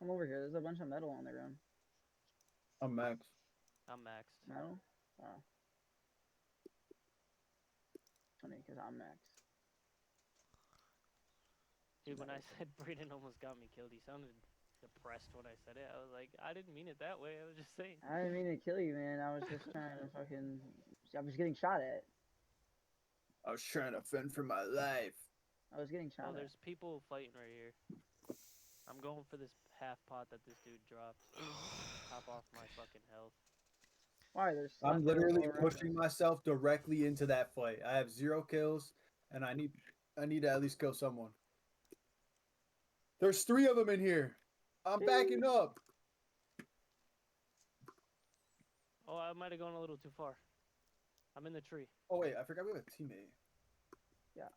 Come over here. There's a bunch of metal on the ground. I'm max. I'm maxed. Metal? Oh. Funny, because I'm max. Dude, when I said Brayden almost got me killed, he sounded depressed when I said it. I was like, I didn't mean it that way. I was just saying. I didn't mean to kill you, man. I was just trying to fucking... I was getting shot at. I was trying to fend for my life. I was getting shot Oh, at. there's people fighting right here. I'm going for this half pot that this dude dropped. Top off my fucking health. Why? There's I'm there were literally no pushing rounds. myself directly into that fight. I have 0 kills, and I need to at least kill someone. There's 3 of them in here. I'm backing up. Oh, I might have gone a little too far. I'm in the tree. Oh wait, I forgot we have a teammate. Yeah.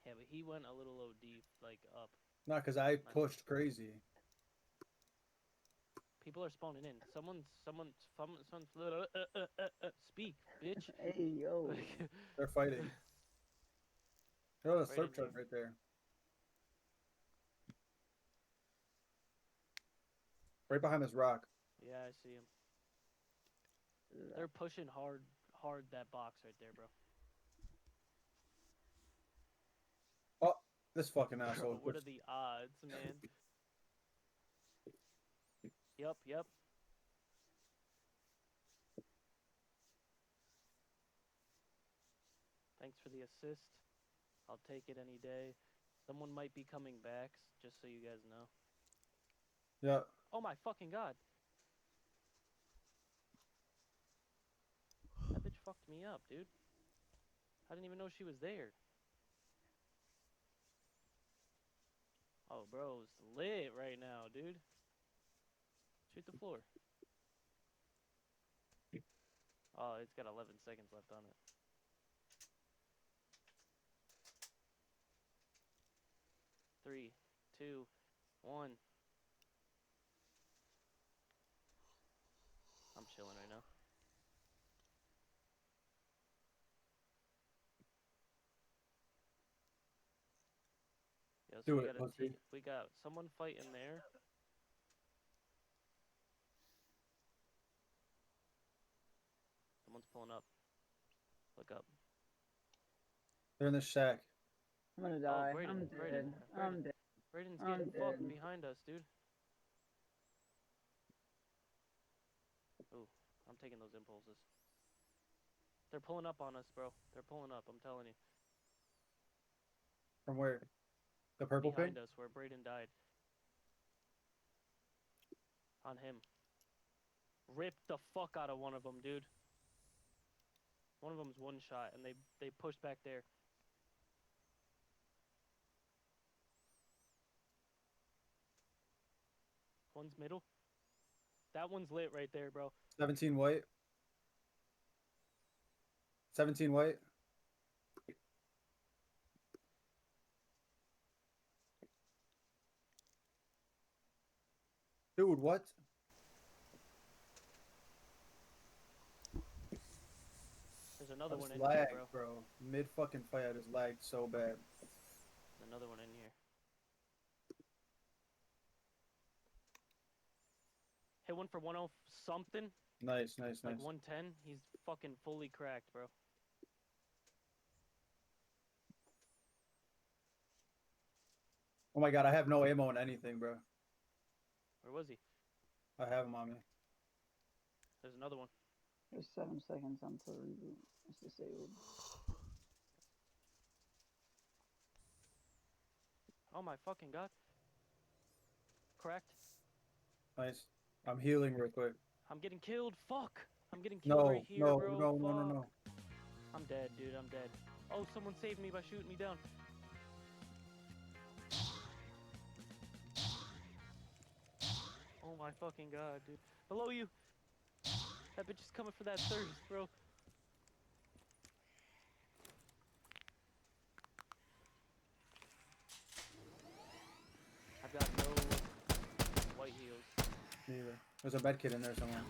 Yeah, but he went a little OD, like up. Not because I pushed crazy. People are spawning in. Someone, speak, bitch. Hey, yo. They're fighting. Oh, the Right slurp in truck here. right there. Right behind this rock. Yeah, I see him. They're pushing hard that box right there, bro. Oh, this fucking asshole. Bro, what are the odds, man? Yep. Thanks for the assist. I'll take it any day. Someone might be coming back, just so you guys know. Yeah. Oh my fucking god. That bitch fucked me up, dude. I didn't even know she was there. Oh, bro, it's lit right now, dude. Shoot the floor. Oh, it's got 11 seconds left on it. Three, two, one. I'm chilling right now. Yeah, so Do it, pussy. we got someone fighting there. Someone's pulling up. Look up. They're in the shack. I'm gonna die. Brayden, I'm dead. I'm dead. Brayden's I'm getting dead. fucked behind us, dude. Ooh, I'm taking those impulses. They're pulling up on us, bro. They're pulling up, I'm telling you. From where? The purple pin? Behind us, where Brayden died. On him. Ripped the fuck out of one of them, dude. One of them's one shot, and they pushed back there. One's middle. That one's lit right there, bro. 17 white. 17 white. Dude, what? There's another one in lagged, here, bro. Mid fucking fight, I just lagged so bad. Another one in here. Hit one for 10 something. Nice. Like 110. He's fucking fully cracked, bro. Oh my god, I have no ammo on anything, bro. Where was he? I have him on me. There's another one. There's 7 seconds until reboot. It's disabled. Oh my fucking god. Cracked. Nice. I'm healing real quick. I'm getting killed. Fuck. I'm getting killed right here, bro. No. I'm dead, dude. I'm dead. Oh, someone saved me by shooting me down. Oh my fucking god, dude. Below you. That bitch is coming for that thirst, bro. I've got no white heals. Neither. There's a med kit in there somewhere.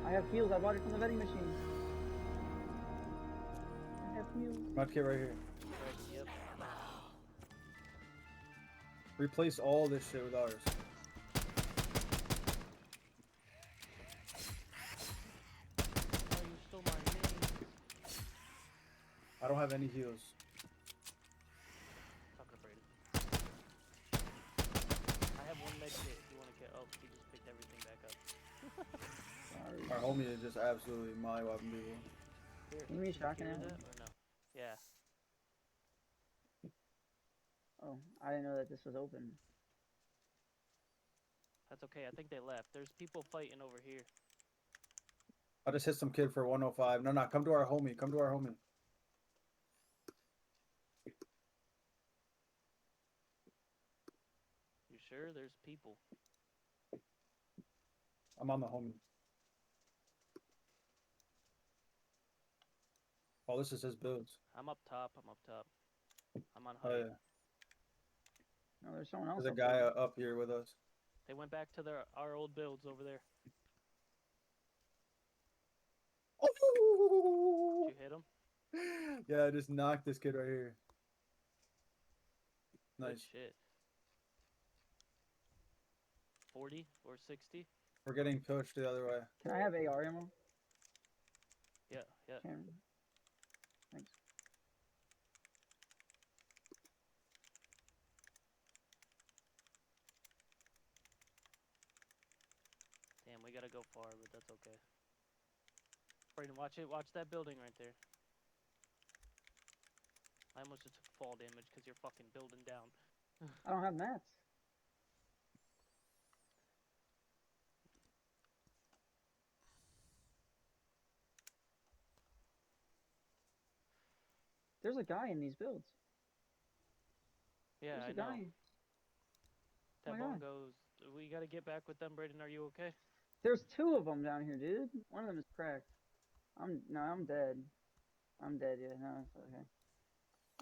I have heals. I bought it from the vending machine. heals. Medkit right here. Right, yep. Replace all this shit with ours. Oh, you stole my name. I don't have any heals. Talking to Brayden. I have one med kit if you want to get. Oh, he just picked everything back up. Sorry. Our homie is just absolutely mollywopping people. Here, Can you can shotgun hear ammo? that or no? Yeah. Oh, I didn't know that this was open. That's okay. I think they left. There's people fighting over here. I just hit some kid for 105. No, no, come to our homie. Come to our homie. You sure? There's people. I'm on the homie. Oh, this is his builds. I'm up top. I'm up top. I'm on Oh, height. yeah. No, there's someone else. There's a up guy there. up here with us. They went back to our old builds over there. Oh! Did you hit him? Yeah, I just knocked this kid right here. Good Nice. shit. 40 or 60? We're getting pushed the other way. Can I have AR ammo? Yeah, yeah. Cameron. Thanks. Damn, we gotta go far, but that's okay. Brayden, watch it. Watch that building right there. I almost just took fall damage because you're fucking building down. I don't have mats. There's a guy in these builds. Yeah, There's I a know. guy. Oh That my bone God. goes. We gotta get back with them, Brayden. Are you okay? There's two of them down here, dude. One of them is cracked. I'm dead. I'm dead. Yeah, no, it's okay.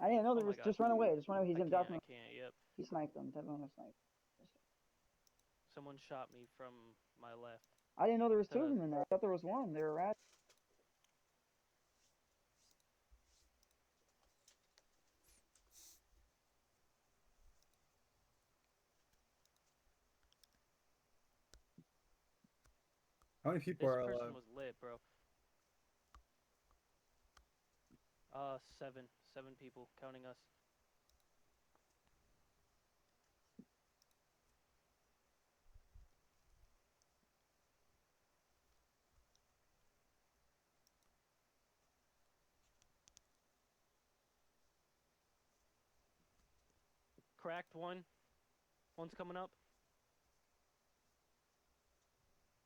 I didn't know Oh there my was. God. Just run away. Just run away. He's I gonna can't. drop him. I can't. Yep. He sniped them. Definitely sniped. Someone shot me from my left. I didn't know there was two of To- them in there. I thought there was one. They were rats. How many people This are person alive? was lit, bro. 7. 7 people, counting us. Cracked one. One's coming up.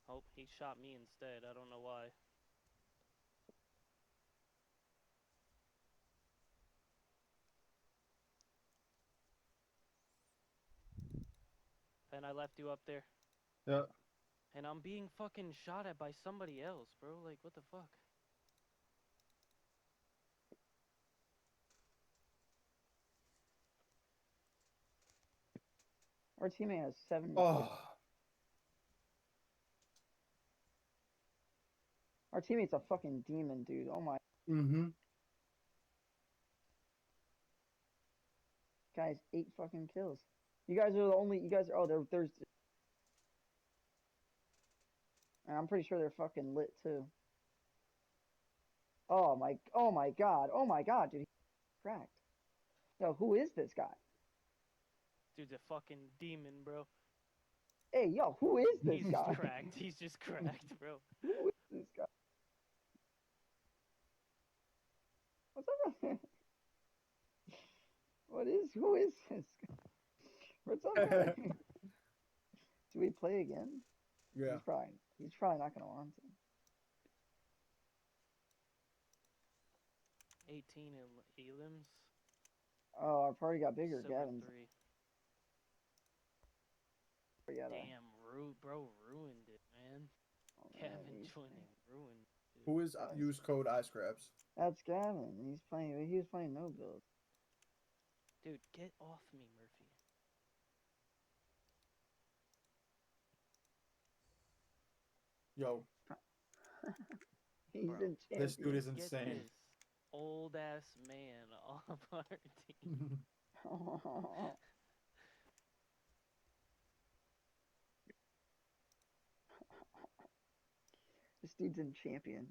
Oh, he shot me instead. I don't know why. And I left you up there. Yeah. And I'm being fucking shot at by somebody else, bro. Like, what the fuck? Our teammate has 7. Oh. Our teammate's a fucking demon, dude. Oh my. Mm-hmm. Guy's 8 fucking kills. You guys are the only. You guys are. Oh, there's. And I'm pretty sure they're fucking lit too. Oh my. Oh my god. Oh my god, dude. He's cracked. Yo, who is this guy? Dude's a fucking demon, bro. Hey, yo, who is this He's guy? cracked. He's just cracked, bro. Who is this guy? What's up there? Who is this guy? What's up there? Do we play again? Yeah. He's probably not gonna want to. 18 elims. Oh, our party got bigger. Silver Gavin's. 3. Yeah, Damn, bro ruined it, man. oh, Gavin man, joining ruined it. Who is use code iScraps? That's Gavin. He was playing no build. Dude, get off me, Murphy. Yo, He's Bro, in champion. this dude is Get insane. this old ass man off our team. This dude's in champion.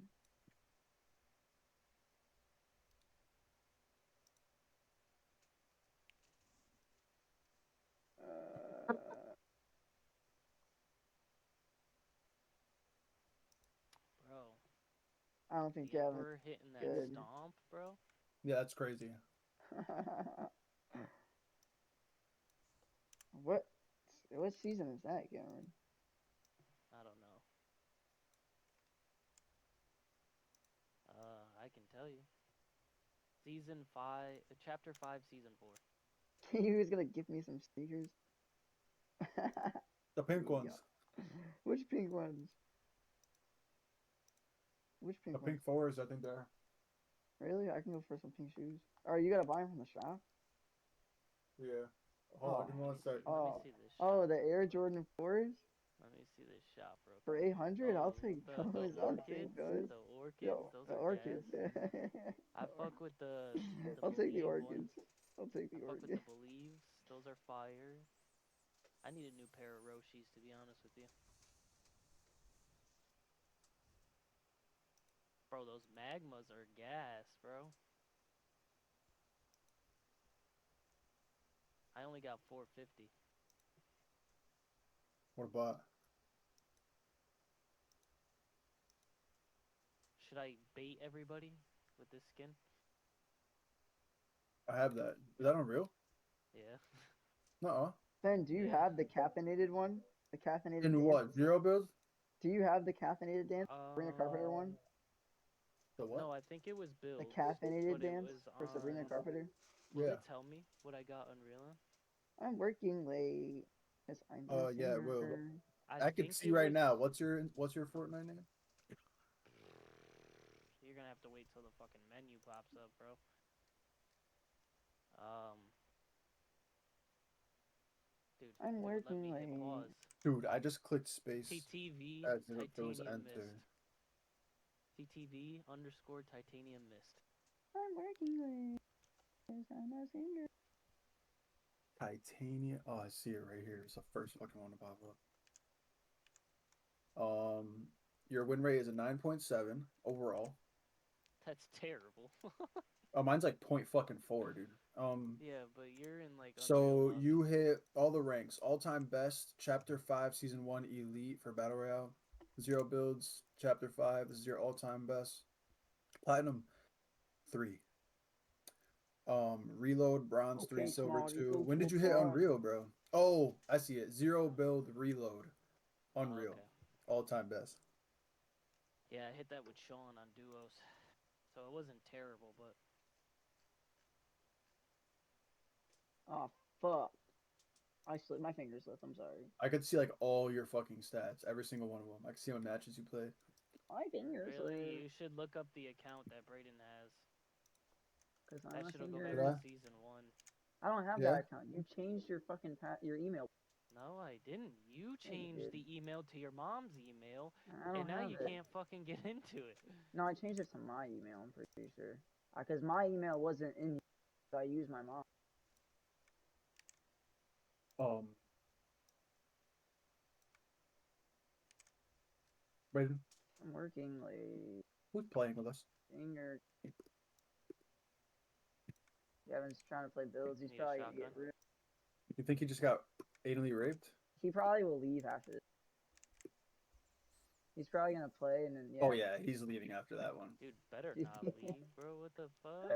Bro, I don't think the Gavin's Emperor hitting that good. stomp, bro. Yeah, that's crazy. What season is that, Gavin? I don't know. I can tell you. Season 5, Chapter 5, Season 4. He was gonna give me some sneakers. The pink Yeah. ones. Which pink ones? Which The pink pink ones? fours, I think they're. Really? I can go for some pink shoes. Or you gotta buy them from the shop? Yeah. Hold on, give me one sec. Let me see this Oh, shop. the Air Jordan 4s? Let me see this shop, bro. For 800? I'll Oh, take the those. I'll orchids, take those. the orchids, Yo, those the are orchids. gas. I fuck with the I'll take the believe orchids. ones. I'll take the I fuck with orchids. the believes. Those are fire. I need a new pair of Roshis, to be honest with you. Bro, those magmas are gas, bro. I only got 450. What about? Should I bait everybody with this skin? I have that. Is that Unreal? Yeah. Nuh-uh. Ben, do you Yeah. have the caffeinated one? The caffeinated In dance? what? Zero builds? Do you have the caffeinated dance? Sabrina Carpenter one? The what? No, I think it was The builds. caffeinated but it dance was for Sabrina on... Carpenter? Will Yeah. it tell me what I got Unreal on? I'm working late. Cause I'm a Yeah, it will. singer. I can think see it right was... now. What's your Fortnite name? You're gonna have to wait till the fucking menu pops up, bro. Dude, I'm it would let working me hit late. pause. Dude, I just clicked space TTV as if it was Titanium enter. Mist. TTV underscore Titanium Mist. I'm working late. Cause I'm a singer. Titanium. Oh, I see it right here. It's the first fucking one to pop up. Your win rate is a 9.7 overall. That's terrible. Oh, mine's like 0.4, dude. Yeah, but you're in like So Unreal Lobby. you hit all the ranks: all-time best, Chapter 5, Season 1 Elite for Battle Royale, 0 builds, Chapter 5. This is your all-time best. Platinum 3. Reload Bronze 3, Okay, Silver Claude, 2. go When did for you hit Claude. Unreal, bro? Oh, I see it. 0 build Reload. Unreal. Okay. All-time best. Yeah, I hit that with Sean on duos. So it wasn't terrible, but Oh, fuck. I slipped my finger slipped. I'm sorry. I could see like all your fucking stats, every single one of them. I can see what matches you play. My finger really, slipped. you should look up the account that Brayden has. Cause That I'm a shit'll go singer. back Did I? to season 1. I don't have Yeah. that account. You changed your fucking your email. No, I didn't. You Yeah, you changed did. the email to your mom's email, I don't and now have you it. can't fucking get into it. No, I changed it to my email. I'm pretty sure. Cause my email wasn't in, so I used my mom. Brayden, I'm working late. who's playing with us? Finger. Gavin's trying to play builds. He's Need a probably gonna get shotgun? rid. You think he just got anally raped? He probably will leave after this. He's probably gonna play and then yeah. Oh yeah, he's leaving after that one. Dude, better not leave, bro. What the fuck?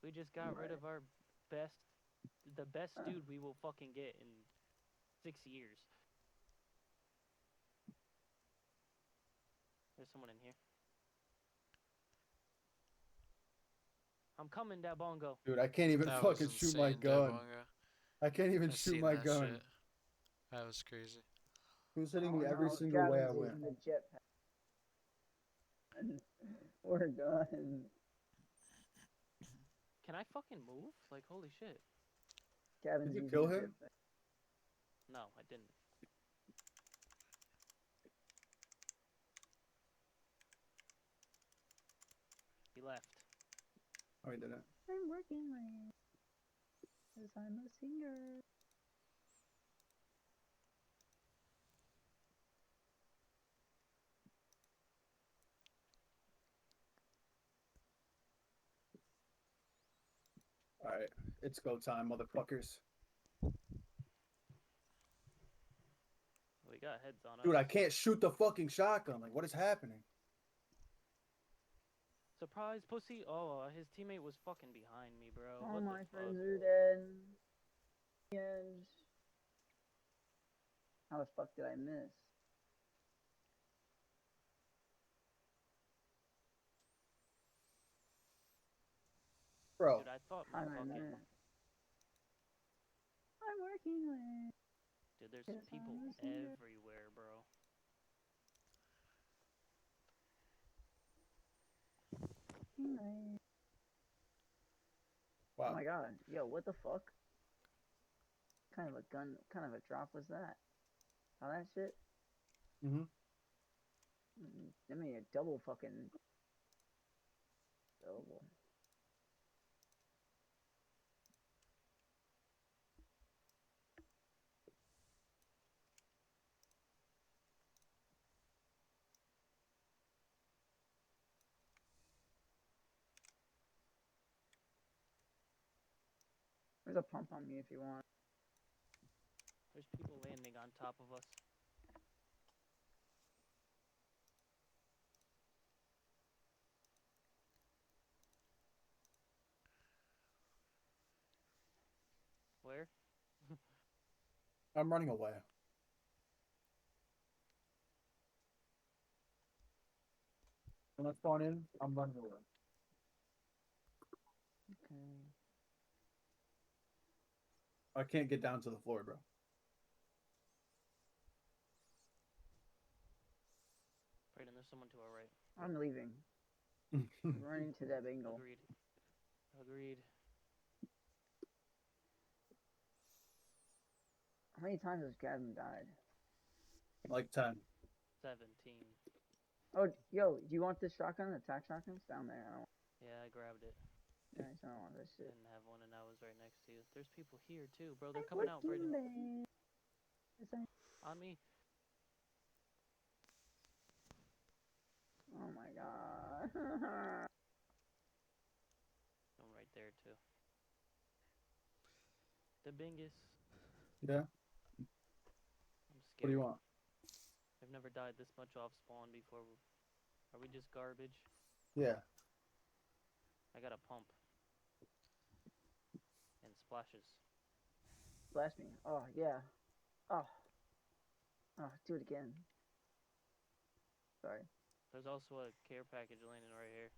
We just got rid of our the best dude we will fucking get in 6 years. There's someone in here. I'm coming, Dabongo. Dude, I can't even That was fucking shoot my insane, gun. Dabonga. I can't even I shoot seen my that gun. shit. That was crazy. Who's hitting Oh, me every no, single way I Gavin's went? using the jetpack. We're done. Can I fucking move? Like, holy shit. Gavin's Did you using kill the him? jetpack. No, I didn't. He Oh, he didn't. I'm working late. Because I'm a singer. All right, it's go time, motherfuckers. We got heads on us. Dude, I can't shoot the fucking shotgun. Like, what is happening? Surprise, pussy. Oh, his teammate was fucking behind me, bro. All What my the fuck? friends are dead. And how the fuck did I miss? Bro, Dude, I thought my How did I fucking... miss? I'm working late. Dude, there's Yes, people I'm a singer. everywhere, bro. Working late. wow. Oh my god. Yo, what the fuck? Kind of a gun, kind of a drop was that? How that shit? Mm-hmm. I mean, a double fucking double. There's a pump on me if you want. There's people landing on top of us. Where? I'm running away. When I spawn in, I'm running away. Okay. I can't get down to the floor, bro. Brayden, there's someone to our right. I'm leaving. I'm running to that bingo. Agreed. Agreed. How many times has Gavin died? Like 10. 17. Oh, yo, do you want this shotgun? The attack shotgun? It's down there. I don't. Yeah, I grabbed it. Nice, I don't want this shit. Didn't have one and I was right next to you. There's people here too, bro. They're coming out, Working Brayden. late. Yes, I- On me. Oh my god. I'm right there too. The bingus. Yeah? I'm scared. What do you want? I've never died this much off spawn before. Are we just garbage? Yeah. I got a pump. And splashes. Blast me. Oh, yeah. Oh. Oh, do it again. Sorry. There's also a care package landing right here.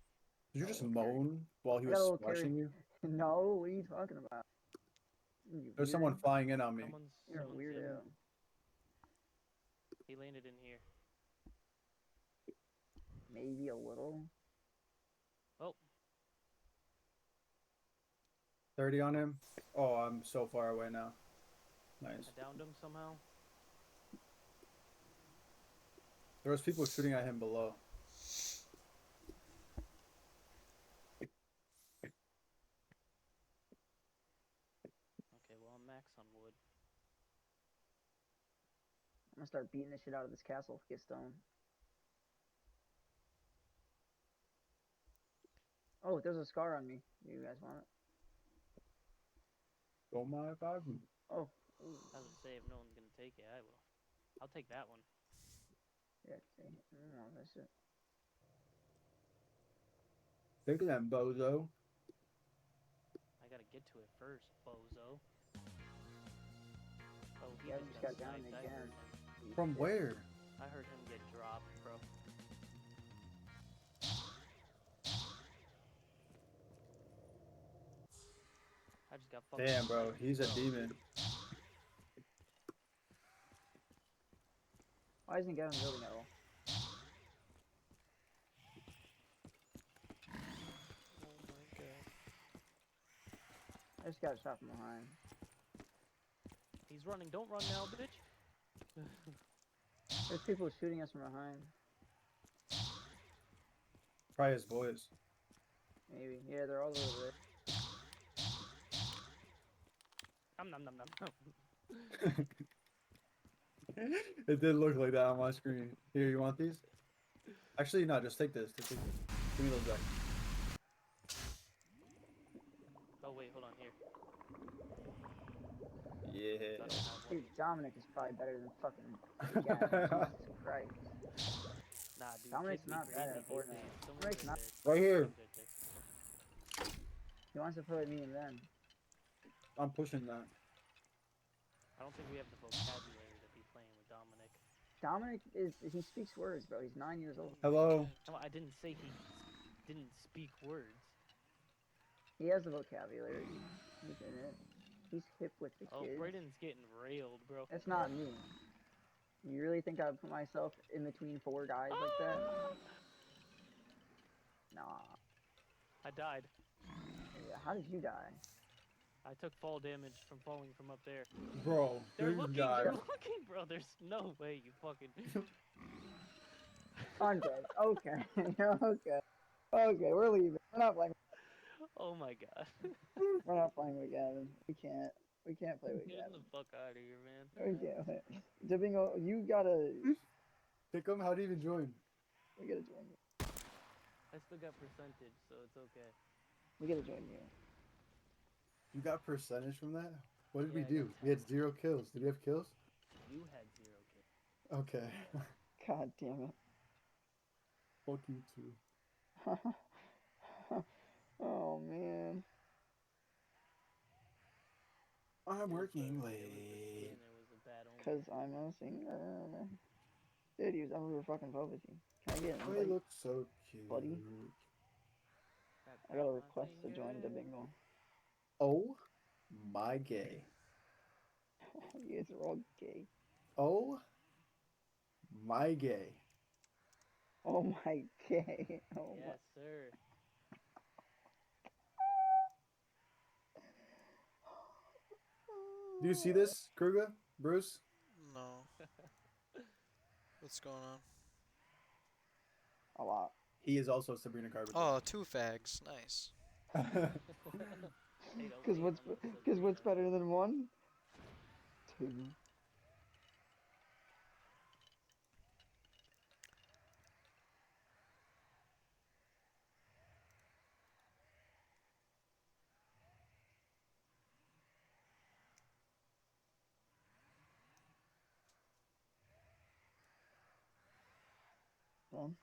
Did you just okay. moan while he I got a was little carried- splashing you? No, what are you talking about? You There's someone weirdo. flying in on me. You're a Someone's weirdo. He landed in here. Maybe a little. Oh, 30 on him. Oh, I'm so far away now. Nice. I downed him somehow. There was people shooting at him below. Okay, well I'm max on wood. I'm gonna start beating the shit out of this castle. Get stone. Oh, there's a scar on me. You guys want it? Oh my god. Oh. Ooh. I was gonna say if no one's gonna take it, I will. I'll take that one. Yeah, see. I don't want this shit. Take that, bozo. I gotta get to it first, bozo. Oh, he Yeah, just just got got down sniped. I again. heard him. From where? I heard him get dropped, bro. I just got fucking Damn, bro. sniped, He's a bro. demon. Why isn't Gavin building at all? Oh my god. I just got shot from behind. He's running. Don't run now, bitch. There's people shooting us from behind. Probably his boys. Maybe. Yeah, they're all over there. Nom nom nom nom nom. It did look like that on my screen. Here, you want these? Actually, no, just take this. Just take this. Give me those back. Oh wait, hold on here. Yeah. I don't have one. Dude, Dominic is probably better than fucking Gavin. Jesus Christ. Nah, dude. Dominic's kids be not bad crazy at these Fortnite. days. Someone's Dominic's right not. there. Right here. Someone's right there. He wants to play with me and them. I'm pushing that. I don't think we have the vocabulary to be playing with Dominic. Dominic he speaks words, bro. He's 9 years old. Hello. No, I didn't say he didn't speak words. He has the vocabulary. He's in it. He's hip with the Oh, kids. Brayden's getting railed, bro. That's not me. You really think I would put myself in between 4 guys like that? Nah. I died. Yeah, how did you die? I took fall damage from falling from up there. Bro, They're this looking, guy. they're looking, bro. There's no way you fucking... I'm dead. Okay. Okay. Okay, we're leaving. We're not playing. Oh my god. We're not playing with Gavin. We can't. We can't play with Get Gavin. the fuck out of here, man. We can't play. Dippingo, you gotta. Pick him. How do you even join? We gotta join you. I still got percentage, so it's okay. We gotta join you. You got percentage from that? What did Yeah, we I do? got We had 0 kills. Did we have kills? You had 0 kills. Okay. God damn Fuck you too. it. Oh man. I'm working It was late. a bad omen. Cause I'm a singer. Dude, he was over fucking Povity. Can I get an Oh, he invite? looks so cute. Buddy? I got a request to join the bingo. Oh my gay. You guys are all gay. Oh my gay. Oh my gay. Oh my. Yes, sir. Do you see this, Kruger? Bruce? No. What's going on? A lot. He is also Sabrina Carpenter. Oh, 2 fags. Nice. Cause what's better than 1? 2. Ben?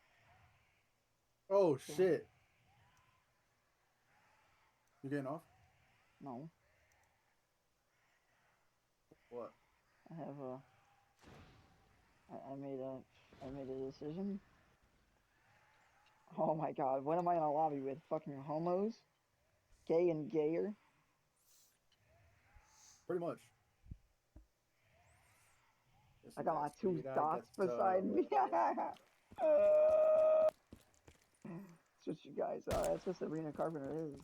Oh shit. You getting off? No. What? I have a. I made a decision. Oh my god, what am I in a lobby with? Fucking homos? Gay and gayer? Pretty much. I got my 2 Sweet, I dots get beside so- me. That's what you guys are. That's what Sabrina Carpenter is.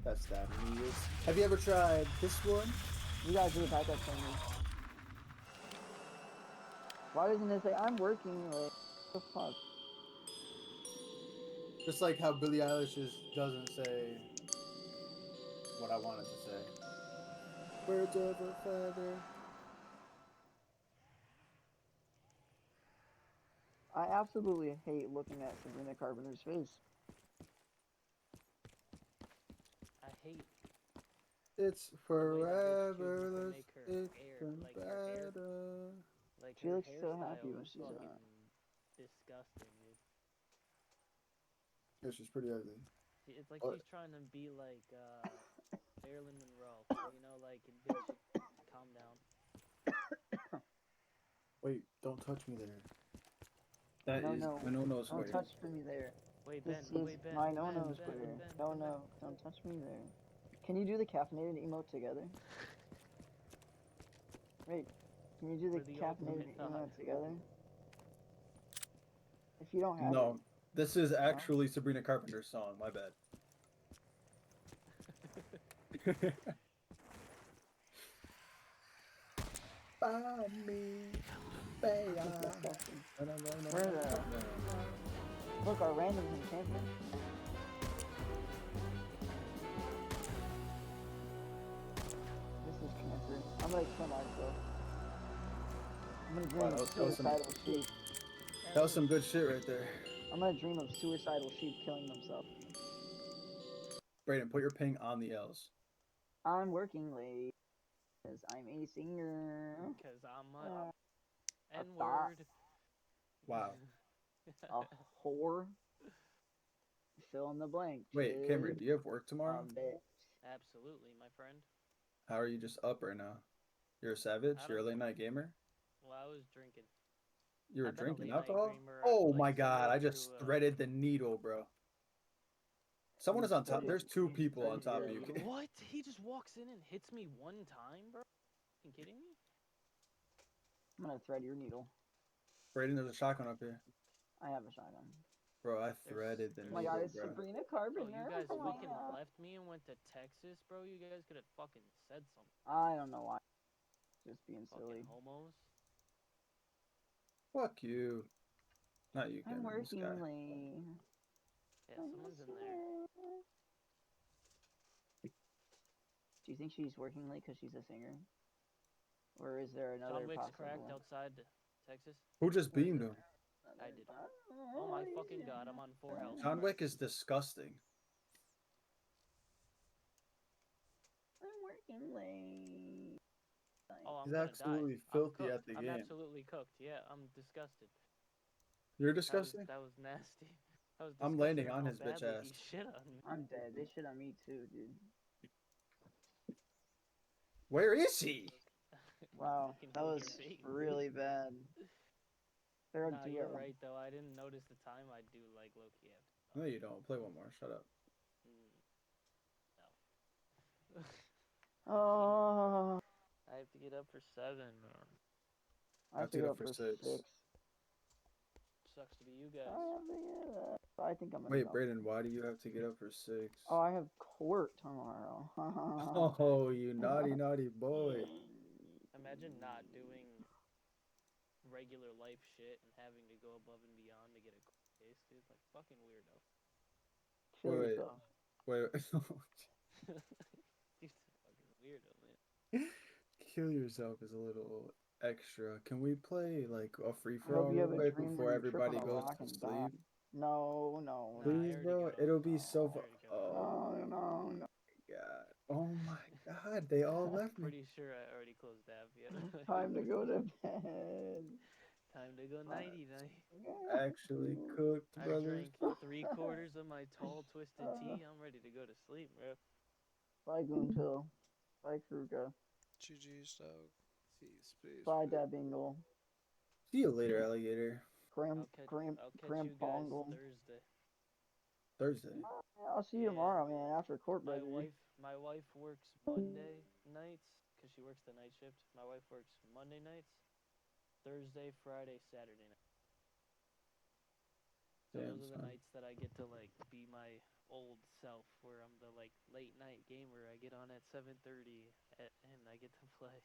That's that news. Have you ever tried this one? You guys do the backup for me. Why doesn't it say I'm working? Like, what the fuck? Just like how Billie Eilish doesn't say what I wanted to say. Birds of a feather. I absolutely hate looking at Sabrina Carpenter's face. I hate It's the way that bitch forever. chooses to make her It's hair, like her hair. better. Like She her looks so hairstyle happy when is she's fucking on. disgusting, dude. Yeah, she's pretty ugly. It's like What? she's trying to be like Marilyn Monroe, you know, like bitch, calm down. Wait, don't touch me there. That No, is no. my no-no Don't swear. touch me there. Wait, This Ben, is wait, Ben. my Ben, no-no Ben, square. Ben, No, Ben. no. Don't touch me there. Can you do the caffeinated emote together? Wait, can you do the For the caffeinated ultimate thought. emote together? If you don't have No, this is actually Sabrina Carpenter's song. My bad. Find me, it, it's disgusting. Where the? Look, our random's in champion. This is cancer. I'm gonna kill myself. I'm gonna dream Wow, of that was suicidal sheep. that was some good shit right there. I'm gonna dream of suicidal sheep killing themselves. Brayden, put your ping on the L's. I'm working late because I'm a singer. Because I'm Uh, a a N-word. Wow. A whore. Fill in the blank. Wait, Cameron, do you have work A tomorrow? bitch. Absolutely, my friend. How are you just up right now? You're a savage? I You're a don't- late night gamer? Well, I was drinking. You were I've been a drinking late night alcohol? gamer, Oh like, my god, similar I just to, threaded the needle, bro. Someone is on top. There's two He's people on threaded top of the you. needle. What? He just walks in and hits me one time, bro? You kidding me? I'm gonna thread your needle. Brayden, there's a shotgun up here. I have a shotgun. Bro, I threaded the Oh my god, needle, it's bro. Sabrina Bro, Carpenter. you guys Oh my fucking god. left me and went to Texas, bro. You guys could have fucking said something. I don't know why. Just being Fucking silly. homos. Fuck you. Not you, I'm Cameron. This working guy. late. Yeah, someone's in there. Do you think she's working late because she's a singer? Or is there another John Wick's possible? cracked outside Texas. Who just beamed him? I did. Oh my fucking god, I'm on 4 health. John Wick is disgusting. I'm working late. Oh, I'm He's gonna absolutely die. filthy I'm at cooked. the I'm game. absolutely cooked. Yeah, I'm disgusted. You're disgusting? That was nasty. I was I'm disgusted landing at on how his bitch badly ass. he shit on me. I'm dead. They shit on me too, dude. Where is he? Wow, Fucking that in your was face. really bad. They're a Nah, you're duo. right though. I didn't notice the time. I do like low key have to No, you don't. Play one more. Shut up. No. Oh, I have to get up for 7. I have to go for 6. Sucks to be you guys. I think I'm gonna Wait, go. Brayden, why do you have to get up for 6? Oh, I have court tomorrow. Oh, you naughty, naughty boy. Imagine not doing regular life shit and having to go above and beyond to get a court case, dude. Like fucking weirdo. Kill Wait. yourself. Wait. Dude's a fucking weirdo, man. Kill yourself is a little extra. Can we play like a free I for hope all you real have a quick dream before where you trip on everybody a goes rock to and die. sleep? No. Nah, I Please, already bro. got It'll off. be so I fun. already got off. Oh No. my god. Oh my god. They all left me. Pretty sure I already closed app. Yeah. Time to go to bed. Time to go nighty night. Actually cooked, I brothers. drank 3/4 of my tall twisted tea. I'm ready to go to sleep, bro. Bye, Goonpill. Bye, Kruger. GG's, dog. Peace, peace. Bye, Dabingle. See you later, alligator. Gram, I'll catch you guys Grampongle. Thursday. Thursday. I'll see you Yeah. tomorrow, man, after court, My brother. wife works Monday nights because she works the night shift. My wife works Monday nights, Thursday, Friday, Saturday night. So Damn, those are the son. nights that I get to like be my old self, where I'm the like late night gamer. I get on at 7:30 and I get to play.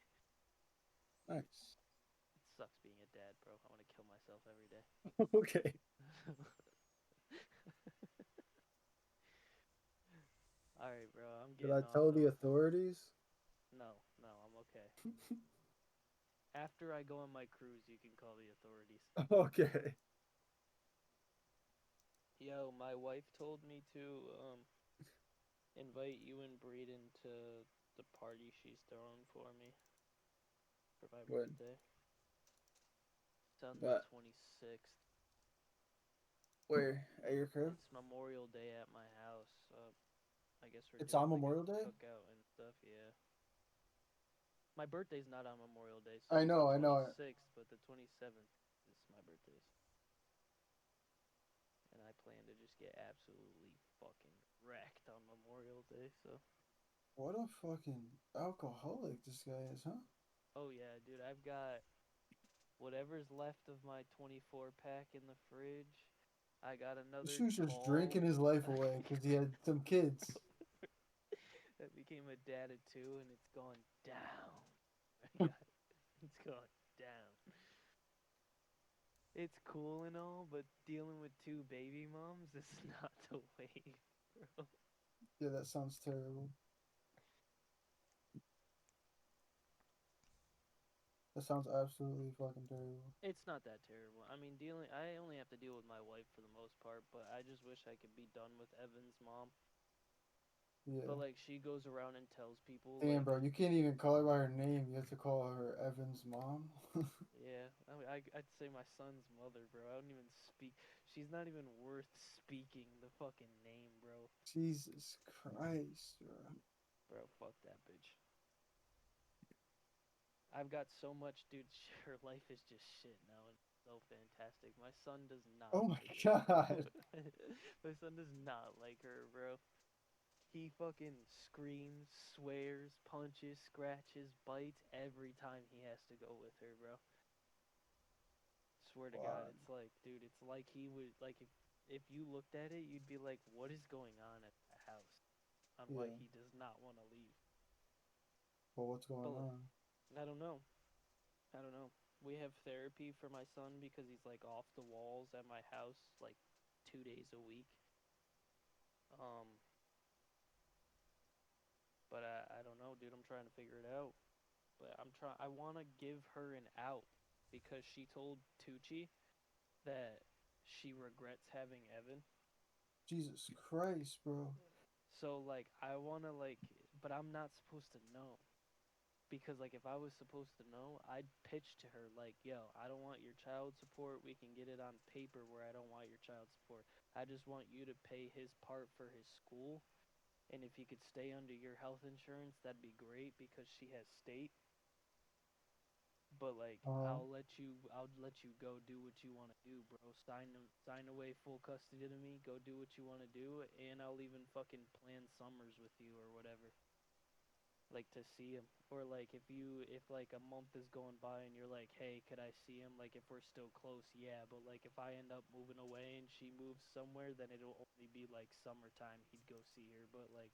Nice. It sucks being a dad, bro. I want to kill myself every day. Okay. All right, bro. I'm Did getting I off. tell the though. authorities? No, I'm okay. After I go on my cruise, you can call the authorities. Okay. Yo, my wife told me to invite you and Breeden to the party she's throwing for me for my When? birthday. It's on What? the 26th. Where? At your crib? It's Memorial Day at my house. I guess we're It's doing on like Memorial a Day? cookout and stuff. Yeah. My birthday's not on Memorial Day. So I it's know, the I know. 26th, but the 27th is my birthday. And I plan to just get absolutely fucking wrecked on Memorial Day. So. What a fucking alcoholic this guy is, huh? Oh yeah, dude, I've got whatever's left of my 24 pack in the fridge. I got another This dude's just 12 drinking his life away because he had some kids. that became a dad of 2, and it's gone down. It's gone down. it's cool and all, but dealing with two baby moms is not the way, bro. Yeah, that sounds terrible. That sounds absolutely fucking terrible. It's not that terrible. I mean, I only have to deal with my wife for the most part, but I just wish I could be done with Evan's mom. Yeah. But like, she goes around and tells people Damn, like, bro, you can't even call her by her name. You have to call her Evan's mom. yeah, I mean, I'd say my son's mother, bro. I don't even speak. She's not even worth speaking the fucking name, bro. Jesus Christ, bro. Bro, fuck that bitch. I've got so much, dude. Her life is just shit now, and it's so fantastic. My son does not Oh my like her. god. My son does not like her, bro. He fucking screams, swears, punches, scratches, bites every time he has to go with her, bro. Swear to God, Wow. it's like, dude, it's like he would like if you looked at it, you'd be like, what is going on at the house? On why Yeah. he does not want to leave. Well, what's going But on? I don't know. I don't know. We have therapy for my son because he's like off the walls at my house like 2 days a week. Um, but I don't know, dude. I'm trying to figure it out. But I want to give her an out because she told Tucci that she regrets having Evan. Jesus Christ, bro. So like I want to like, but I'm not supposed to know. Because like if I was supposed to know, I'd pitch to her like, "Yo, I don't want your child support. We can get it on paper where I don't want your child support. I just want you to pay his part for his school, and if he could stay under your health insurance, that'd be great because she has state. But like Uh, I'll let you go do what you want to do, bro. Sign away full custody to me. Go do what you want to do, and I'll even fucking plan summers with you or whatever." Like to see him, or like if like a month is going by and you're like, hey, could I see him, like if we're still close, yeah, but like if I end up moving away and she moves somewhere, then it'll only be like summertime he'd go see her. But like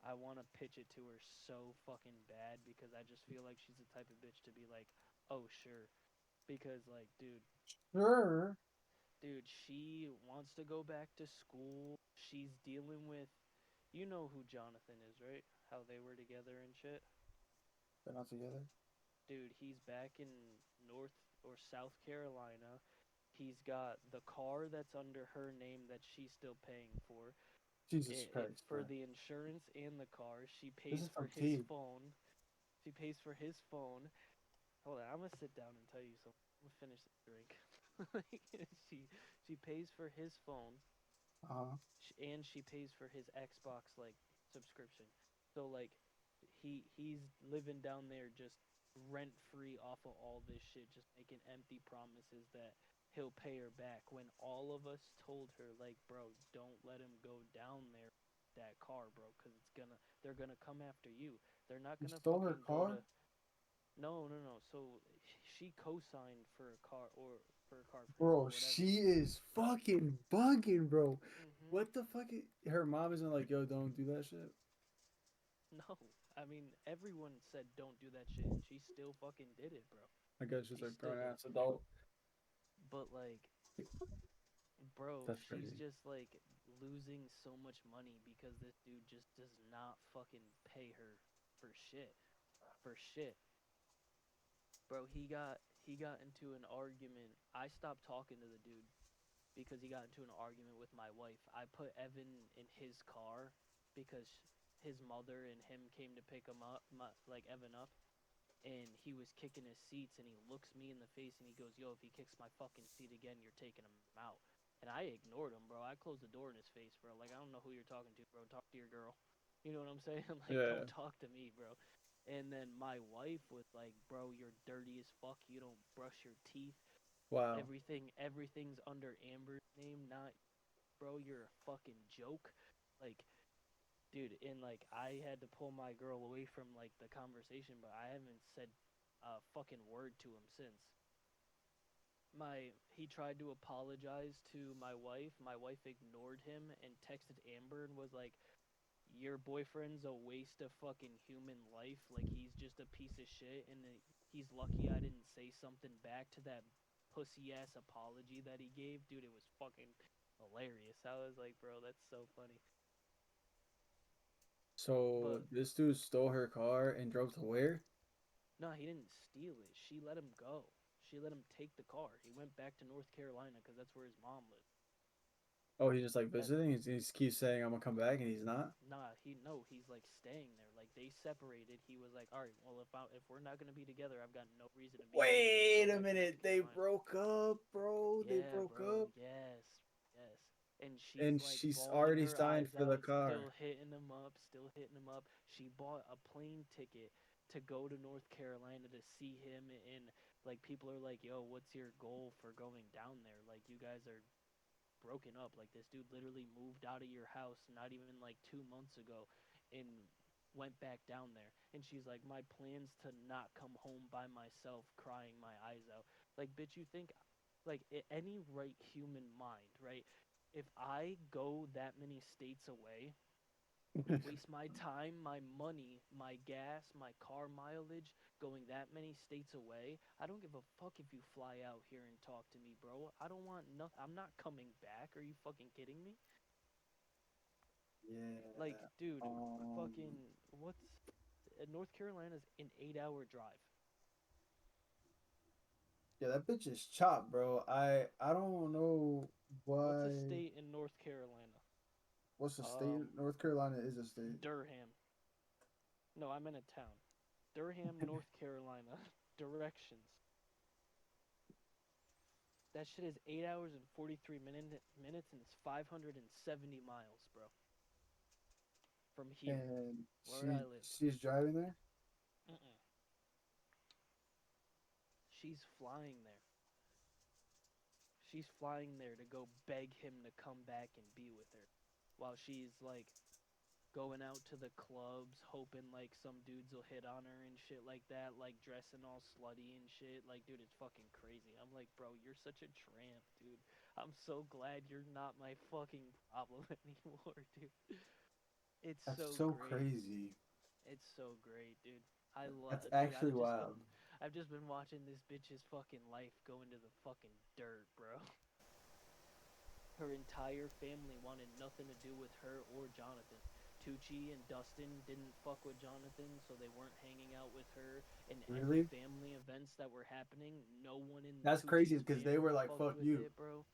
I want to pitch it to her so fucking bad because I just feel like she's the type of bitch to be like, oh sure, because like sure. dude, she wants to go back to school. She's dealing with, you know who Jonathan is, right? How they were together and shit. They're not together. Dude, he's back in North or South Carolina. He's got the car that's under her name that she's still paying for. Jesus Christ, For bro. the insurance and the car, she This pays is for some his tea. phone. She pays for his phone. Hold on, I'm gonna sit down and tell you something. I'm gonna finish this drink. She pays for his phone, Uh-huh. and she pays for his Xbox like subscription. So like he's living down there just rent free off of all this shit, just making empty promises that he'll pay her back. When all of us told her like, bro, don't let him go down there with that car, bro, because they're gonna come after you. They're not You gonna stole her fucking go car? to. No. So she co-signed for a car or for a car for him or Bro, whatever. she is fucking bugging, bro. Hmm. What the fuck? Her mom isn't like, yo, don't do that shit. No, I mean everyone said don't do that shit, and she still fucking did it, bro. I guess she's She a still grown did it. ass adult. But like, bro, That's she's crazy. just like losing so much money because this dude just does not fucking pay her for shit. For shit. Bro, he got into an argument. I stopped talking to the dude because he got into an argument with my wife. I put Evan in his car because his mother and him came to pick him up, like Evan up, and he was kicking his seats, and he looks me in the face and he goes, yo, if he kicks my fucking seat again, you're taking him out. And I ignored him, bro. I closed the door in his face, bro. Like, I don't know who you're talking to, bro. Talk to your girl. You know what I'm saying? Like, Yeah. don't talk to me, bro. And then my wife was like, bro, you're dirty as fuck. You don't brush your teeth. Wow. Everything's under Amber's name, not, bro, you're a fucking joke. Like, dude, and like I had to pull my girl away from like the conversation, but I haven't said a fucking word to him since. He tried to apologize to my wife. My wife ignored him and texted Amber and was like, "Your boyfriend's a waste of fucking human life. Like he's just a piece of shit." And he's lucky I didn't say something back to that pussy ass apology that he gave, dude, it was fucking hilarious. I was like, bro, that's so funny. So But this dude stole her car and drove to where? no, he didn't steal it. She let him go. She let him take the car. He went back to North Carolina because that's where his mom lived. Oh, he's just like That visiting. He just keeps saying, "I'm gonna come back," and he's not. Nah, he's like staying there. Like they separated. He was like, all right, well if we're not gonna be together, I've got no reason to be here. I'm gonna Wait go a back to minute. North They Carolina. broke up, bro. They Yeah, broke bro. up, Yes, yes. And she's and like she's bawling already her signed eyes for the out, car. still hitting him up, still hitting him up. She bought a plane ticket to go to North Carolina to see him, and like people are like, "Yo, what's your goal for going down there? Like you guys are broken up. Like this dude literally moved out of your house not even like 2 months ago, and went back down there." And she's like, "My plans to not come home by myself, crying my eyes out." Like, bitch, you think like any right human mind, right? If I go that many states away, waste my time, my money, my gas, my car mileage going that many states away. I don't give a fuck if you fly out here and talk to me, bro. I don't want nothing. I'm not coming back. Are you fucking kidding me? Like, Yeah. dude, Um. fucking what's North Carolina's an 8-hour drive. Yeah, that bitch is chopped, bro. I don't know What's a why. state in North Carolina? What's the state? Um, North Carolina is a state. Durham. No, I'm in a town. Durham, North Carolina. Directions. That shit is 8 hours and 43 minutes, and it's 570 miles, bro. From here, And where I live. she's driving there. Mm-mm. She's flying there. She's flying there to go beg him to come back and be with her, while she's like going out to the clubs, hoping like some dudes will hit on her and shit like that, like dressing all slutty and shit. Like, dude, it's fucking crazy. I'm like, bro, you're such a tramp, dude. I'm so glad you're not my fucking problem anymore, dude. It's That's so so great. crazy. It's so great, dude. I love, That's dude. actually wild. I've just been watching this bitch's fucking life go into the fucking dirt, bro. Her entire family wanted nothing to do with her or Jonathan. Tucci and Dustin didn't fuck with Jonathan, so they weren't hanging out with her. In any Really? family events that were happening, no one in That's crazy Tucci's because they were family like, fucked "Fuck with you," it, bro.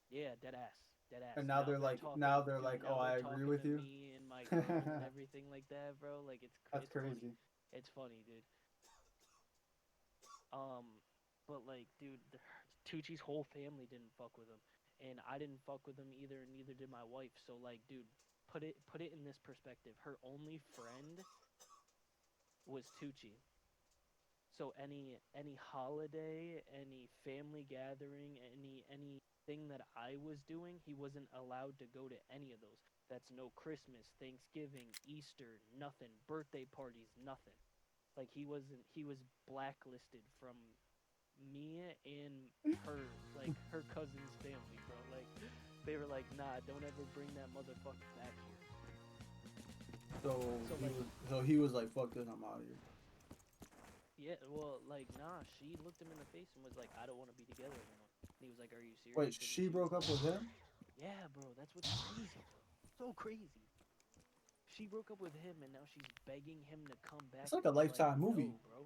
Yeah, dead ass, dead ass. and Talking, now they're dude. like, "Oh, Now they're I agree talking with to you." me and my girl and everything like that, bro. Like That's it's funny. crazy. It's funny, dude. Um, but like, dude, Tucci's whole family didn't fuck with him, and I didn't fuck with him either, and neither did my wife. So like, dude, put it in this perspective. Her only friend was Tucci. So any holiday, any family gathering, anything that I was doing, he wasn't allowed to go to any of those. That's no Christmas, Thanksgiving, Easter, nothing, birthday parties, nothing. Like he was blacklisted from me and her cousin's family, bro. Like they were like, nah, don't ever bring that motherfucker back here. So So like, he was like, "Fuck this, I'm out of here." yeah, well, like, nah, she looked him in the face and was like, I don't want to be together anymore. And he was like, are you Wait, serious? And she she was broke up like, with him? yeah, bro, that's what's crazy, bro. So crazy. She broke up with him, and now she's begging him to come back, It's like and a he's like, Lifetime movie. no, bro.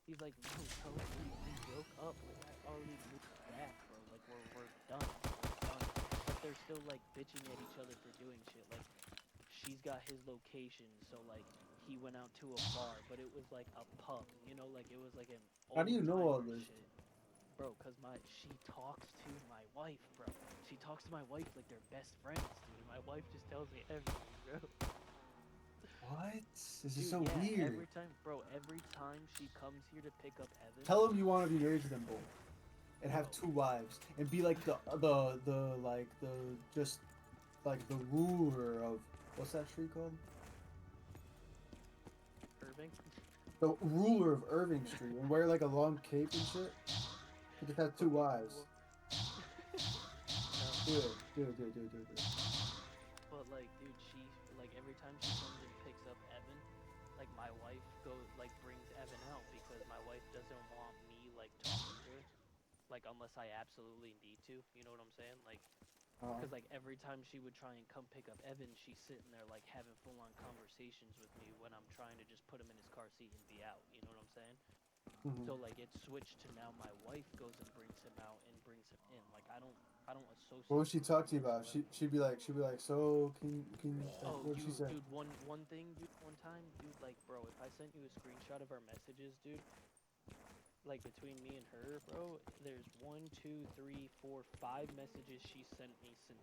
He's like, no, bro, we broke up. Like, I already moved back, bro. Like, we're done. We're done. But they're still, like, bitching at each other for doing shit. Like, she's got his location, so, like, he went out to a bar, but it was, like, a pub. You know, like, it was, like, an How do you know all old-timer this? shit. Bro, because she talks to my wife, bro. She talks to my wife like they're best friends, dude. My wife just tells me everything, bro. What? This is Dude, so yeah, weird. every time she comes here to pick up Evan, Tell him you want to be married to them both, and have bro, 2 wives, and be like the like the just like the ruler of what's that street called? Irving. The ruler of Irving Street, and wear like a long cape and shit. He just has 2 wives. Well, Do it, do it, do it, do it, do it. but like, dude, like every time she comes and picks up Evan, like my wife brings Evan out because my wife doesn't want me like talking to her. like unless I absolutely need to. You know what I'm saying? Like, Uh, because like every time she would try and come pick up Evan, she's sitting there like having full on conversations with me when I'm trying to just put him in his car seat and be out. You know what I'm saying? mhm. So like it switched to now my wife goes and brings him out and brings him in. Like I don't associate. What would she with talk to her you about? whatsoever. She'd be like, so can like, Oh, what did she say? dude, one thing, dude, one time, dude, like, bro, if I sent you a screenshot of our messages, dude, like between me and her, bro, there's 5 messages she sent me since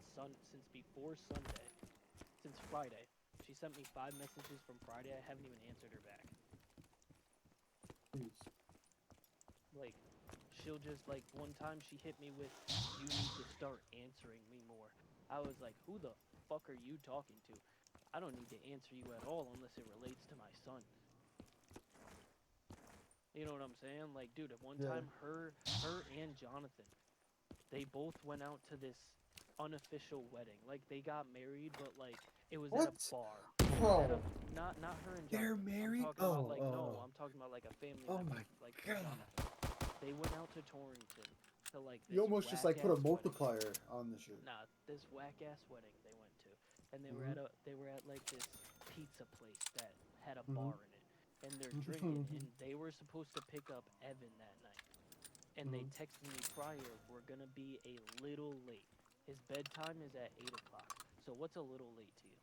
before Sunday, since Friday. She sent me 5 messages from Friday. I haven't even answered her back. Jeez. Like, she'll just like one time she hit me with, "You need to start answering me more." I was like, "Who the fuck are you talking to? I don't need to answer you at all unless it relates to my son." You know what I'm saying? Like, dude, at one Yeah. time, her and Jonathan, they both went out to this unofficial wedding. Like, they got married, but like it was at a What? bar. It was at a Bro, not her and they're Jonathan. I'm married? talking about like no, I'm talking about like a family Oh member, my like god. Jonathan. They went out to Torrington to like You this almost just whack like put a ass wedding. multiplier on the shit. Nah, this whack ass wedding they went to, and Mhm. they were at like this pizza place that had a Mhm. bar in it, and they're drinking, and they were supposed to pick up Evan that night, and they texted me prior, "We're gonna be a little late. His bedtime is at 8 o'clock. So what's a little late to you?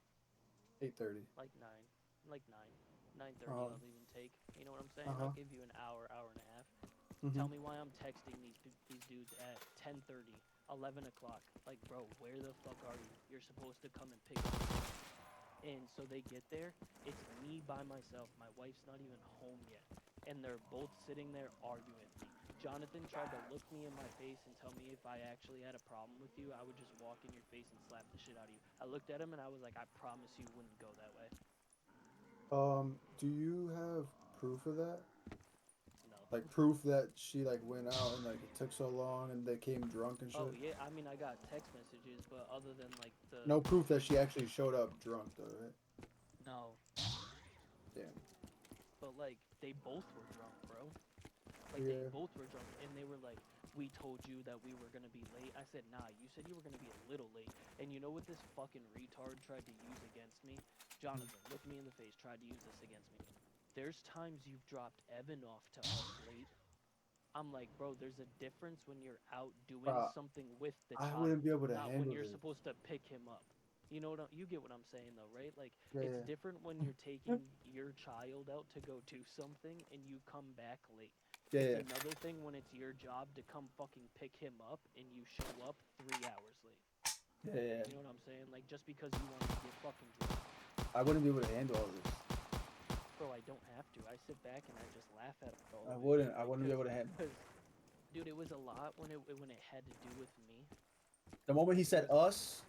8:30. Like nine, like 9:30. Uh-huh. I'll even take. You know what I'm saying? Uh-huh. I'll give you an hour, hour and a half. Tell Mhm. me why I'm texting these dudes at 10:30, 11 o'clock. Like, bro, where the fuck are you? You're supposed to come and pick me up." And so they get there. It's me by myself. My wife's not even home yet. And they're both sitting there arguing with me. Jonathan tried to look me in my face and tell me if I actually had a problem with you, I would just walk in your face and slap the shit out of you. I looked at him and I was like, "I promise you wouldn't go that way." Do you have proof of that? No. Like proof that she like went out and like it took so long and they came drunk and shit? Oh, yeah. I mean, I got text messages, but other than like No proof that she actually showed up drunk though, right? No. Damn. But like, they both were drunk, bro. Like, they Yeah. both were drunk, and they were like, "We told you that we were gonna be late." I said, "Nah, you said you were gonna be a little late." And you know what this fucking retard tried to use against me? Jonathan, look me in the face, tried to use this against me. "There's times you've dropped Evan off to us late." I'm like, "Bro, there's a difference when you're out doing Uh, something with the I child, wouldn't be able to not when handle you're this. supposed to pick him up." You know you get what I'm saying though, right? Like, Yeah, it's yeah. different when you're taking your child out to go do something and you come back late. Yeah, It's yeah. another thing when it's your job to come fucking pick him up and you show up 3 hours late. Yeah, yeah. You know what I'm saying? Like, just because you want to get fucking drunk. I wouldn't be able to handle all this. Bro, I don't have to. I sit back and I just laugh at it all. I wouldn't. I wouldn't be able to handle. Because, dude, it was a lot when it had to do with me. The moment he said us,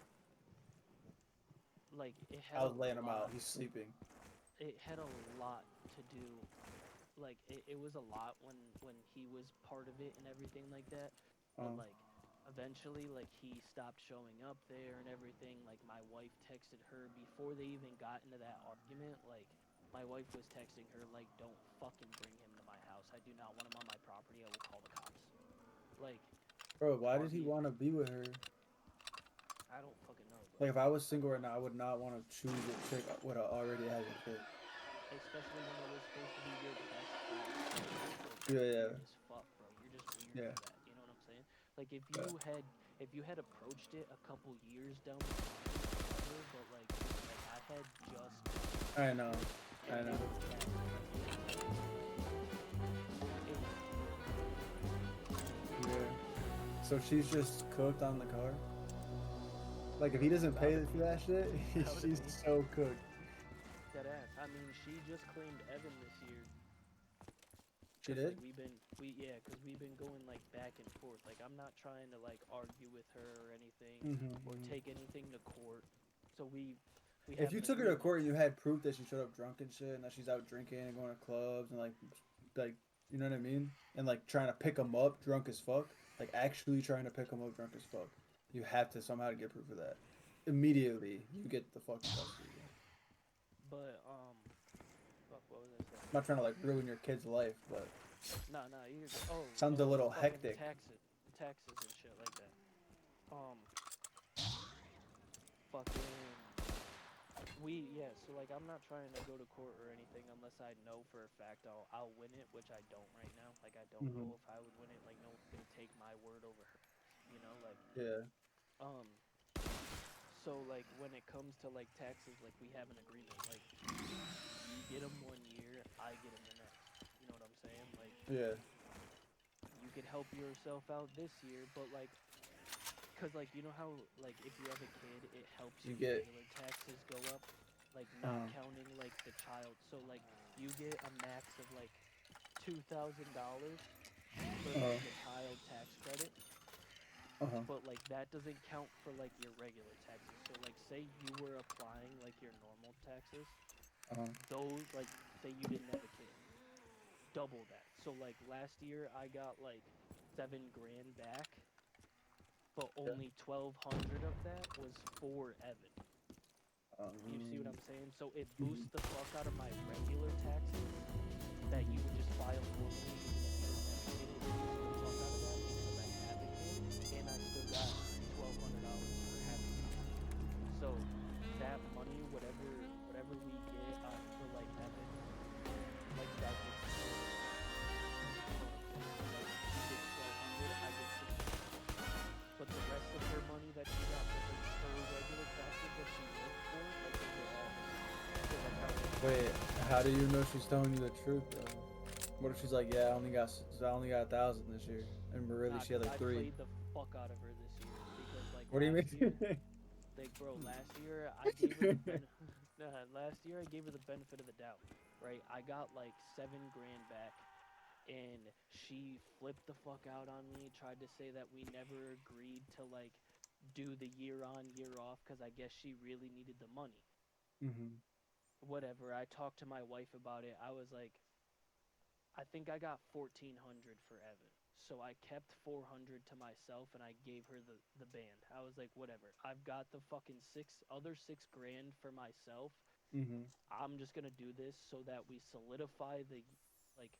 Like, it had I a was laying him lot. out. He's sleeping. It had a lot to do. Like, it was a lot when he was part of it and everything like that. But like, eventually, like, he stopped showing up there and everything. Like, my wife texted her before they even got into that argument. Like, my wife was texting her like, "Don't fucking bring him to my house. I do not want him on my property. I will call the cops." Like, Bro, why did he argue. want to be with her? I don't fucking know, bro. Like, if I was single right now, I would not want to choose a chick with a already has a kid. Especially when it was supposed to be your best friend. Yeah, yeah. Weird as fuck, bro. You're just weird Yeah. for that. You know what I'm saying? Like, if Yeah. you had approached it a couple years down the line, but like I had just. I know. I and know. it was that. Yeah. So she's just cooked on the car. Like if he doesn't pay for that shit, she's so cooked. That ass. I mean, she just claimed Evan this year. She 'Cause, did? Like, because we've been going like back and forth. Like, I'm not trying to like argue with her or anything or take anything to court. So we have If you an took her to agreement. court and you had proof that she showed up drunk and shit, and that she's out drinking and going to clubs and like you know what I mean, and like trying to pick him up drunk as fuck, like actually trying to pick him up drunk as fuck, you have to somehow get proof of that. Immediately, you get the fucking custody. But fuck, what was I saying? I'm not trying to like ruin your kid's life, but No, you. Oh, sounds a little fucking hectic. taxes. taxes and shit like that. Fucking so like I'm not trying to go to court or anything unless I know for a fact I'll win it, which I don't right now. Like I don't Mhm. know if I would win it. Like no one's gonna take my word over hers. You know, like Yeah. um. So like when it comes to like taxes, like we have an agreement. Like you get them 1 year, I get them the next. You know what I'm saying? Like Yeah. you could help yourself out this year, but like cause like you know how like if you have a kid, it helps You your get. regular taxes go up, like not Uh. counting like the child. So like you get a max of like $2,000 for like Uh. the child tax credit, Uh. but like that doesn't count for like your regular taxes. So like say you were applying like your normal taxes, Uh. those like say you didn't have a kid, double that. So like last year I got like 7 grand back, but Yeah. only 1,200 of that was for Evan. You see what Um. I'm saying? So it Mhm. boosts the fuck out of my regular taxes that you would just file normally, even if you didn't have a kid. It boosts the fuck out of that because I have a kid, and I still got $1,200 for having a kid. So that money, whatever we get for like Evan, like that gets split in half. You know what I'm saying? So like she gets 1,200, I get 1,600. But the rest of her money that she got for her regular taxes that she worked for, like those are all hers. So like how it is. Wait. How do you know she's telling you the truth, though? What if she's like, yeah, I only got 1,000 this year, and really Nah, she had cause like I three. played the fuck out of her this year because like What do you last year, mean? like bro, last year I gave her the nah, last year I gave her the benefit of the doubt, right? I got like 7 grand back, and she flipped the fuck out on me, tried to say that we never agreed to like do the year on year off because I guess she really needed the money. Mhm. Whatever. I talked to my wife about it. I was like, I think I got 1,400 for Evan. So I kept 400 to myself and I gave her the band. I was like, whatever. I've got the fucking 6 grand for myself. Mhm. I'm just gonna do this so that we solidify the like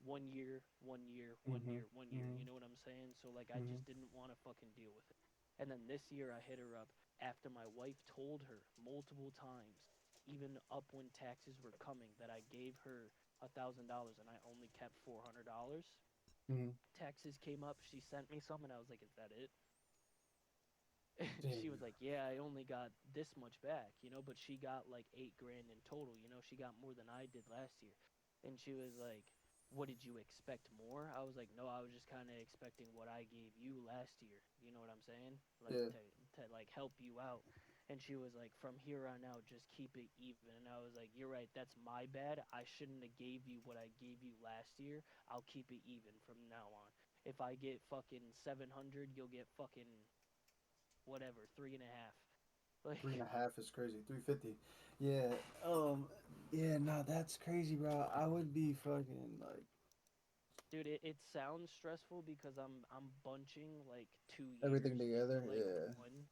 1 year, 1 year, one Mhm. year, 1 year. Mhm. You know what I'm saying? So like I Mhm. just didn't want to fucking deal with it. And then this year I hit her up after my wife told her multiple times, even up when taxes were coming, that I gave her $1,000 and I only kept $400. Mhm. Taxes came up, she sent me some, and I was like, "Is that it?" Damn. She was like, "Yeah, I only got this much back, you know, but she got like 8 grand in total, you know, she got more than I did last year." And she was like, "What did you expect more?" I was like, "No, I was just kind of expecting what I gave you last year." You know what I'm saying? Like Yeah. to like help you out. And she was like, "From here on out, just keep it even." And I was like, "You're right. That's my bad. I shouldn't have gave you what I gave you last year. I'll keep it even from now on. If I get fucking 700, you'll get fucking whatever, three and a half." Three and Like, a half is crazy. 350. Yeah. Yeah. Nah, that's crazy, bro. I would be fucking like dude, it sounds stressful because I'm bunching like 2 years everything into together. like Yeah. one,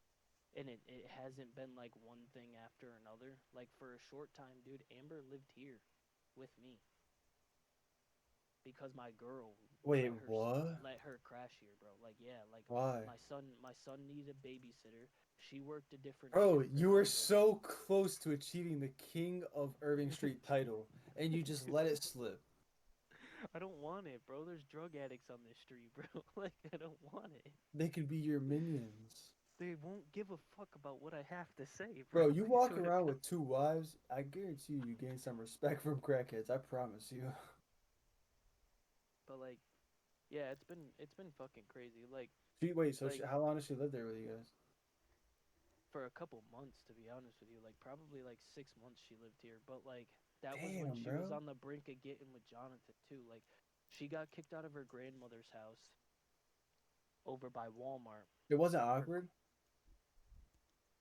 and it hasn't been like one thing after another. Like for a short time, dude, Amber lived here with me because my girl Wait, what? let her crash here, bro. Like yeah, like Why? my son needed a babysitter. She worked a different Bro, shift than you I were did. so close to achieving the King of Irving Street title, and you just Dude, let it slip. I don't want it, bro. There's drug addicts on this street, bro. Like I don't want it. They could be your minions. They won't give a fuck about what I have to say, bro. Bro, you I walk swear to around God. with two wives, I guarantee you gain some respect from crackheads. I promise you. But like, yeah, it's been fucking crazy. Wait, so Like how long does she live there with you guys? for a couple months, to be honest with you, like probably like 6 months she lived here. But like that was when Damn, she was bro. on the brink of getting with Jonathan too. Like she got kicked out of her grandmother's house over by Walmart It wasn't for awkward.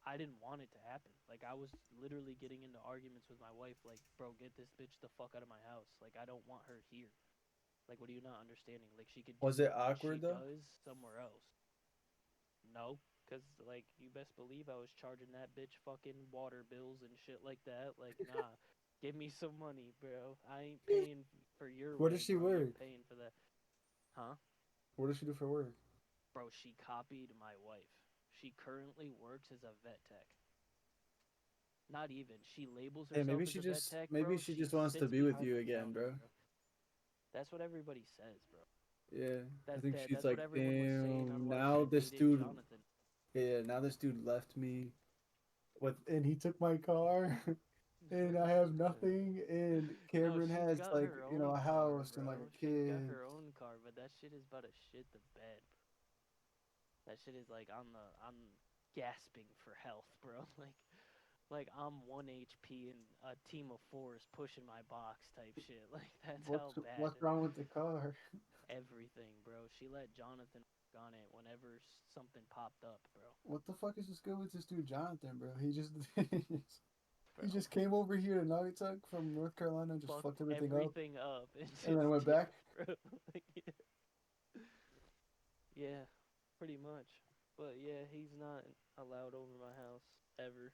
I didn't want it to happen. Like I was literally getting into arguments with my wife. Like, bro, get this bitch the fuck out of my house. Like I don't want her here. Like, what are you not understanding? Like she could do Was it what she awkward though? does somewhere else. No, because like you best believe I was charging that bitch fucking water bills and shit like that. Like, nah, give me some money, bro. I ain't paying for your Where does way, she bro. You're work? paying for that, huh? What does she do for work? Bro, she copied my wife. She currently works as a vet tech. Not even. She labels Hey, herself as a vet tech, maybe bro. she She just wants to sits be with behind you the again, counter, bro. bro. That's what everybody says, bro. Yeah, I think she's That's what like, everyone was saying on damn. why Now she this dated dude, Jonathan. yeah, now this dude left me and he took my car, and I have nothing. And No, Cameron she's has got like, her you know, own a car, house and like bro. a She's got kid. her own car, but that shit is about to shit the bed, bro. That shit is like I'm gasping for health, bro. Like I'm 1 HP and a team of 4 is pushing my box type shit. Like that's how bad What's wrong with the car? everything, bro. She let Jonathan work on it whenever something popped up, bro. What the fuck is this good with this dude Jonathan, bro? He just Bro, he just came over here to Naugatuck from North Carolina and just fucked fucked everything up, everything up and and then just went did, back. bro. Like, yeah, pretty much. But yeah, he's not allowed over my house ever,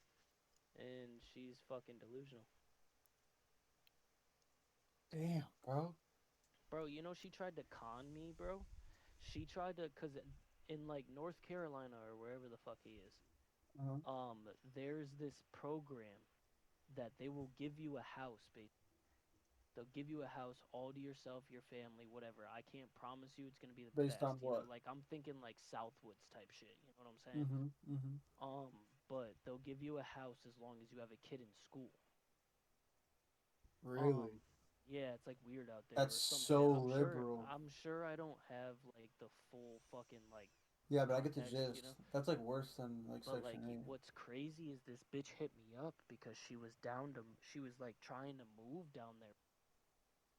and she's fucking delusional. Damn, bro. Bro, you know she tried to con me, bro. She tried to, cause in like North Carolina or wherever the fuck he is, Uh-huh. there's this program that they will give you a house, basically. They'll give you a house all to yourself, your family, whatever. I can't promise you it's gonna be the Based best, on you know. what? Like I'm thinking like Southwoods type shit. You know what I'm saying? Mm-hmm. Mm-hmm. But they'll give you a house as long as you have a kid in school. Really? Yeah, it's like weird out there That's or some so shit. liberal. I'm sure I don't have like the full fucking like Yeah, but I get the context, you gist. know. That's like worse than like But Section like, 8. what's crazy is this bitch hit me up because she was like trying to move down there,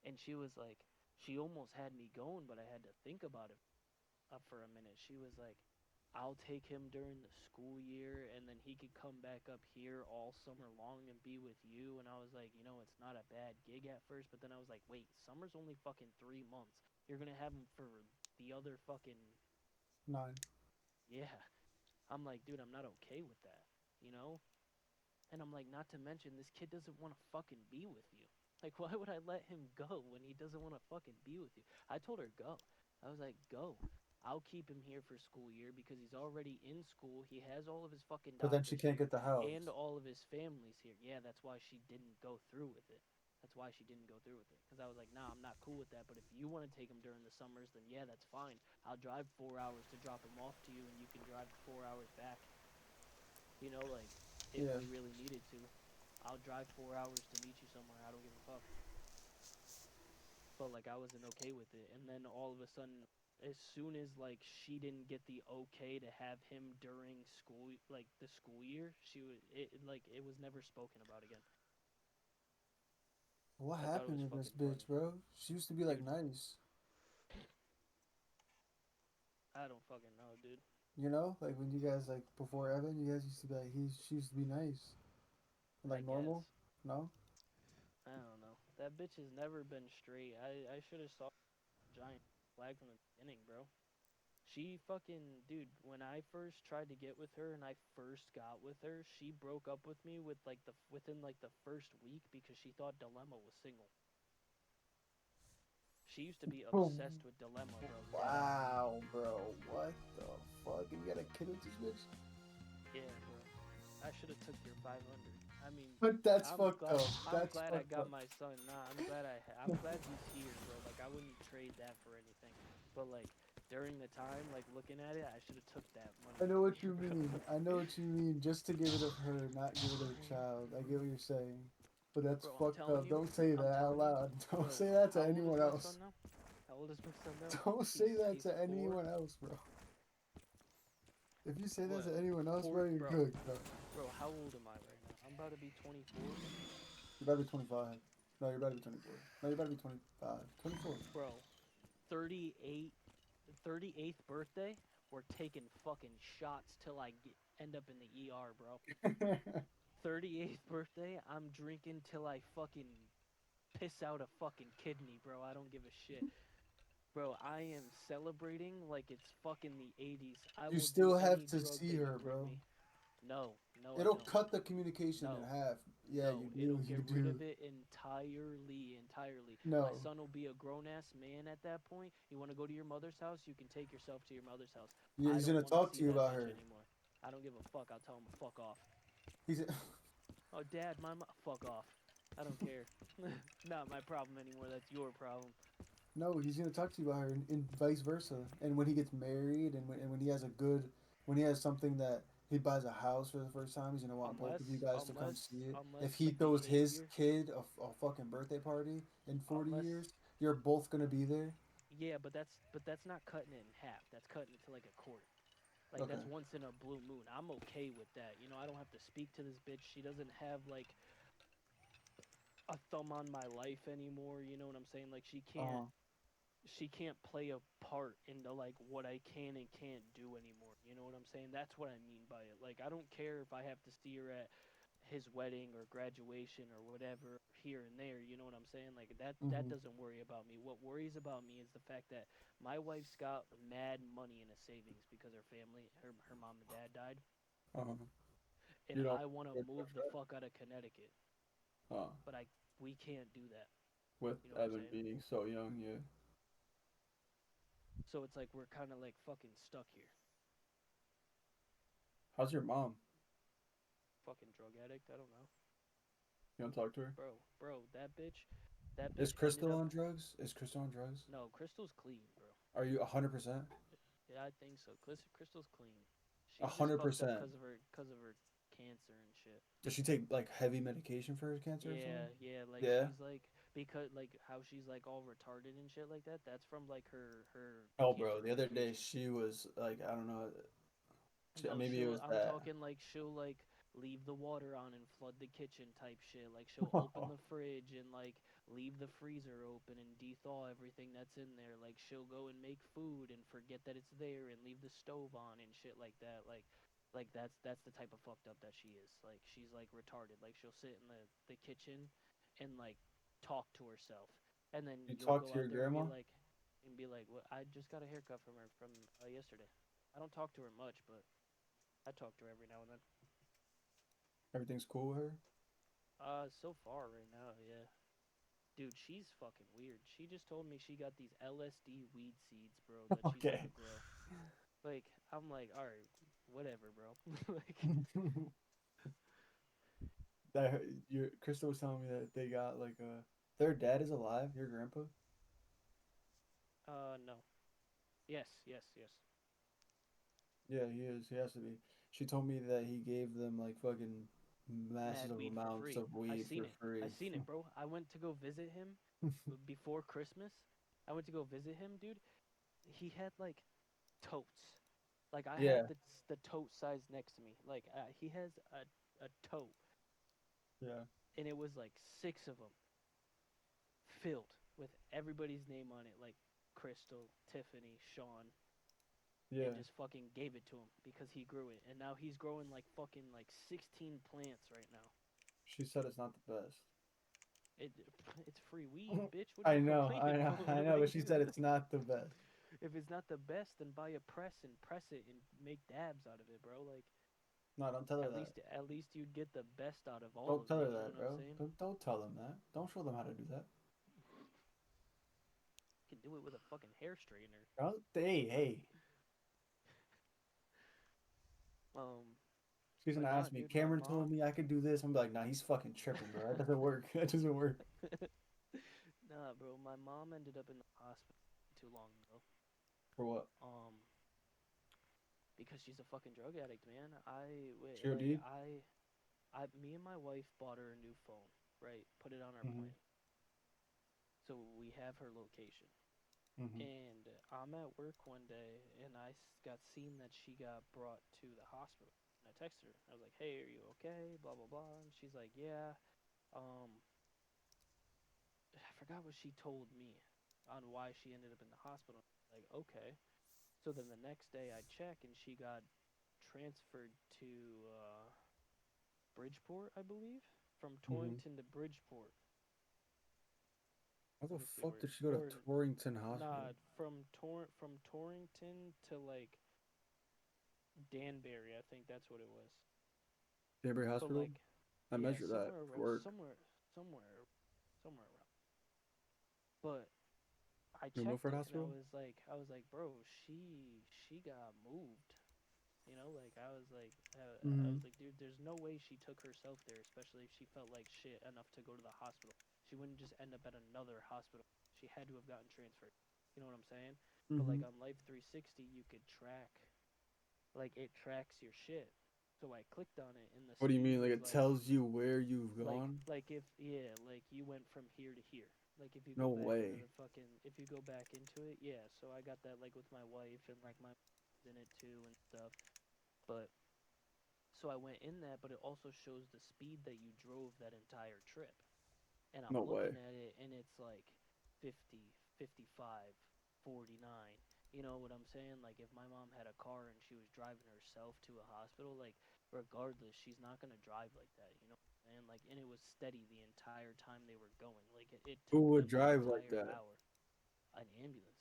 and she was like, she almost had me going, but I had to think about it for a minute. She was like, I'll take him during the school year, and then he could come back up here all summer long and be with you. And I was like, you know, it's not a bad gig at first, but then I was like, wait, summer's only fucking 3 months. You're gonna have him for the other fucking 9. yeah. I'm like, dude, I'm not okay with that, you know? And I'm like, not to mention, this kid doesn't want to fucking be with you. Like, why would I let him go when he doesn't want to fucking be with you? I told her, go. I was like, go. I'll keep him here for school year because he's already in school. He has all of his fucking But then she doctors can't here get the house. and all of his family's here. Yeah, that's why she didn't go through with it. That's why she didn't go through with it. Because I was like, nah, I'm not cool with that. But if you want to take him during the summers, then yeah, that's fine. I'll drive 4 hours to drop him off to you, and you can drive 4 hours back. You know, like, if Yeah. we really needed to. I'll drive 4 hours to meet you somewhere. I don't give a fuck. But like I wasn't okay with it, and then all of a sudden, as soon as like she didn't get the okay to have him during school, like the school year, she was like it was never spoken about again. What I thought it happened was with this fucking bitch, funny, bro? She used to be like dude. nice. I don't fucking know, dude. You know, like when you guys like before Evan, you guys used to be like she used to be nice, and, I like guess normal. No. I don't know. That bitch has never been straight. I should have saw giant flag from the beginning, bro. She fucking dude, when I first tried to get with her and I first got with her, she broke up with me with like the within like the first week because she thought Dilemma was single. She used to be Oh, obsessed with Dilemma, bro. Dead ass. wow, bro. What the fuck? And you got a kid with this bitch? Yeah, bro. I should have took your 500. I mean, But that's fucked up. I'm That's glad I fucked got up. my son. Nah, I'm glad he's here, bro. Like I wouldn't trade that for anything. But like during the time, like looking at it, I should have took that money I know from what you, you bro. mean. I know what you mean. Just to get rid of her, not get rid of the child. I get what you're saying. But that's Bro, fucked up. Don't say I'm that out telling you, loud. Don't bro. say that to How old is anyone my son else. now? How old is my son now? Don't say that He's to 4. anyone else, bro. If you say that What? to anyone else, bro, 4, you're bro. good, bro. Bro, how old am I right now? I'm about to be 24. You better be 25. No, you better be 24. No, you better be 25. 24. Bro, 38, 38th birthday. We're taking fucking shots till end up in the ER, bro. 38th birthday. I'm drinking till I fucking piss out a fucking kidney, bro. I don't give a shit. Bro, I am celebrating like it's fucking the 80s. I You will do still have any to drug see that you her, bring bro. me. No, no, I It'll don't. cut the communication in No, half. Yeah, No, you it'll do. You get rid do. of it entirely. My No. son will be a grown ass man at that point. You want to go to your mother's house? You can take yourself to your mother's house. Yeah, I he's don't gonna want to talk see to you that about bitch her. anymore. I don't give a fuck. I'll tell him to fuck off. He's Oh, dad, fuck off. I don't care. Not my problem anymore. That's your problem. no, he's gonna talk to you about her, and vice versa. And when he gets married, and when he has a good, when he has something that he buys a house for the first time, he's gonna want both Unless, of you guys to come unless, see it. unless If he the throws his behavior, kid a fucking birthday party in 40 unless years, you're both gonna be there. yeah, but that's not cutting it in half. That's cutting it to like a quarter. Like Okay. that's once in a blue moon. I'm okay with that. I don't have to speak to this bitch. She doesn't have like a thumb on my life anymore. You know what I'm saying? Like she can't play a part into like what I can and can't do anymore. You know what I'm saying? That's what I mean by it. Like I don't care if I have to see her at his wedding or graduation or whatever here and there. You know what I'm saying? Like that Mm-hmm. doesn't worry about me. What worries about me is the fact that my wife's got mad money in a savings because her family, her mom and dad died, Uh-huh. and You don't I want to worry move about the that? fuck out of Connecticut, but we can't do that. With You know what I'm Evan saying? being so young, yeah. So it's like we're kind of like fucking stuck here. How's your mom? Fucking drug addict. I don't know. You don't talk to her? Bro, that bitch Is ended Crystal up. on drugs? Is Crystal on drugs? No, Crystal's clean, bro. Are you 100%? Yeah, I think so. Crystal's clean. A She's just hundred fucked up percent. cause of her cancer and shit. Does she take like heavy medication for her cancer or something? Yeah. Like Yeah. she's like because like how she's like all retarded and shit like that. That's from like her Oh, bro. cancer The other day medication. she was like, I don't know. No, Maybe it was I'm that. talking like she'll like leave the water on and flood the kitchen type shit. Like she'll open the fridge and like leave the freezer open and de-thaw everything that's in there. Like she'll go and make food and forget that it's there and leave the stove on and shit like that. Like that's the type of fucked up that she is. Like she's like retarded. Like she'll sit in the kitchen and like talk to herself. And then You you'll talk go to your out there grandma? and be like, "What? I just got a haircut from her from yesterday." I don't talk to her much, but I talk to her every now and then. Everything's cool with her? So far right now, yeah. Dude, she's fucking weird. She just told me she got these LSD weed seeds, bro, that she's Okay. gonna grow. Like, I'm like, all right, whatever, bro. Like, That your Crystal was telling me that they got like their dad is alive, your grandpa? no. Yes. Yeah, he is. He has to be. She told me that he gave them like fucking Mad massive weed for amounts free. of I weed seen for it. I free. seen it, bro. I went to go visit him before Christmas. I went to go visit him, dude. He had like totes. Like I have Yeah. the tote size next to me. Like he has a tote, Yeah. and it was like six of them filled with everybody's name on it, like Crystal, Tiffany, Sean, and Yeah. just fucking gave it to him because he grew it, and now he's growing like fucking like 16 plants right now. She said it's not the best. It it's free weed, bitch. What are I you know, I complaining know, about? I know, but Like, she said it's not the best. if it's not the best, then buy a press and press it and make dabs out of it, bro. Like No, don't tell her at that. least at least you'd get the best out of all Don't of tell it. her You know that, what I'm bro. saying? Don't tell them that. Don't show them how to do that. You can do it with a fucking hair straightener. Hey. Um, She's gonna but nah, ask me, dude, my Cameron told mom. me I could do this. I'm like, nah, he's fucking tripping, bro. That doesn't work. That doesn't work. Nah, bro, my mom ended up in the hospital too long ago. For what? Because she's a fucking drug addict, man. She OD? Me and my wife bought her a new phone, right? Put it on our Mm-hmm. plan, so we have her location. Mm-hmm. And I'm at work one day, and got seen that she got brought to the hospital. And I texted her. I was like, "Hey, are you okay?" Blah blah blah. And she's like, "Yeah." Um, I forgot what she told me on why she ended up in the hospital. Like, okay. So then the next day I check, and she got transferred to Bridgeport, I believe, from Mm-hmm. Torrington to Bridgeport. How Let the me see fuck where. did she go to Or Torrington nah, Hospital? from Torrington to like Danbury. I think that's what it was. Danbury So Hospital? like I Yeah, measure that for work. somewhere around. But I You checked Milford it and Hospital? I was like, bro, she got moved. You know, like I Mm-hmm. was like, dude, there's no way she took herself there, especially if she felt like shit enough to go to the hospital. She wouldn't just end up at another hospital. She had to have gotten transferred. You know what I'm saying? But Mm-hmm. like on Life 360, you could track, like it tracks your shit. So I clicked on it, and the What do you speed mean? Like was it tells you where you've gone? like if yeah, like you went from here to here. Like if you No go back into way. the fucking if you go back into it, yeah. So I got that like with my wife and like my in it too and stuff. But so I went in that, but it also shows the speed that you drove that entire trip. And I'm No way. looking at it and it's like 50, 55, 49. You know what I'm saying? Like if my mom had a car and she was driving herself to a hospital, like regardless, she's not going to drive like that, you know what I'm saying? Like and it was steady the entire time they were going. Like it Who took would them an drive like entire that? hour. An ambulance.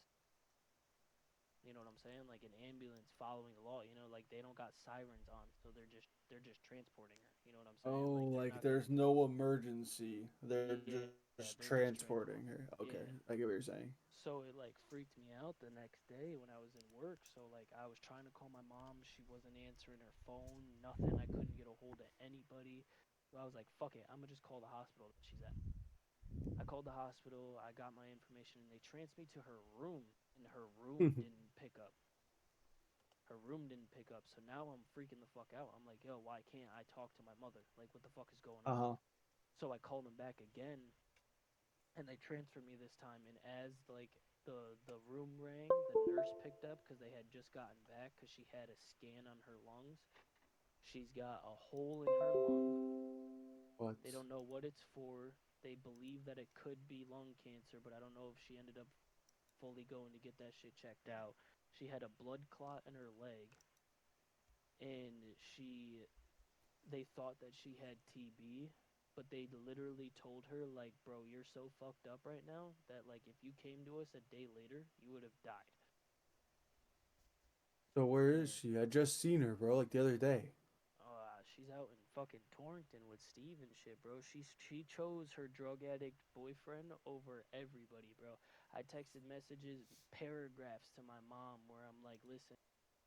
You know what I'm saying? Like an ambulance following the law. You know, like they don't got sirens on, so they're just transporting her. You know what I'm saying? Oh, Like they're like not gonna. there's no emergency. They're Yeah, they're just just transporting transporting. her. Okay, Yeah. I get what you're saying. So it like freaked me out the next day when I was in work. So like I was trying to call my mom, she wasn't answering her phone, nothing. I couldn't get a hold of anybody. So I was like, fuck it, I'm gonna just call the hospital that she's at. I called the hospital, I got my information, and they transferred me to her room, and her room didn't pick up. Her room didn't pick up. So now I'm freaking the fuck out. I'm like, yo, why can't I talk to my mother? Like, what the fuck is going on? Uh-huh. So I called them back again, and they transferred me this time. And as like the room rang, the nurse picked up because they had just gotten back because she had a scan on her lungs. She's got a hole in her lung. What? They don't know what it's for. They believe that it could be lung cancer, but I don't know if she ended up fully going to get that shit checked out. She had a blood clot in her leg, and they thought that she had TB, but they literally told her like, bro, you're so fucked up right now that like if you came to us a day later, you would have died. So where is And she? I just seen her, bro, like the other day. she's out in fucking Torrington with Steve and shit, bro. She chose her drug addict boyfriend over everybody, bro. I texted messages, paragraphs to my mom where I'm like, listen,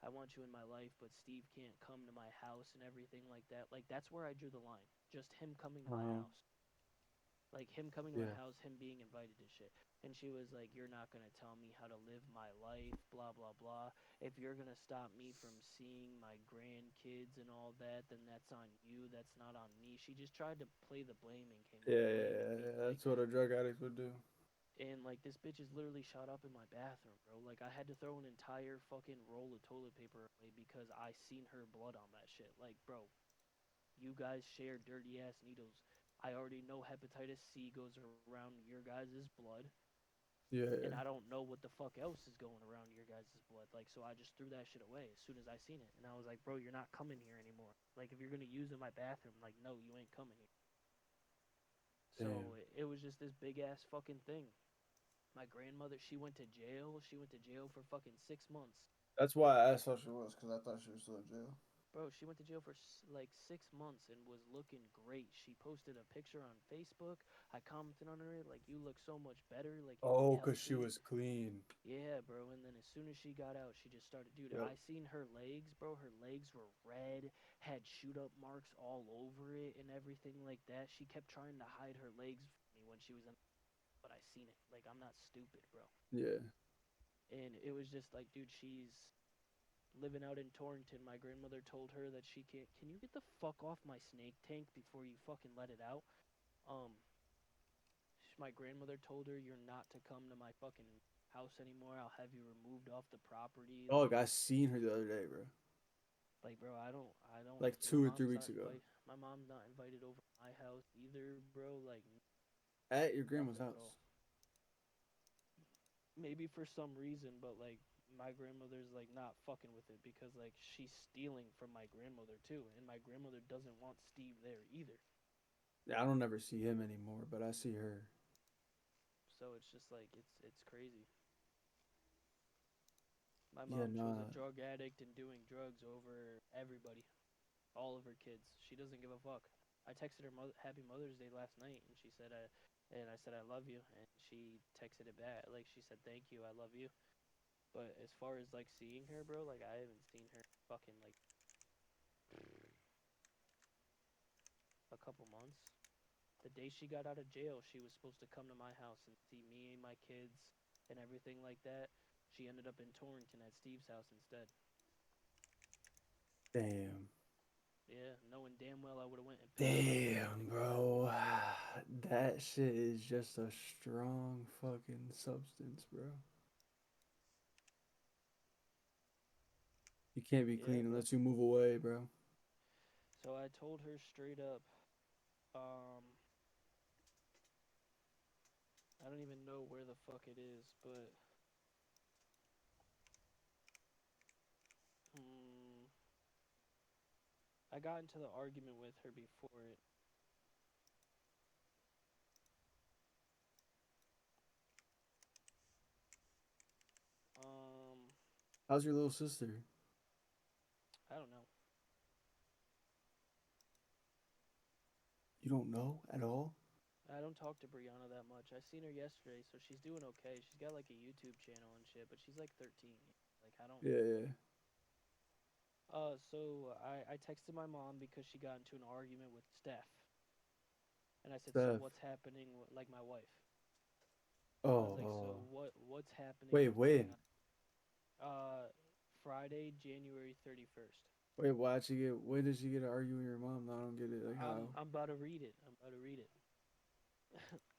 I want you in my life, but Steve can't come to my house and everything like that. Like that's where I drew the line. Just him coming to my Uh-huh. house. Like him coming to my Yeah. house, him being invited to shit. And she was like, you're not going to tell me how to live my life, blah, blah, blah. If you're going to stop me from seeing my grandkids and all that, then that's on you. That's not on me. She just tried to play the Yeah, yeah, blaming yeah, game. yeah. That's what a drug addict would do. And like this bitch is literally shot up in my bathroom, bro. Like I had to throw an entire fucking roll of toilet paper away because I seen her blood on that shit. Like, bro, you guys share dirty ass needles. I already know hepatitis C goes around your guys' blood, Yeah, and I yeah. don't know what the fuck else is going around your guys' blood. Like, so I just threw that shit away as soon as I seen it, and I was like, bro, you're not coming here anymore. Like, if you're gonna use in my bathroom, like, no, you ain't coming here. Damn. So it was just this big ass fucking thing. My grandmother, she went to jail. She went to jail for fucking 6 months. That's why I asked how she was, because I thought she was still in jail. Bro, she went to jail for like 6 months and was looking great. She posted a picture on Facebook. I commented on her like, "You look so much better. Like you look Oh, because she healthy." was clean. Yeah, bro. And then as soon as she got out, she just started. Dude, Yep. I seen her legs, bro. Her legs were red, had shoot up marks all over it and everything like that. She kept trying to hide her legs from me when she was in, but I seen it. Like I'm not stupid, bro. Yeah. And it was just like, dude, she's living out in Torrington. My grandmother told her that she can't. Can you get the fuck off my snake tank before you fucking let it out? Um, my grandmother told her you're not to come to my fucking house anymore. I'll have you removed off the property. Oh, I seen her the other day, bro. Bro, I don't. Like My two or three mom's not weeks ago. invite. My mom's not invited over to my house either, bro. Like At your grandma's nothing, bro. house. Maybe for some reason, but like my grandmother's like not fucking with it because like she's stealing from my grandmother too, and my grandmother doesn't want Steve there either. Yeah, I don't ever see him anymore, but I see her. So it's just like it's crazy. My Yeah, mom chose a nah. drug addict and doing drugs over everybody, all of her kids. She doesn't give a fuck. I texted her Happy Mother's Day last night, and she said I said I love you, and she texted it back. Like she said thank you, I love you. But as far as like seeing her, bro, like I haven't seen her fucking like a couple months. The day she got out of jail, she was supposed to come to my house and see me and my kids and everything like that. She ended up in Torrington at Steve's house instead. Damn. Yeah, knowing damn well I would have went and picked her up. Damn, bro. That shit is just a strong fucking substance, bro. You can't be Yeah, clean bro. unless you move away, bro. So I told her straight up, um, I don't even know where the fuck it is, but I got into the argument with her before it. How's your little sister? I don't know. You don't know at all? I don't talk to Brianna that much. I seen her yesterday, so she's doing okay. She's got like a YouTube channel and shit, but she's like 13. Like I don't. Yeah. So I texted my mom because she got into an argument with Steph, and I said, "So Steph. what's happening?" Like my wife. I was Oh, like, "So oh. what's happening? Wait, What's going when? on?" Friday, January 31st. Wait, when did she get to argue with your mom? I don't get it. Like how? I'm about to read it. I'm about to read it.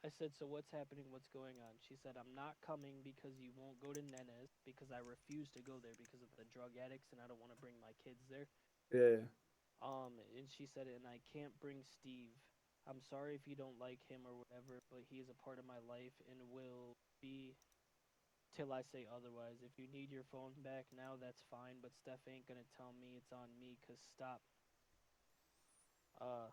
I said, "So what's happening? What's going on?" She said, "I'm not coming because you won't go to Nene's because I refuse to go there because of the drug addicts and I don't want to bring my kids there." Yeah. And she said, "And I can't bring Steve. I'm sorry if you don't like him or whatever, but he is a part of my life and will be till I say otherwise. If you need your phone back now, that's fine, but Steph ain't gonna tell me it's on me, 'cause stop." Uh,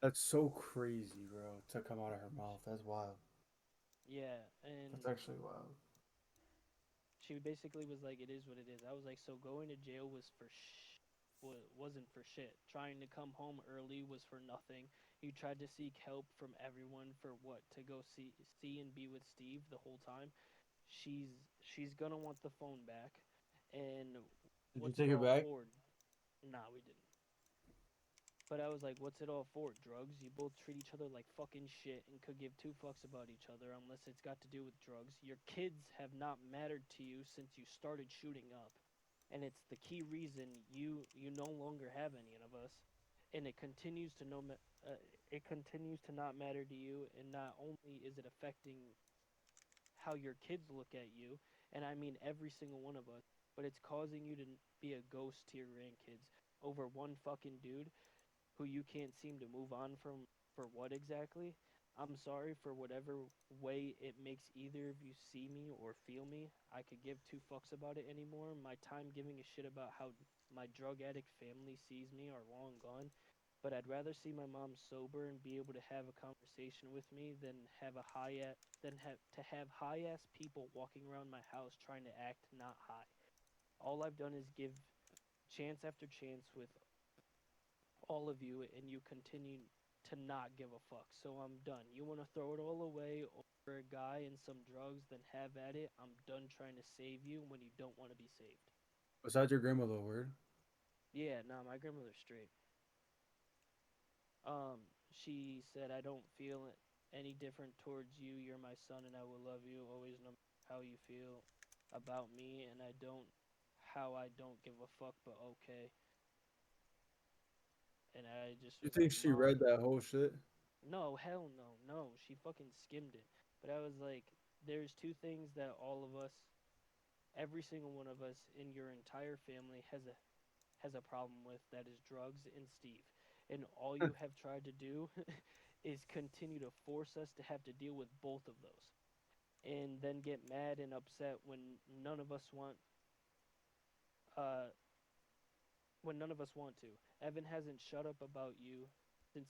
That's so crazy, bro, to come out of her mouth. That's wild. yeah, and That's actually wild. she basically was like, "It is what it is." I was like, "So going to jail was wasn't for shit. Trying to come home early was for nothing. You tried to seek help from everyone for what? To go see and be with Steve the whole time. She's she's gonna want the phone back, and Did you what's it take it all back? for?" Nah, we didn't. But I was like, "What's it all for? Drugs? You both treat each other like fucking shit and could give two fucks about each other unless it's got to do with drugs. Your kids have not mattered to you since you started shooting up, and it's the key reason you no longer have any of us, and it continues to it continues to not matter to you, and not only is it affecting how your kids look at you, and I mean every single one of us, but it's causing you to be a ghost to your grandkids over one fucking dude who you can't seem to move on from for what exactly? I'm sorry for whatever way it makes either of you see me or feel me. I could give two fucks about it anymore. My time giving a shit about how my drug addict family sees me are long gone. But I'd rather see my mom sober and be able to have a conversation with me than have high ass people walking around my house trying to act not high. All I've done is give chance after chance with all of you, and you continue to not give a fuck. So I'm done. You want to throw it all away over a guy and some drugs, then have at it. I'm done trying to save you when you don't want to be saved. Besides your grandmother, word. Yeah, nah, my grandmother's straight. She said, "I don't feel any different towards you. You're my son, and I will love you always, no matter how you feel about me. And I don't give a fuck, but okay." And I just You was like, think she "Mom, read that whole shit? no, hell no, no." She fucking skimmed it. But I was like, there's two things that all of us, every single one of us in your entire family has a problem with. That is drugs and Steve. And all you have tried to do is continue to force us to have to deal with both of those. And then get mad and upset none of us want uh none of us want to. Evan hasn't shut up about you since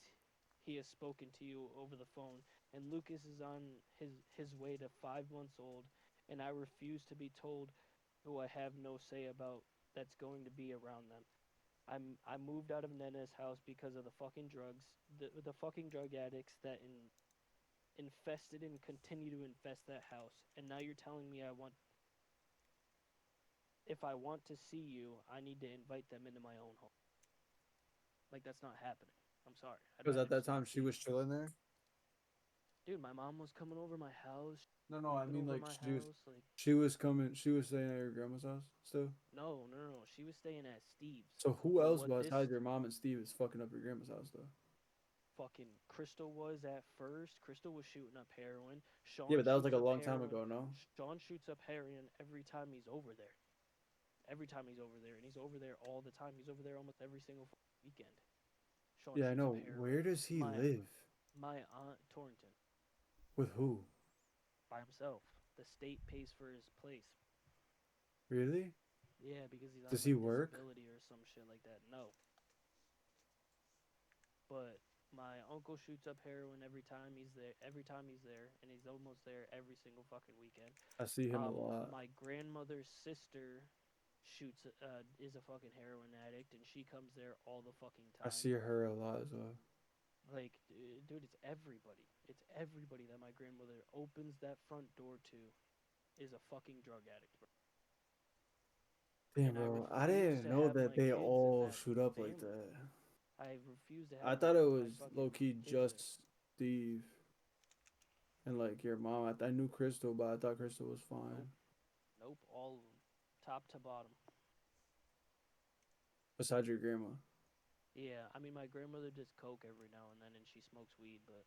he has spoken to you over the phone, and Lucas is on his way to 5 months old, and I refuse to be told who I have no say about that's going to be around them. I moved out of Nana's house because of the fucking drugs, the fucking drug addicts that infested and continue to infest that house. And now you're telling me if I want to see you, I need to invite them into my own home. Like that's not happening. I'm sorry. I'd Because rather at that just time not she see was you. chilling there. Dude, my mom was coming over my house, No, I sleeping mean over like my house. Like, she was coming. She was staying at your grandma's house still. no. She was staying at Steve's. So who But else what this besides your mom and Steve is fucking up your grandma's house though? fucking Crystal was at first. Crystal was shooting up heroin. Yeah, Sean but that was like shoots a up long time heroin. ago, no? Sean shoots up heroin every time he's over there. Every time he's over there, and he's over there all the time. He's over there almost every single weekend. Sean Yeah, I shoots up know. heroin. Where does he My live? my aunt Torrington With who? by himself. The state pays for his place. Really? Yeah, because he's on Does he like work? disability or some shit like that. No, but my uncle shoots up heroin every time he's there. Every time he's there, and he's almost there every single fucking weekend. I see him a lot. My grandmother's sister is a fucking heroin addict, and she comes there all the fucking I time. see her a lot as well. Like, dude, it's everybody. It's everybody that my grandmother opens that front door to is a fucking drug addict, bro. Damn, And I bro. I refuse didn't to know have that my they kids in all that shoot up like family. that. I refuse to have I thought it my was fucking low key kids there. just Steve and like your mom. I knew Crystal, but I thought Crystal was fine. Nope, nope, all of them, top to bottom. Besides your grandma. Yeah, I mean, my grandmother does coke every now and then, and she smokes weed, but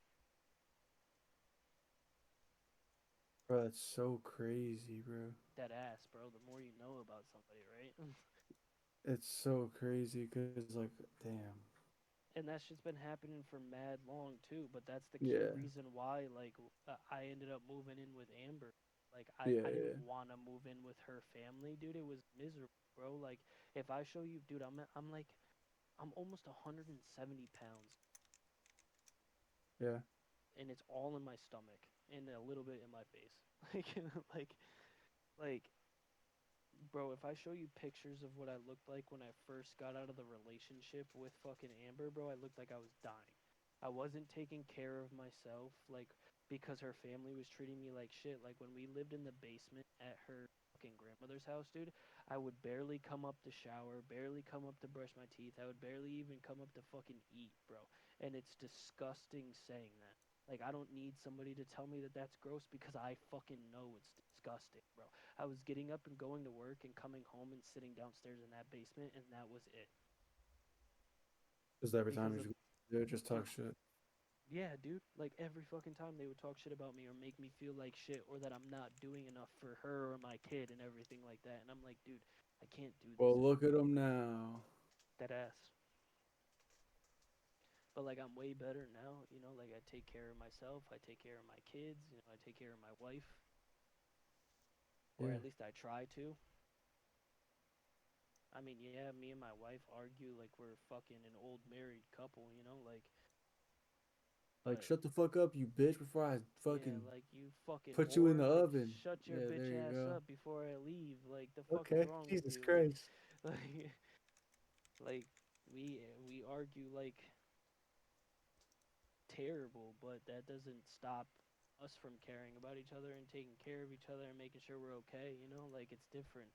Bro, that's so crazy, bro. that ass, bro. The more you know about somebody, right? It's so crazy because, like, damn. And that's just been happening for mad long too. But that's the key Yeah. reason why, like, I ended up moving in with Amber. Like, Yeah, I didn't yeah. want to move in with her family, dude. It was miserable, bro. Like, if I show you, dude, I'm almost 170 pounds, Yeah. and it's all in my stomach and a little bit in my face. Like, like, bro, if I show you pictures of what I looked like when I first got out of the relationship with fucking Amber, bro, I looked like I was dying. I wasn't taking care of myself, like, because her family was treating me like shit. Like, when we lived in the basement at her fucking grandmother's house, dude, I would barely come up to shower, barely come up to brush my teeth. I would barely even come up to fucking eat, bro. And it's disgusting saying that. Like, I don't need somebody to tell me that that's gross because I fucking know it's disgusting, bro. I was getting up and going to work and coming home and sitting downstairs in that basement, and that was it. Just every time Because of, you do just talk dude, shit. yeah, dude, like every fucking time they would talk shit about me or make me feel like shit or that I'm not doing enough for her or my kid and everything like that. And I'm like, dude, I can't do this. Well, look at them now. That ass. But like, I'm way better now, you know, like I take care of myself, I take care of my kids, you know, I take care of my wife, or Yeah. at least I try to. I mean, yeah, me and my wife argue like we're fucking an old married couple, you know, like, Like, but shut the fuck up, you bitch, before I yeah, fucking like you fucking put you in whore, the like oven. shut your Yeah, there bitch you ass go. up before I leave. Like the fuck is Okay. wrong with Jesus you? Christ. Like, like we argue like terrible, but that doesn't stop us from caring about each other and taking care of each other and making sure we're okay. You know, like it's different.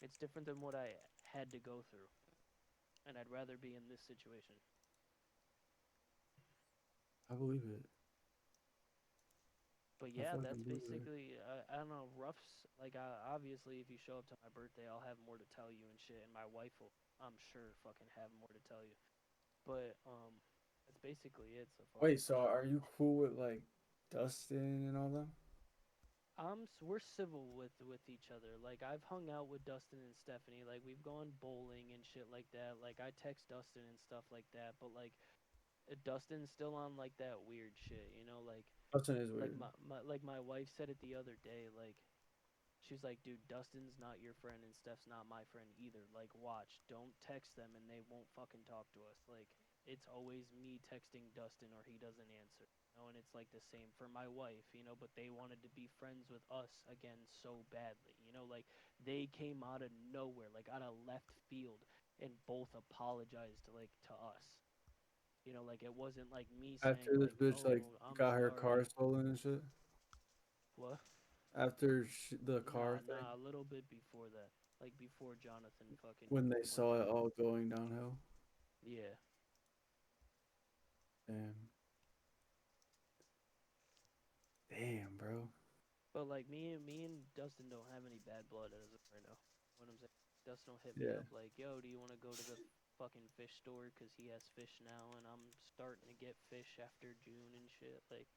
It's different than what I had to go through, and I'd rather be in this situation. I believe it. But I yeah, fucking that's believe it. basically I don't know roughs. Like obviously, if you show up to my birthday, I'll have more to tell you and shit, and my wife will, I'm sure, fucking have more to tell you. But that's basically it. So Wait, fucking. so are you cool with like Dustin and all them? We're civil with each other. Like I've hung out with Dustin and Stephanie. Like we've gone bowling and shit like that. Like I text Dustin and stuff like that. But like Dustin's still on like that weird shit. You know, Dustin is like weird. my wife said it the other day. Like she was like, dude, Dustin's not your friend and Steph's not my friend either. Like, watch, don't text them and they won't fucking talk to us. Like, it's always me texting Dustin or he doesn't answer. You know, and it's like the same for my wife, you know, but they wanted to be friends with us again so badly. You know, like they came out of nowhere, like out of left field, and both apologized like to us. You know, like it wasn't like me saying After this like, bitch like "Oh, I'm got her car sorry." stolen and shit. What? After the car Nah, thing, nah, a little bit before that. Like before Jonathan fucking when they went saw it through. all going downhill. Yeah. Damn. Damn, bro. But like me and Dustin don't have any bad blood as of right now. What I'm saying, Dustin will hit me Yeah. up like, "Yo, do you want to go to the fucking fish store? Cause he has fish now, and I'm starting to get fish after June and shit." Like,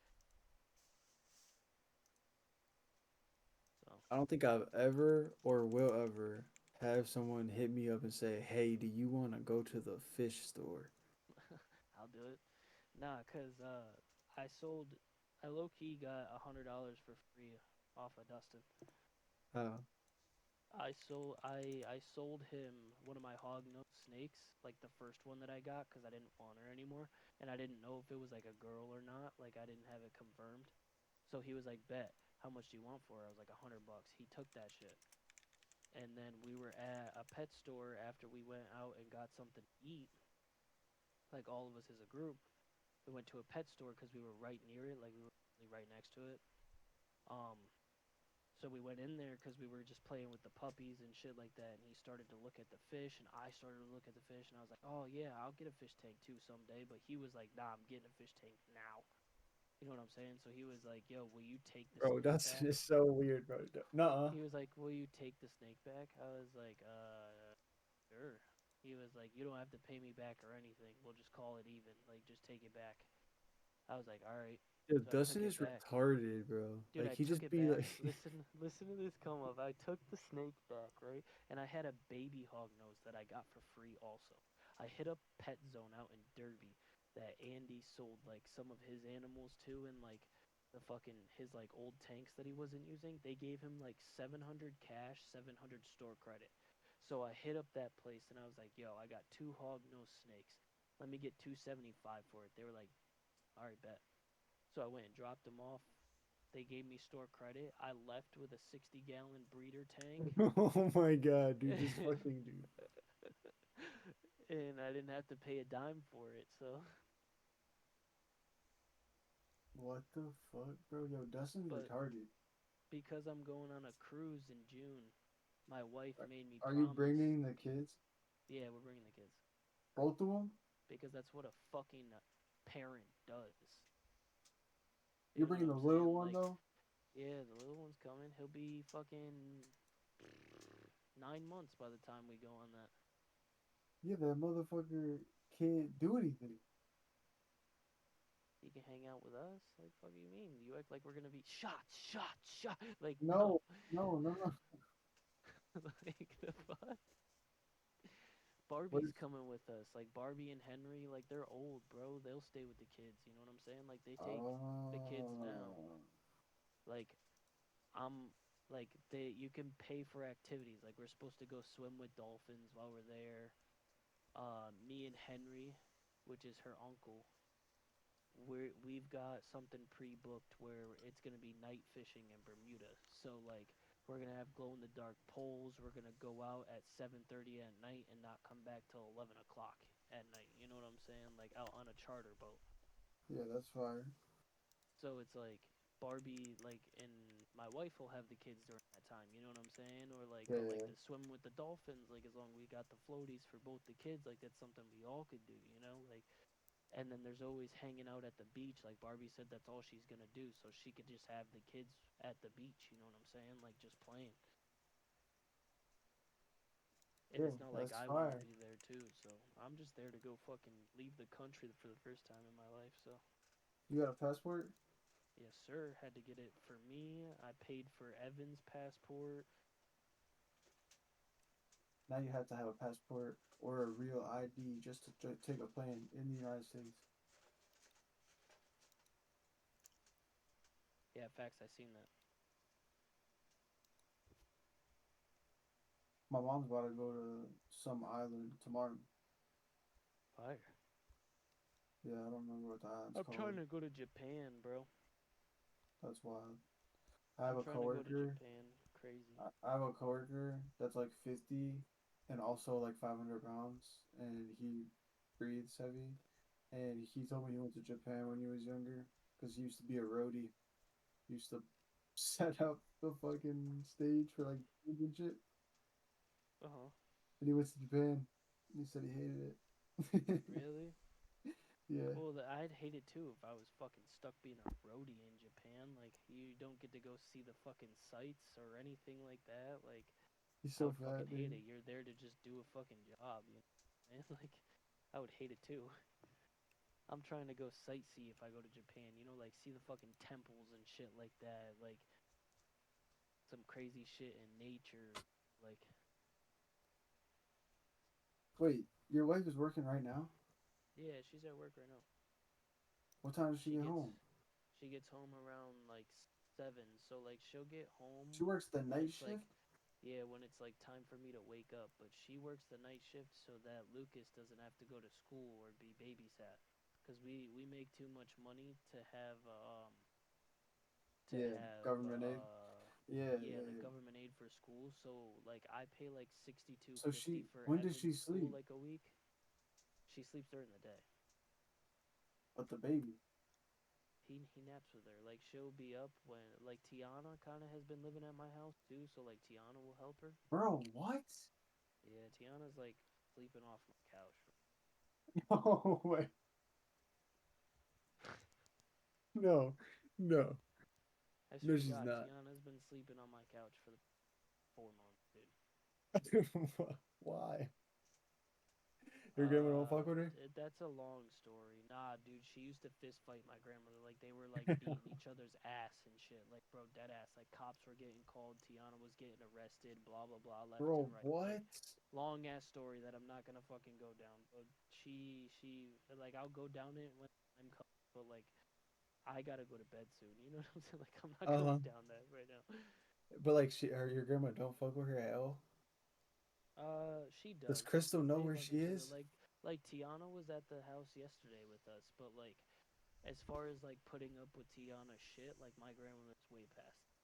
so I don't think I've ever or will ever have someone hit me up and say, "Hey, do you want to go to the fish store?" I'll do it. Nah, cause I low key got $100 for free off of Dustin. Oh. I sold him one of my hognose snakes, like the first one that I got, because I didn't want her anymore, and I didn't know if it was like a girl or not. Like I didn't have it confirmed. So he was like, "Bet, how much do you want for her?" I was like, $100. He took that shit, and then we were at a pet store after we went out and got something to eat. Like all of us as a group, we went to a pet store because we were right near it, like we were really right next to it. Um, So we went in there because we were just playing with the puppies and shit like that. And he started to look at the fish, and I started to look at the fish, and I was like, "Oh yeah, I'll get a fish tank too someday." But he was like, "Nah, I'm getting a fish tank now." You know what I'm saying? So he was like, "Yo, will you take the Bro, snake that's back?" just so weird, bro. Nuh-uh. He was like, "Will you take the snake back?" I was like, sure." He was like, "You don't have to pay me back or anything. We'll just call it even. Like, just take it back." I was like, "All right." Yo, So I took Dustin it is back. retarded, bro. Dude, Like I he took just it be back. like, Listen to this come up. I took the snake back, right? And I had a baby hog nose that I got for free also. I hit up Pet Zone out in Derby that Andy sold like some of his animals to, and like the fucking his like old tanks that he wasn't using. They gave him like 700 cash, 700 store credit. So I hit up that place and I was like, "Yo, I got two hog nose snakes. Let me get 275 for it." They were like, "All right, bet." So I went and dropped them off. They gave me store credit. I left with a 60-gallon breeder tank. oh my god, dude, this fucking dude. And I didn't have to pay a dime for it. So, What the fuck, bro? Yo, Dustin's but retarded. because I'm going on a cruise in June, my wife made me Are you promise. bringing the kids? Yeah, we're bringing the kids Both of them? because that's what a fucking parent does. You You're know what bringing the I'm saying? little one Like, though? yeah, the little one's coming. He'll be fucking 9 months by the time we go on that. Yeah, that motherfucker can't do anything. He can hang out with us. Like, fuck you mean? You act like we're gonna be shot. Like, no. No, no. Like the fuck. What Barbie's is? coming with us. Like Barbie and Henry, like they're old, bro. They'll stay with the kids. You know what I'm saying? Like they take the kids now. Oh, Like I'm like they you can pay for activities. Like we're supposed to go swim with dolphins while we're there. Me and Henry, which is her uncle, we've got something pre-booked where it's gonna be night fishing in Bermuda. So like we're gonna have glow in the dark poles. We're gonna go out at 7:30 at night and not come back till 11 o'clock at night. You know what I'm saying? Like out on a charter boat. yeah, that's fire. So it's like Barbie, like, and my wife will have the kids during that time. You know what I'm saying? Or like Yeah, go like yeah. the swim with the dolphins. Like as long as we got the floaties for both the kids, like that's something we all could do. You know, like and then there's always hanging out at the beach. Like Barbie said, that's all she's gonna do, so she could just have the kids at the beach. You know what I'm saying? Like just playing. And Yeah, it's not like that's I want to fire. be there too. So I'm just there to go fucking leave the country for the first time in my life. So You got a passport? yes, sir. Had to get it for me. I paid for Evan's passport. Now you have to have a passport or a real ID just to take a plane in the United States. Yeah, facts. I seen that. My mom's about to go to some island tomorrow. Fire. Yeah, I don't remember what the island's I'm called. trying to go to Japan, bro. That's wild. I have I'm a trying to go to coworker. Japan crazy. I have a coworker that's like 50 and also like 500 pounds, and he breathes heavy. And he told me he went to Japan when he was younger because he used to be a roadie. He used to set up the fucking stage for like gigs and shit. Uh huh. And he went to Japan. And he said he hated it. Really? Yeah. Well, I'd hate it too if I was fucking stuck being a roadie in Japan. Like, you don't get to go see the fucking sights or anything like that. Like, He's I so would fat, fucking hate dude. it. You're there to just do a fucking job, you know? And like, I would hate it too. I'm trying to go sightsee if I go to Japan. You know, like see the fucking temples and shit like that. Like some crazy shit in nature. Like, Wait, your wife is working right now? yeah, she's at work right now. What time does she She get gets home? she gets home around like 7. So like she'll get She home works the when night it's like, shift? yeah, when it's like time for me to wake up. But she works the night shift so that Lucas doesn't have to go to school or be babysat. Cause we make too much money to Yeah, have government aid. Yeah, yeah, yeah, the yeah. government aid for school. So like I pay like So 62.50 she, for when does she Evan's school sleep? like a week. She sleeps during the day. With the baby. He naps with her. Like she'll be up when like Tiana kind of has been living at my house too. So like Tiana will help her. Bro, what? Yeah, Tiana's like sleeping off my couch. No way. No, no, I no, swear to she's God, not. Tiana's been sleeping on my couch for the 4 months, dude. Why? Your grandma don't fuck with her? That's a long story. Nah, dude, she used to fist fight my grandmother. Like they were like beating each other's ass and shit. Like bro, dead ass. Like cops were getting called. Tiana was getting arrested. Blah blah blah, left and Bro, right. Like what? long ass story that I'm not gonna fucking go down. But she like I'll go down it when I'm coming. But like I gotta go to bed soon. You know what I'm saying? Like I'm not Uh-huh. going down that right now. But like your grandma don't fuck with her at all? She Does does. Crystal know They where love she each other. is? Like Tiana was at the house yesterday with us, but like as far as like putting up with Tiana shit, like my grandmother's way past it.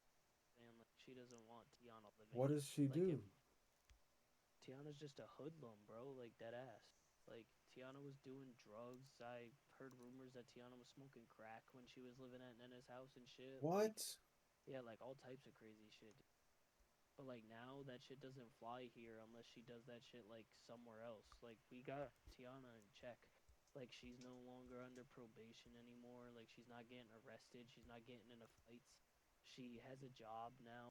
And like she doesn't want Tiana living What here. does she Like if do? Tiana's just a hoodlum, bro, like dead ass. Like Tiana was doing drugs. I heard rumors that Tiana was smoking crack when she was living at Nana's house and shit. Like What? yeah, like all types of crazy shit. But like now that shit doesn't fly here unless she does that shit like somewhere else. Like we got Tiana in check. Like she's no longer under probation anymore. Like she's not getting arrested. She's not getting into fights. She has a job now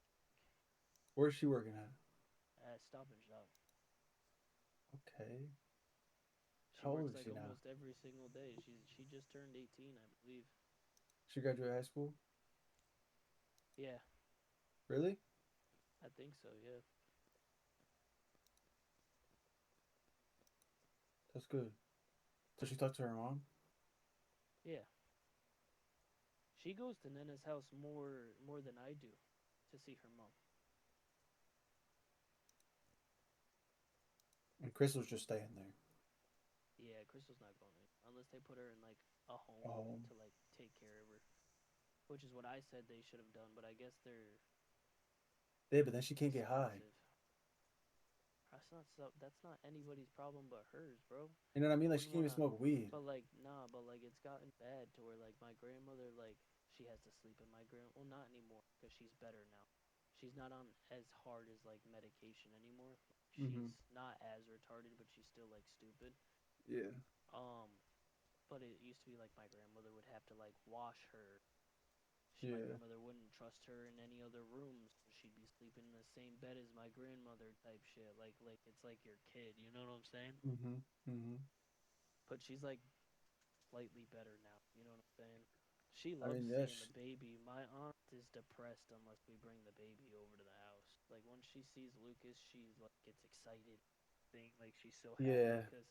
Where's she working at? at Stop and Shop. Okay. She How old works is like she now? almost every single day. She just turned 18, I believe. She graduated high school? Yeah, Really? I think so. Yeah, That's good. Does she talk to her mom? yeah. She goes to Nana's house more than I do to see her mom. And Crystal's just staying there. Yeah, Crystal's not going in unless they put her in like a home Oh. to like take care of her, which is what I said they should have done. But I guess they're Yeah, but then she can't get high. expensive. That's not anybody's problem but hers, bro. You know what I mean? I Like she wouldn't can't even wanna. smoke weed. But like nah, but like it's gotten bad to where like my grandmother like she has to sleep in my grand. Well, not anymore because she's better now. She's not on as hard as like medication anymore. Mm-hmm. She's not as retarded, but she's still like stupid. Yeah. Um, but it used to be like my grandmother would have to like wash her. My Yeah. grandmother wouldn't trust her in any other rooms. She'd be sleeping in the same bed as my grandmother type shit. Like it's like your kid, you know what I'm saying? Mm-hmm. Mm-hmm. But she's like slightly better now, you know what I'm saying? She I loves mean, seeing yes. the baby. My aunt is depressed unless we bring the baby over to the house. Like when she sees Lucas, she like gets excited. Thing like she's so happy Yeah. because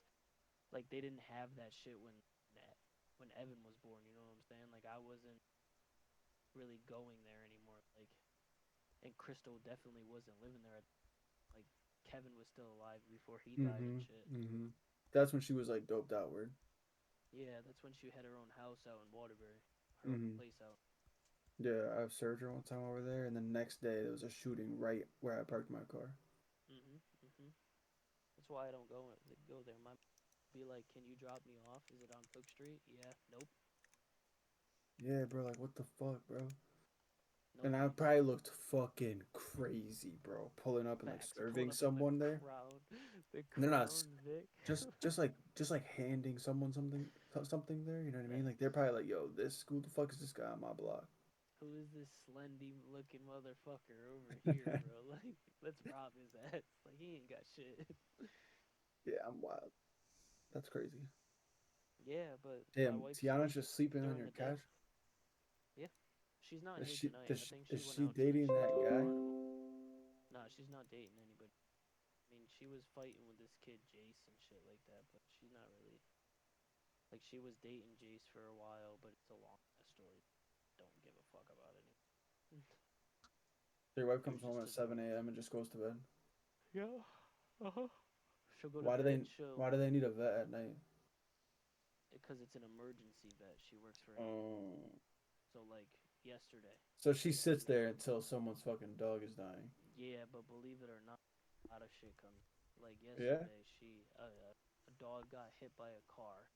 like they didn't have that shit when Evan was born. You know what I'm saying? Like I wasn't really going there anymore. Like and Crystal definitely wasn't living there. Like Kevin was still alive before he died and Mm-hmm. shit. Mm-hmm. That's when she was like doped outward. Yeah, that's when she had her own house out in Waterbury, her own Mm-hmm. place out. Yeah, I have surgery one time over there, and the next day there was a shooting right where I parked my car. That's why I don't go there. My be like, can you drop me off? Is it on Cook Street? Yeah. Nope. Yeah, bro, like what the fuck, bro? No And I thanks. probably looked fucking crazy, bro, pulling up and like Facts. Pulling serving up in the someone there. crown, the And they're not Crown Vic. just like handing someone something there. You know what I mean? Like they're probably like, "Yo, who the fuck is this guy on my block?" Who is this slendy looking motherfucker over here, bro? Like, let's rob his ass. Like, he ain't got shit. Yeah, I'm wild. That's crazy. Yeah, but my Damn, wife's Tiana's asleep just sleeping on during your the day. couch. Yeah. She's not Is here she tonight. does I she, think is she went she out tonight. dating She that got a guy? carnival. Nah, she's not dating anybody. I mean, she was fighting with this kid, Jace, and shit like that, but she's not really. Like, she was dating Jace for a while, but it's a long ass story. Don't give a fuck about it. Your wife Dude comes home just at doesn't 7 like it. a.m. and just goes to bed. Yeah. Uh huh. She'll go to Why do they bed. She'll why do they need a vet at night? because it's an emergency vet. She works for an Oh. so like yesterday. So she They sits sent me. there until someone's fucking dog is dying. Yeah, but believe it or not, a lot of shit comes. Like Yeah? yesterday, a dog got hit by a car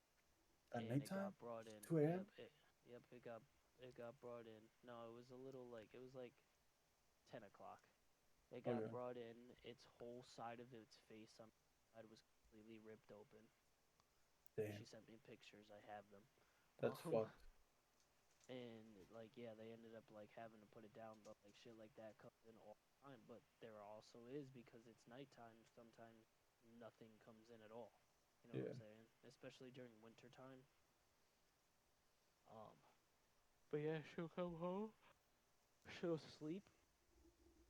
At and it nighttime? got brought in. 2 a.m.? It got brought in. No, it was a little like it was like 10 o'clock. It got Okay. brought in. Its whole side of its face on the side was completely ripped open. Damn. She sent me pictures. I have them. That's Um, fucked. and like yeah, they ended up like having to put it down, but like shit like that comes in all the time. But there also is because it's nighttime. Sometimes nothing comes in at all. You know what Yeah. I'm saying? Especially during winter time. Um, but yeah, she'll come home. She'll sleep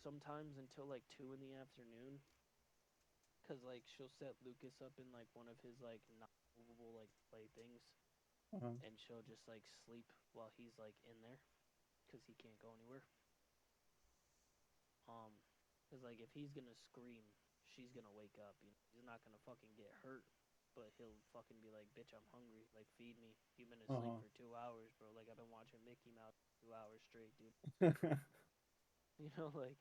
sometimes until like 2 in the afternoon. Cause like she'll set Lucas up in like one of his like not movable like playthings, Uh-huh. and she'll just like sleep while he's like in there, cause he can't go anywhere. Um, cause like if he's gonna scream, she's gonna wake up. You know, he's not gonna fucking get hurt, but he'll fucking be like, "Bitch, I'm hungry. Like, feed me. You've been asleep Uh-huh. for 2 hours, bro. Like, I've been watching Mickey Mouse 2 hours straight, dude. You know, like."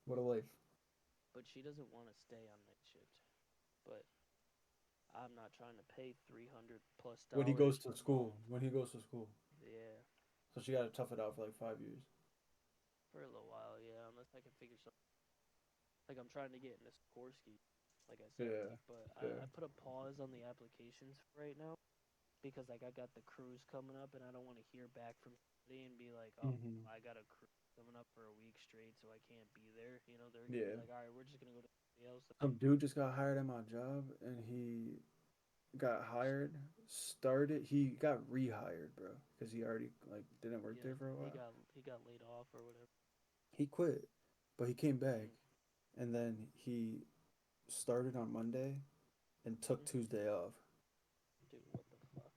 What a life. But she doesn't want to stay on night shift. But I'm not trying to pay $300 plus When he goes to a school. month. When he goes to school. Yeah, So she gotta tough it out for like 5 years. for a little while. Yeah, unless I can figure something. Like I'm trying to get into Sikorsky, like I said. Yeah. But Yeah. I put a pause on the applications right now because like I got the cruise coming up and I don't want to hear back from somebody and be like, oh, Mm-hmm. I got a cruise coming up for a week straight, so I can't be there. You know, they're gonna be Yeah. like, all right, we're just gonna go to somebody else. Some dude just got hired at my job and he got hired, started, he got rehired, bro, because he already like didn't work Yeah, there for a he while. got laid off or whatever. He quit, but he came back, Mm, and then he started on Monday and took mm-hmm. Tuesday off. Dude, what the fuck?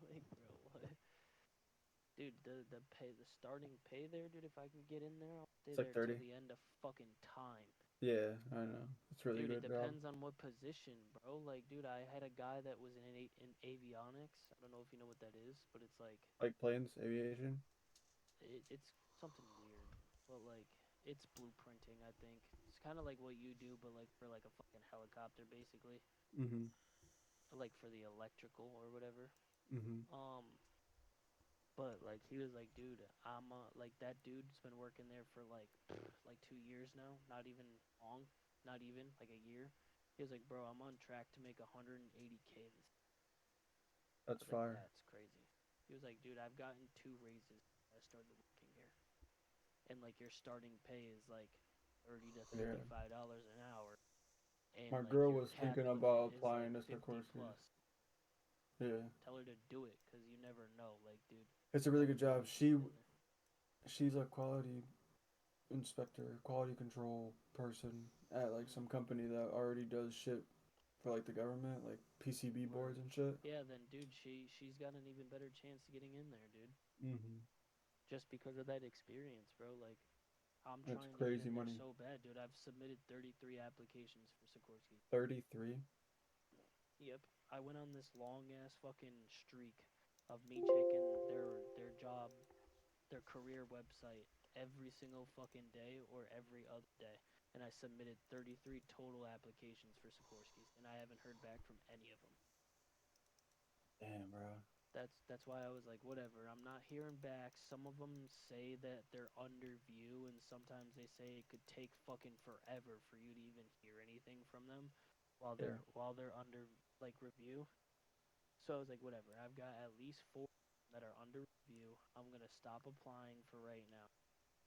Like, bro, what? Dude, the starting pay there, dude. If I can get in there, I'll stay It's like there till 30. the end of fucking time. Yeah, I know. It's a really Dude, it good job. depends on what position, bro. Like, dude, I had a guy that was in avionics. I don't know if you know what that is, but it's like Like planes, aviation. it's something weird, but like it's blueprinting. I think it's kind of like what you do, but like for like a fucking helicopter, basically, Mm-hmm. like for the electrical or whatever. Mm-hmm. Um, but like he was like, dude, I'm like that dude's been working there for like 2 years now, not even long, not even like a year. He was like, bro, I'm on track to make 180K this. I That's was like, fire. that's crazy. He was like, dude, I've gotten 2 raises since I started working here, and like your starting pay is like 30 to 35 dollars an hour, and My like girl your was cap thinking limit about is like applying to 50 Sikorsky. plus. Yeah, Tell her to do it, cause you never know. Like, dude, it's a you really never good know job. when you can get in there. She's a quality inspector, quality control person at like some Mm-hmm. company that already does shit for like the government, like PCB boards Word. and shit. Yeah, then dude, she's got an even better chance of getting in there, dude. Mm-hmm. Just because of that experience, bro. Like I'm That's trying to get crazy in there money. so bad, dude. I've submitted 33 applications for Sikorsky. 33. Yep. I went on this long ass fucking streak of me checking their job, their career website every single fucking day or every other day. And I submitted 33 total applications for Sikorsky's, and I haven't heard back from any of them. Damn, bro. That's why I was like, whatever. I'm not hearing back. Some of them say that they're under view, and sometimes they say it could take fucking forever for you to even hear anything from them Yeah. while they're under like review. So I was like, whatever. I've got at least 4 that are under review. I'm gonna stop applying for right now.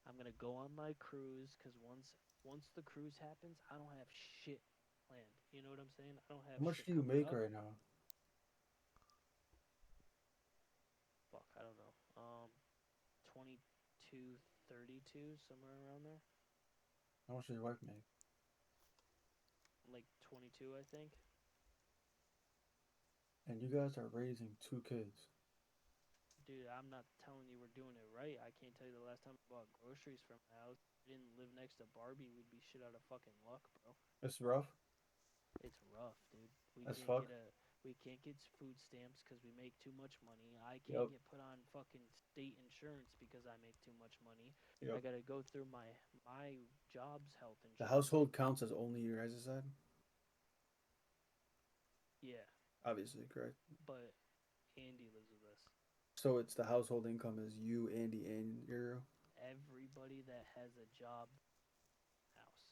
I'm gonna go on my cruise because once the cruise happens, I don't have shit planned. You know what I'm saying? I don't have How much shit do you coming make up. right now? Fuck, I don't know. 22, 32, somewhere around there. How much does your wife make? Like 22, I think. And you guys are raising 2 kids. Dude, I'm not telling you we're doing it right. I can't tell you the last time I bought groceries from my house. If we didn't live next to Barbie, we'd be shit out of fucking luck, bro. It's rough It's rough, dude. as fuck. We can't get food stamps because we make too much money. I can't Yep. get put on fucking state insurance because I make too much money. Yep. I gotta go through my job's health The insurance. household counts as only your guys' side? Yeah, Obviously, correct. but Andy lives with us. So it's the household income is you, Andy, and your girl? Everybody that has a job house.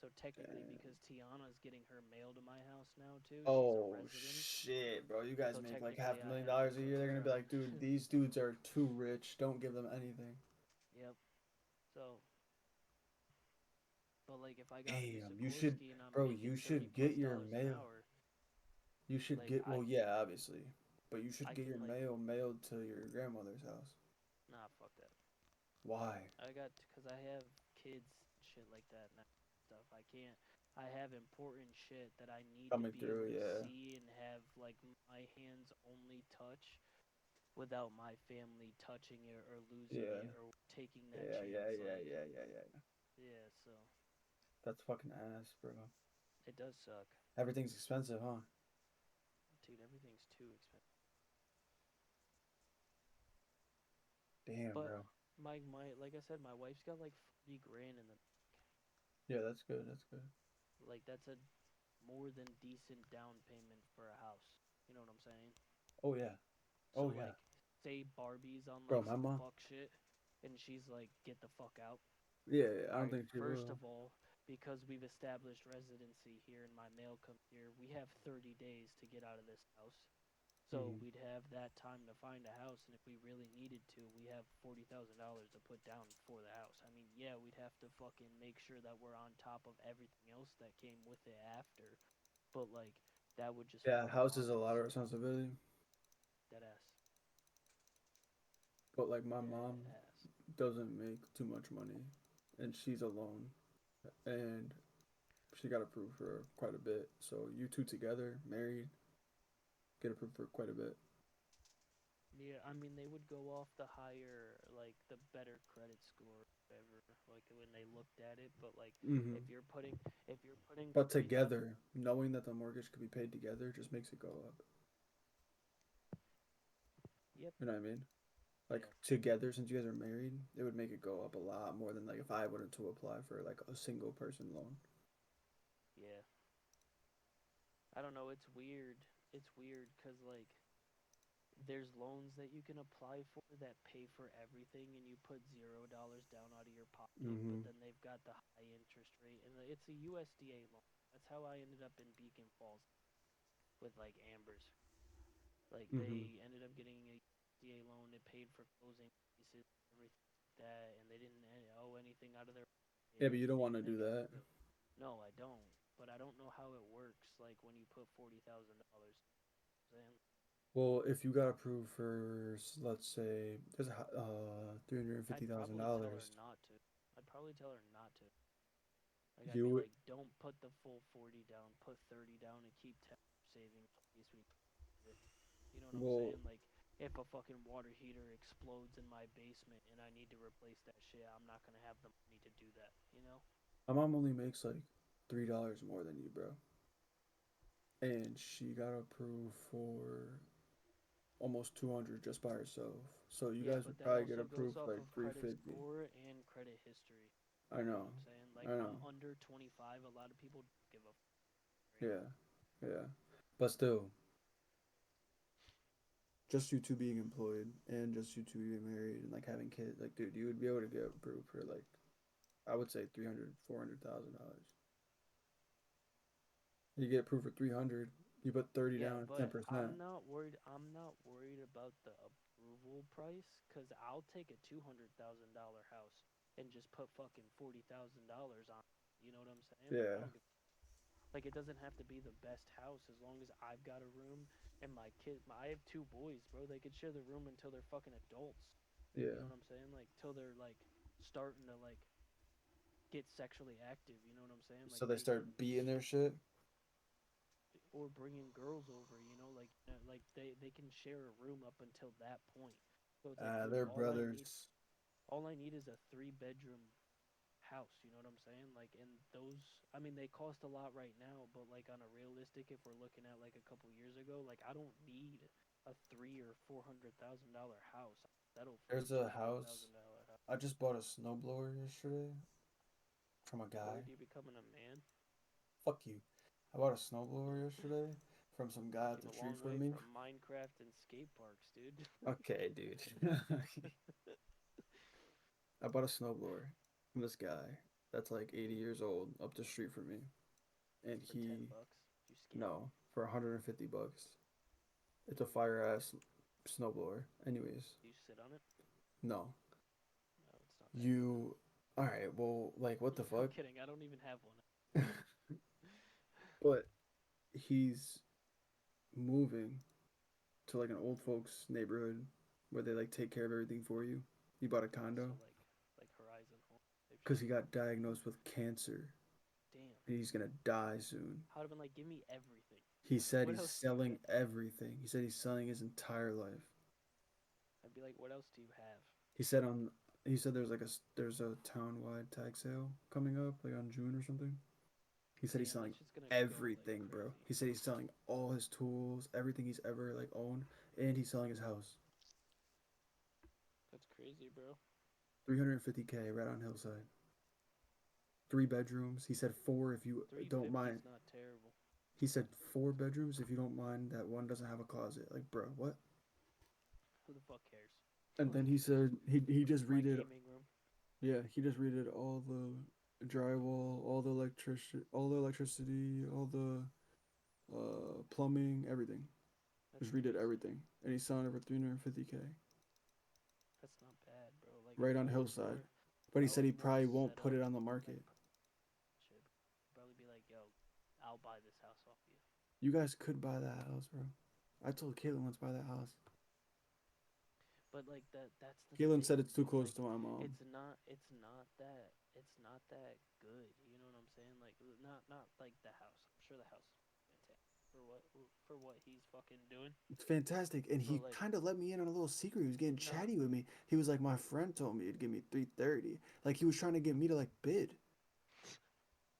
So technically, because Tiana's getting her mail to my house now too, she's a Oh resident. shit, bro! You guys So make like technically, I $500,000 have to a put year. They're her gonna be on. like, dude, these dudes are too rich. Don't give them anything. Yep. So, but like if I got through Damn, you should, Sikorsky and I'm bro. making You 30 should plus get your dollars an mail. hour, You should like get. Well, yeah, obviously, but you should I get can your like mail mailed to your grandmother's house. nah, fuck that. Why? Because I have kids, shit like that now, stuff. I can't. I have important shit that I need to Coming be able through, to yeah, see and have like my hands only touch without my family touching it or losing yeah, it or taking that yeah, yeah, chance. yeah, Like, yeah, yeah, yeah. yeah, so That's fucking ass, bro. it does suck. Everything's expensive, huh? Dude, everything's too expensive. Damn, But bro. my like I said, my wife's got like 40 grand in the Yeah, that's good. That's good. like that's a more than decent down payment for a house. You know what I'm saying? Oh yeah. So Oh yeah. like, say Barbie's on Bro, like my some mom. fuck shit, and she's like, "Get the fuck out." Yeah, yeah, I All don't right. think she First will. of all, because we've established residency here and my mail comes here, we have 30 days to get out of this house. So Mhm. we'd have that time to find a house, and if we really needed to, we have $40,000 to put down for the house. I mean, yeah, we'd have to fucking make sure that we're on top of everything else that came with it after, but like that would just Yeah, fucking house is lock a us lot of responsibility. dead ass, But like my dead mom ass. doesn't make too much money, and she's alone, and she got approved for quite a bit. So you two together, married, get approved for quite a bit. Yeah, I mean they would go off the higher, like the better credit score, whatever. Like when they looked at it, but like Hmm. if you're putting But 40,000, together, knowing that the mortgage could be paid together just makes it go up. yep, You know what I mean? Like yeah, together, since you guys are married, it would make it go up a lot more than like if I wanted to apply for like a single person loan. yeah. I don't know. It's weird. It's weird because like there's loans that you can apply for that pay for everything, and you put $0 down out of your pocket, but Hmm. then they've got the high interest rate, and it's a USDA loan. That's how I ended up in Beacon Falls with like Amber's. Like Hmm. they ended up getting a USDA loan. It paid for closing fees, everything like that, and they didn't owe anything out of their Yeah, pocket, but and you don't they want to and do they got that. through. No, I don't. But I don't know how it works. Like when you put $40,000. Saying Well, if you got approved for, let's say, there's a three hundred and fifty I'd thousand probably tell her dollars, not to. I'd probably tell her not to. Like I'd you be would. like, don't put the full 40 down. Put 30 down and keep 10 savings in case we need it. You know what I'm Well, saying? Like if a fucking water heater explodes in my basement and I need to replace that shit, I'm not gonna have the money to do that. You know? my mom only makes like $3 more than you, bro, and she got approved for almost 200 just by herself. So you Yeah, guys but would that probably get also goes approved for off like of credit 350. score and credit history. I You know know. what I'm saying? Like, I know. I'm under 25. A lot of people don't give a rate. Yeah. Yeah. But still, just you two being employed and just you two being married and like having kids, like dude, you would be able to get approved for like I would say 300, $400,000. You get approved for 300, you put 30 Yeah, down, but 10%. I'm not worried about the approval price, cause I'll take a $200,000 house and just put fucking $40,000 on. You know what I'm saying? Like, I Yeah. don't give. Like, it doesn't have to be the best house as long as I've got a room and my kid. I have two boys, bro. They could share the room until they're fucking adults. You Yeah. know what I'm saying? Like, till they're like starting to like get sexually active. You know what I'm saying? So Like, they they can start beating their shit. or bringing girls over. Like they can share a room up until that point. So it's like, dude, They're brothers. all I need is a 3 bedroom house. You know what I'm saying? Like, and those, I mean, they cost a lot right now, but like on a realistic, if we're looking at like a couple years ago, like I don't need a $300,000 or $400,000 house. Settle for a There's two a hundred house. thousand dollar house. I just bought a snowblower yesterday from a guy. Word, you becoming a man? Fuck you. I bought a snowblower yesterday from some guy up Came the a street long from way me. from Minecraft and skate parks, dude. Okay, dude. I bought a snowblower from this guy that's like 80 years old up the street from me. And For he, $10. You scam him? no, for 150 bucks. It's a fire ass snowblower. Anyways, Do you sit on it? no. No, it's not that good then. You, alright, well, like, what the I'm fuck? kidding. I don't even have one. But he's moving to like an old folks neighborhood where they like take care of everything for you. He bought a So condo like Horizon Home type because shit. he got diagnosed with cancer Damn. and he's gonna die soon. I would have been like, give me everything. He said What he's else do you selling have? everything. He said he's selling his entire life. I'd be like, what else do you have? He said on he said there's a town-wide tag sale coming up like on June or something. He said he's Damn, selling that shit's gonna go like everything, bro. crazy. He said he's selling all his tools, everything he's ever like owned, and he's selling his house. That's crazy, bro. 350K right on Hillside. 3 bedrooms. He said four if you don't 350 mind. is not terrible. He said 4 bedrooms if you don't mind that one doesn't have a closet. Like, bro, what? Who the fuck cares? And then he said he just My redid. gaming room. Yeah, he just redid all the drywall, all the electricity, all the plumbing, everything. That's Just redid nice. everything, and he's selling it for 350K That's not bad, bro. Like right on Hillside. But if he I said was he more probably won't set put up, it on the like market. shit, probably be like, yo, I'll buy this house off you. You guys could buy that house, bro. I told Caitlin let's buy that house. But like that's the Caitlin said thing, it's too bro. close Like to my mom. it's not that good. You know what I'm saying? Like not like the house. I'm sure the house is fantastic for what he's fucking doing. It's fantastic. And But he like kind of let me in on a little secret. He was getting nah, chatty with me. He was like, my friend told me he'd give me 330. Like he was trying to get me to like bid.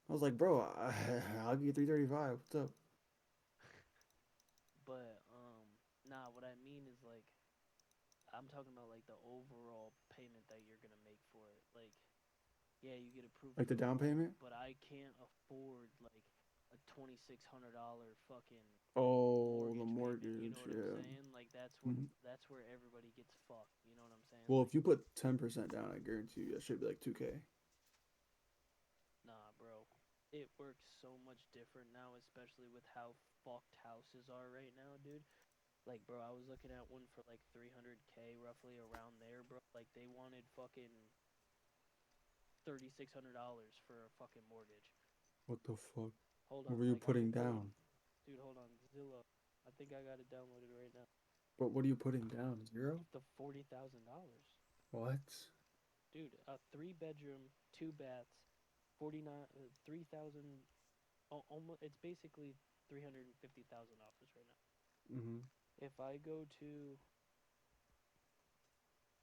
I was like, bro, I'll give you 335. What's up? but nah. What I mean is like I'm talking about like the overall payment that you're gonna make for it. Like yeah, you get approved Like for the the down loan, payment? but I can't afford like a $2,600 fucking Oh, the mortgage payment. You know mortgage. what I'm Yeah. saying? Like Mhm. that's where everybody gets fucked. You know what I'm saying? Well, Like if you put 10% down, I guarantee you that should be like 2K. nah, bro. It works so much different now, especially with how fucked houses are right now, dude. Like, bro, I was looking at one for like 300K, roughly around there, bro. Like, they wanted fucking $3,600 for a fucking mortgage. What the fuck? Hold What on, were you like I'm putting pulling, down? dude. Hold on, Zillow. I think I got it downloaded right now. But what are you putting down? Zero? The $40,000, What? dude. A 3 bedroom, 2 baths, 49, 3,000. Almost, it's basically $350,000 right now. Mm-hmm. If I go to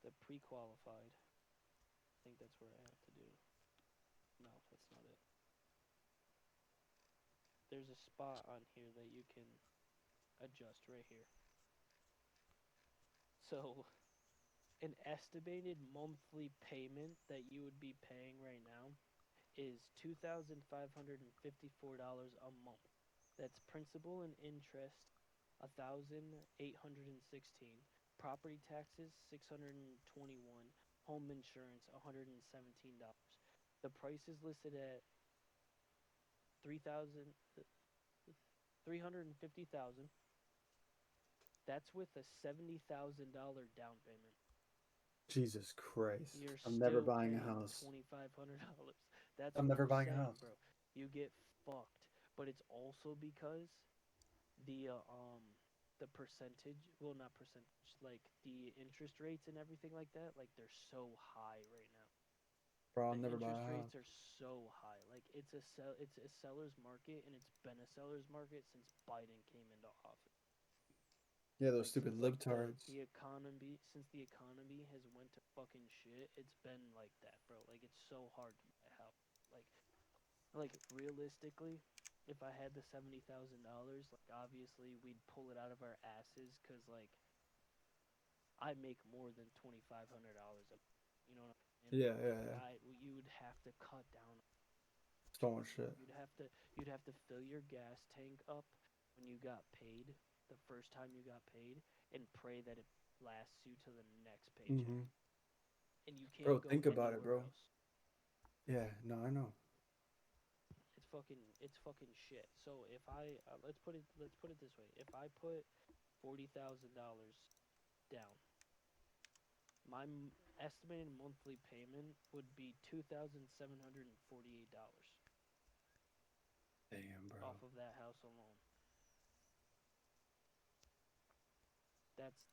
the pre-qualified, I think that's where I have to do. No, that's not it. There's a spot on here that you can adjust right here. So, an estimated monthly payment that you would be paying right now is $2,554 a month. That's principal and interest, 1,816. Property taxes, 621. Home insurance, $117. The price is listed at 3,000, 350,000. That's with a $70,000 down payment. Jesus Christ. You're I'm never still buying a paying house. $2,500. That's I'm what never I'm buying a saying, house. bro. You get fucked. But it's also because the percentage, well, not percentage, like the interest rates and everything like that, like they're so high right now. Bro, I'll The never buy interest a rates house. are so high. Like it's a seller's market, and it's been a seller's market since Biden came into office. Yeah, those Like stupid since like libtards. the economy, since the economy has went to fucking shit, it's been like that, bro. Like it's so hard to buy a house. Like realistically, if I had the $70,000, like obviously we'd pull it out of our asses, cause like I make more than $2,500 a, you know what I'm saying? Yeah, But yeah, like yeah. you would have to cut down. So much shit. You'd have to fill your gas tank up when you got paid, the first time you got paid, and pray that it lasts you to the next paycheck. Mm-hmm. And you Bro, can't go think about it, anywhere bro. else. Yeah, no, I know. It's fucking shit. So if I let's put it this way: if I put $40,000 down, my estimated monthly payment would be $2,748 Damn, bro. off of that house alone.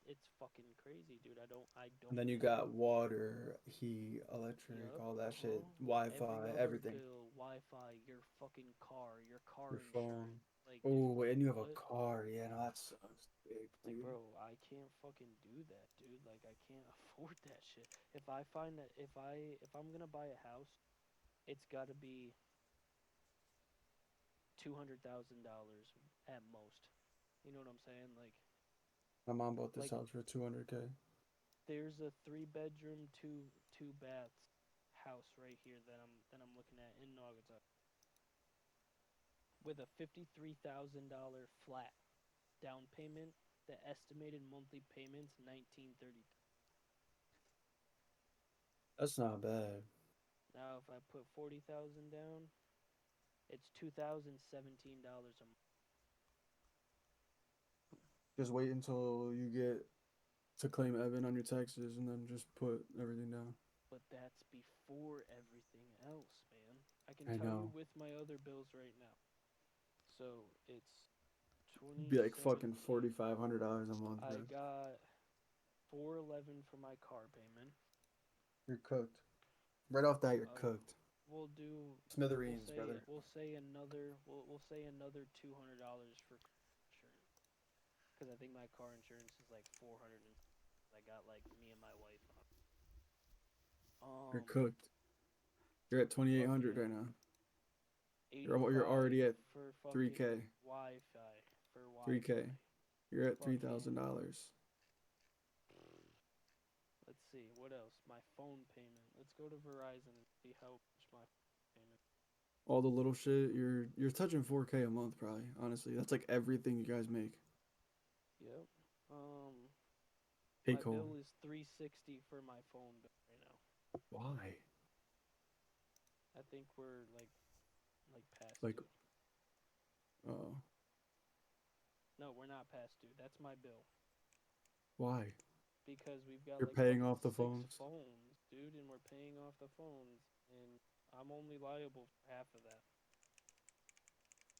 It's fucking crazy, dude. I don't. And then you got water, heat, electric, Yup. all that shit, Every Wi-Fi, other everything. bill, Wi-Fi, your fucking car, your car Your phone. insurance. Like, dude, Oh, and you have a what? car. Yeah, no, that sucks big, Like, dude. bro, I can't fucking do that, dude. Like, I can't afford that shit. If I find that if I'm gonna buy a house, it's got to be $200,000 at most. You know what I'm saying? My mom bought this Like house for 200K. there's a 3 bedroom, two baths house right here that I'm looking at in Naugatuck with a $53,000 flat down payment. The estimated monthly payments 1930. That's not bad. Now if I put 40,000 down, it's $2,017 a month. Just wait until you get to claim Evan on your taxes and then just put everything down. But that's before everything else, man. I can I tell you know. with my other bills right now. So it's It'd be like fucking 2017. $4,500 a month, I bro. got 411 for my car payment. You're cooked. Right off that, you're Uh, cooked. we'll do. Smithereens, brother. We'll say another $200 for insurance, because I think my car insurance is like 400. And I got like me and my wife on. You're cooked. You're at 2,800 right Fucking now. You're 85 already at for fucking 3K. Wi-Fi for 3K. Wi-Fi. You're at Fucking. $3,000. Let's see what else. My phone payment. Let's go to Verizon and see how much my payment. All the little shit. You're touching 4K a month, probably. Honestly, that's like everything you guys make. Yep. My Take home. bill is 360 for my phone bill right now. Why? I think we're like past Like, due. oh, No, we're not past due. That's my bill. why? Because we've got You're like paying fucking off the 6 phones. phones, dude, and we're paying off the phones, and I'm only liable for half of that.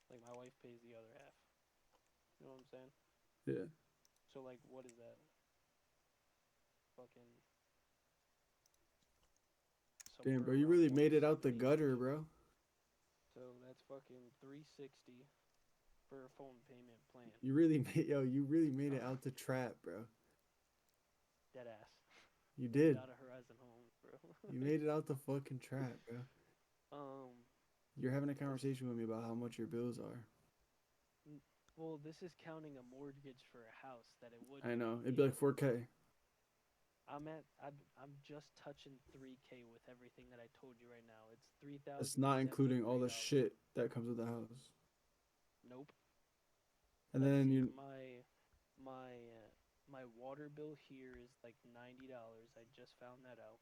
Like my wife pays the other half. You know what I'm saying? Yeah. So like, what is that? Fucking Damn, somewhere bro, you around really made it out the 170 gutter, each. bro. So that's fucking 360 for a phone payment plan. You really made it out the trap, bro. Dead ass. You Made it did. out of Horizon Homes, bro. You made it out the fucking trap, bro. um, You're having a cause conversation with me about how much your bills are. well, this is counting a mortgage for a house that it would I know. It'd be be like able to. 4K. I'm just touching 3K with everything that I told you right now. It's That's not including all the $3,073. shit that comes with the house. Nope. And Let's then see. you My water bill here is like $90. I just found that out.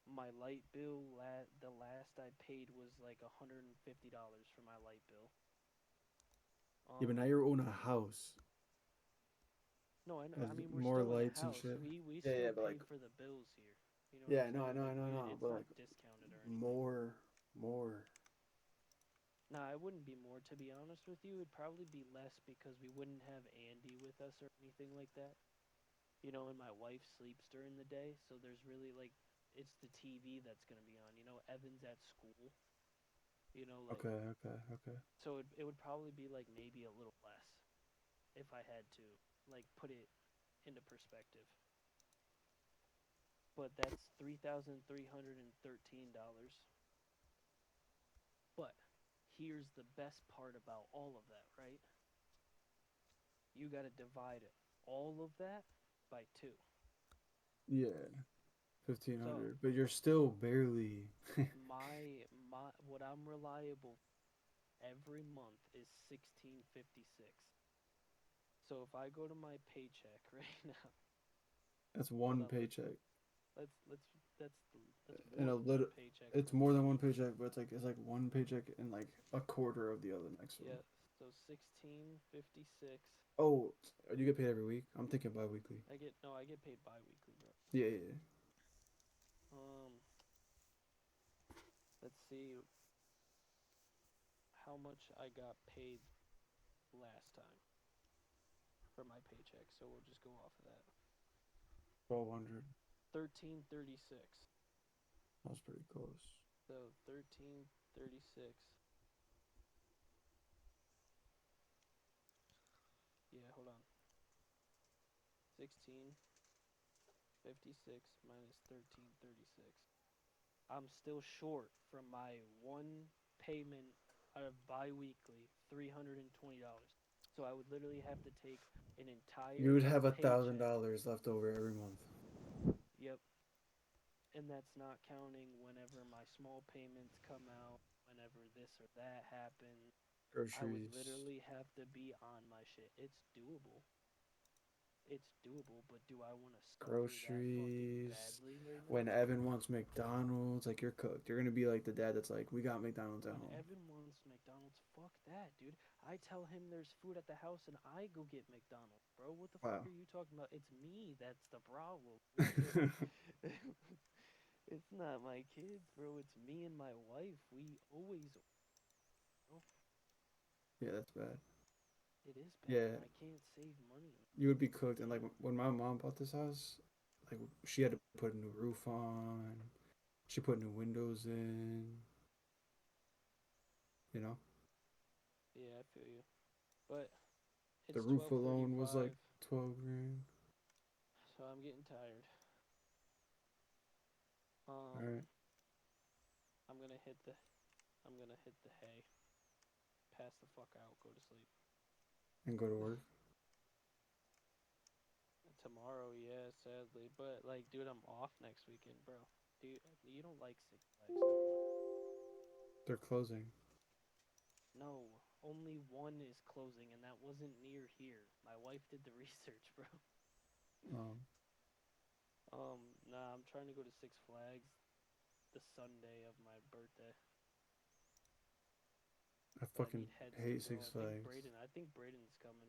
My light bill, the last I paid was like $150 for my light bill. yeah, but now you're owning a house. No, I know. Has I mean, we're more still in a lights and house. shit. We Yeah, yeah, still but pay like, for the bills here. You know what yeah, I'm no, I saying? know, I Like know, I know, it's but not like discounted or anything. more. Nah, it wouldn't be more, to be honest with you. It'd probably be less because we wouldn't have Andy with us or anything like that. You know, and my wife sleeps during the day, so there's really like it's the TV that's gonna be on. You know, Evan's at school. You know, like Okay. so it would probably be like maybe a little less if I had to like put it into perspective. But that's $3,313. But here's the best part about all of that, right? You got to divide it, all of that by two. Yeah, So 1,500, but you're still barely. my what I'm reliable every month is 1656. So if I go to my paycheck right now, That's hold one on, paycheck, let's that's and more a than one little. paycheck It's for me. more than one paycheck, but it's like one paycheck and like a quarter of the other next one. Yeah, so 1656. Oh, you get paid every week? I'm thinking bi-weekly. I get paid bi-weekly, bro. Yeah. Um, let's see how much I got paid last time for my paycheck. So we'll just go off of that. 1,200. 1336. That was pretty close. So 1336. Yeah, hold on. 1656 minus 1336. I'm still short from my one payment out of bi-weekly $320. So I would literally have to take an You entire would have paycheck. $1,000 left over every month. Yep. And that's not counting whenever my small payments come out, whenever this or that happens. I would Groceries. literally have to be on my shit. It's doable. It's doable, but do I want to suffer that fucking Groceries. badly right now? When Evan wants McDonald's, like you're cooked. You're gonna be like the dad that's like, we got McDonald's at When home. Evan wants McDonald's, fuck that, dude. I tell him there's food at the house and I go get McDonald's, bro. What the Wow. fuck are you talking about? It's me that's the problem. It's not my kids, bro. It's me and my wife. We always. Oh, Yeah, that's bad. it is bad, Yeah, and I can't save money. you would be cooked. And like when my mom bought this house, like she had to put a new roof on. She put new windows in. You know, Yeah, I feel you. But the it's roof alone was 12:35, like 12 grand. so I'm getting tired. All right, I'm gonna hit the, I'm gonna hit the hay. Pass the fuck out. Go to sleep. and go to work. Tomorrow, yeah, sadly, but like, dude, I'm off next weekend, bro. Dude, you don't like Six Flags? Never mind. They're closing. No, only one is closing, and that wasn't near here. My wife did the research, bro. Um, Nah, I'm trying to go to Six Flags the Sunday of my birthday, I but I fucking need heads to hate go. Six Flags. I think Braden's coming.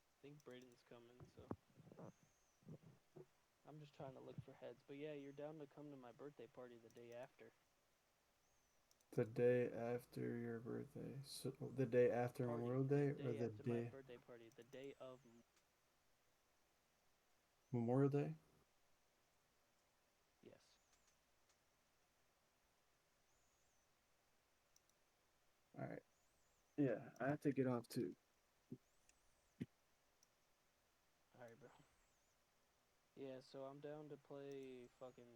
I think Braden's coming, so I'm just trying to look for heads. But yeah, you're down to come to my birthday party the day after. The day after your birthday. So the day after Party Memorial the Day or day the after my day birthday party, the day of. Memorial Day? Yes. All right. Yeah, I have to get off too. All right, bro. Yeah, so I'm down to play fucking.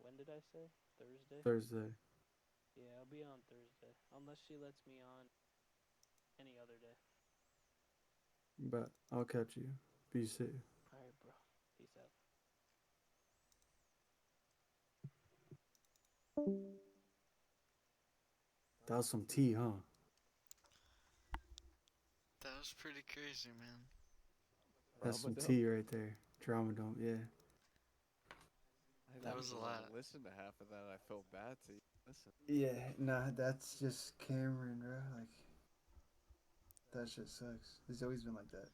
When did I say? Thursday? Thursday. Yeah, I'll be on Thursday. Unless she lets me on any other day. But I'll catch you. Be safe. All right, bro. Peace out. That was some tea, huh? That was pretty crazy, man. That's some Drama dump. tea right there. Drama dump, yeah. I didn't That was a even want lot. to listen to half of that. I felt bad to listen. Yeah, nah, that's just Cameron, bro. Like, that shit sucks. He's always been like that.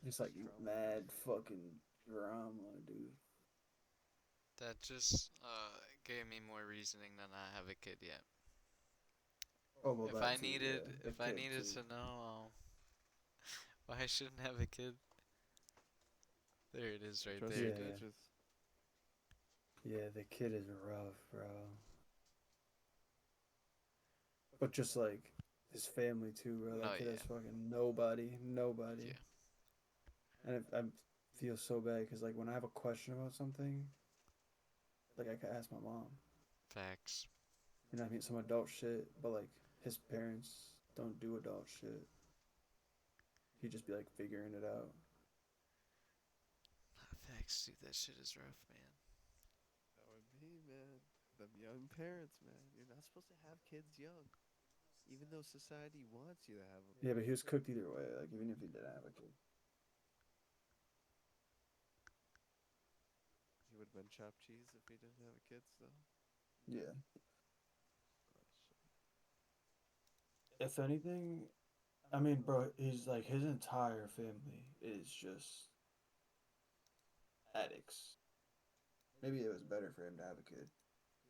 Just like Drama. mad fucking drama, dude. That just gave me more reasoning than I have a kid yet. Oh well, If that I too. needed, Yeah, the if I kid needed too. to know why I shouldn't have a kid, there it is right Trust there, your Yeah, dude. judges. yeah. The kid is rough, bro. But just like his family too, bro. No, That kid has yeah, fucking nobody, nobody. yeah. And I feel so bad because like when I have a question about something, like I can ask my mom. Facts. You know what I mean? Some adult shit, but like his parents don't do adult shit. He'd just be like figuring it out. Facts, dude. That shit is rough, man. That would be, man. Them young parents, man. You're not supposed to have kids young. Even though society wants you to have them. Yeah, but he was cooked either way. Like even if he didn't have a kid. He would have been chopped cheese if he didn't have a kid still. Yeah. Oh, shit. If anything, I mean, bro, he's like his entire family is just addicts. Maybe it was better for him to have a kid.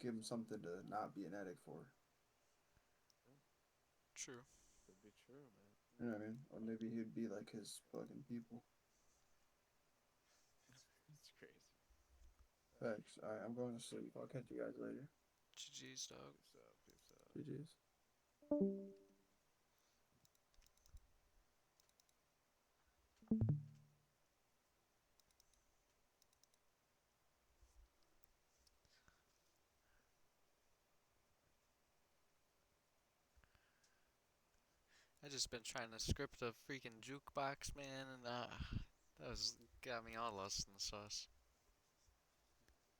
Give him something to not be an addict for. True. Could be true, man. You know what I mean? Or maybe he'd be like his fucking people. It's crazy. Thanks. Alright, I'm going to sleep. I'll catch you guys later. GG's, dog. Peace out. Peace out. GG's. I just been trying to script a freaking jukebox, man, and that was got me all lost in the sauce.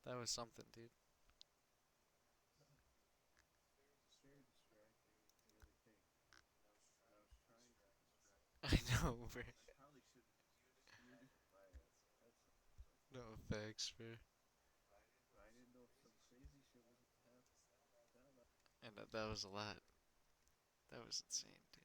That was something, dude. I know, bro. No facts, bro. And that was a lot. That was insane, dude.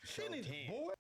Finish, boy.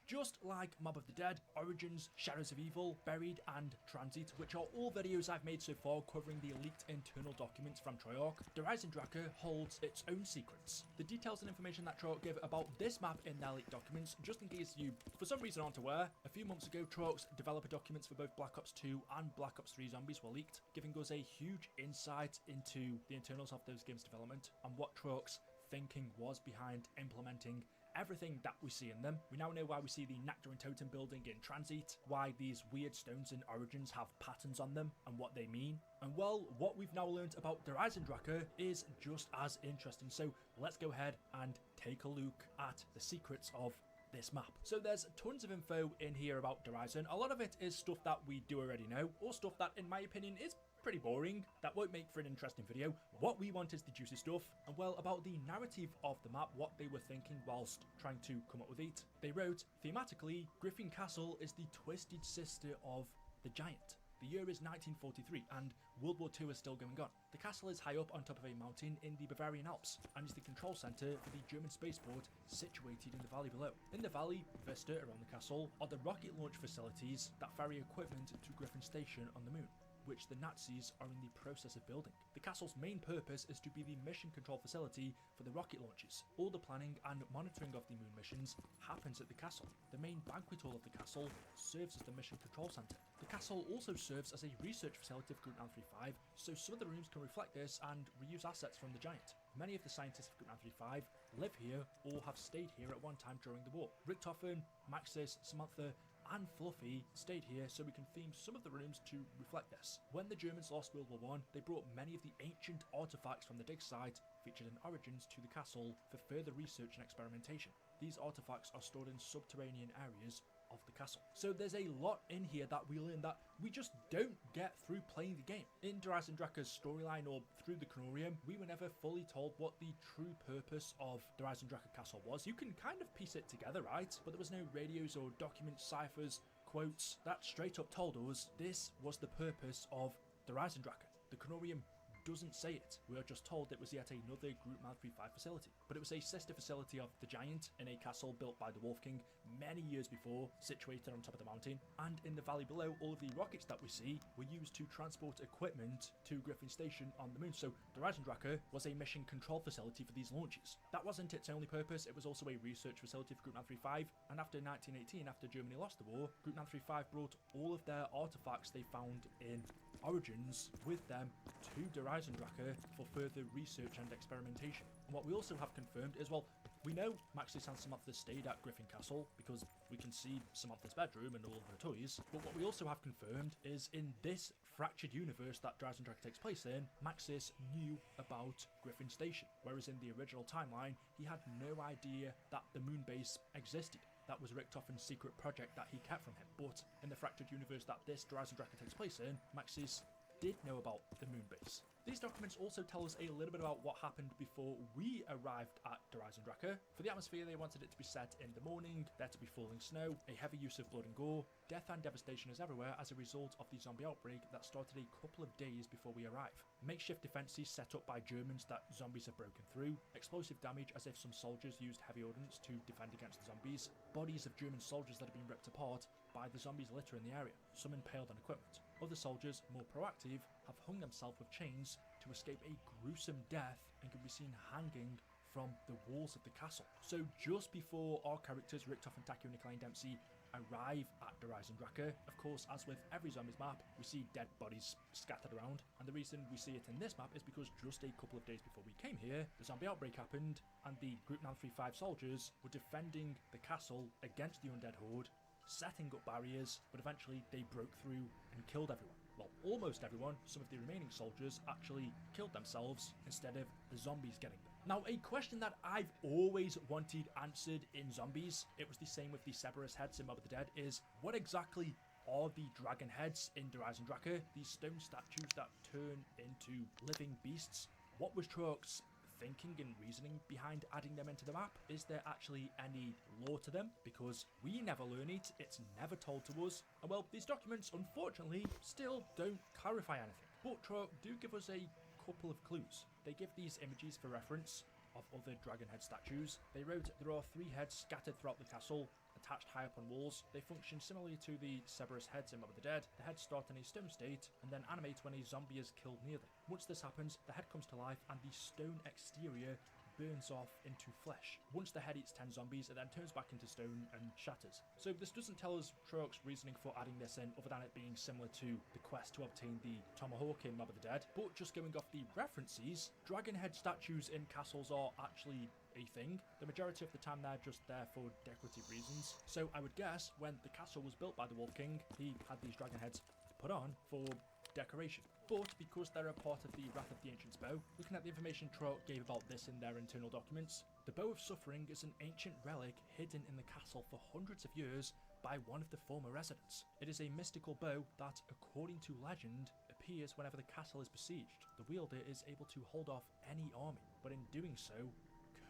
Just like Mob of the Dead, Origins, Shadows of Evil, Buried, and Transit, which are all videos I've made so far covering the leaked internal documents from Treyarch, Der Eisendrache holds its own secrets. The details and information that Treyarch give about this map in their leaked documents, just in case you, for some reason, aren't aware, a few months ago Treyarch's developer documents for both Black Ops 2 and Black Ops 3 Zombies were leaked, giving us a huge insight into the internals of those games' development and what Treyarch's thinking was behind implementing everything that we see in them. We now know why we see the Nectar and Totem building in Transit, why these weird stones in Origins have patterns on them, and what they mean. And well, what we've now learned about Der Eisendrache is just as interesting, so let's go ahead and take a look at the secrets of this map. So there's tons of info in here about Der Eisen. A lot of it is stuff that we do already know, or stuff that, in my opinion, is pretty boring, that won't make for an interesting video. What we want is the juicy stuff, and well, about the narrative of the map, what they were thinking whilst trying to come up with it. They wrote, thematically, Griffin Castle is the twisted sister of the Giant. The year is 1943 and World War II is still going on. The castle is high up on top of a mountain in the Bavarian Alps and is the control centre for the German spaceport situated in the valley below. In the valley, vista around the castle, are the rocket launch facilities that ferry equipment to Griffin Station on the moon, which the Nazis are in the process of building. The castle's main purpose is to be the mission control facility for the rocket launches. All the planning and monitoring of the moon missions happens at the castle. The main banquet hall of the castle serves as the mission control centre. The castle also serves as a research facility for Group 935, so some of the rooms can reflect this and reuse assets from the Giant. Many of the scientists of Group 935 live here or have stayed here at one time during the war. Richtofen, Maxis, Samantha, and Fluffy stayed here so we can theme some of the rooms to reflect this. When the Germans lost World War I, they brought many of the ancient artifacts from the dig site featured in Origins to the castle for further research and experimentation. These artifacts are stored in subterranean areas of the castle. So there's a lot in here that we learn that we just don't get through playing the game. In Der Eisendrache's storyline or through the Canorium, we were never fully told what the true purpose of Der Eisendrache castle was. You can kind of piece it together, right? But there was no radios or documents, ciphers, quotes that straight up told us this was the purpose of Der Eisendrache. The Canorium doesn't say it. We are just told it was yet another Group 935 facility. But it was a sister facility of the Giant in a castle built by the Wolf King many years before, situated on top of the mountain. And in the valley below, all of the rockets that we see were used to transport equipment to Griffin Station on the moon. So Der Eisendrache was a mission control facility for these launches. That wasn't its only purpose, it was also a research facility for Group 935. And after 1918, after Germany lost the war, Group 935 brought all of their artifacts they found in Origins with them to Der Eisendrache for further research and experimentation. And what we also have confirmed is, well, we know Maxis and Samantha stayed at Griffin Castle because we can see Samantha's bedroom and all of her toys, but what we also have confirmed is in this fractured universe that Der Eisendrache takes place in, Maxis knew about Griffin Station, whereas in the original timeline, he had no idea that the moon base existed. That was Richtofen's secret project that he kept from him. But in the fractured universe that this Der Eisendrache takes place in, Maxis did know about the moon base. These documents also tell us a little bit about what happened before we arrived at Der Eisendrache. For the atmosphere, they wanted it to be set in the morning, there to be falling snow, a heavy use of blood and gore. Death and devastation is everywhere as a result of the zombie outbreak that started a couple of days before we arrive. Makeshift defences set up by Germans that zombies have broken through. Explosive damage as if some soldiers used heavy ordnance to defend against the zombies. Bodies of German soldiers that have been ripped apart by the zombies litter in the area, some impaled on equipment. Other soldiers, more proactive, have hung themselves with chains to escape a gruesome death and can be seen hanging from the walls of the castle. So just before our characters, Richtofen, Takeo, Nikolai and Dempsey, arrive at Der Eisendrache, of course, as with every zombies map, we see dead bodies scattered around, and the reason we see it in this map is because just a couple of days before we came here, the zombie outbreak happened, and the Group 935 soldiers were defending the castle against the undead horde, setting up barriers, but eventually they broke through and killed everyone. Well, almost everyone. Some of the remaining soldiers actually killed themselves instead of the zombies getting them. Now, a question that I've always wanted answered in zombies, it was the same with the Cerberus heads in Mob of the Dead, is what exactly are the dragon heads in Der Eisendrache, these stone statues that turn into living beasts? What was Trollocs thinking and reasoning behind adding them into the map? Is there actually any lore to them? Because we never learn it, it's never told to us. And well, these documents unfortunately still don't clarify anything. But Trolloc do give us a couple of clues. They give these images for reference of other dragon head statues. They wrote there are 3 heads scattered throughout the castle, attached high up on walls. They function similarly to the Cerberus heads in Mob of the Dead. The heads start in a stone state and then animate when a zombie is killed near them. Once this happens, the head comes to life and the stone exterior burns off into flesh. Once the head eats 10 zombies, it then turns back into stone and shatters. So this doesn't tell us Trollocs' reasoning for adding this in, other than it being similar to the quest to obtain the Tomahawk in Mob of the Dead. But just going off the references, dragon head statues in castles are actually a thing. The majority of the time they're just there for decorative reasons. So I would guess when the castle was built by the Wolf King, he had these dragon heads put on for decoration. But because they're a part of the Wrath of the Ancients bow, looking at the information Trolloc gave about this in their internal documents, the Bow of Suffering is an ancient relic hidden in the castle for hundreds of years by one of the former residents. It is a mystical bow that, according to legend, appears whenever the castle is besieged. The wielder is able to hold off any army, but in doing so,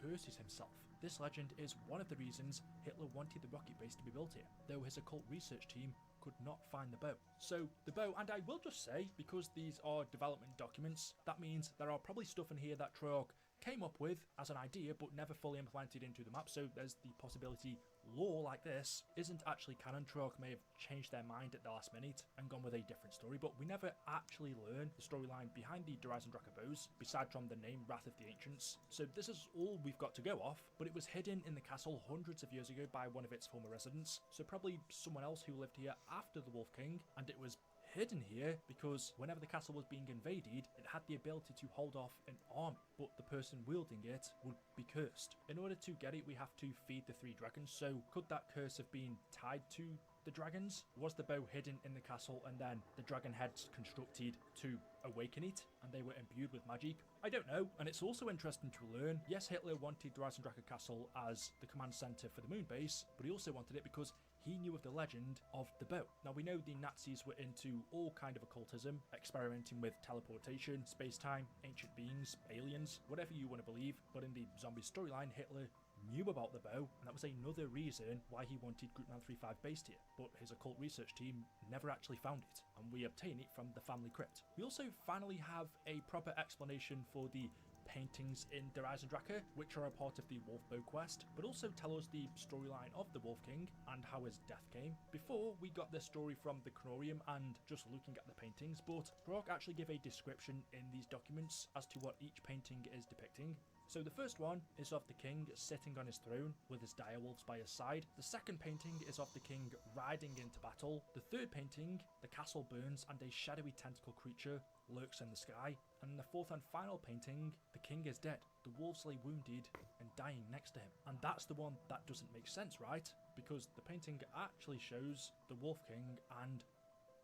curses himself. This legend is one of the reasons Hitler wanted the rocket base to be built here, though his occult research team could not find the bow. So the bow, and I will just say, because these are development documents, that means there are probably stuff in here that Trolloc came up with as an idea but never fully implemented into the map, so there's the possibility lore like this isn't actually canon. Trolloc may have changed their mind at the last minute and gone with a different story, but we never actually learn the storyline behind the Der Eisendrache bows, besides from the name Wrath of the Ancients. So this is all we've got to go off, but it was hidden in the castle hundreds of years ago by one of its former residents, so probably someone else who lived here after the Wolf King, and it was hidden here because whenever the castle was being invaded, it had the ability to hold off an army, but the person wielding it would be cursed. In order to get it, we have to feed the 3 dragons, so could that curse have been tied to the dragons? Was the bow hidden in the castle and then the dragon heads constructed to awaken it and they were imbued with magic? I don't know, and it's also interesting to learn, yes, Hitler wanted Der Eisendrache Castle as the command centre for the moon base, but he also wanted it because he knew of the legend of the bow. Now we know the Nazis were into all kind of occultism, experimenting with teleportation, space-time, ancient beings, aliens, whatever you want to believe, but in the zombie storyline, Hitler knew about the bow, and that was another reason why he wanted Group 935 based here, but his occult research team never actually found it, and we obtain it from the family crypt. We also finally have a proper explanation for the paintings in Der Eisendrache, which are a part of the Wolf Bow quest, but also tell us the storyline of the Wolf King and how his death came. Before, we got this story from the Kronorium and just looking at the paintings, but Trolloc actually gave a description in these documents as to what each painting is depicting. So the first one is of the king sitting on his throne with his direwolves by his side. The second painting is of the king riding into battle. The third painting, the castle burns and a shadowy tentacle creature lurks in the sky. And in the fourth and final painting, the king is dead. The wolves lay wounded and dying next to him. And that's the one that doesn't make sense, right? Because the painting actually shows the Wolf King and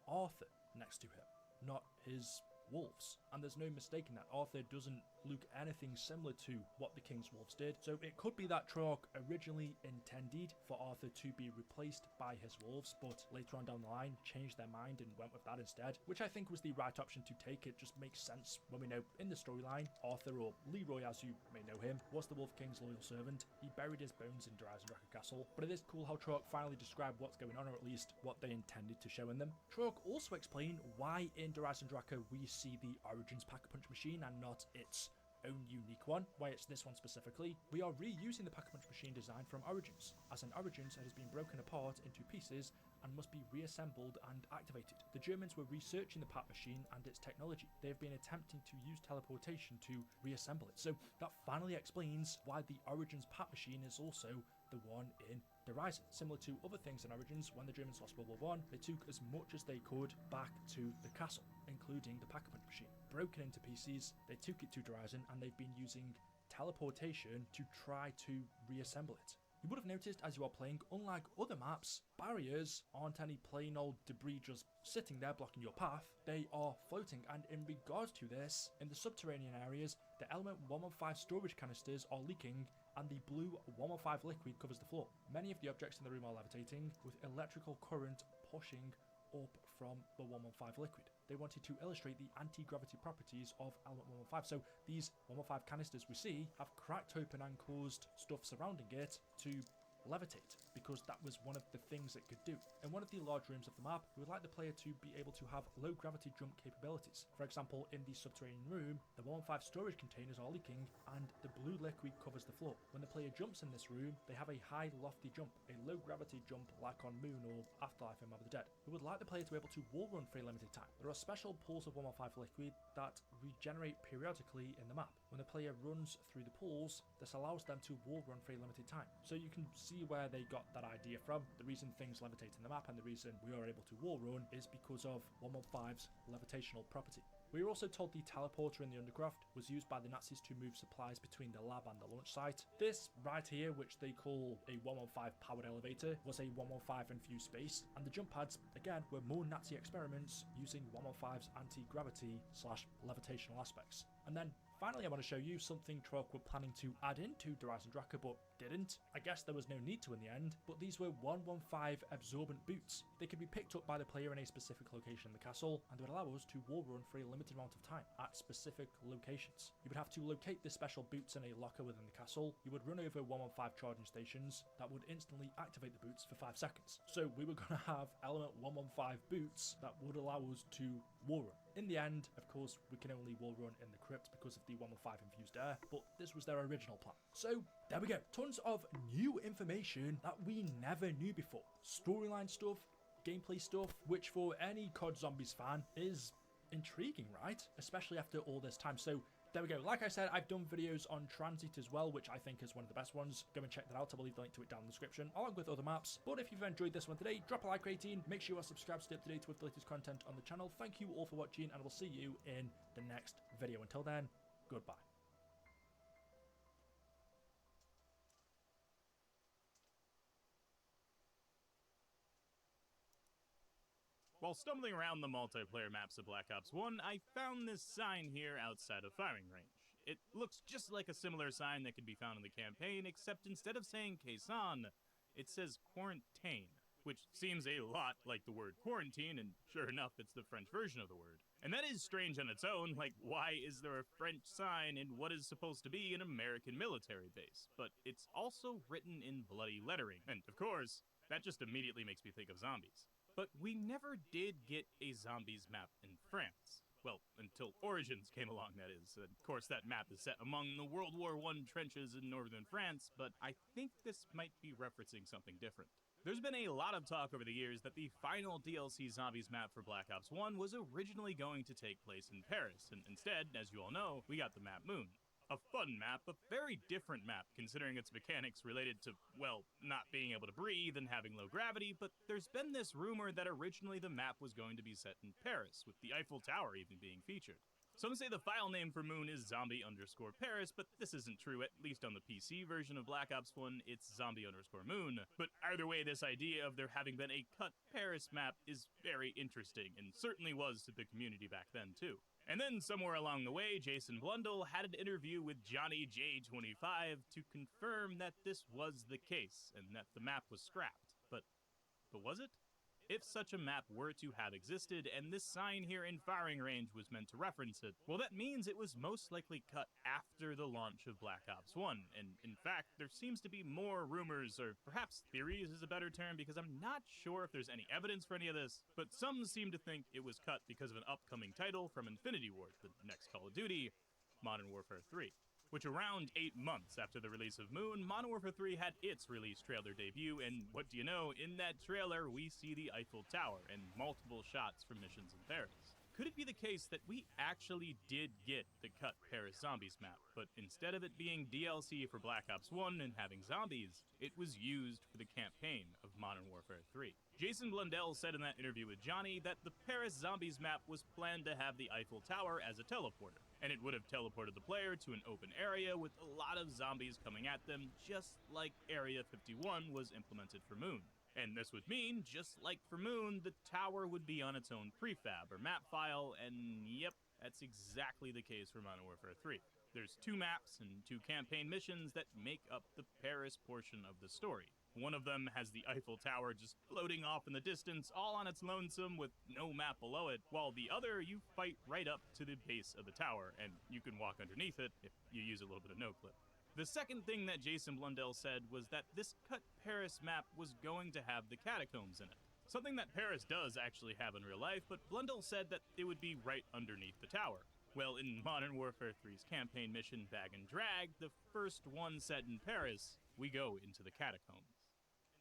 Arthur next to him, not his wolves. And there's no mistaking that Arthur doesn't look anything similar to what the King's wolves did. So it could be that Trolloc originally intended for Arthur to be replaced by his wolves, but later on down the line changed their mind and went with that instead, which I think was the right option to take. It just makes sense when we know in the storyline Arthur, or Leroy as you may know him, was the Wolf King's loyal servant. He buried his bones in Der Eisendrache Castle, but it is cool how Trolloc finally described what's going on, or at least what they intended to show in them. Trolloc also explained why in Der Eisendrache we see the Origins Pack-a-Punch machine and not its own unique one, why it's this one specifically. We are reusing the Pack-a-Punch machine design from Origins, as in Origins it has been broken apart into pieces and must be reassembled and activated. The Germans were researching the Pack machine and its technology. They have been attempting to use teleportation to reassemble it. So that finally explains why the Origins Pack machine is also the one in the Rise. Similar to other things in Origins, when the Germans lost World War I, they took as much as they could back to the castle, including the Pack-a-Punch machine. Broken into pieces, they took it to Dryzen and they've been using teleportation to try to reassemble it. You would have noticed as you are playing, unlike other maps, barriers aren't any plain old debris just sitting there blocking your path. They are floating, and in regards to this, in the subterranean areas, the element 115 storage canisters are leaking and the blue 115 liquid covers the floor. Many of the objects in the room are levitating, with electrical current pushing up from the 115 liquid. They wanted to illustrate the anti-gravity properties of element 115. So these 115 canisters we see have cracked open and caused stuff surrounding it to levitate, because that was one of the things it could do. In one of the large rooms of the map, we would like the player to be able to have low gravity jump capabilities. For example, in the subterranean room, the 115 storage containers are leaking and the blue liquid covers the floor. When the player jumps in this room, they have a high lofty jump, a low gravity jump like on Moon or Afterlife in Map of the Dead. We would like the player to be able to wall run for a limited time. There are special pools of 115 liquid that regenerate periodically in the map. When the player runs through the pools, this allows them to wall run for a limited time. So you can see where they got that idea from. The reason things levitate in the map and the reason we are able to wall run is because of 115's levitational property. We were also told the teleporter in the Undercroft was used by the Nazis to move supplies between the lab and the launch site. This right here, which they call a 115 powered elevator, was a 115 infused space, and the jump pads, again, were more Nazi experiments using 115's anti-gravity / levitational aspects. And then finally, I want to show you something Trog were planning to add into Darius and Draka, but didn't. I guess there was no need to in the end, but these were 115 absorbent boots. They could be picked up by the player in a specific location in the castle, and would allow us to wall run for a limited amount of time at specific locations. You would have to locate the special boots in a locker within the castle. You would run over 115 charging stations that would instantly activate the boots for 5 seconds. So we were going to have element 115 boots that would allow us to wall run. In the end, of course, we can only wall run in the crypt because of the 115 infused air, but this was their original plan. So there we go. Tons of new information that we never knew before. Storyline stuff, gameplay stuff, which for any COD Zombies fan is intriguing, right? Especially after all this time. So there we go. Like I said, I've done videos on Transit as well, which I think is one of the best ones. Go and check that out. I will leave the link to it down in the description, along with other maps. But if you've enjoyed this one today, drop a like rating. Make sure you are subscribed to stay up to date with the latest content on the channel. Thank you all for watching, and I will see you in the next video. Until then, goodbye. While stumbling around the multiplayer maps of Black Ops 1, I found this sign here outside of firing range. It looks just like a similar sign that could be found in the campaign, except instead of saying Quezon, it says Quarantaine, which seems a lot like the word quarantine, and sure enough, it's the French version of the word. And that is strange on its own, like why is there a French sign in what is supposed to be an American military base? But it's also written in bloody lettering, and of course, that just immediately makes me think of zombies. But we never did get a zombies map in France. Well, until Origins came along, that is. Of course, that map is set among the World War I trenches in northern France, but I think this might be referencing something different. There's been a lot of talk over the years that the final DLC zombies map for Black Ops 1 was originally going to take place in Paris, and instead, as you all know, we got the map Moon. A fun map, a very different map, considering its mechanics related to, well, not being able to breathe and having low gravity, but there's been this rumor that originally the map was going to be set in Paris, with the Eiffel Tower even being featured. Some say the file name for Moon is zombie_Paris, but this isn't true, at least on the PC version of Black Ops 1, it's zombie_Moon. But either way, this idea of there having been a cut Paris map is very interesting, and certainly was to the community back then too. And then somewhere along the way, Jason Blundell had an interview with Johnny J25 to confirm that this was the case, and that the map was scrapped. But was it? If such a map were to have existed, and this sign here in firing range was meant to reference it, well, that means it was most likely cut after the launch of Black Ops 1, and in fact, there seems to be more rumors, or perhaps theories is a better term, because I'm not sure if there's any evidence for any of this, but some seem to think it was cut because of an upcoming title from Infinity Ward, the next Call of Duty, Modern Warfare 3. Which around 8 months after the release of Moon, Modern Warfare 3 had its release trailer debut, and what do you know, in that trailer we see the Eiffel Tower and multiple shots from missions in Paris. Could it be the case that we actually did get the cut Paris Zombies map, but instead of it being DLC for Black Ops 1 and having zombies, it was used for the campaign of Modern Warfare 3. Jason Blundell said in that interview with Johnny that the Paris Zombies map was planned to have the Eiffel Tower as a teleporter, and it would have teleported the player to an open area with a lot of zombies coming at them, just like Area 51 was implemented for Moon. And this would mean, just like for Moon, the tower would be on its own prefab or map file, and yep, that's exactly the case for Modern Warfare 3. There's 2 maps and 2 campaign missions that make up the Paris portion of the story. One of them has the Eiffel Tower just floating off in the distance, all on its lonesome with no map below it, while the other you fight right up to the base of the tower, and you can walk underneath it if you use a little bit of no-clip. The second thing that Jason Blundell said was that this cut Paris map was going to have the catacombs in it. Something that Paris does actually have in real life, but Blundell said that it would be right underneath the tower. Well, in Modern Warfare 3's campaign mission Bag and Drag, the first one set in Paris, we go into the catacombs.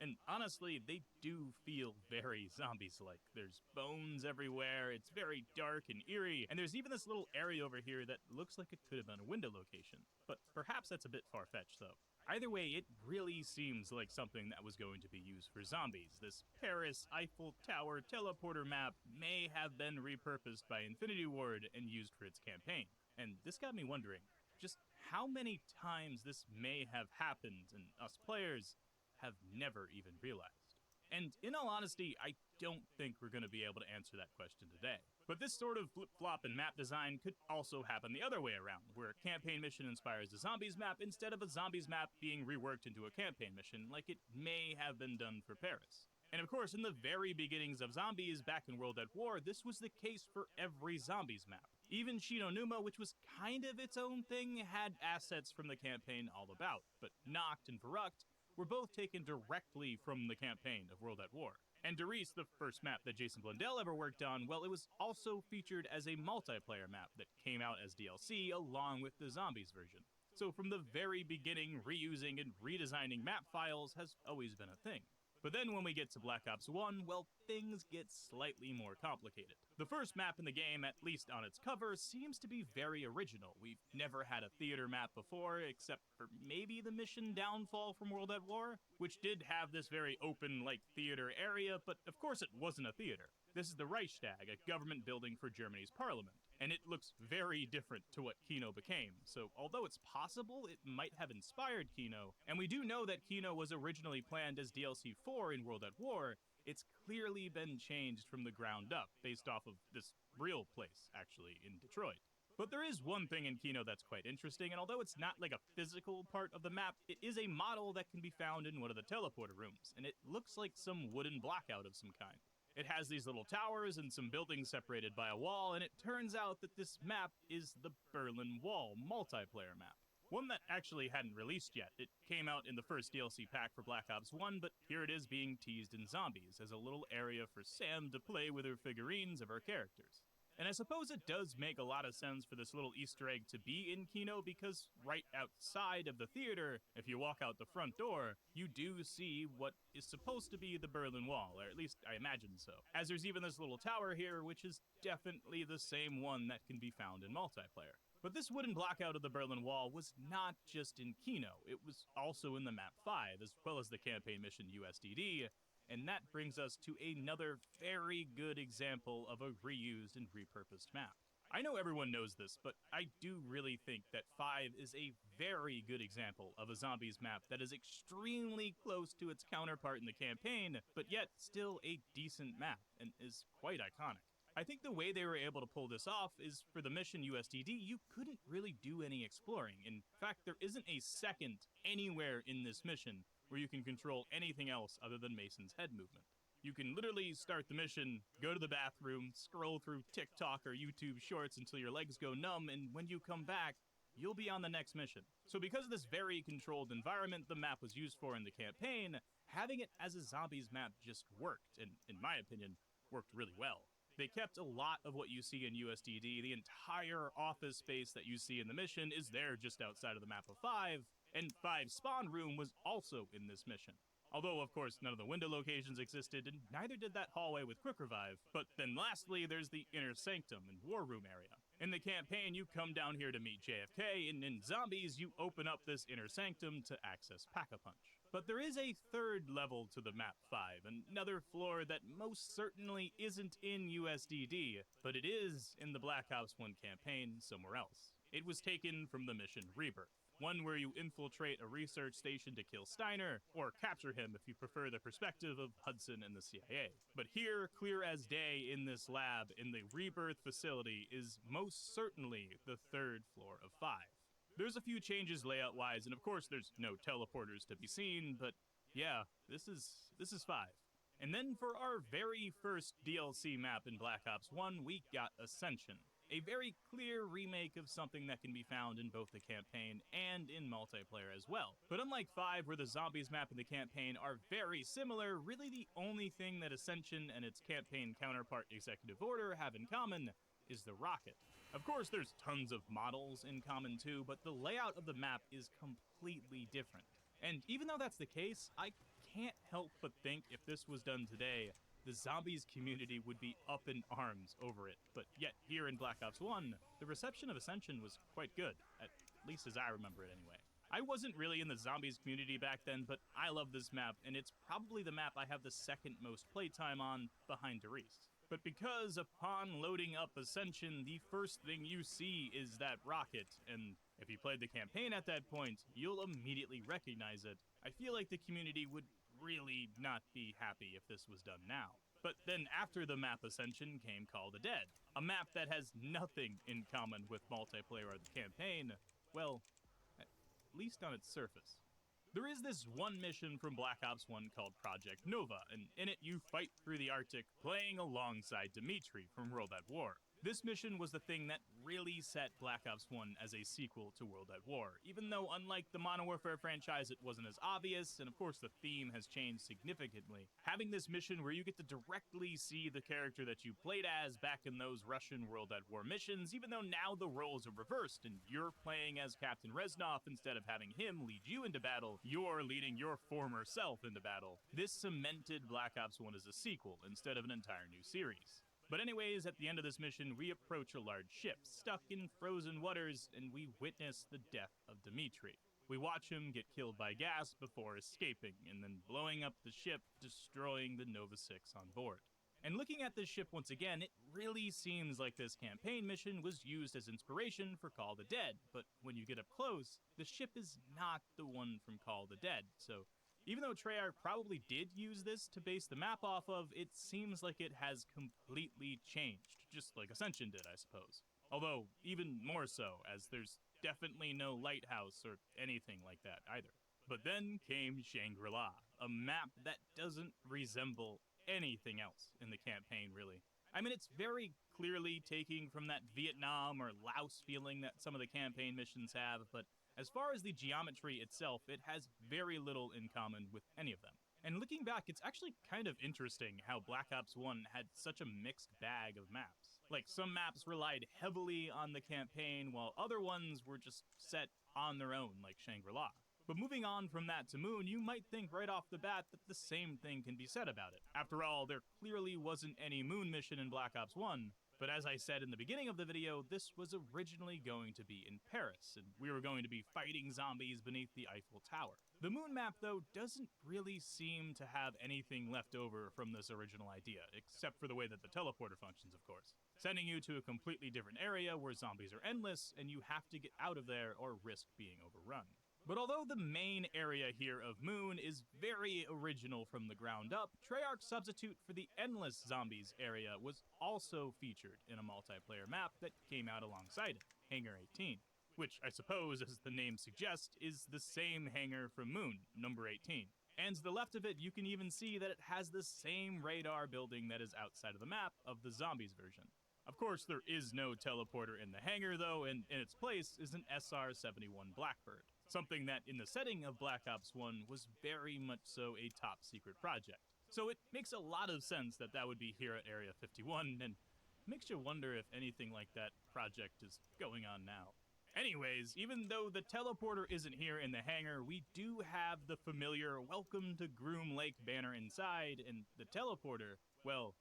And honestly, they do feel very zombies-like. There's bones everywhere, it's very dark and eerie, and there's even this little area over here that looks like it could have been a window location. But perhaps that's a bit far-fetched, though. Either way, it really seems like something that was going to be used for zombies. This Paris Eiffel Tower teleporter map may have been repurposed by Infinity Ward and used for its campaign. And this got me wondering, just how many times this may have happened and us players have never even realized. And in all honesty, I don't think we're going to be able to answer that question today. But this sort of flip-flop in map design could also happen the other way around, where a campaign mission inspires a zombies map instead of a zombies map being reworked into a campaign mission, like it may have been done for Paris. And of course, in the very beginnings of zombies back in World at War, this was the case for every zombies map. Even Shinonuma, which was kind of its own thing, had assets from the campaign all about, but Noct and Verrucht were both taken directly from the campaign of World at War. And Doris, the first map that Jason Blundell ever worked on, well, it was also featured as a multiplayer map that came out as DLC along with the zombies version. So from the very beginning, reusing and redesigning map files has always been a thing. But then when we get to Black Ops 1, well, things get slightly more complicated. The first map in the game, at least on its cover, seems to be very original. We've never had a theater map before, except for maybe the mission Downfall from World at War, which did have this very open, theater area, but of course it wasn't a theater. This is the Reichstag, a government building for Germany's parliament, and it looks very different to what Kino became. So although it's possible it might have inspired Kino, and we do know that Kino was originally planned as DLC 4 in World at War, it's clearly been changed from the ground up, based off of this real place, actually, in Detroit. But there is one thing in Kino that's quite interesting, and although it's not like a physical part of the map, it is a model that can be found in one of the teleporter rooms, and it looks like some wooden blockout of some kind. It has these little towers and some buildings separated by a wall, and it turns out that this map is the Berlin Wall multiplayer map. One that actually hadn't released yet. It came out in the first DLC pack for Black Ops 1, but here it is being teased in Zombies as a little area for Sam to play with her figurines of her characters. And I suppose it does make a lot of sense for this little Easter egg to be in Kino, because right outside of the theater, if you walk out the front door, you do see what is supposed to be the Berlin Wall, or at least I imagine so. As there's even this little tower here, which is definitely the same one that can be found in multiplayer. But this wooden blockout of the Berlin Wall was not just in Kino, it was also in the map 5, as well as the campaign mission USDD, and that brings us to another very good example of a reused and repurposed map. I know everyone knows this, but I do really think that 5 is a very good example of a zombies map that is extremely close to its counterpart in the campaign, but yet still a decent map, and is quite iconic. I think the way they were able to pull this off is for the mission USDD, you couldn't really do any exploring. In fact, there isn't a second anywhere in this mission where you can control anything else other than Mason's head movement. You can literally start the mission, go to the bathroom, scroll through TikTok or YouTube shorts until your legs go numb, and when you come back, you'll be on the next mission. So because of this very controlled environment the map was used for in the campaign, having it as a zombies map just worked, and in my opinion, worked really well. They kept a lot of what you see in USDD. The entire office space that you see in the mission is there just outside of the map of 5, and 5's spawn room was also in this mission. Although, of course, none of the window locations existed, and neither did that hallway with Quick Revive. But then lastly, there's the Inner Sanctum and War Room area. In the campaign, you come down here to meet JFK, and in Zombies, you open up this Inner Sanctum to access Pack-a-Punch. But there is a third level to the map 5, another floor that most certainly isn't in USDD, but it is in the Black Ops 1 campaign somewhere else. It was taken from the mission Rebirth, one where you infiltrate a research station to kill Steiner, or capture him if you prefer the perspective of Hudson and the CIA. But here, clear as day in this lab in the Rebirth facility is most certainly the third floor of 5. There's a few changes layout-wise, and of course there's no teleporters to be seen, but yeah, this is 5. And then for our very first DLC map in Black Ops 1, we got Ascension, a very clear remake of something that can be found in both the campaign and in multiplayer as well. But unlike 5, where the zombies map and the campaign are very similar, really the only thing that Ascension and its campaign counterpart Executive Order have in common is the rocket. Of course, there's tons of models in common too, but the layout of the map is completely different. And even though that's the case, I can't help but think if this was done today, the zombies community would be up in arms over it. But yet, here in Black Ops 1, the reception of Ascension was quite good, at least as I remember it anyway. I wasn't really in the zombies community back then, but I love this map, and it's probably the map I have the second most playtime on, behind Derice. But because upon loading up Ascension, the first thing you see is that rocket, and if you played the campaign at that point, you'll immediately recognize it. I feel like the community would really not be happy if this was done now. But then after the map Ascension came Call the Dead, a map that has nothing in common with multiplayer or the campaign, well, at least on its surface. There is this one mission from Black Ops 1 called Project Nova, and in it you fight through the Arctic playing alongside Dimitri from World at War. This mission was the thing that really set Black Ops 1 as a sequel to World at War, even though unlike the Modern Warfare franchise it wasn't as obvious, and of course the theme has changed significantly. Having this mission where you get to directly see the character that you played as back in those Russian World at War missions, even though now the roles are reversed and you're playing as Captain Reznov instead of having him lead you into battle, you're leading your former self into battle. This cemented Black Ops 1 as a sequel instead of an entire new series. But anyways, at the end of this mission, we approach a large ship stuck in frozen waters, and we witness the death of Dimitri. We watch him get killed by gas before escaping, and then blowing up the ship, destroying the Nova 6 on board. And looking at this ship once again, it really seems like this campaign mission was used as inspiration for Call the Dead, but when you get up close, the ship is not the one from Call the Dead, so even though Treyarch probably did use this to base the map off of, it seems like it has completely changed, just like Ascension did, I suppose. Although, even more so, as there's definitely no lighthouse or anything like that either. But then came Shangri-La, a map that doesn't resemble anything else in the campaign, really. I mean, it's very clearly taking from that Vietnam or Laos feeling that some of the campaign missions have, but as far as the geometry itself, it has very little in common with any of them. And looking back, it's actually kind of interesting how Black Ops 1 had such a mixed bag of maps. Like, some maps relied heavily on the campaign, while other ones were just set on their own, like Shangri-La. But moving on from that to Moon, you might think right off the bat that the same thing can be said about it. After all, there clearly wasn't any Moon mission in Black Ops 1, but as I said in the beginning of the video, this was originally going to be in Paris, and we were going to be fighting zombies beneath the Eiffel Tower. The Moon map, though, doesn't really seem to have anything left over from this original idea, except for the way that the teleporter functions, of course, sending you to a completely different area where zombies are endless, and you have to get out of there or risk being overrun. But although the main area here of Moon is very original from the ground up, Treyarch's substitute for the Endless Zombies area was also featured in a multiplayer map that came out alongside it, Hangar 18, which I suppose, as the name suggests, is the same hangar from Moon, number 18. And to the left of it, you can even see that it has the same radar building that is outside of the map of the Zombies version. Of course, there is no teleporter in the hangar, though, and in its place is an SR-71 Blackbird. Something that, in the setting of Black Ops 1, was very much so a top-secret project. So it makes a lot of sense that that would be here at Area 51, and makes you wonder if anything like that project is going on now. Anyways, even though the teleporter isn't here in the hangar, we do have the familiar Welcome to Groom Lake banner inside, and the teleporter, well,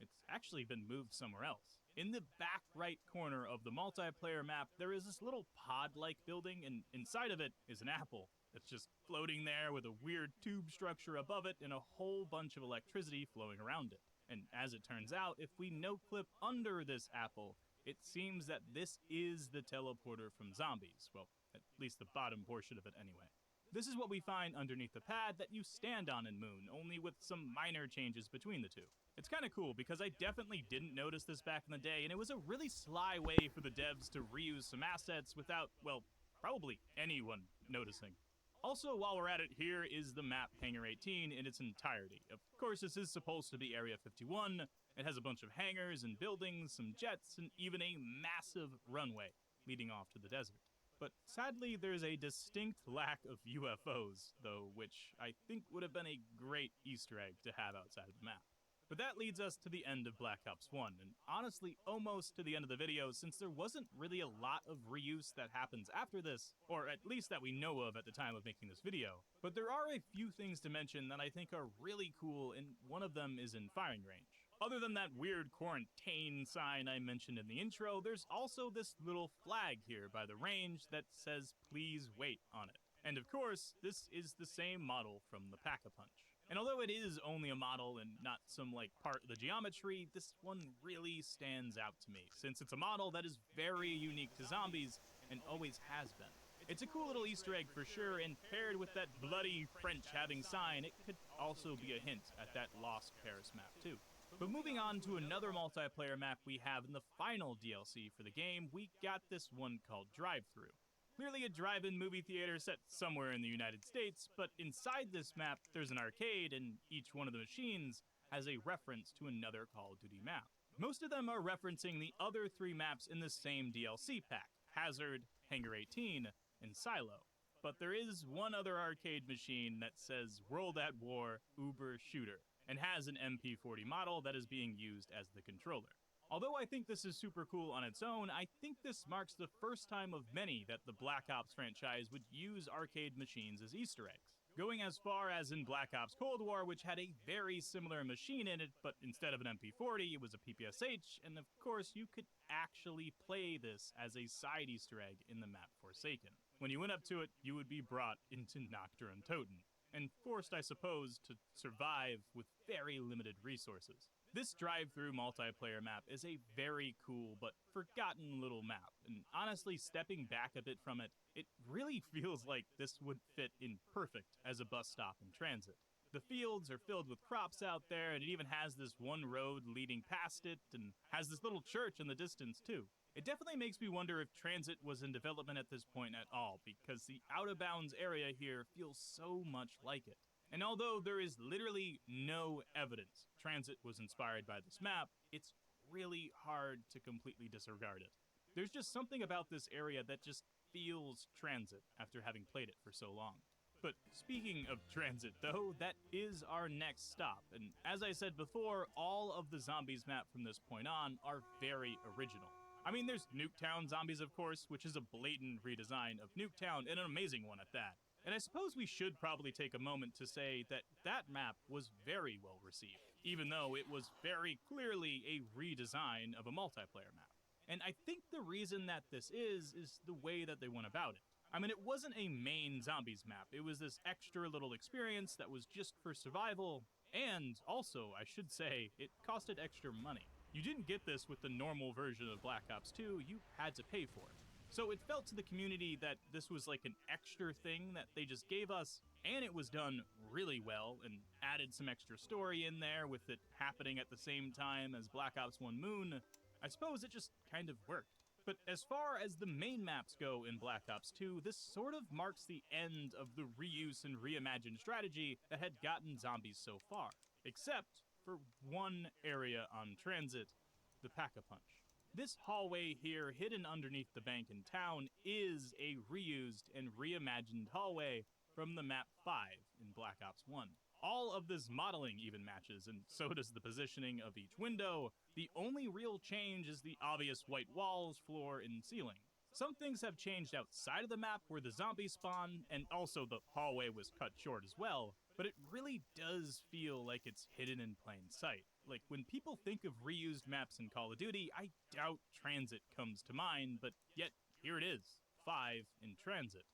it's actually been moved somewhere else. In the back right corner of the multiplayer map, there is this little pod-like building, and inside of it is an apple. that's just floating there with a weird tube structure above it and a whole bunch of electricity flowing around it. And as it turns out, if we no-clip under this apple, it seems that this is the teleporter from Zombies. Well, at least the bottom portion of it anyway. This is what we find underneath the pad that you stand on in Moon, only with some minor changes between the two. It's kinda cool because I definitely didn't notice this back in the day, and it was a really sly way for the devs to reuse some assets without, well, probably anyone noticing. Also, while we're at it, here is the map Hangar 18 in its entirety. Of course, this is supposed to be Area 51. It has a bunch of hangars and buildings, some jets, and even a massive runway leading off to the desert. But sadly, there's a distinct lack of UFOs, though, which I think would have been a great Easter egg to have outside of the map. But that leads us to the end of Black Ops 1, and honestly almost to the end of the video, since there wasn't really a lot of reuse that happens after this, or at least that we know of at the time of making this video. But there are a few things to mention that I think are really cool, and one of them is in firing range. Other than that weird quarantine sign I mentioned in the intro, there's also this little flag here by the range that says "Please wait" on it. And of course, this is the same model from the Pack-a-Punch. And although it is only a model and not some part of the geometry, this one really stands out to me, since it's a model that is very unique to Zombies and always has been. It's a cool little Easter egg for sure, and paired with that bloody French-having sign, it could also be a hint at that Lost Paris map too. But moving on to another multiplayer map we have in the final DLC for the game, we got this one called Drive-Thru. Clearly a drive-in movie theater set somewhere in the United States, but inside this map there's an arcade, and each one of the machines has a reference to another Call of Duty map. Most of them are referencing the other 3 maps in the same DLC pack: Hazard, Hangar 18, and Silo. But there is one other arcade machine that says World at War Uber Shooter, and has an MP40 model that is being used as the controller. Although I think this is super cool on its own, I think this marks the first time of many that the Black Ops franchise would use arcade machines as Easter eggs. Going as far as in Black Ops Cold War, which had a very similar machine in it, but instead of an MP40, it was a PPSH, and of course you could actually play this as a side Easter egg in the map Forsaken. When you went up to it, you would be brought into Nocturne Toten, and forced, I suppose, to survive with very limited resources. This drive-through multiplayer map is a very cool but forgotten little map, and honestly, stepping back a bit from it, it really feels like this would fit in perfect as a bus stop in transit. The fields are filled with crops out there, and it even has this one road leading past it, and has this little church in the distance too. It definitely makes me wonder if transit was in development at this point at all, because the out-of-bounds area here feels so much like it. And although there is literally no evidence transit was inspired by this map, it's really hard to completely disregard it. There's just something about this area that just feels transit after having played it for so long. But speaking of transit though, that is our next stop, and as I said before, all of the Zombies map from this point on are very original. I mean, there's Nuketown Zombies, of course, which is a blatant redesign of Nuketown, and an amazing one at that. And I suppose we should probably take a moment to say that that map was very well received, even though it was very clearly a redesign of a multiplayer map. And I think the reason that this is the way that they went about it. I mean, it wasn't a main Zombies map, it was this extra little experience that was just for survival, and also, I should say, it costed extra money. You didn't get this with the normal version of Black Ops 2, you had to pay for it. So it felt to the community that this was like an extra thing that they just gave us, and it was done really well, and added some extra story in there with it happening at the same time as Black Ops 1 Moon. I suppose it just kind of worked. But as far as the main maps go in Black Ops 2, this sort of marks the end of the reuse and reimagined strategy that had gotten Zombies so far. Except for one area on transit, the Pack-a-Punch. This hallway here, hidden underneath the bank in town, is a reused and reimagined hallway from the map 5 in Black Ops 1. All of this modeling even matches, and so does the positioning of each window. The only real change is the obvious white walls, floor, and ceiling. Some things have changed outside of the map where the zombies spawn, and also the hallway was cut short as well, but it really does feel like it's hidden in plain sight. Like, when people think of reused maps in Call of Duty, I doubt Transit comes to mind, but yet, here it is, 5 in Transit.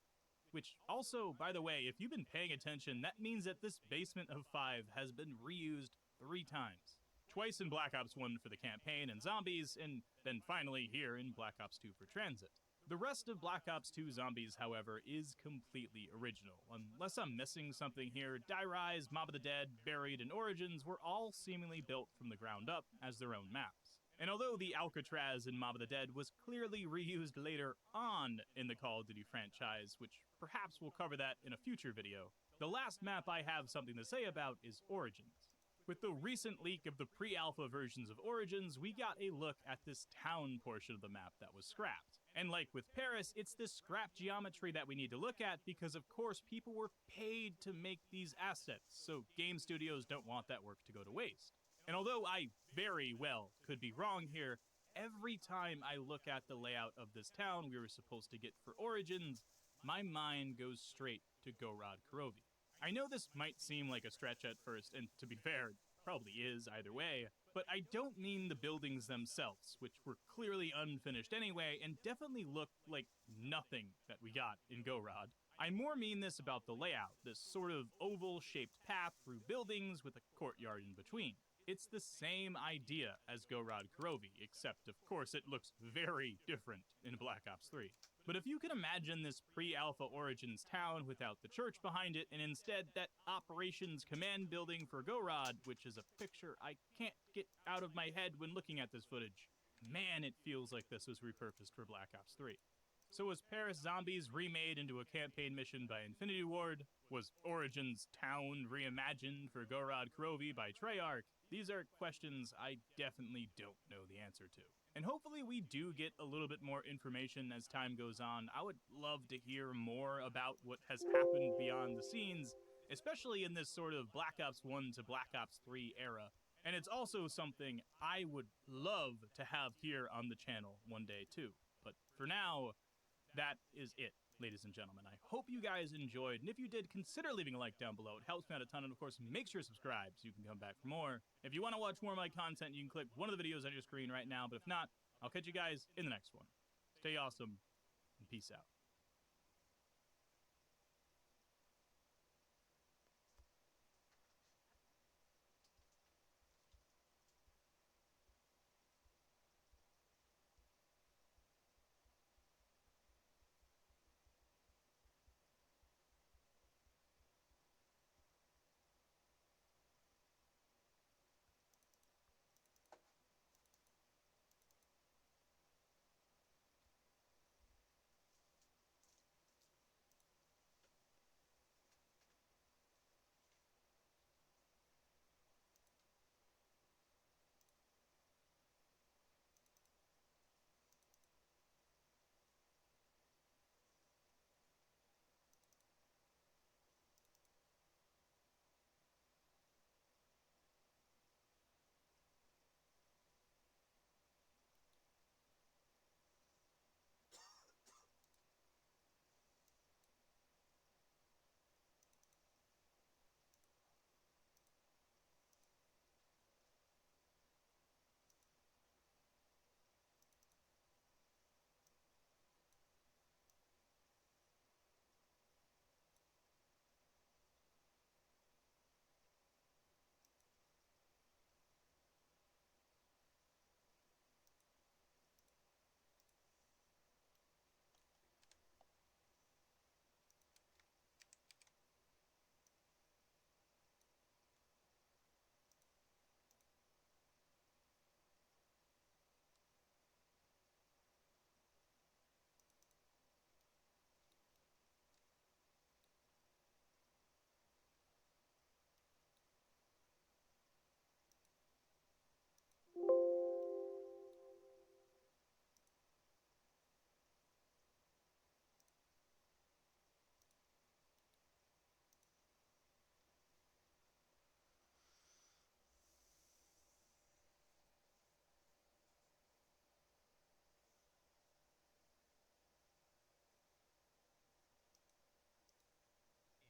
Which also, by the way, if you've been paying attention, that means that this basement of 5 has been reused 3 times. Twice in Black Ops 1 for the campaign and zombies, and then finally here in Black Ops 2 for transit. The rest of Black Ops 2 Zombies, however, is completely original. Unless I'm missing something here, Die Rise, Mob of the Dead, Buried, and Origins were all seemingly built from the ground up as their own maps. And although the Alcatraz in Mob of the Dead was clearly reused later on in the Call of Duty franchise, which perhaps we'll cover that in a future video, the last map I have something to say about is Origins. With the recent leak of the pre-alpha versions of Origins, we got a look at this town portion of the map that was scrapped. And like with Paris, it's this scrap geometry that we need to look at because of course people were paid to make these assets, so game studios don't want that work to go to waste. And although I very well could be wrong here, every time I look at the layout of this town we were supposed to get for Origins, my mind goes straight to Gorod Karovi. I know this might seem like a stretch at first, and to be fair, it probably is either way, but I don't mean the buildings themselves, which were clearly unfinished anyway, and definitely looked like nothing that we got in Gorod. I more mean this about the layout, this sort of oval-shaped path through buildings with a courtyard in between. It's the same idea as Gorod Karovi, except of course it looks very different in Black Ops 3. But if you can imagine this pre-alpha Origins town without the church behind it, and instead that Operations Command building for Gorod, which is a picture I can't get out of my head when looking at this footage, man, it feels like this was repurposed for Black Ops 3. So was Paris Zombies remade into a campaign mission by Infinity Ward? Was Origins town reimagined for Gorod Karovi by Treyarch? These are questions I definitely don't know the answer to. And hopefully we do get a little bit more information as time goes on. I would love to hear more about what has happened beyond the scenes, especially in this sort of Black Ops 1 to Black Ops 3 era. And it's also something I would love to have here on the channel one day too. But for now, that is it, ladies and gentlemen. I hope you guys enjoyed, and if you did, consider leaving a like down below. It helps me out a ton, and of course, make sure to subscribe so you can come back for more. If you want to watch more of my content, you can click one of the videos on your screen right now, but if not, I'll catch you guys in the next one. Stay awesome, and peace out.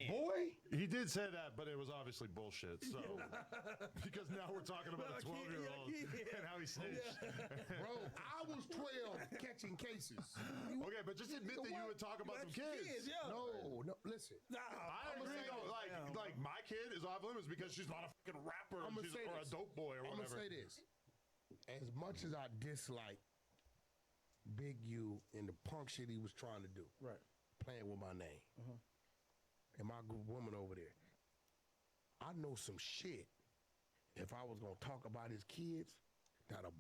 Boy, he did say that, but it was obviously bullshit. So, because now we're talking about a 12-year-old. and how he snitched. Bro, I was 12 catching cases. Okay, but just admit that you would talk about some kids. No, listen. I agree though. Like my kid is off limits because she's not a fucking rapper or a dope boy or I'm whatever. gonna say this. As much as I dislike Big U and the punk shit he was trying to do, Right. playing with my name, and my woman over there, I know some shit. If I was gonna talk about his kids, that'll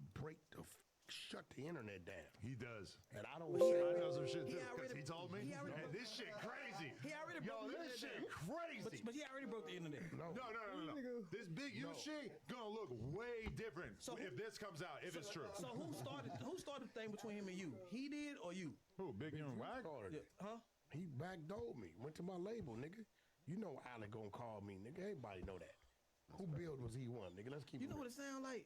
shut the internet down. He does. And I don't I say know some shit too, because he told me. already And this shit crazy. He already Yo, broke the this internet shit down. crazy. But he already broke the internet. No. This Big U shit gonna look way different if this comes out, if it's true. So who started the thing between him and you? He did or you? Who, Big U and Wack? Huh? He backdoored me. Went to my label, nigga. You know Alec gonna call me, nigga. Everybody know that. Who build was he one, nigga? Let's keep You it know real. what it sound like?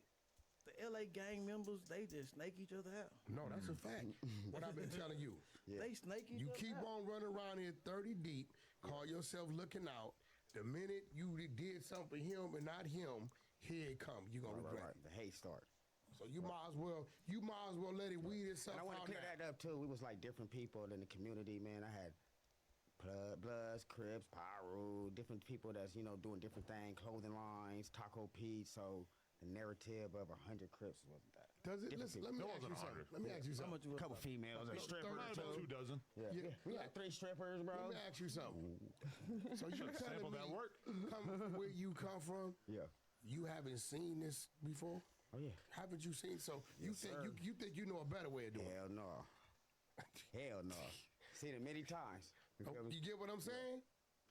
The LA gang members, they just snake each other out. No, that's a fact. What I've been telling you. They snake each You other keep out. on running around here 30 deep, call yourself looking out. The minute you did something for him and not him, here it come. You gonna regret it. The hate start. So you might as well let it weed itself And I want out to clear now. that up too. We was like different people in the community, man. I had Bloods, Crips, Pyro, different people that's doing different things, clothing lines, Taco Pete. So the narrative of 100 Crips wasn't that. Does it? Different Listen, let me people. ask you something. Let me ask you How something. much was A couple females, a No, stripper or 32. two. 2 dozen. Yeah. We had 3 strippers, bro. Let me ask you something. So you telling Sample me that work. where you come from, Yeah. you haven't seen this before? Oh yeah. Haven't you seen? So you Yes, think sir. you think you know a better way of doing it? Hell no. Hell no. Seen it many times. You feel me? You get what I'm saying?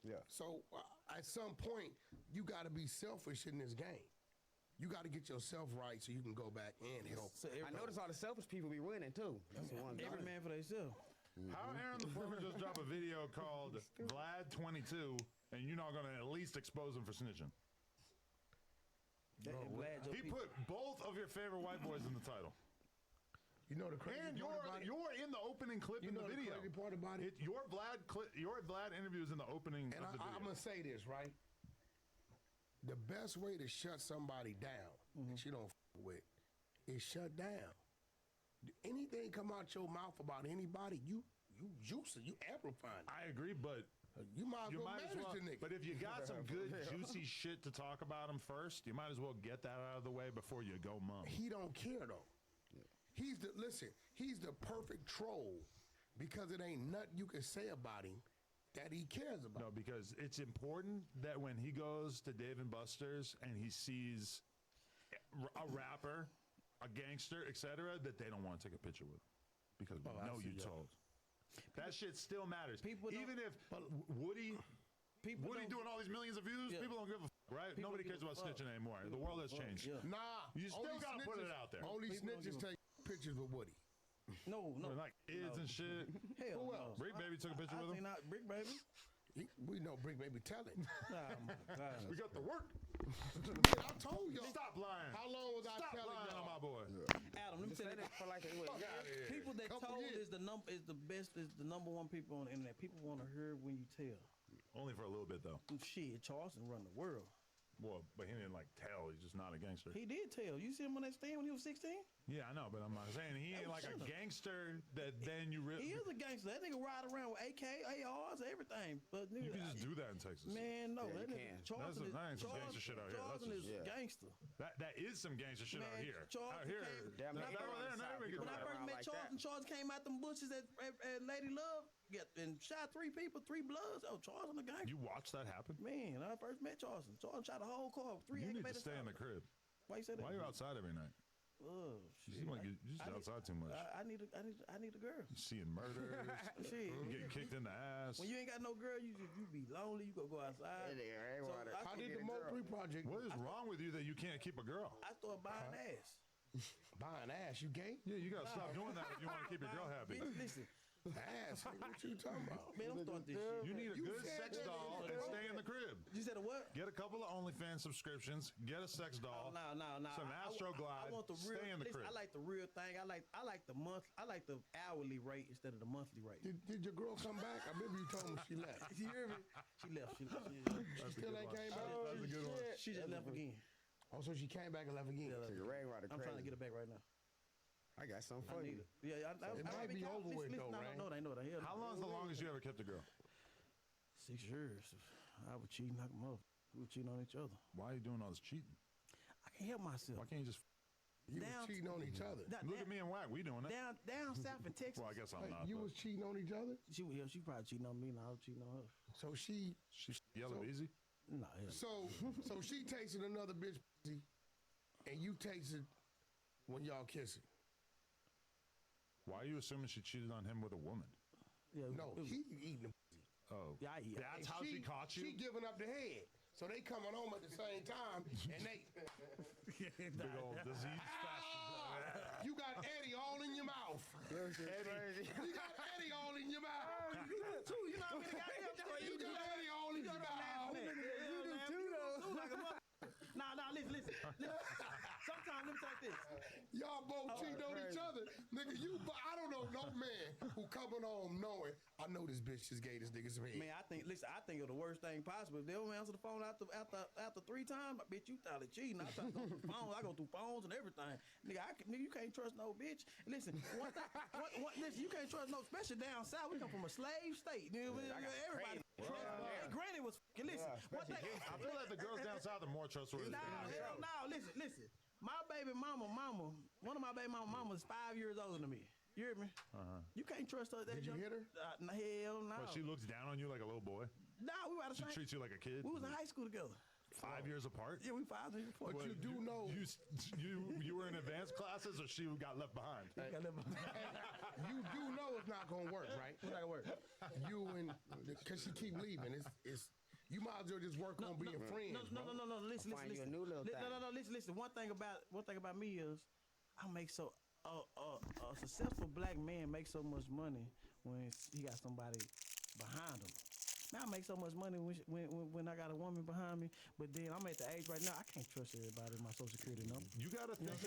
Yeah. So at some point, you got to be selfish in this game. You got to get yourself right so you can go back and help. So I noticed all the selfish people be winning too. That's the one. every man for themselves. How Aaron the Plumber just dropped a video called Vlad22, and you're not gonna at least expose him for snitching? He put both of your favorite white boys in the title. You know the crazy And part about it? you're in the opening clip You in know the the video. crazy part about it? Your Vlad interview is in the opening And of the video. I'm going to say this, right? The best way to shut somebody down that you don't with is shut down. Anything come out your mouth about anybody, you juice it, you amplifying it. I agree, but You might as you well might as manage well. the nigga. But if you got some good juicy shit to talk about him first, you might as well get that out of the way before you go mum. He don't care though. He's the perfect troll because it ain't nothing you can say about him that he cares about. No, because it's important that when he goes to Dave and Buster's and he sees a rapper, a gangster, etc., that they don't want to take a picture with him because we know you told. That shit still matters. Even if Woody doing all these millions of views, people don't give a fuck, right? Nobody cares about snitching anymore. The world has changed. Nah, You still only gotta put it snitches- out there. Only snitches take pictures with Woody. No. Like kids and shit. Hell Who no. else? Brick Baby took a picture with him. Not Brick Baby. We know Brick Baby telling. We got the work. I told y'all. Stop lying. How long was I Stop telling lying on y'all? my boy. Adam, let me tell you. For like People that Couple told years. is the number one people on the internet. People want to hear when you tell. Only for a little bit though. Shit, Charleston run the world. Well, but he didn't like tell. He's just not a gangster. He did tell. You see him on that stand when he was 16? Yeah, I know, but I'm not saying he ain't like a gangster that then you really. He is a gangster. That nigga ride around with AK, ARs, everything. But You nigga, can just do that in Texas. man, no, Yeah, that you nigga can. Charleston That ain't some gangster shit out here. That's Charleston is just- gangster. That is some gangster shit out Man, here. Charleston Out here, came- Damn, not they over there. around Not the every South. When I Right first around met like Charleston, that. Charleston came out them bushes at Lady Love and shot 3 people, 3 bloods. Oh, Charleston a gangster. You watched that happen? Man, when I first met Charleston. Charleston shot a whole car. 3 You need to aggravated stay in the assault. crib. Why you say that? Why are you outside every night? Oh, You shit. seem like you're just I need- outside too much. I need a girl. You seeing murders, Shit. you getting kicked in the ass. When you ain't got no girl, you be lonely. You go outside. How did the Mo3 project? What is wrong with you that you can't keep a girl? I started buying ass. Buying ass, you gay? Yeah, you gotta stop doing that if you want to keep your girl happy. Bitch, listen, Ass, nigga, what you talking about? man, I'm starting this shit. You need a You good said sex that doll before. and stay in the crib. You said a what? Get a couple of OnlyFans subscriptions. Get a sex doll. No. Some Astro Glide. I want the real. Stay in the listen, crib. I like the real thing. I like the month. I like the hourly rate instead of the monthly rate. Did your girl come back? I remember you told me she left. You hear me? She left. She still ain't came back. That's a good one. She just left again. Oh, so she came back and left again. So your rainwater I'm trying to crazy. get it back right now. I got something I for need you. it. Yeah, It might be over with, though, no, Rain. no, no, no. How long is the longest you ever kept a girl? 6 years. I was cheating like a mother. We were cheating on each other. Why are you doing all this cheating? I can't help myself. Why can't you just You was Down- cheating on each other. look at me and Whack? We doing it. Down south in Texas. Well, I guess I'm Wait, not. you but was cheating on each other? She probably cheating on me, and I was cheating on her. So she She's yellow So- easy. Nah, hell. so she tasted another bitch pussy, and you tasted when y'all kissing. Why are you assuming she cheated on him with a woman? Yeah, No, it was- he eating the pussy. Oh, Yeah, I eat. that's And how she caught you. She giving up the head. So they coming home at the same time, and they Big old disease you got Eddie all in your mouth. Crazy. You got Eddie all in your mouth. You do it too. You know what I mean? You got Eddie all in your mouth. You do too, though. Like a mother. Nah, listen. Sometimes, let me say this. Y'all both cheating on each other. Nigga, I don't know no man who coming home knowing, I know this bitch just gave this nigga some head. Man, I think of the worst thing possible. If they don't answer the phone after 3 times, I bet you thought it cheating. I try to go through phones. I go through phones and everything. Nigga, you can't trust no bitch. Listen, listen, you can't trust no, especially down south. We come from a slave state. You know, everybody. Granny was fucking, listen. One thing, I feel like the girls down south are more trustworthy. no, hell no. Listen. My baby mama, one of my baby mama is 5 years older than me. You hear me? You can't trust her. Did you hit her? Hell no. But she looks down on you like a little boy. Nah, we were the She same. treats you like a kid. We was in high school together. 5 years apart. Yeah, we 5 years apart. But you do know. You were in advanced classes, or she got left behind. You do know it's not gonna work, right? It's not gonna work. You and because she keep leaving. It's you might as well just work on being friends. No. Listen. Find you a new little thing. No. Listen. One thing about me is I make a successful black man makes so much money when he got somebody behind him. Man, I make so much money when I got a woman behind me, but then I'm at the age right now I can't trust everybody with my social security number. You gotta think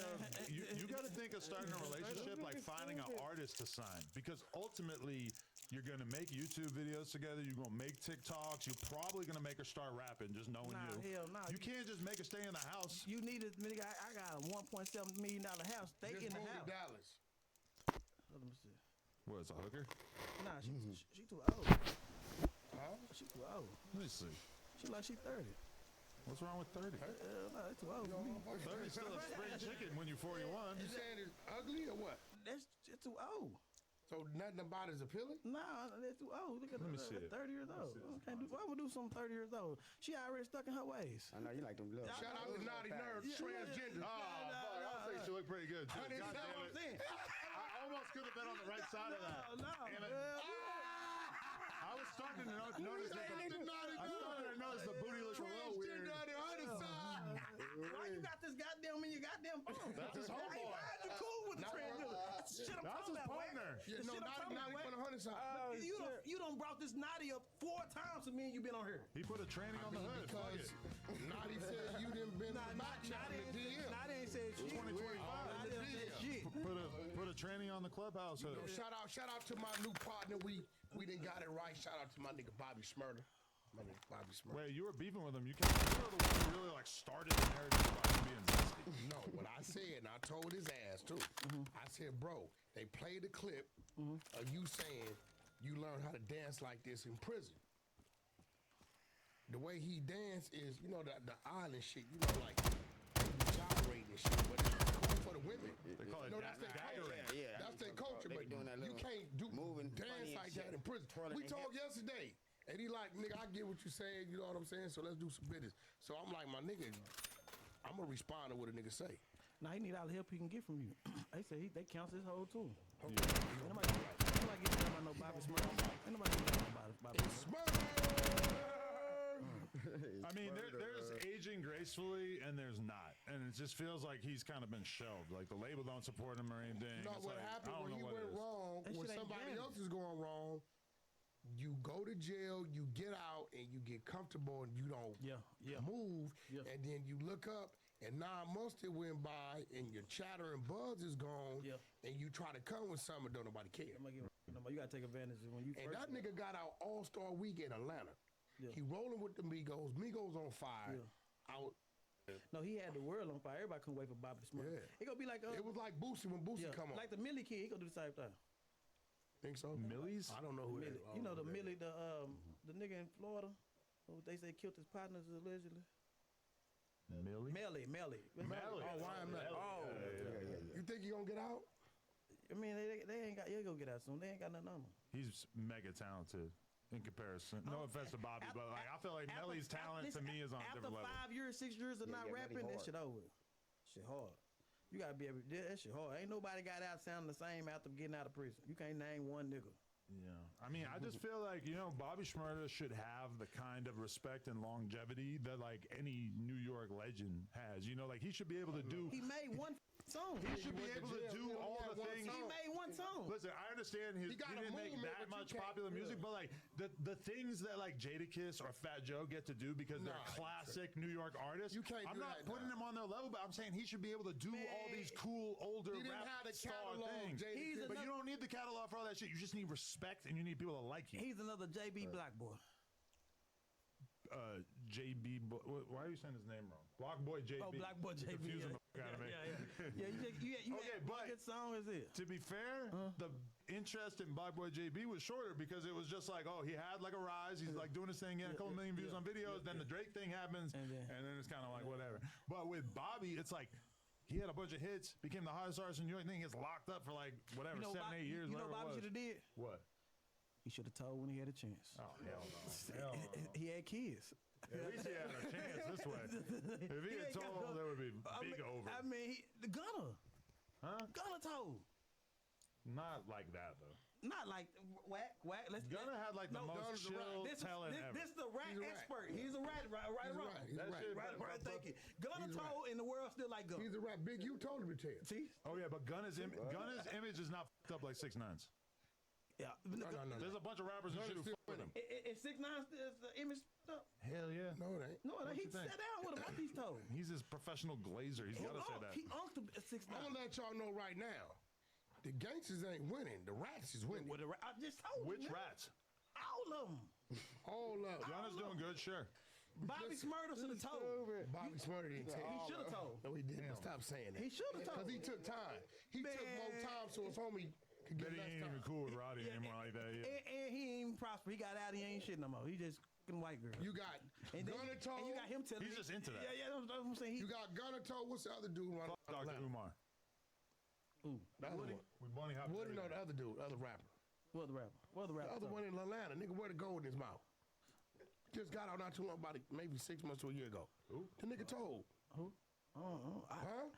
you gotta think of starting a relationship like finding an artist to sign, because ultimately you're gonna make YouTube videos together. You're gonna make TikToks. You're probably gonna make her start rapping, just knowing Nah, you. hell nah. You can't just make her stay in the house. You need a nigga. I got a $1.7 million house. Stay Just in the move to house. Dallas. Let me see. What, is a hooker? Nah, she too old. She too old. Let me see. She like she 30. What's wrong with 30? No, that's too old for me. 30 is still a spring chicken when you're 41. You saying it's ugly or what? That's too old. So nothing about it is appealing? Nah, that's too old. Look at Let me her, see it. 30 years old. Why would do something 30 years old? She already stuck in her ways. I know you like them little. Shout out to Naughty Nerd, transgender. Oh, fuck, I think she looked pretty good, too. I didn't God know damn what I'm it. saying. I almost could have been on the right side of that. No. And I was starting to notice that I started to notice the booty looked a little weird. Transgender on the other side. Why you got this goddamn in your goddamn phone? That's his homeboy. Why you cool with the transgender? Shit, I'm That's talking his about, partner. Yeah, no, Naughty on the hunter side. You done brought this Naughty up 4 times to me and you been on here. He put a training on the hood. Fuck Because it. Naughty said you didn't been back chatting the DM. Naughty ain't said shit. 2025. Naughty done said shit. Put a training on the clubhouse hood. Yo, shout out to my new partner. We done got it right. Shout out to my nigga Bobby Smurder. My nigga Bobby Smurder. Wait, you were beefing with him. You were the one who really like started the narrative about him being nasty. No, what I said, and I told his ass too. I said, bro, they played the clip of you saying you learned how to dance like this in prison. The way he danced is, you know, the island shit, you know, like gyrating and shit, but it's cool for the women. They call it No, that's their culture. Yeah, That's their culture, they but be doing that you little can't do moving dance funny and like that shit, in prison. twirling We their talked yesterday, and he like, nigga, I get what you're saying, you know what I'm saying? So let's do some business. So I'm like, my nigga, I'm gonna respond to what a nigga say. Now he need all the help he can get from you. They say they counts his whole too. Okay. Ain't nobody get down by no Bobby Smurf. Ain't nobody get down by Bobby It's Smurf. I mean, there's aging gracefully and there's not, and it just feels like he's kind of been shelved. Like the label don't support him or anything. No, It's what like, happened I don't when know he what went it is. wrong, That when shit ain't somebody jamming. else is going wrong, you go to jail, you get out, and you get comfortable, and you don't Yeah. move, Yeah. and then you look up, and 9 months that went by, and your chatter and buzz is gone, Yeah. and you try to come with something, don't nobody care. You gotta take advantage of when you And first. that nigga got out All-Star Week in Atlanta. Yeah. He rolling with the Migos. Migos on fire. Yeah. Out No, he had the world on fire. Everybody couldn't wait for Bobby Smurf. Yeah. It gonna be like It was like Boosie when Boosie come on. like the Millie kid. He gonna do the same thing. Think so? Millie's? I don't know who Millie, that is. you know the Millie, the nigga in Florida, who they say killed his partners allegedly. Millie? Melly. Melly. Oh, Ryan Melly. Oh, You think he gonna get out? I mean, they ain't got. They gonna get out soon. They ain't got nothing on them. He's mega talented in comparison. No offense to Bobby, but like I feel like After- Melly's talent to me is on a different level. After 5 years, 6 years of not Melly rapping, that hard. shit over. Shit hard. You gotta be able. That shit hard. Ain't nobody got out sounding the same after getting out of prison. You can't name one nigga. Yeah, I mean, I just feel like Bobby Shmurda should have the kind of respect and longevity that like any New York legend has. Like he should be able to do. He made one song. He should be able to do all the things. He made one song. Listen, I understand he got a didn't make movement, that but you much can't- popular music, but like the things that like Jadakiss or Fat Joe get to do because they're Nah, classic New York artists. You can't I'm do not that putting now. them on their level, but I'm saying he should be able to do all these cool older He didn't rap have the star catalog, things. Jadakiss. But you don't need the catalog for all that shit. You just need respect and you need people to like you. He's another JB Black boy. JB, why are you saying his name wrong? Block Boy JB. Oh, Black Boy JB. Confusing the fuck out of me. Yeah, you Okay, had but what good song is it? to be fair, the interest in Black Boy JB was shorter because it was just like, he had like a rise. He's like doing his thing, getting a couple million views on videos. Then the Drake thing happens, and then it's kind of like whatever. But with Bobby, it's like he had a bunch of hits, became the hottest artist in New York, then he gets locked up for like whatever, 7, 8 years. You know whatever Bobby it was. should have did? What? He should have told when he had a chance. Oh hell no! Hell no. He had kids. At least he had a chance this way. If he had told, there would be big over. I mean, the Gunner. Huh? Gunner told. Not like that though. Not like whack. Gunner had like the most chill talent ever. This the rat He's a rat. expert. He's a rat, right or wrong. He's That shit- Right, thank you. Gunner He's a told, and the world still like Gunner. He's a rap. Big U told him to tell. See? Oh yeah, but Gunner's image is not fucked up like 6ix9ine's. Yeah. No. There's a bunch of rappers and shit who Gunner's fuck with him. Is 6ix9ine is the image stuff? Hell yeah. No, it ain't. No, What he you think? sat down with him. What he's told. He's his professional glazer. He's got to say that. He unced him at 6ix9ine. I'm gonna let y'all know right now. The gangsters ain't winning. The rats is winning. I just told Which you. rats? All of them. All up. Gunner's doing good, sure. Bobby Smurda should have told. Bobby Smurda didn't tell. He should have told. No, he didn't. Stop saying that. He should have told. Because he took time. He took more time so his homie could get Bet he less ain't time. even cool with Roddy anymore like that. Yeah. And he ain't even prosper. He got out. He ain't shit no more. He just fucking white girl. You got And then- Gunner Toe. And you got him telling He's just into that. Yeah, that's what I'm saying. You got Gunner Toe. What's the other dude? Fuck Dr. Umar. The other one. We bunny hopped. Woody, no, the other dude, other rapper. What the rapper? What the The rapper? other one in Atlanta. Nigga, where the gold in his mouth? Just got out not too long, about maybe 6 months to a year ago. Who? The nigga told. Who? Huh?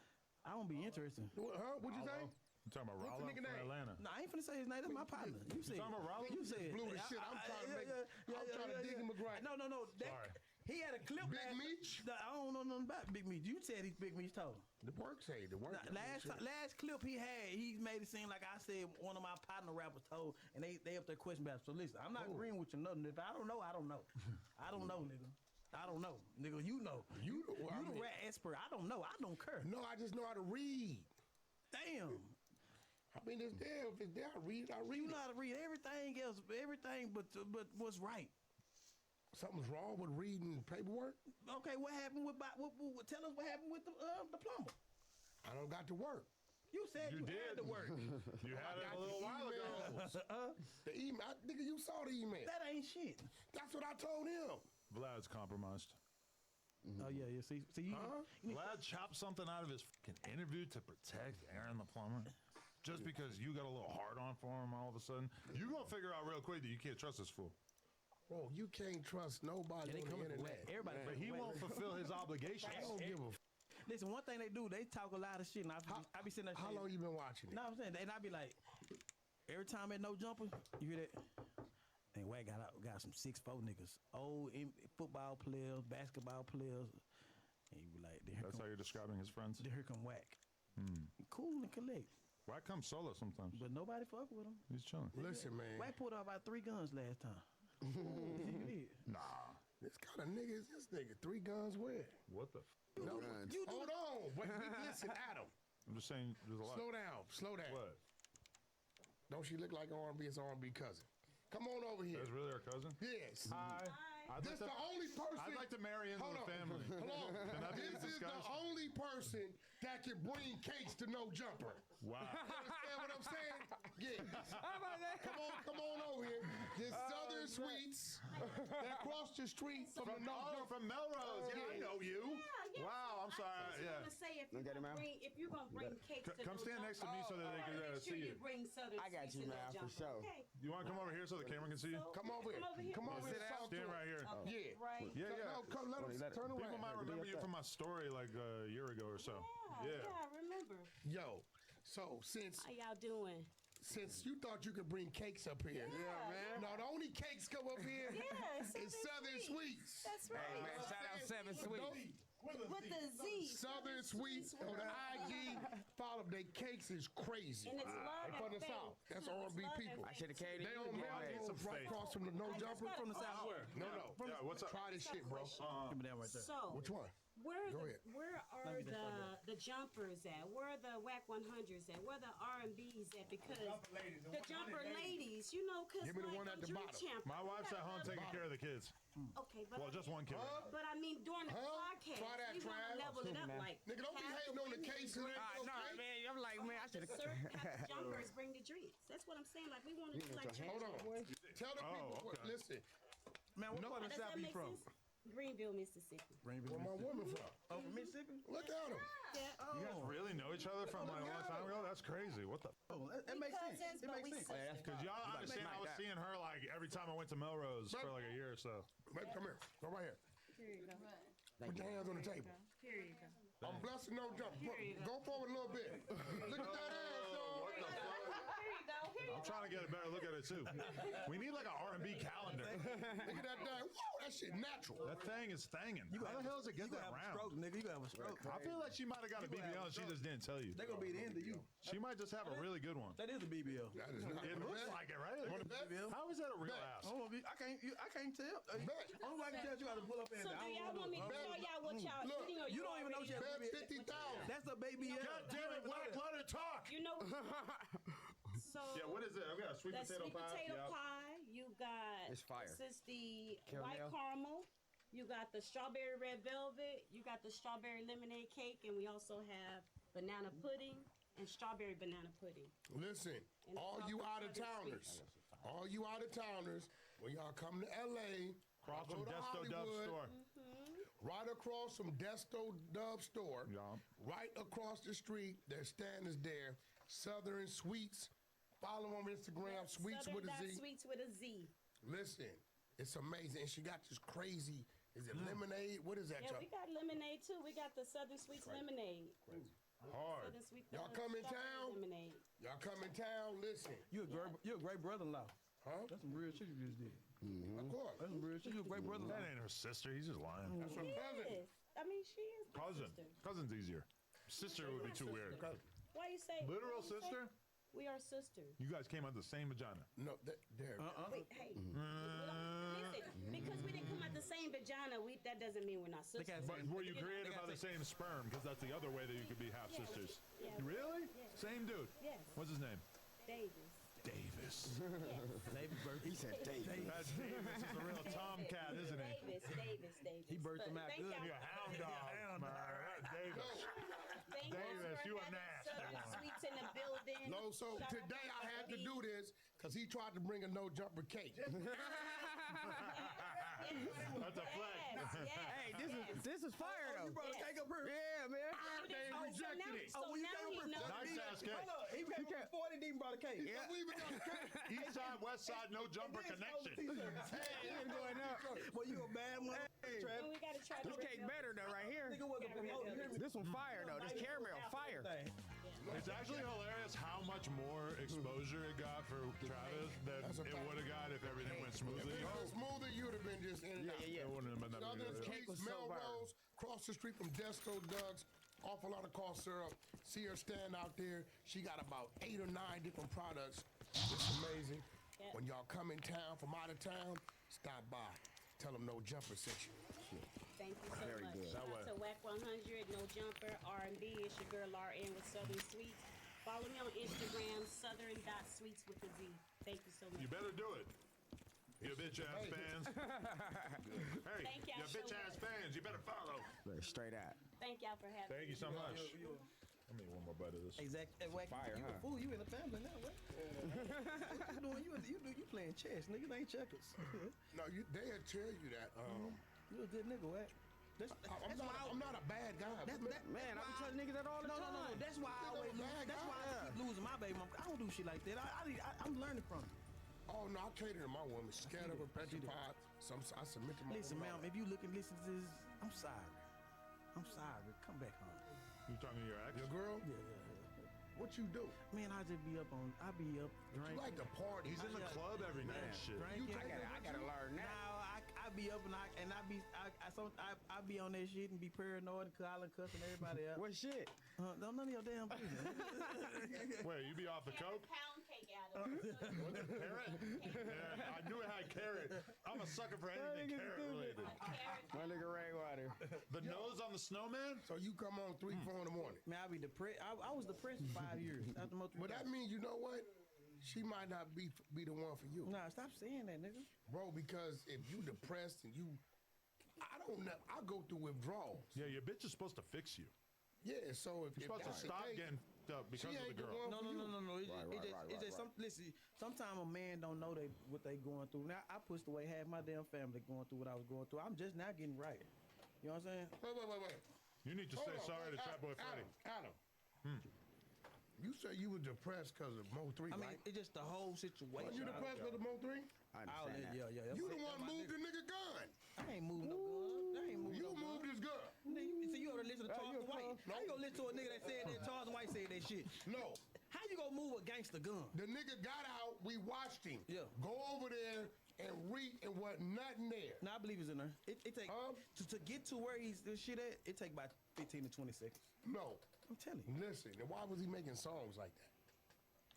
I don't be interested. Huh? What'd you say? You talking about What's the Rollo nigga from name? Atlanta? No, I ain't finna say his name. That's my partner. You said. talking about Rollo? You said. Blew the shit. I'm trying to make. I'm trying to dig him a grave. No. Sorry. He had a clip. Big Meech? I don't know nothing about Big Meech. You said he's Big Meech told. The work say the work. Last clip he had, he made it seem like I said one of my partner rappers told, and they up there question about it. So listen, I'm not agreeing with you nothing. If I don't know, I don't know. I don't know, nigga. I don't know, nigga. You know. You the rap expert. I don't know. I don't care. No, I just know how to read. Damn. I mean, it's there. If it's there, I read it. I read You it. know how to read everything else, everything but what's right. Something's wrong with reading paperwork. Okay, what happened with tell us what happened with the plumber? I don't got to work. You said you did. had to work. You had it got a little the while ago. emails. The email, nigga, you saw the email. That ain't shit. That's what I told him. Vlad's compromised. Oh yeah. See you. Huh? Vlad chopped something out of his fucking interview to protect Aaron the plumber. Just because you got a little hard on for him all of a sudden, you gonna figure out real quick that you can't trust this fool. Bro, you can't trust nobody They on the coming for internet. whack. Everybody. But he won't fulfill his obligation. I don't give a. Listen, one thing they do, they talk a lot of shit, and I be sitting there. How long you been watching it? No, I'm saying, and I be like, every time at No Jumper, you hear that? And Wack got some 6'4" niggas, old football players, basketball players, and you be like, That's how you're describing his friends. here come Wack. Cool and collect, Why come solo sometimes? but nobody fuck with him. He's chilling. Listen, man. Wack pulled out about 3 guns last time. He did. Nah. This kind of nigga is this nigga. 3 guns where? What the? No, Guns. hold on. Wait, listen, Adam. I'm just saying. There's a lot. Slow down. Slow down. What? Don't she look like R&B? It's R&B cousin. Come on over here. That's really our cousin. Yes. Hi. This the only person. I'd like to marry into the family. Hold on. Can that be This is the discussed? only person that can bring cakes to No Jumper. Wow. You understand what I'm saying? Yeah. How about that? Come on over here. This Southern Sweets that across the street from the No Jumper. From Melrose. Yeah, I know you. Yeah. Wow, I'm sorry. I Yeah. was gonna say You get it, man? if you're gonna bring cakes to Come No stand next to me so that they can make sure see you you. bring Southern I got Sweets you, to No man, for Jumper, sure. Okay. You want to come over here so the camera can see you? Come over here. Come over here. Talk to Stand him. right here. Yeah. Right. Yeah, yeah. No, come, let him turn around. People might remember you from my story like a year ago or so. Yeah, I remember. Yo, so since How y'all doing? you thought you could bring cakes up here. Yeah, man. No, the only cakes come up here is Southern Sweets. That's right. Hey, man, shout out Seven Sweets. With the Z. Southern Sweets on the IG. Follow them. They cakes is crazy. And it's love From and the faith. South. That's No, it's R&B love and people. I should have came to They you. on Melrose right across from the No Jumper. From the South where? No. Yeah, what's up? Try this shit, bro. Give me that right there. So, Which one? where Go ahead. are the jumpers at? Where are the WAC 100s at? Where are the R&Bs at? Because the jumper ladies, you know, because Give me the one at the bottom. My wife's at home taking care of the kids. Okay, but Well, just one kid. But I mean, during the podcast, Try that, we want to Trav. level it up. Like, Nigga, don't be have hating the on the women cakes. bring No, man, I'm like, man, I should have. have the jumpers bring the drinks. That's what I'm saying. Like, we want to do like Hold on. Tell the people. okay. Listen. Man, what part of the Does South that you make from? sense? Greenville, Mississippi. Where my woman from? Oh, from Mississippi? Look at him. Yeah. You guys really know each other from like a long time ago? That's crazy. What the? Oh, that makes sense. Cousins, It but makes we sense. sisters. Because y'all understand, I was seeing her like every time I went to Melrose for like a year or so. Baby, come here. Go right here. Here you go. Put your hands on the table. Here you go. I'm blessing No Jump. Go forward a little bit. Look at that ass, dog. Here you go. Here I'm trying to get a better look at it too. We need like an R&B calendar. Look at that thing. Whoa, that shit natural. That thing is thanging. How the hell does it get You that gonna have a round? stroke, nigga. You gonna have a stroke. I feel like she might have got a BBL and she just didn't tell you. They gonna be the end of you. She might just have a really good one. That is a BBL. That is not It looks like it, right? BBL. How is that a real Bet. ass? I can't tell. Bet. Only way I can tell you got to pull up in So there. do y'all want me to show y'all what y'all Look, eating, or you don't even know she has Bet BBL. 50,000. That's a baby. God damn it, Black, let her talk. You know. So Yeah, what is it? I've got a sweet that's potato sweet pie. potato Yeah. pie. You got It's fire. This is the Caramel. white caramel. You got the strawberry red velvet. You got the strawberry lemonade cake, and we also have banana pudding and strawberry banana pudding. Listen, And all it's you also out of Southern towners, all you out of towners, when y'all come to LA, Across go from to Desto Dub Hollywood, store. right across from Desto Dub store, Yeah. right across the street, their stand is there. Southern Sweets. Follow on Instagram, Sweets Southern with a dot Z. Sweets with a Z. Listen, it's amazing. And she got this crazy, is it lemonade? What is that, Yeah, y'all? we got lemonade too. We got the Southern Sweets lemonade. Hard. Southern Sweet Y'all come in strawberry town? Lemonade. Y'all come in town, listen. You a great brother-in-law. Huh? That's some real shit you just did. Of course. That's some real shit. You a great brother-in-law. That ain't her sister. He's just lying. That's her cousin. Yes. I mean, she is my Cousin. sister. Cousin's easier. Sister would be too weird. Why you say Literal why you say- sister? We are sisters. You guys came out the same vagina. No, there. Wait, hey. Listen, because we didn't come out the same vagina, that doesn't mean we're not sisters. But were you created by the same sperm? Because that's the other way that you could be half sisters. Yeah. Really? Yes. Same dude. Yes. What's his name? Davis. Davis. David birthed. He said David. That Davis is a real tomcat, isn't he? Davis. He birthed him out Thank good. y'all You a hound dog, man. That Davis. Thank Davis, for you a having nasty Southern one. Sweets in the building. No, so Shout out today I had to do this because he tried to bring a no jumper cake. That's a flex. Hey, this is fire though. You brought a cake up here? Yeah, man. They rejected it. So when you now came he up here, knows. Nice ass cake. Hold up. He came before they even brought a cake. Yeah. We even got a cake. East side, west side, no jumper connection. Hey, it's going up. Boy, you a bad one. And we gotta try This the cake better though, right here. Nigga wasn't promoting. You hear me? This one fire though. This caramel fire. It's actually hilarious how much more exposure it got for Travis than That's a it fact. would have got if everything went If smoothly. it was smoother, you would have been just in and out. It wouldn't have been that Southern big of a deal. Sweets, was so Melrose, across the street from Desto Doug's, awful lot of cough syrup. See her stand out there. She got about 8 or 9 different products. It's amazing. Yeah. When y'all come in town from out of town, stop by. Tell them no jumper sent you. Thank you so Very much. good. Shout out to WAC 100, No Jumper, R&B. It's your girl Laura Ann with Southern Sweets. Follow me on Instagram, southern.sweets with a Z. Thank you so much. You better do it. Your bitch ass fans. Hey, Thank y'all your so bitch ass much. fans, you better follow. Look, straight out. Thank y'all for having Thank you so much. You Let me one more bite of this. exactly. Fire, you huh? a fool. You in the family now, what? What you doing? You playing chess, nigga. It ain't checkers. No, they'll tell you that. You a good nigga, what? I'm not a bad guy. Man, I be telling niggas that all the time. No. That's why I always lose. That's why I keep losing my baby mom. I don't do shit like that. I'm learning from it. Oh no, I cater to my woman. Scared of her, petrified. I submit to my Listen, woman. ma'am, if you look and listen to this, I'm sorry. I'm sorry. Come back home. You talking to your ex? Your girl? Yeah. What you do? Man, I just be up You drinking. like to party? He's in the club every night and shit. Drinking. I gotta learn that. Now I be up and I be on that shit and be paranoid and calling, cussing everybody out. What shit? Don't none of your damn business. Wait, you be off the coke? Pound cake out of it. What the carrot? Yeah, I knew it had carrot. I'm a sucker for anything carrot related. My nigga Rainwater. The nose on the snowman? So you come on 3, 4 in the morning. Man, I be depressed. I was depressed for 5 years. After But that means, you know what? She might not be the one for you. Nah, stop saying that, nigga. Bro, because if you depressed and I go through withdrawals. Yeah, your bitch is supposed to fix you. Yeah, so if You're supposed to that's the stop case, getting fucked up because she of ain't the the girl. one No. for you. It's just listen. Sometimes a man don't know what they going through. Now I pushed away half my damn family going through what I was going through. I'm just now getting right. You know what I'm saying? Wait. You need to Hold say on, sorry to wait, Fat Boy Freddy. Adam. You said you were depressed because of Mo3, I mean, right? it's just the whole situation. Wasn't you depressed because of Mo3? I understand that. Yeah. You the one moved the nigga gun. I ain't moving no gun. I ain't moving You no moved his gun. See, you ever listen to Charles White? How you gonna listen to a nigga that said that Charles White said that shit? No. How you gonna move a gangster gun? The nigga got out. We watched him. Yeah. Go over there and read and wasn't nothing there. No, I believe it's in there. It take to get to where he's this shit at. It take about 15 to 20 seconds. No. I'm telling you. Listen, and why was he making songs like that?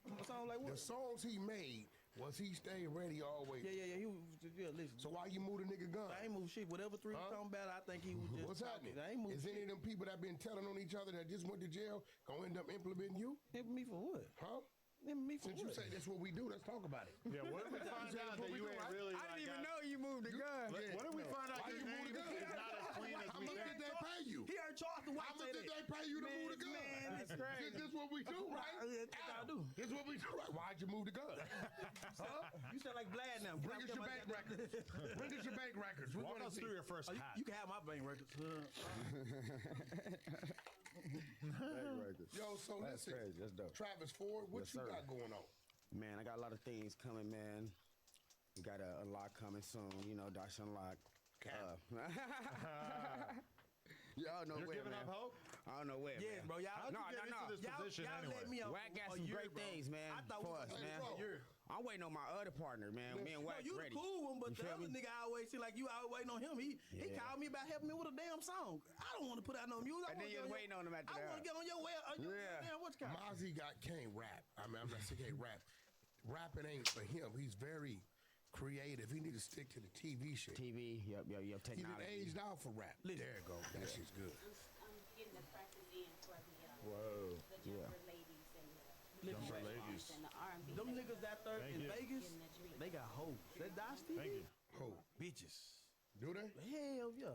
A song like what? The songs he made was he stayed ready always. Yeah. Listen. So why you move the nigga gun? I ain't move shit. Whatever three was talking about, I think he was just. What's happening? I ain't moved Is any shit. of them people that been telling on each other that just went to jail gonna end up implementing you? Implement me for what? Huh? Implement me for Since you what? say that's what we do, let's talk about it. Yeah, what if we find out that you ain't really I didn't even know you moved the gun. What if we find out Why your you move name the gun? is not as clean as How we much think? did they pay you? He heard Charles White How much say did that. they pay you to move the gun? Man, that's crazy. This what we do, right? That's what I do. This what we do, right? Why'd you move the gun? Huh? You sound like Vlad now. Bring us your bank records. Bring us your bank records. We're Walk gonna us see. through your first hack. You can have my bank records. Yo, so That's listen, crazy. That's dope. Travis Ford, what Yes, you sir. got going on? Man, I got a lot of things coming, man. We got a lot coming soon. You know, Dash Unlock. Y'all know You're where, giving man. up hope? I don't know where, Yeah, man. bro. Y'all, How'd you get into this position y'all anyway? let me up. Wack got a some year, great bro. things, man, I thought for we us, was man. a year. I'm waiting on my other partner, man. Me and No, Wack you ready. the cool one, but You the feel other me? nigga I always see like you always waiting on him. He Yeah. called me about helping me with a damn song. I don't want to put out no music. And then you was waiting on him after I want that. to get on your way. Yeah. Damn, what's kind? Mozzie can't rap. I mean, I'm not saying can't rap. Rapping ain't for him. He's very creative. He need to stick to the TV shit. TV, yep, He done technology. aged out for rap. There you go. That shit's good. I'm getting the practice in for Whoa. the jumper ladies and the Jumper hip hop ladies. and the R&B. Them niggas out there Thank in you. Vegas, in the dream. they got hoes. That Dash TV? Thank you. Who? Bitches. Do they? Hell yeah.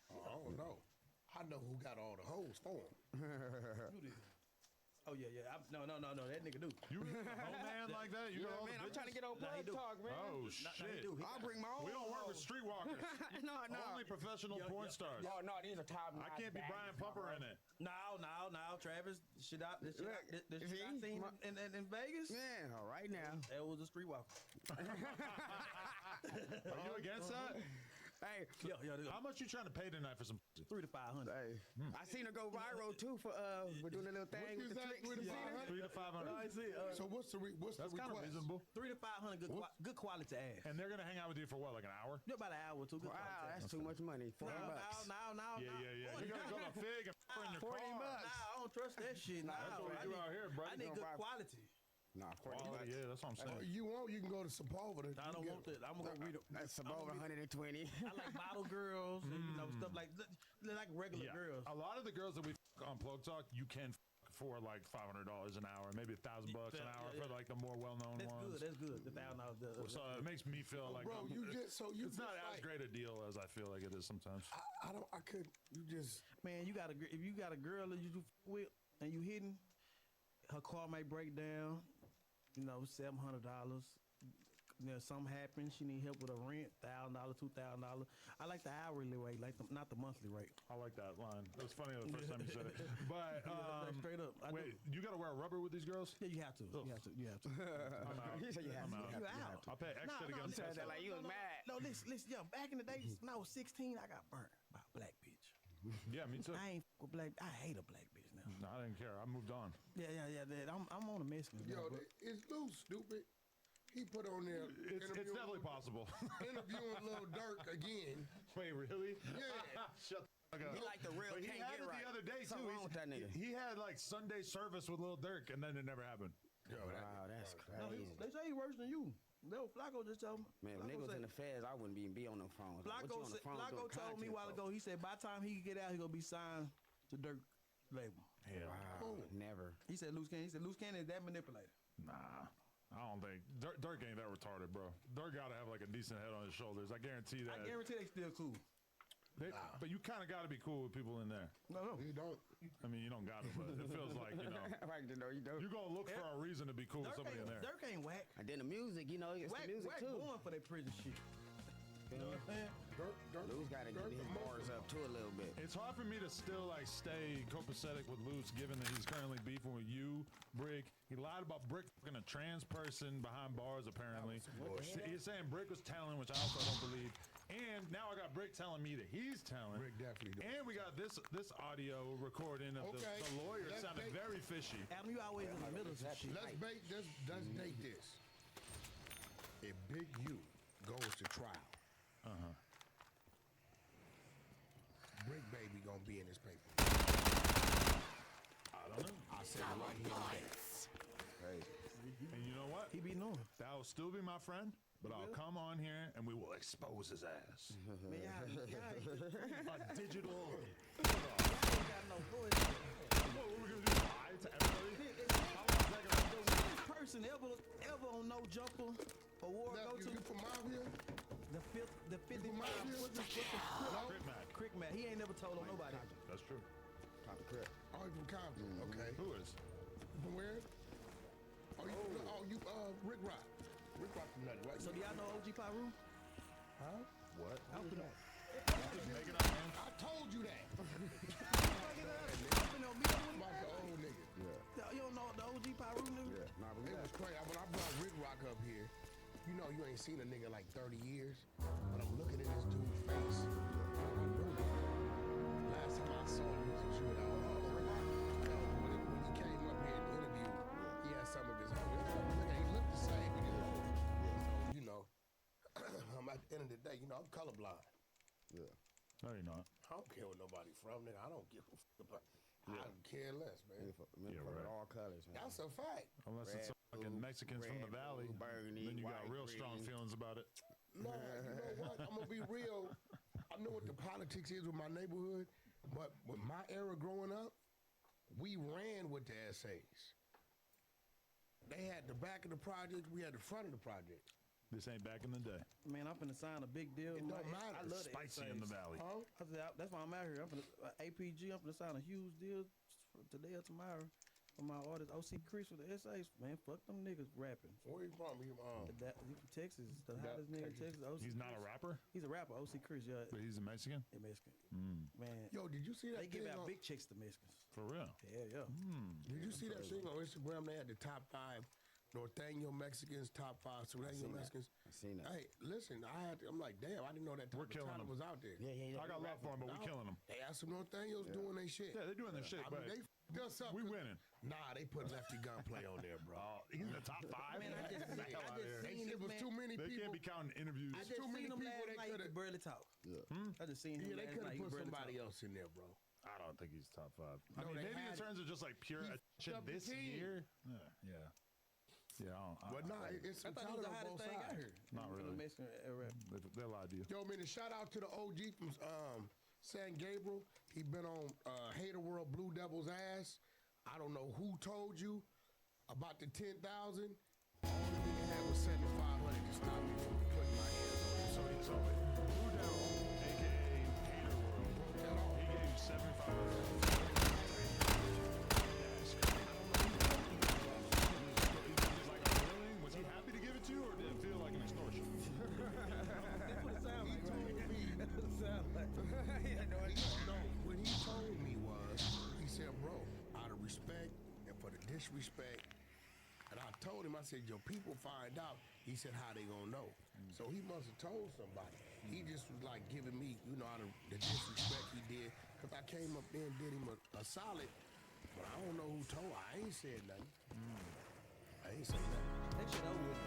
Oh, I don't know. I know who got all the hoes for him. Who this? Oh yeah. No. That nigga do. You really a hoe man like that? You got all Man, the I'm trying to get on Nah, he plug do. talk, man. Oh, Nah, he shit. do. He I'll got- bring my own. We don't work with streetwalkers. no. Only professional porn stars. Oh, no, these are top I can't be Brian Pumper in it. No, Travis. This shit I See? seen in Vegas. Man, all right now. That was a streetwalker. Are you against that? Hey, How much you trying to pay tonight for some? 300 to 500. hey, I seen her go viral too for doing a little thing with the that, tricks. 3 to You seen 500? her? 3 to 500. I see. So what's the That's kind of request? reasonable. 3 to 500 good quality ass. And they're gonna hang out with you for what, like an hour? You're about an hour or two. Good Wow, quality that's ass. too much money. $40 bucks. Now. Yeah. You gotta go to Fig and in your 40 car. bucks. Nah, I don't trust that shit. Nah, That's what we do out here, bro. I need good quality. Nah, 40 Oh, bucks. yeah, that's what I'm saying. You want? You can go to Sepulveda. I don't want that. I'm gonna go read it. That's above 120. I like model girls and stuff like regular Yeah. girls. A lot of the girls that we on Plug Talk, you can for like $500 an hour, maybe $1,000 an hour for like the more well-known ones. That's good. The $1,000. So it makes me feel like bro, it's not as great a deal as I feel like it is sometimes. I couldn't. You just Man, if you got a girl that you do with and you hitting, her car may break down. You know, $700. You know, something happens. She need help with a rent, $1,000, $2,000. I like the hourly rate, not the monthly rate. I like that line. It was funny the first time you said it. But straight up. Wait, you got to wear rubber with these girls? Yeah, you have to. You have to. I'm out. He said you have I'm to. out. You have to. I'll pay extra to get You said that like you was mad. No, listen, yo, back in the day, when I was 16, I got burnt by a black bitch. Yeah, me too. I ain't with black. I hate a black bitch now. No, I didn't care. I moved on. Yeah. I'm on a Mexican. yo, it's loose, stupid. He put on there. It's definitely possible. Interviewing Lil Durk again. Wait, really? Yeah. Shut the fuck up. He like the real But he can't had get it right. the other day too. Something wrong with that nigga. He had like Sunday service with Lil Durk, and then it never happened. Yo, Wow, that's No, crazy. they say he worse than you. No, Flacco just told me. Man, if Flacco niggas said- in the feds, I wouldn't even be on them phones. Like, what you on the phone Flacco doing told me a while content ago. He said by the time he get out, he gonna be signed to Dirk label. Yeah. for? Wow, never. He said loose cannon. He said loose cannon is that manipulated. Nah. I don't think Dirk ain't that retarded, bro. Dirk gotta have like a decent head on his shoulders. I guarantee that. I guarantee they still cool. But you kind of got to be cool with people in there. No. You don't. I mean, you don't got to, but it feels like, you know. Right, no, you don't. You're going to look for a reason to be cool with somebody in there. Dirk ain't whack. And then the music, you know, it's Whack, the music whack too. going for that prison shit. You know what I'm saying? Lou's got to get his bars up too a little bit. It's hard for me to still like stay copacetic with Luce, given that he's currently beefing with you, Brick. He lied about Brick fucking a trans person behind bars, apparently. He's saying Brick was telling, which I also don't believe. And now I got Brick telling me that he's telling. Brick definitely does. And we got this audio recording of the lawyer sounded very fishy. Adam, you always in the middle of some shit. Let's date this. If Big U goes to trial, Brick Baby gonna be in this paper. I don't know. I said it right here today. And you know what? He be knowing. That'll still be my friend, but I'll come on here and we will expose his ass. Man, A digital. got no voice. What are we gonna do? Lie to everybody? How long is that gonna The worst person ever on No Jumper award go Nephew, to you from Mafia? the 55. What's the Crip Mac. Crick man? He ain't never told on nobody. That's true. Pop the crib. Oh, you from Compton? Okay. Who is? You from where? You Rick Rock. Rick Rock from Nutty, right? So do y'all know OG Pyro? Huh? What? I don't know. Just make it up, man. I told you that. About the old nigga. You don't know the OG Pyro nigga? Nah, but It was crazy. When I brought Rick Rock up here, you know you ain't seen a nigga like 30 years, but I'm looking at this dude's face. I knew it. Last time I saw him, he was a shooter. When he came up here in the interview, he had some of his own. He looked the same. You know, I'm at the end of the day, you know, I'm colorblind. No, you're not. I don't care what nobody from, nigga. I don't give a fuck about. I care less, man. Yeah, right. all colors, man. That's a fact. Unless it's Red, fucking blue, Mexicans from the red, valley, blue, burgundy, then you got white, real strong green. feelings about it. No, you know what? I'm gonna be real. I know what the politics is with my neighborhood, but with my era growing up, we ran with the essays. They had the back of the project, we had the front of the project. This ain't back in the day. Man, I'm finna sign a big deal. It don't matter. I love the Spicy in the valley. Huh? I said, that's why I'm out here. I'm finna APG. I'm finna sign a huge deal today or tomorrow for my artist OC Chris with the essays. Man, fuck them niggas rapping. Where you from? He from Texas. The hottest nigga in Texas. OC He's not a Chris. rapper, He's a rapper. OC Chris. Yeah, but he's a Mexican. Mexican. Mm, Man, Yo, did you see that they give thing out on, big checks to Mexicans. for real. Yeah. Did you see that thing on Instagram? They had the top 5 Norteño Mexicans, top 5 Sureño Mexicans. I seen that. Hey, listen, I'm like, damn, I didn't know that We're type of killing talent them. was out there. Yeah. I got love for him, but we killing him. They had some Norteños doing their shit. Yeah, they're doing their shit, I but mean, they f***ed us up. we winning. Nah, they put Lefty Gunplay on there, bro. He's in the top 5. Man, I just Get the hell out of here. seen It this was man. too many They people. can't be counting interviews. I just too many seen him people, last they night. He coulda- could barely talk. I just seen him Yeah, they last could night. have He put barely somebody talk. else in there, bro. I don't think he's top 5. I No, mean, they maybe in had- terms of just like pure he shit f***ed up the this team. year. Yeah. Yeah, I But don't, nah, it's I some thought he was talent the on hottest both thing out sides. here. Not From the really. Mexican rap. they lied to you. Yo, man, a shout out to the OG from San Gabriel. He been on Hater World Blue Devil's ass. I don't know who told you about the 10,000. All the nigga had was 7,500 to stop me from putting my hands on it. So Blue Down, aka PyroWorld, he gave you 7,500. Was he happy to give it to you, or did it feel like an extortion? That's what it sounds like. That's what it sounds like. No, what he told me was, he said, bro, out of respect and for the disrespect, and I told him, I said, your people find out. He said, how they gonna know? So he must have told somebody. He just was like giving me, out of the disrespect he did, because I came up there and did him a solid, but I don't know who told. I ain't said nothing. I ain't said nothing. That shit over with.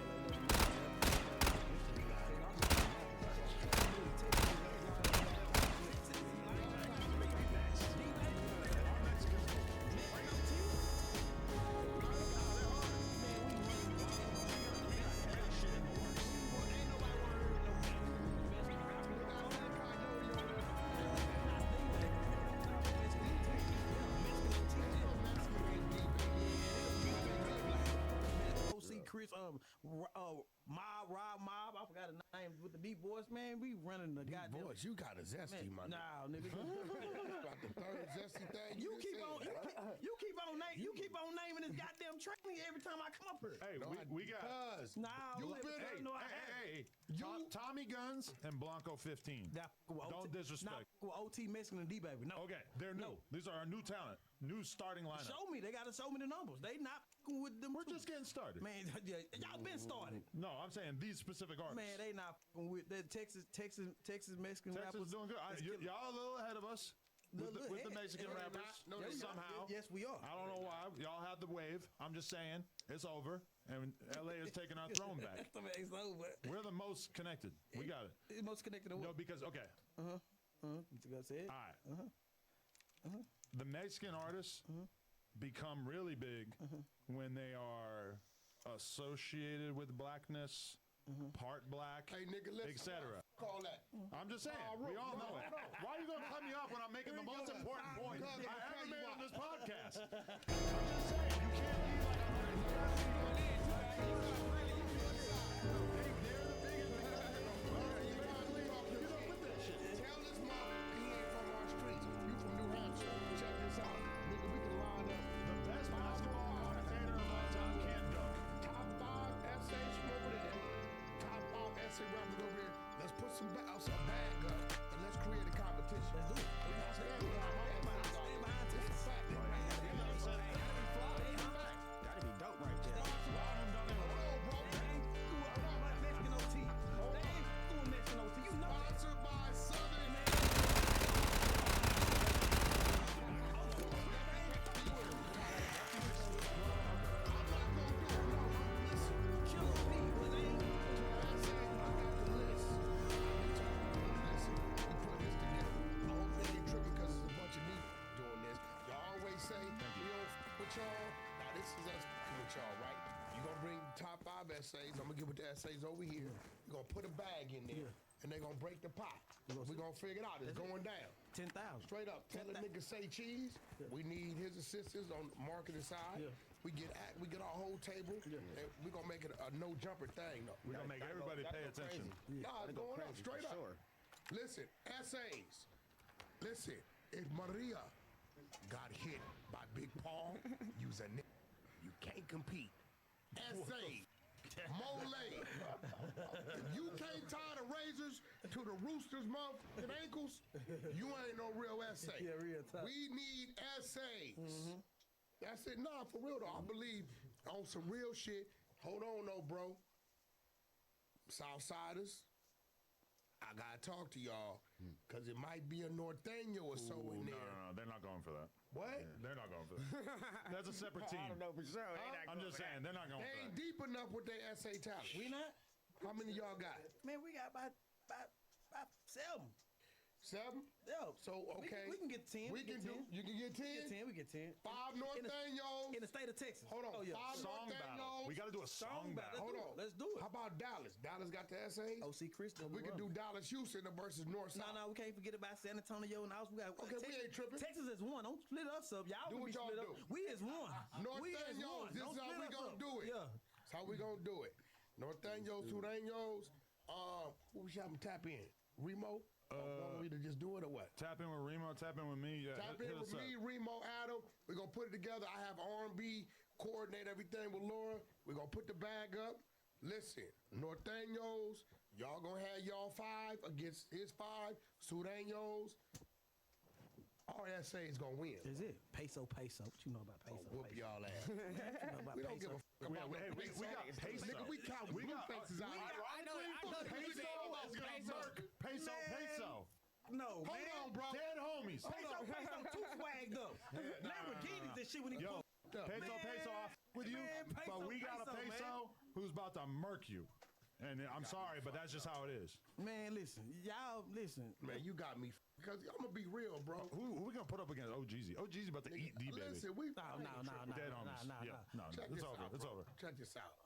Chris, Mob, I forgot the name with the deep voice, man. We running the goddamn. Boys, you got a zesty, man. Nah, nigga. About the third zesty thing. You keep on naming this goddamn training every time I come up here. Hey, we got. Tommy Guns and Blanco 15. Don't disrespect. OT Mexican and D baby. No. Okay, they're new. These are our new talent, new starting lineup. Show me. They gotta show me the numbers. They not with them. We're just getting started. Man, y'all been started. No, I'm saying these specific artists. Man, they not with the Texas Mexican rappers. Texas doing good. Y'all a little ahead of us. With the Mexican rappers, somehow. Yes, we are. I don't know why. Y'all had the wave. I'm just saying, it's over. And LA is taking our throne back. It's over. We're the most connected. We got it. Most connected to what? No, because, okay. You gonna say it? All right. The Mexican artists become really big when they are associated with blackness, part black, etc. Call that. I'm just saying, we all know it. Why are you going to cut me off when I'm making the most important point I ever made on this podcast? I'm just saying, you can't be like Tell this mom he ain't from our streets. You from New Hampshire. Check this out. Nigga, we can line up. The best basketball commentator of all time can't dunk. Top 5 essays from over there. Top 5 essay rappers over here. Let's put some bag up and let's create a competition. Let's do it. Stand behind this is fact. That'd be dope right there. Sponsored by Southern. Top 5 essays. I'm gonna get with the essays over here. We're gonna put a bag in there, and they're gonna break the pot. We're gonna figure it out. It's going down. 10,000. Straight up. Tell the nigga say cheese. We need his assistance on the marketing side. We get our whole table. And we're gonna make it a no jumper thing though. We're going to make everybody pay attention. Nah, it's going up straight up. Sure. Listen, essays. Listen, if Maria got hit by Big Paul, you's a nigga. You can't compete. Essay. Mole. If you can't tie the razors to the rooster's mouth and ankles, you ain't no real essay. Real tough. We need essays. That's it. Nah, for real though. I believe on some real shit. Hold on though, bro. Southsiders, I gotta talk to y'all because it might be a Norteño or so in there. No, they're not going for that. What? Yeah, they're not going for that. That's a separate team. I don't know for sure. I'm just saying, they're not going They for ain't that. deep enough with their essay talent. We not? How many y'all got? Man, we got about 7. 7? Yeah. So, okay. We can get 10. We can do. You can get 10? We get 10. 5 Northanios. In the state of Texas. Hold on. Oh, yeah. 5 Song battle. Northanios. We got to do a song battle. Hold on. Let's do it. How about Dallas? Dallas got the essays? OC Christian. We can do Dallas Houston versus North South. No, we can't forget about San Antonio and us. We got Okay, we ain't tripping. Texas is one. Don't split us up. Y'all Do can what be y'all split do. up. We is one. We is Northanios. one. This Don't is how split we us gonna up. do it. Yeah. That's how we gonna do it. Northanios, Sureños. Who we should tap in? Remo? Want me to just do it or what? Tap in with Remo, tap in with me. Yeah, Tap hit in with us up. me, Remo, Adam. We're gonna put it together. I have R&B, coordinate everything with Laura. We're gonna put the bag up. Listen, Northanios, y'all gonna have y'all 5 against his 5. Sureños. RSA is gonna win. Is it? Peso. What you know about peso? Whoop y'all ass. What you know about We don't give peso? a fuck about Hey, we got peso. Nigga, we count blue faces out here. I know peso. No, Hold man. on, bro. Dead homies. Peso too swagged up. Lamborghinis and shit when he Yo, put. peso, I with you, Man, peso, but we got a peso, peso who's about to murk you. And I'm sorry, but that's just how it is. Man, listen. Y'all, listen. Man, you got me. Because I'm going to be real, bro. Who we going to put up against OGZ? OGZ about to eat D, baby. Listen, we... No. Dead homies. No, Check it's this over. out, It's bro. over. Check this out.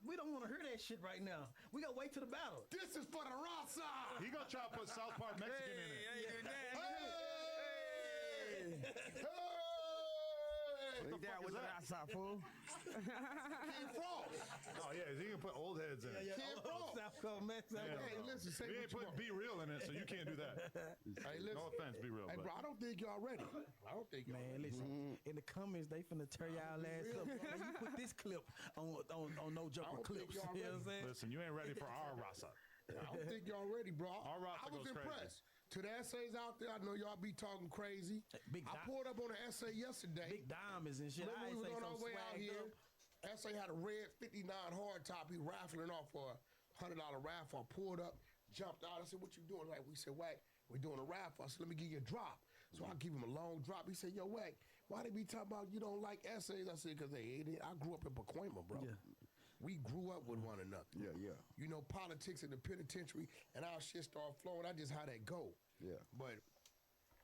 We don't want to hear that shit right now. We got to wait till the battle. This is for the Ross side. He going to try to put South Park Mexican in it. Hey! What the fuck is that? Outside, fool. King Frost. Oh, yeah, he can put old heads in it. King Frost. South Dakota, man. Hey, listen, say We what ain't you put want. Be Real in it, so you can't do that. Hey, listen. No offense, Be Real. Hey, but bro, I don't think y'all ready. I don't think y'all Man, listen. In the comments, they finna tear y'all ass up. Man, you put this clip on No Jumper don't think Clips. You y'all know what I'm saying? listen, you ain't ready for our Rasa. I don't think y'all ready, bro. Our roster I was goes crazy. impressed. To the essays out there, I know y'all be talking crazy. Big I Dom- pulled up on an essay yesterday. Big diamonds and shit. Remember I we ain't was say on our so way out swagged here. up. Essay had a red 59 hardtop. He raffling off for a $100 raffle. I pulled up, jumped out. I said, "What you doing?" Like we said, "Wack, we doing a raffle." I said, "Let me give you a drop." So I give him a long drop. He said, "Yo, Wack, why they be talking about you don't like essays?" I said, "Because I grew up in Pacoima, bro. Yeah. We grew up with one another. Yeah. You know, politics in the penitentiary, and our shit started flowing. I just how that go. Yeah. But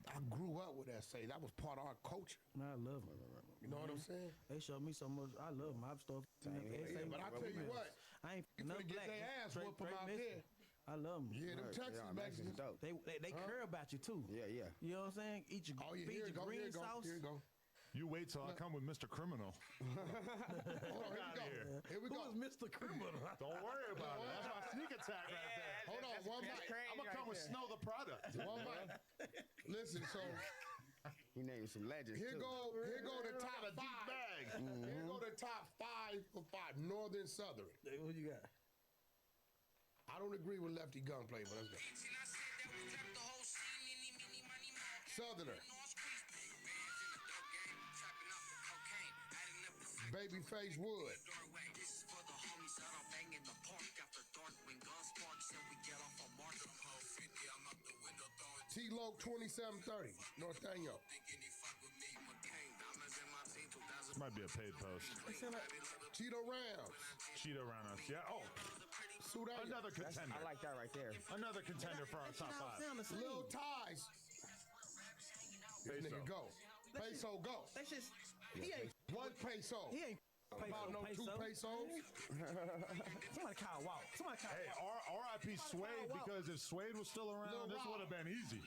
I grew up with essays. That was part of our culture. Man, I love them. You know what I'm saying? They showed me so much. I love them. I've started. Yeah, but I tell you what, I ain't you none finna get black. their ass Straight- whooped from straight out Mexican. there. I love them. Yeah, them Texas Mexicans. dope. They care about you too. Yeah. You know what I'm saying? Eat your, Oh, yeah, feed here your you go, green here you go, sauce. here you go. You wait till I come with Mr. Criminal. Hold on, outta here. Here we Who go. is Mr. Criminal? Don't worry about it. That's my sneak attack right there. Hold on, one mic. I'm gonna come with Snow the Product. One mic. Listen, so He named some legends here too. go the top Got a deep 5. bag. Here go the top 5 for 5. Northern, Southern. What you got? I don't agree with Lefty Gunplay, but let's go. Southerner. Babyface Wood. T-Loke 2730. Northanios. This might be a paid post. Cheeto Rams. Cheetah around us. Yeah. Oh, Sudan. another contender. I like that right there. Another contender for our top 5. Lil Ties. This Peso. nigga go. Peso go. That's just he ain't One peso. he ain't About no 2 pesos. Somebody call Walt. Somebody call Hey, Walt. RIP Suede, because if Suede was still around, Lil this Rob. would have been easy.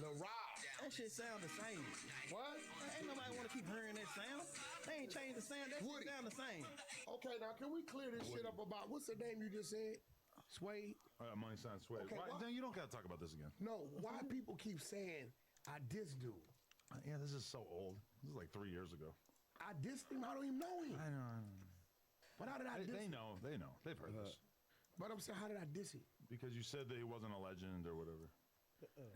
Lil Rob. That shit sound the same. What? Ain't nobody want to keep hearing that sound. They ain't changed the sound. That Woody. shit sound the same. Okay, now can we clear this shit up about what's the name you just said? Suede? Money sign Suede. Okay, Why, why- then you don't got to talk about this again. No, why people keep saying I diss dude? Yeah, this is so old. This is like 3 years ago. I dissed him. I don't even know him. I know. But how did I diss They him? know. They know. They've heard this. But I'm saying, how did I diss him? Because you said that he wasn't a legend or whatever.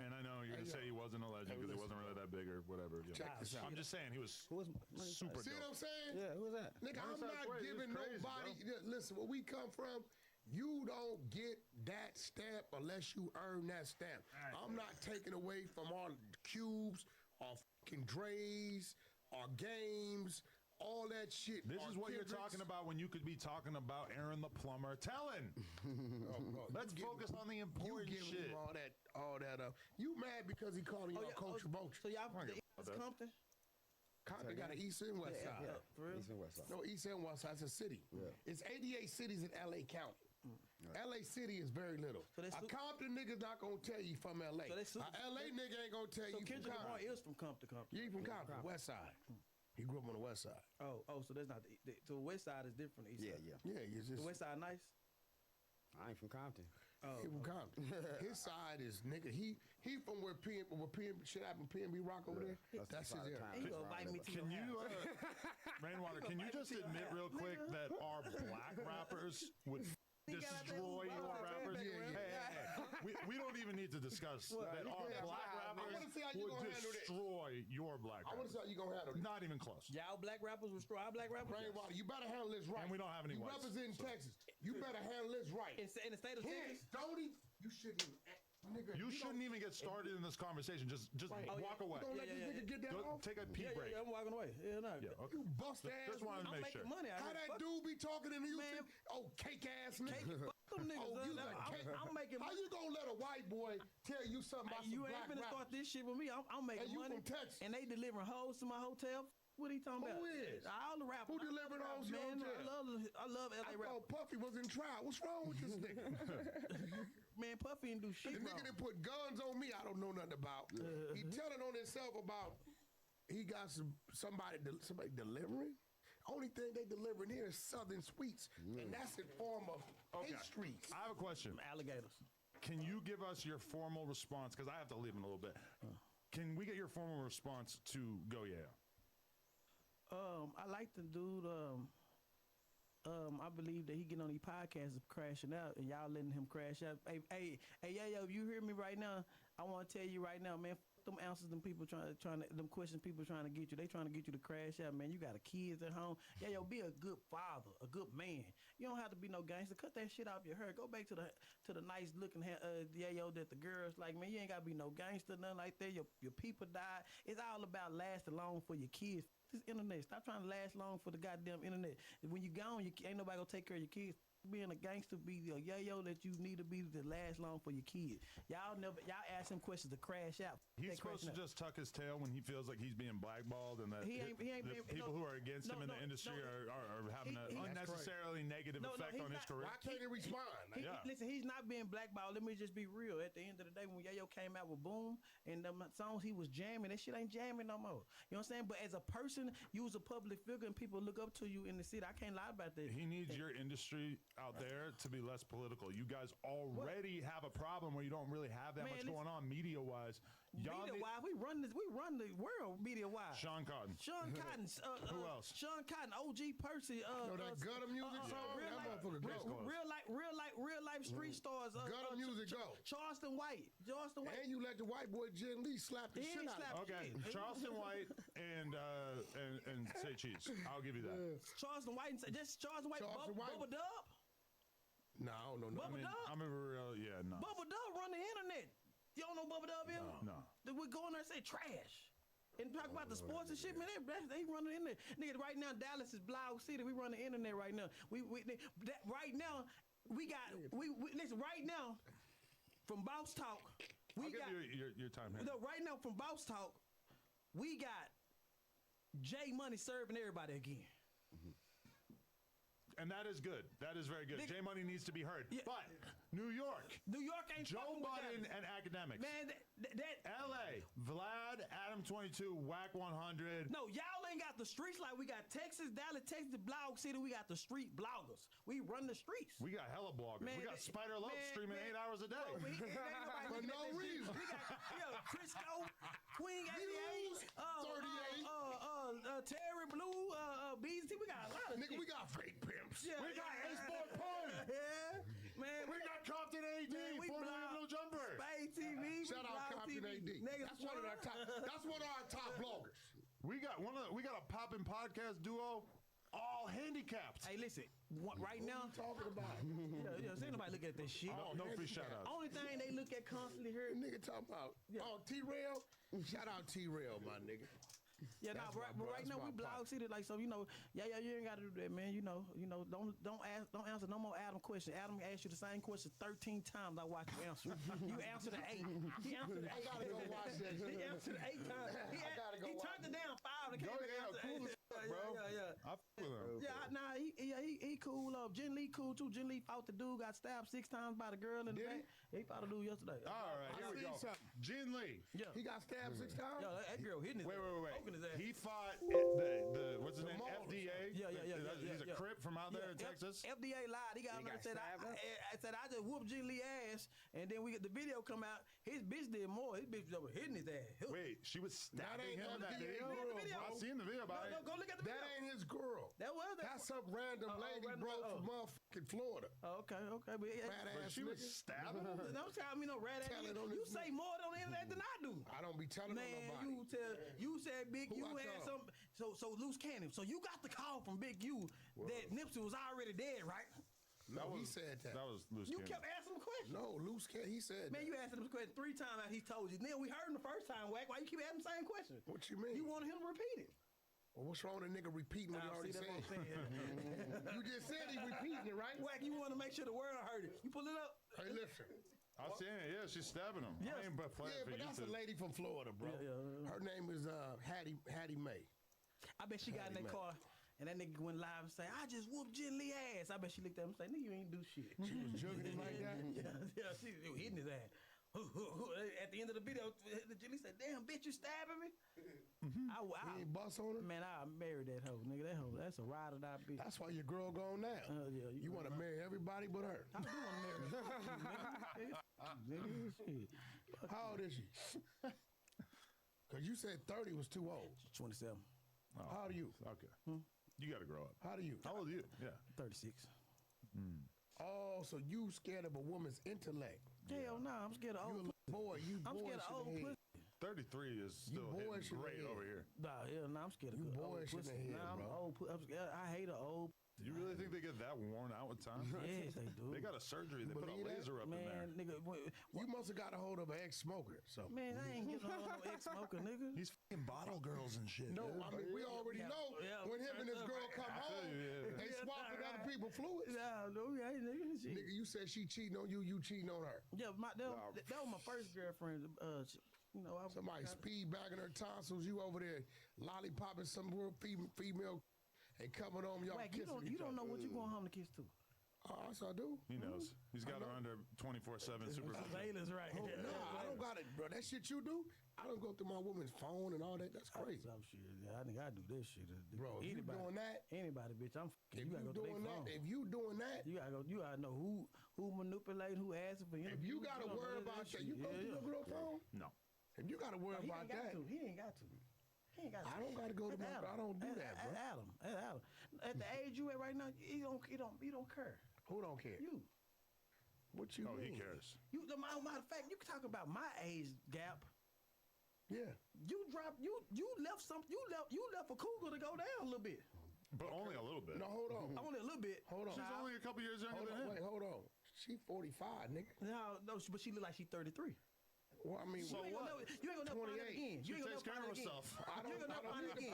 And I know you're going to say he wasn't a legend because he wasn't really that big or whatever. You know. Check this out. I'm just saying he was super See what dope. I'm saying? Yeah, who's that? Nigga, I'm Money Sign not Suede is giving crazy, nobody. Listen, where we come from, you don't get that stamp unless you earn that stamp. I'm not taking away from our cubes, our fucking Dre's, our games, all that shit. This is what you're Kendricks. talking about when you could be talking about Aaron the plumber. Tellin'. Let's focus on the important you shit. Him all that You mad because he calling you Coach Vulture? So y'all from the East Compton? Compton got an East and West Side. Yeah. For real? East and West Side. No, East and West Side. It's a city. Yeah. It's 88 cities in LA County. LA City is very little. So a Compton nigga's not gonna tell you from LA. So LA nigga ain't gonna tell you from Kendrick Lamar Compton. is from Compton. You from Compton, West Side. He grew up on the West Side. Oh, so that's not so the West Side is different from the East Side. Yeah, you just The West Side nice. I ain't from Compton. He from Compton. His side is nigga. He from where shit happened. PNB Rock over there. That's his area. He gonna invite me to Can your you, house. Rainwater, can you just admit real quick that our black rappers would destroy your rappers? Hey. We don't even need to discuss that our black rappers would destroy your black rappers. I want to see how you gonna handle it. Not even close. Y'all black rappers destroy our black rappers? Rainwater, you better handle this right. And we don't have any You whites, represent Texas. You better handle this right. In the state of Texas? Don't he? You shouldn't even. Nigga, You shouldn't even get started in this conversation. Just walk away. Don't let this nigga get that off. Take a pee break. Yeah, I'm walking away. Yeah, no. Yeah, okay. You bust ass. Just wanted to I'm make making sure. money out How here. that dude be talking in the Houston? Oh, cake ass nigga. Fuck them niggas. Oh, you like cake. I'm making How money. you gonna let a white boy tell you something about You some ain't black finna start rappers? this shit with me. I'm making And you money. from Texas. And they delivering hoes to my hotel. What are you talking about? Who is? All the rappers. Who delivering hoes to your Man, hotel? I love LA I rap. thought Puffy was in trial. What's wrong with this nigga? Man, Puffy didn't do shit The wrong. nigga that put guns on me, I don't know nothing about. He telling on himself about he got somebody delivering. Only thing they delivering here is Southern Sweets, and that's in form of hate streets. I have a question. Alligators. Can you give us your formal response? Because I have to leave in a little bit. Can we get your formal response to Go Yeah? I like the dude. I believe that he getting on these podcasts crashing out, and y'all letting him crash out. Hey, yo, you hear me right now? I want to tell you right now, man. Them answers, them people trying to them questions people trying to get you. They trying to get you to crash out, man. You got a kids at home. Yeah, yo, be a good father, a good man. You don't have to be no gangster. Cut that shit off your hair. Go back to the nice looking hair, yo, that the girls like, man. You ain't gotta be no gangster, nothing like that. Your people died. It's all about lasting long for your kids. This internet. Stop trying to last long for the goddamn internet. When you gone, ain't nobody gonna take care of your kids. Being a gangster, be a yo that you need to be to last long for your kids. Y'all ask him questions to crash out. He's supposed to just tuck his tail when he feels like he's being blackballed, and that He ain't the people who are against him in the industry are having an unnecessarily negative effect on his career. Why can't he respond? Listen, he's not being blackballed. Let me just be real. At the end of the day, when Yayo came out with Boom and them songs he was jamming, that shit ain't jamming no more. You know what I'm saying? But as a person, you was a public figure and people look up to you in the city. I can't lie about that. He needs your industry out there to be less political. You guys already have a problem where you don't really have that much going on media-wise. Media-wise, we run the world media-wise. Sean Cotton. Who else? Sean Cotton, OG Percy. that gutter music song? That motherfucker go. Real life street stars. Gutter music go. Charleston White. And you let the white boy Jen Lee slap the shit out of him. Okay, Charleston White and say cheese. I'll give you that. Charleston White. Just Charleston White. Bubba Dub. No, I don't know. I'm a real, no. Bubba Dub run the internet. You don't know Bubba Dub is? No. We go in there and say trash. And talk about the sports and shit, man. They run the internet. Nigga, right now, Dallas is Blau City. We run the internet right now. Right now, listen, right now, from Boss Talk, I'll give you your time here. No, right now, from Boss Talk, we got J Money serving everybody again. And that is good. That is very good. J Money needs to be heard. Yeah. But New York ain't Joe Budden and Academics. Man, that LA, Vlad, Adam 22, Whack 100. No, y'all ain't got the streets like we got Texas, Dallas, Texas, Blog City. We got the street bloggers. We run the streets. We got hella bloggers. Man, we got Spider Love streaming 8 hours a day. For no reason. We got Crisco, Queen 88, 38, Terry Blue, BZ. We got a lot of nigga. We got fake pimps. Yeah, we got A-Sport Pun. Yeah, man. We got Compton AD. We No Jumper. Spade TV. Shout out Compton AD. That's one of our top. That's one of our top bloggers. We got a poppin' podcast duo, all handicapped. Hey, listen. Right now, talking about. Ain't nobody look at this shit. No free shout outs. Only thing they look at constantly here. Nigga talking about. Oh, T-Rail. Shout out T-Rail, my nigga. Yeah, nah, but right now we blog city, like, so, you know, you ain't gotta do that, man. You know, don't answer no more Adam questions. Adam asked you the same question 13 times. I watched you answer. You answered it 8. He answered it 8. I gotta go watch that. He answered it 8 times. He turned it down 5 and came back and answered 8. bro. Yeah. I fuck with him. Yeah, nah, he cool. Jen Lee cool too. Jen Lee fought the dude, got stabbed 6 times by the girl in the back. He fought a dude yesterday. All right, here we go. Jin Lee. Yeah. He got stabbed 6 times? Yeah, that girl hitting his Wait. poking his ass. He fought the what's his name? FDA. Yeah. He's a Crip from out there in Texas. FDA lied. He got on there and said, I said, I just whooped Jin Lee ass. And then we get the video come out. His bitch did more. His bitch was hitting his ass. Wait, she was stabbing him in that video? video. I seen the video about it. No, go look at the video. That ain't his girl. That's some random lady, bro, from motherfucking Florida. Oh, okay. But she was stabbing him? Don't tell me no rat ass. You say more on the internet than I do. I don't be telling nobody. You said Big U had some. So loose cannon. So you got the call from Big U that Nipsey was already dead, right? No, he said that. That was loose You cannon. kept asking him questions. No, loose cannon. He said Man, that. you asked him the question 3 times after he told you. Then we heard him the first time, Wack. Why you keep asking the same question? What you mean? You wanted him to repeat it. Well, what's wrong with a nigga repeating what he already said? You just said he repeating it, right? Wack, you want to make sure the world heard it. You pull it up. Hey, listen. I was saying, yeah, she's stabbing him. Yes. I ain't but playing for But you that's to. a lady from Florida, bro. Her name is Hattie Mae. I bet she got in that car and that nigga went live and say, I just whooped Jen Lee ass. I bet she looked at him and say, nigga, you ain't do shit. She was jugging him like that? Yeah, she was hitting his ass. At the end of the video, Jen Lee said, damn, bitch, you stabbing me? He ain't bust on her? Man, I married that hoe, nigga. That hoe, that's a ride or die bitch. That's why your girl gone now. Yeah, you want to marry everybody but her. I do want to marry her. How old is she? Because you said 30 was too old. 27. Oh, How old are you? Okay. You got to grow up. How old are you? How old are you? Yeah. 36. Oh, so you scared of a woman's intellect. Hell no, I'm scared of old pussy. I'm scared of old pussy. 33 is still hitting great over here. Nah, hell no, I'm scared of You old boyish in the pussy. head, Nah, I'm bro. old pussy. I hate an old. You really think they get that worn out with time? Yes, they do. They got a surgery. They put a Believe that? laser up in there. Man, nigga, You must have got a hold of an ex-smoker. So. man, I ain't getting no ex-smoker, nigga. He's fucking bottle girls and shit. No, dude. I mean, we already know when him and his girl come home, they swapping other people's fluids. Yeah, no, yeah, nigga. Nigga, you said she cheating on you, you cheating on her. Yeah, that was my first girlfriend. You know, Somebody speed bagging her tonsils, you over there lollipopping some real female and coming home, y'all Wack, kissing you don't know what you're going home to kiss to. Oh, yes, I do. He knows. He's got her under 24/7 supervision. Surveillance, right? Oh, nah, I don't got it, bro. That shit you do, I don't go through my woman's phone and all that. That's crazy. Oh, shit. Yeah, I think I do this shit. Bro, if you doing that, anybody, bitch, I'm if you gotta you go to doing their that, phone. if you doing that, You gotta know who manipulating, who asking for if you gotta worry about that, you go to your girl phone. No. If you gotta worry about that, He ain't got to. I don't gotta go to my. I don't do that, bro. Adam. At the age you at right now, you don't care. Who don't care? You. What you Oh, mean? he cares. Matter of fact, you can talk about my age gap. Yeah. You left a cougar to go down a little bit. But only a little bit. No, hold on. Only a little bit. Hold on. She's only a couple years younger than him. Wait, hold on. She 45, nigga. No, but she look like she 33. Well, I mean, You ain't gonna never find it again. She takes care of herself. I don't need to find it again.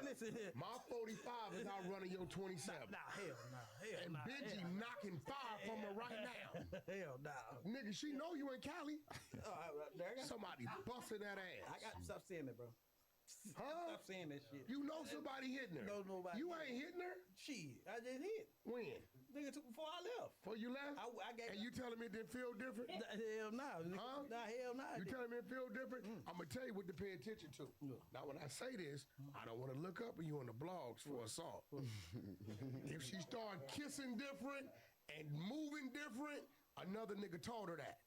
Listen here. My 45 is outrunning your 27. Nah, hell nah. And Benji knocking fire from her right now. Hell nah. Nigga, she know you in Cali. There Somebody busting that ass. I got to stop saying that, bro. Huh? Stop saying that shit. You know somebody hitting her. No, nobody. You ain't hitting her? Shit, I just hit. When? Nigga took before I left. Before you left? I gave. And you telling me it didn't feel different? Hell no. Huh? Nah, hell no. You telling me it feel different? I'm gonna tell you what to pay attention to. Now, when I say this, I don't want to look up at you on the blogs for assault. If she start kissing different and moving different, another nigga told her that.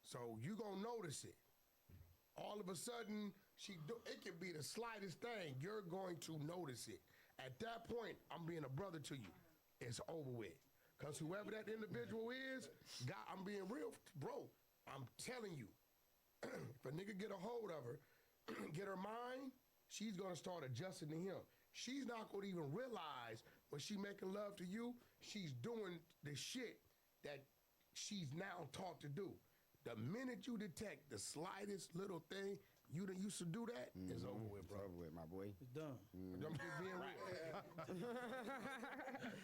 So you gonna notice it. All of a sudden, it can be the slightest thing. You're going to notice it. At that point, I'm being a brother to you. It's over with. Because whoever that individual is, God, I'm being real, bro. I'm telling you, if a nigga get a hold of her, get her mind, she's going to start adjusting to him. She's not going to even realize when she making love to you, she's doing the shit that she's now taught to do. The minute you detect the slightest little thing, You done used to do that. It's over with, It's bro. over with, my boy. It's done. I'm just being real.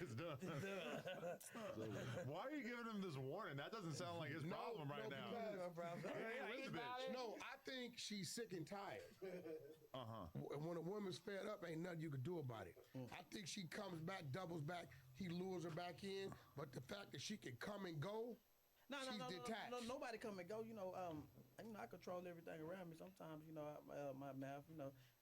It's done. Why are you giving him this warning? That doesn't sound like his problem right now. No, I think she's sick and tired. Uh-huh. When a woman's fed up, ain't nothing you can do about it. I think she comes back, doubles back, he lures her back in, but the fact that she can come and go, she's detached. No, nobody come and go. I control everything around me. Sometimes, my mouth,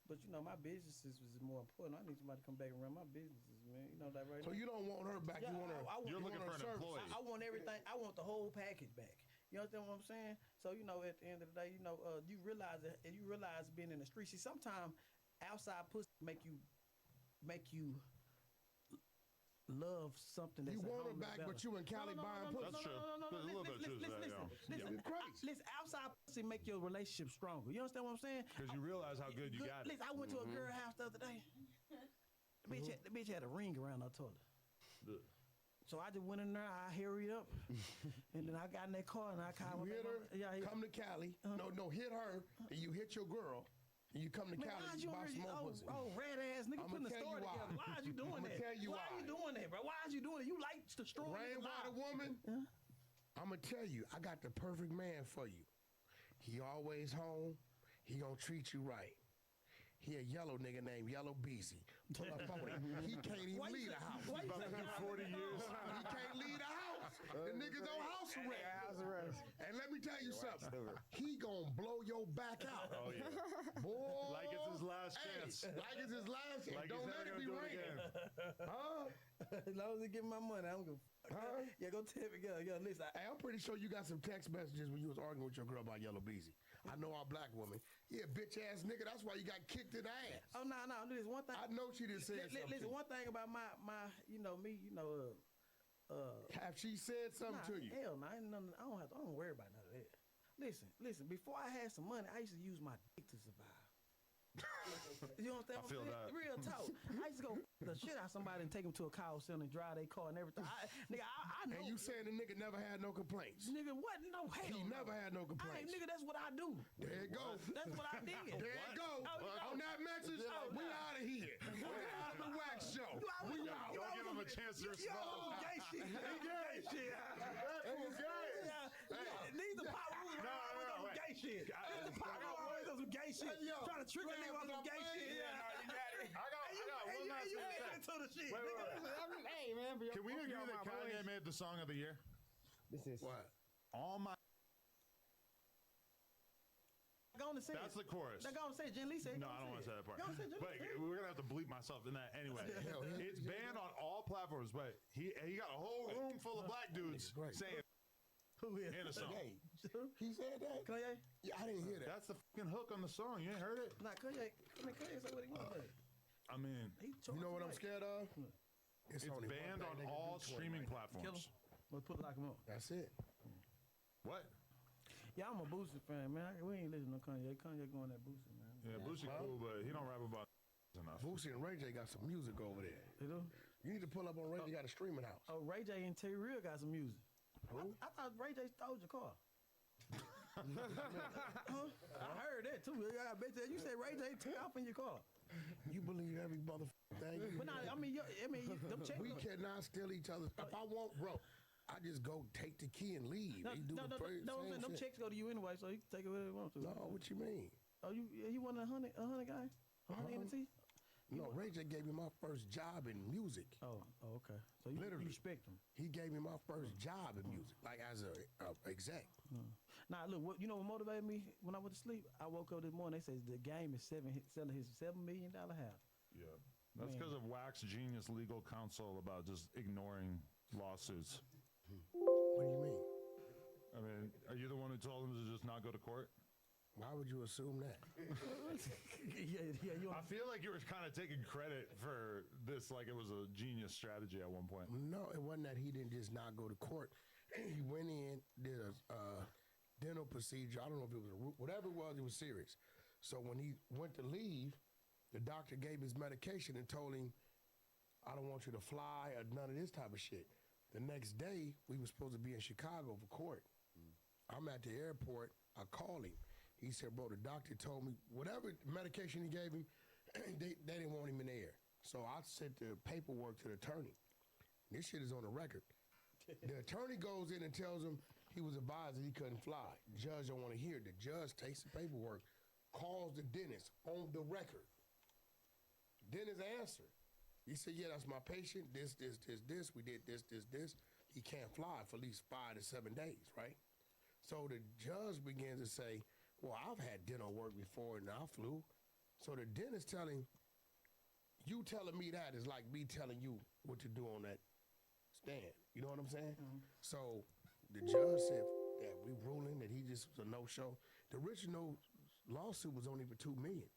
but my business is more important. I need somebody to come back and run my businesses, man. You know that right So now. you don't want her back. You want her. You're looking for an employee. I want everything. I want the whole package back. You understand what I'm saying? So, at the end of the day, you realize that, and you realize being in the street. See, sometimes outside pussy make you love something that's You at want her home back, better. but you in Cali buying pussy. That's true. There's a little bit of truth to that, Listen, listen, outside pussy make your relationship stronger. You understand what I'm saying? Because you realize how good you got it. Listen, I went to a girl house the other day. The bitch had a ring around her toilet. So I just went in there, I hurried up, and then I got in that car and I called You hit her, Yeah, come to Cali. No, hit her, and you hit your girl, and you come to Cali, you buy some more pussy. Rat ass nigga, putting the story together. Why is you doing that? Tell you why are you doing that, bro? Why is you doing it? You like to destroy Rainwater woman. I'm gonna tell you, I got the perfect man for you. He always home. He gonna treat you right. He a yellow nigga named Yellow Beezy. Pull up on him. He can't even leave the house. He's about to do 40 years. He can't leave the house. The nigga's on house arrest. And let me tell you something. He gonna blow your back out. Oh, yeah. Boy. Like it's his last chance. Like it's his last chance. Like Don't he's let never it be gonna do it raining. again. Huh? As long as they give me my money, I'm gonna. Huh? Yeah, go tell me, yo, listen. Hey, I'm pretty sure you got some text messages when you was arguing with your girl about Yellow Beezy. I know our black woman. Yeah, bitch ass nigga. That's why you got kicked in the ass. Oh no, listen, one thing. I know she didn't say something. Listen, one thing about my, have she said something to you? Hell no, I don't worry about none of that. Listen. Before I had some money, I used to use my dick to survive. You know what I'm saying? I feel that. Real talk. I used to go the shit out somebody and take them to a car center and drive their car and everything. I know. And you saying the nigga never had no complaints? Nigga, what? No, hell He never had no complaints. Nigga, that's what I do. There you go. That's what I did. There you go. On that message, we out of here. We're out of the wax show. We out. Don't give him a chance to respond. Gay shit. Gay shit. That's gay. These are PyroWorld. No. Gay shit. These are PyroWorld on some gay shit. Trying to trick a nigga on some gay shit. I got one last thing to say. To the shit. Hey, man, Can we agree that Kanye made the song of the year? This is What? All my. Go on and say That's the chorus. Now go on and say it. Jen Lee said. No, I don't want to say that part. Go on and say it. But we're gonna have to bleep myself in that anyway. It's banned on all platforms, but he got a whole room full of black dudes saying Who is in a song. Hey, he said that? Kanye? Yeah, I didn't hear that. That's the fucking hook on the song. You ain't heard it? Nah, Kanye said what he wanted. I mean, You know what I'm scared of? it's only one banned thing on they can all do to him streaming right now. Kill platforms. him. Let's put lock him up. That's it. What? Yeah, I'm a Boosie fan, man. We ain't listening to Kanye. Kanye going that Boosie, man. Yeah, Boosie cool, but he don't rap about enough. Boosie and Ray J got some music over there. You know? You need to pull up on Ray J. Got a streaming house. Oh, Ray J and Terry Real got some music. Who? I thought Ray J stole your car. Huh? I heard that too. I bet you said Ray J took off in your car. You believe every motherfucking thing. But nah, I mean, them checks. We cannot steal each other's. If I want, bro, I just go take the key and leave. They do the same them shit. checks go to you anyway, so you can take it where they want to. No, what you mean? Oh, he wasn't a hundred guy? A hundred NT? No, Ray J gave me my first job in music. Oh, okay. So you Literally. respect him. He gave me my first job in music, like as a exec. Now, look, you know what motivated me when I went to sleep? I woke up this morning, they said the game is selling his $7 million house. Yeah. That's because of Wax Genius legal counsel about just ignoring lawsuits. What do you mean? I mean, are you the one who told him to just not go to court? Why would you assume that? yeah. I feel like you were kind of taking credit for this, like it was a genius strategy at one point. No, it wasn't that he didn't just not go to court. He went in, did a dental procedure. I don't know if it was whatever it was serious. So when he went to leave, the doctor gave his medication and told him, I don't want you to fly or none of this type of shit. The next day, we were supposed to be in Chicago for court. I'm at the airport. I call him. He said, bro, the doctor told me whatever medication he gave him, they didn't want him in the air. So I sent the paperwork to the attorney. This shit is on the record. The attorney goes in and tells him he was advised that he couldn't fly. The judge don't want to hear it. The judge takes the paperwork, calls the dentist on the record. Dentist answer. He said, yeah, that's my patient. This. We did this. He can't fly for at least 5 to 7 days, right? So the judge begins to say, well, I've had dental work before and I flew. So the dentist telling, you telling me that is like me telling you what to do on that stand. You know what I'm saying? Mm-hmm. So the judge said that we ruling that he just was a no-show. The original lawsuit was only for $2 million.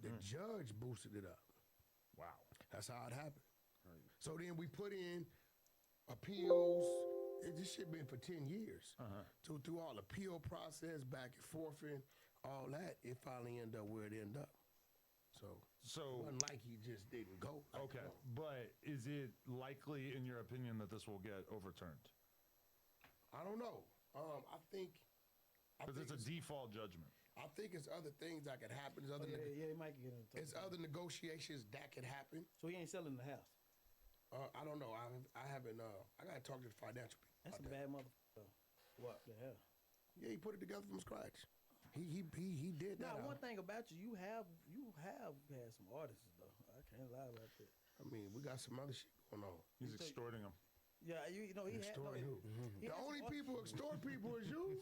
The judge boosted it up. Wow. That's how it happened. Right. So then we put in appeals. This shit been for 10 years. So through all the appeal process, back and forth and all that, it finally ended up where it ended up. So it wasn't like he just didn't go. Okay, but is it likely, in your opinion, that this will get overturned? I don't know. I think because it's a default judgment. I think it's other things that could happen. It might get into it's other negotiations that could happen. So he ain't selling the house. I don't know. I haven't. I gotta talk to the financial people. That's a bad motherfucker. What the hell? Yeah, he put it together from scratch. He did that. Now, one thing about you have had some artists though. I can't lie about that. I mean, we got some other shit going on. He's extorting them. Yeah, you know he extorting had. who? The only people extort people is you.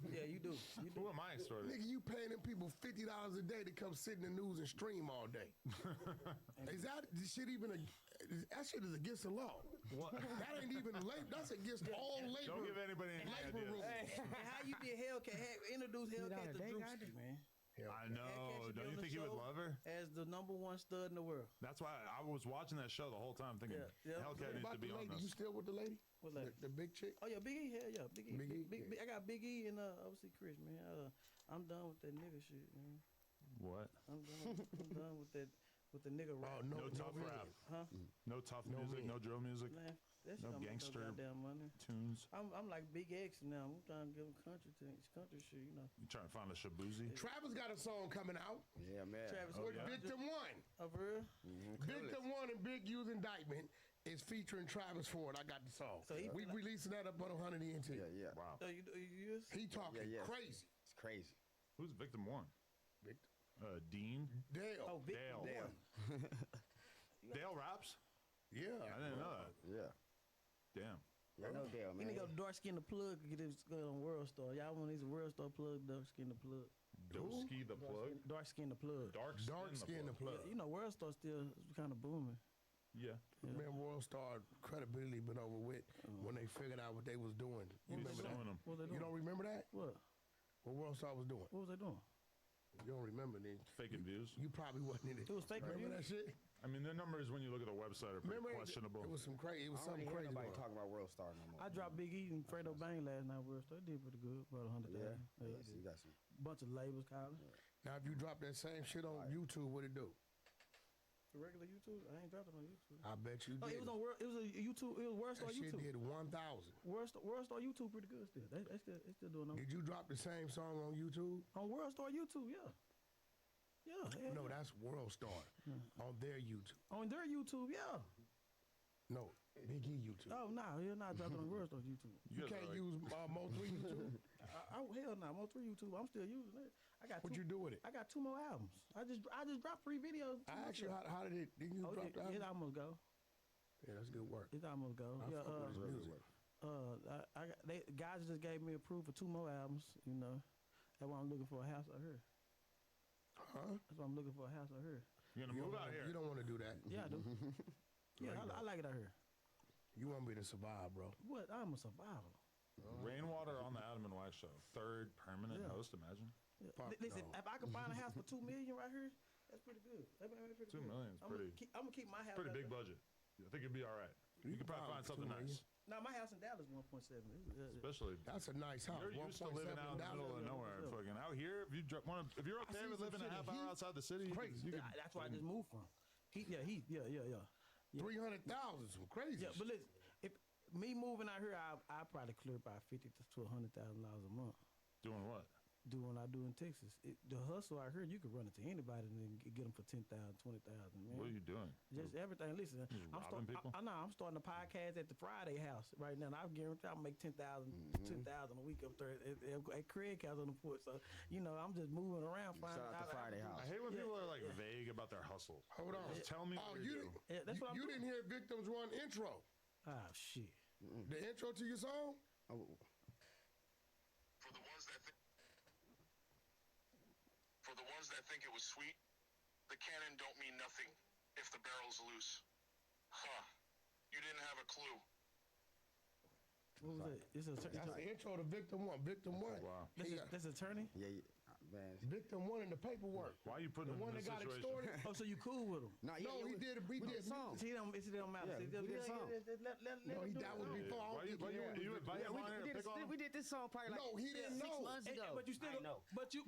Yeah, you do. Who am I extorting? Nigga, you paying them people $50 a day to come sit in the news and stream all day. Is that shit even that shit is against the law. What? That ain't even labor. That's against all labor. Don't give anybody any labor ideas. rules. And how you did Hellcat? Introduce Hellcat to Drewski, man. I know. Hellcat should be Don't on you the think he would show love her? as the #1 stud in the world? That's why I was watching that show the whole time thinking Hellcat needs to be on You this. still with the lady? What lady? The big chick? Oh yeah, Big E. Hell yeah, Big E. Big E, I got Big E and obviously Chris, man. I'm done with that nigga shit, man. What? I'm done with that with the nigga rap. No tough rap. Huh? No tough music. No drill music. Man, that shit No don't make gangster goddamn money. tunes. I'm like Big X now. I'm trying to give him country shit, you know. You trying to find a Shabuzi? Travis got a song coming out. Yeah, man. Travis With Victim One. For real? Victim One and Big U's indictment is featuring Travis Ford. I got the song. So we releasing that up on 100 ENT. Yeah. Wow. So you He talking crazy. It's crazy. Who's Victim One? Victim. Dean. Dale. Oh, Victim Dale. One. Dale raps? Yeah. I didn't know that. Yeah. Damn. Yeah, no Dale, He man. need to go to Dark Skin the Plug and get his on World Star. Y'all want these World Star plug, Dark Skin the Plug. Doski the plug? Dark Skin the Plug. Dark Skin the plug. You know, World Star still kind of booming. Yeah. Man, World Star credibility been over with when they figured out what they was doing. You Who's remember that? suing them? What was they You doing? don't remember that? What? What World Star was doing? What was they doing? You don't remember then? Faking views. You probably wasn't in it. It was fake Remember reviews? that shit? I mean, the numbers when you look at the website are pretty Remember questionable. It was some crazy. It was I don't something hear crazy. nobody going on. talking about World Star no more. I dropped Big E and Fredo Bang last night. World Star did pretty good, about 100,000. Yeah. Yeah, So you got some. bunch of labels, Kyle. Now, if you drop that same shit on YouTube, what it do? The regular YouTube, I ain't dropped it on YouTube. I bet you Oh, did. it was on World. It was a YouTube. It was World Star That shit YouTube. did 1,000. World Star YouTube pretty good still. They still doing them. Did you drop the same song on YouTube? On World Star YouTube, yeah. Yeah. No, that's World Star on their YouTube. On their YouTube, yeah. No, Big E YouTube. Oh no, you're not dropping on World Star YouTube. You can't use Mo3 YouTube. Hell no, Mo3 YouTube. I'm still using it. I got. What you do with it? I got 2 more albums. I just dropped 3 videos. I asked you how did it? Did you drop the album? It almost go. Yeah, that's good work. It almost go. I fuck with his music. Guys just gave me approved for 2 more albums. You know, that's why I'm looking for a house out here. Huh? That's why I'm looking for a house out here. You're gonna move out here. You don't want to do that. Yeah, I do. Yeah, I like it out here. You want me to survive, bro? What? I'm a survivor. Rainwater on the Adam and Wax show. 3rd permanent host. Imagine. Yeah. Fuck Listen, no. if I can find a house for $2 million right here, that's pretty good. That's pretty 2 good. million is pretty. I'm gonna keep my house. Pretty out big there. budget. I think it'd be all right. You could probably find something 2 million. nice. Now my house in Dallas 1.7. Especially. That's a nice house. You're used to living out in the middle of nowhere. Fucking out here, if you're okay with living a half hour outside the city, Crazy. you could, That's where I just moved from. Yeah. 300,000, some crazy. Yeah, but listen, if me moving out here, I probably clear about $50,000 to $100,000 a month. doing what? do what I do in Texas. The hustle out here, you can run it to anybody and then get them for 10,000, 20,000. Man, What are you doing? just everything. Listen, robbing people? I'm starting a podcast at the Friday House right now. And I guarantee I'll make 10,000 a week up there at Craig House on the Fort. So I'm just moving around. Shout out to Friday House. I hate when people are like vague about their hustle. Hold on. Just tell me what you do. That's what I'm You doing. didn't hear Victims One intro. Oh shit. The intro to your song? Oh, For the ones that think it was sweet, the cannon don't mean nothing if the barrel's loose. Huh. You didn't have a clue. What was it? This is That's the intro to Victim One. Victim One. Wow. this attorney. yeah, man. Victim One in the paperwork. Why are you putting The him one in that this got situation? extorted. Oh, so you cool with him? No, No, he did. We did. song. See, it don't matter. Yeah, See, we did a song. No, that was before. I Why don't think he knew. you invite him on here to pick on him? We did this song probably like No, he didn't 6 know. months ago. But you still, but you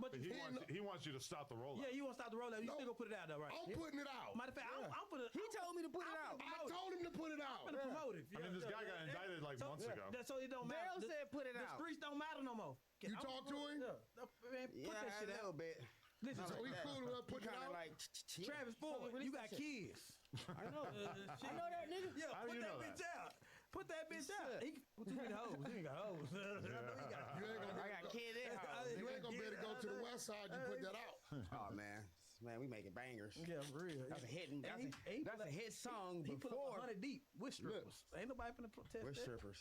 He wants you to stop the rollout. yeah, you want to stop the rollout. You No. still gonna put it out though, right? I'm putting it out. Matter of fact, I'm for the. He told me to put it out. I told him to put it out. I'm gonna promote it. I mean, this guy got indicted like months ago. So it don't matter. Daryl said put it The out. streets don't matter no more. You talk to him? Yeah, man, put Yeah, that shit a out. little bit. Listen, So he cool with us He putting it kind of out? like Travis Ford, you got kids. I know. I know that nigga. Yeah, How do put you that know bitch out. Put that bitch out. He too many hoes. He ain't got hoes. I know he got. You ain't gonna I got kids in house. You ain't gonna be able to go to the west side. You put that out. Oh man, we making bangers. Yeah, for real. That's a hit. And That's a hit song He put before. up 100 deep with strippers. Ain't nobody finna protest With that. strippers.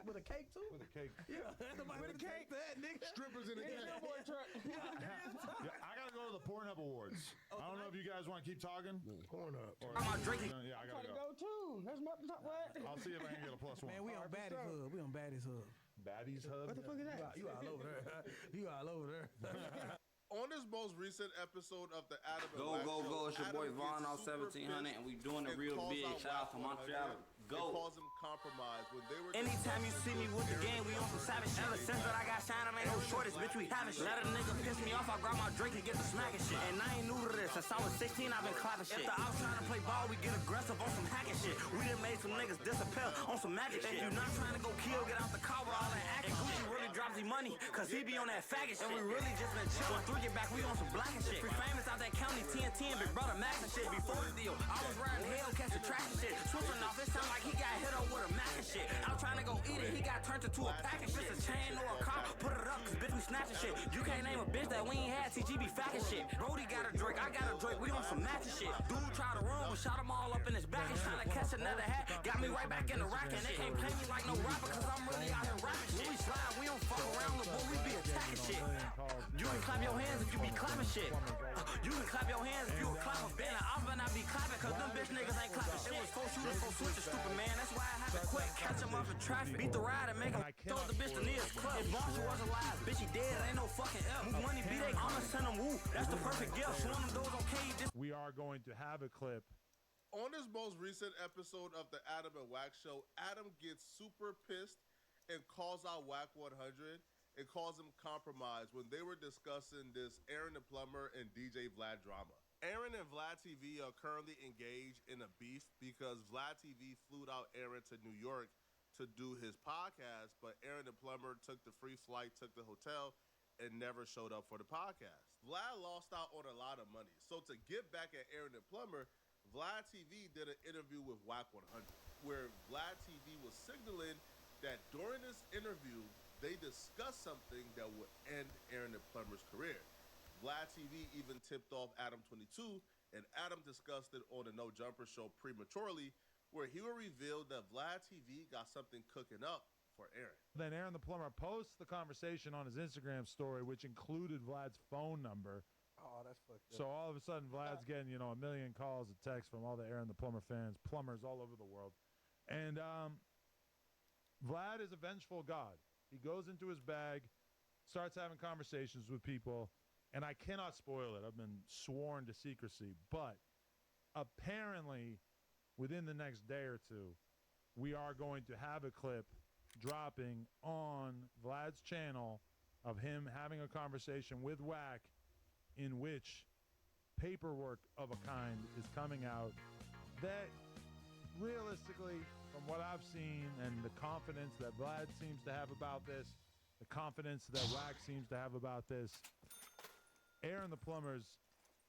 With a cake too. With a cake. Yeah, ain't nobody With a finna cake. take that, nigga. Strippers in the game. Yeah, I gotta go to the Pornhub Awards. I don't know if you guys want to keep talking. Porn up. Or, I'm out drinking. Yeah, I gotta Gotta go. go too. That's my what? I'll see if I can get a +1. Man, we on Baddies Hub. We on Baddies Hub. Baddies Hub. What the fuck is that? You all over there. You all over there. On this most recent episode of the Adam and Go, Wax go, Show, go. It's your boy Adam Vaughn gets off super 1700, and we doing it pissed real and big. calls Shout out to Wax Montreal. 100 Go. and calls him compromised when they were Anytime you see me with the game, we on some savage shit. Ever since that I got signed, I ain't no shortage, bitch, we having shit. Let a nigga piss me off, I grab my drink and get the smacking shit. And I ain't new to this, since I was 16, I've been clapping shit. If the ops trying to play ball, we get aggressive on some hacking shit. We done made some niggas disappear on some magic shit. If you not trying to go kill, get out the car with all that acting. And Gucci really drops the money, cause he be on that faggot shit. And we really just been chillin'. When 3 get back, we on some blacking shit. Free famous out that county, TNT and Big Brother Max and shit. Before the deal, I was riding hell, catching trash and shit. Switching off, it sound like he got hit up with a Mac and shit. I was trying to go eat it, he got turned into a pack of shit. A chain or a car, put it up, cause bitch, we snatching shit. You can't name a bitch that we ain't had, TG be facking shit. Brody got a Drake, I got a Drake, we on some matching shit. Dude tried to run, we shot him all up in his back. He's trying to catch another hat, got me right back in the rack. And they can't play me like no rapper, cause I'm really out here rapping shit. We slide, we don't fuck around, little boy, we be attacking shit. You can clap your hands if you be clapping shit. You can clap your hands if you a clapper. Ben, I'm gonna be clapping, cause them bitch niggas ain't clapping shit. It was 4 shooters, 4 switches, stupid man. That's why I had to quit. Catch him up in traffic, beat the ride and make him throw the bitch to nearest club. If Marshall was alive, bitch, he dead, ain't no fucking F. Move money, beat they, I'ma send him woo. That's the perfect gift. Swing them doors on cage. We are going to have a clip. On this most recent episode of the Adam and Wax Show, Adam gets super pissed and calls out Wack 100 and calls him compromised when they were discussing this Aaron the Plumber and DJ Vlad drama. Aaron and Vlad TV are currently engaged in a beef because Vlad TV flew out Aaron to New York to do his podcast, but Aaron the Plumber took the free flight, took the hotel, and never showed up for the podcast. Vlad lost out on a lot of money. So to get back at Aaron the Plumber, Vlad TV did an interview with Wack 100, where Vlad TV was signaling that during this interview, they discussed something that would end Aaron the Plumber's career. Vlad TV even tipped off Adam 22, and Adam discussed it on the No Jumper show prematurely, where he would reveal that Vlad TV got something cooking up for Aaron. Then Aaron the Plumber posts the conversation on his Instagram story, which included Vlad's phone number. Oh, that's fucked up. So all of a sudden, Vlad's getting, a million calls and texts from all the Aaron the Plumber fans, plumbers all over the world. And Vlad is a vengeful god. He goes into his bag, starts having conversations with people, and I cannot spoil it. I've been sworn to secrecy. But apparently, within the next day or two, we are going to have a clip dropping on Vlad's channel of him having a conversation with Wack, in which paperwork of a kind is coming out that realistically, from what I've seen and the confidence that Vlad seems to have about this, the confidence that Wax seems to have about this. Aaron the Plumber's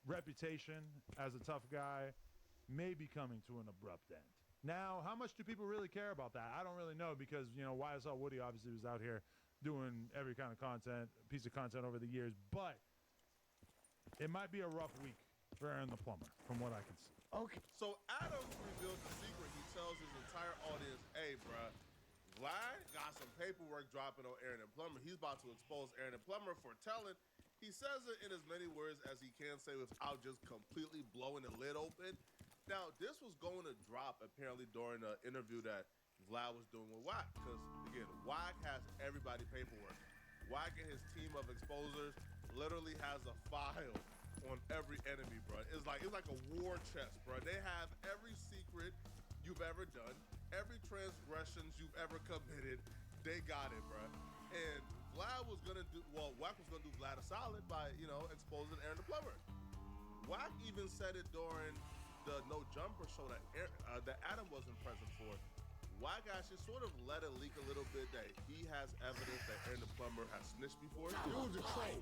reputation as a tough guy may be coming to an abrupt end. Now, how much do people really care about that? I don't really know because, you know, YSL Woody obviously was out here doing every kind of piece of content over the years, but it might be a rough week for Aaron the Plumber, from what I can see. Okay. So Adam reveals the secret. He tells his entire audience, hey, bruh, Vlad got some paperwork dropping on Aaron and Plumber. He's about to expose Aaron and Plumber for telling. He says it in as many words as he can say without just completely blowing the lid open. Now, this was going to drop apparently during the interview that Vlad was doing with Wack. Because, again, Wack has everybody paperwork. Wack and his team of exposers literally has a file on every enemy, bro. It's like a war chest, bro. They have every secret you've ever done, every transgressions you've ever committed. They got it, bro. And Wack was gonna do Vlad a solid by, you know, exposing Aaron the Plumber. Wack even said it during the No Jumper show that Adam wasn't present for. Wack actually sort of let it leak a little bit that he has evidence that Aaron the Plumber has snitched before. It was a troll.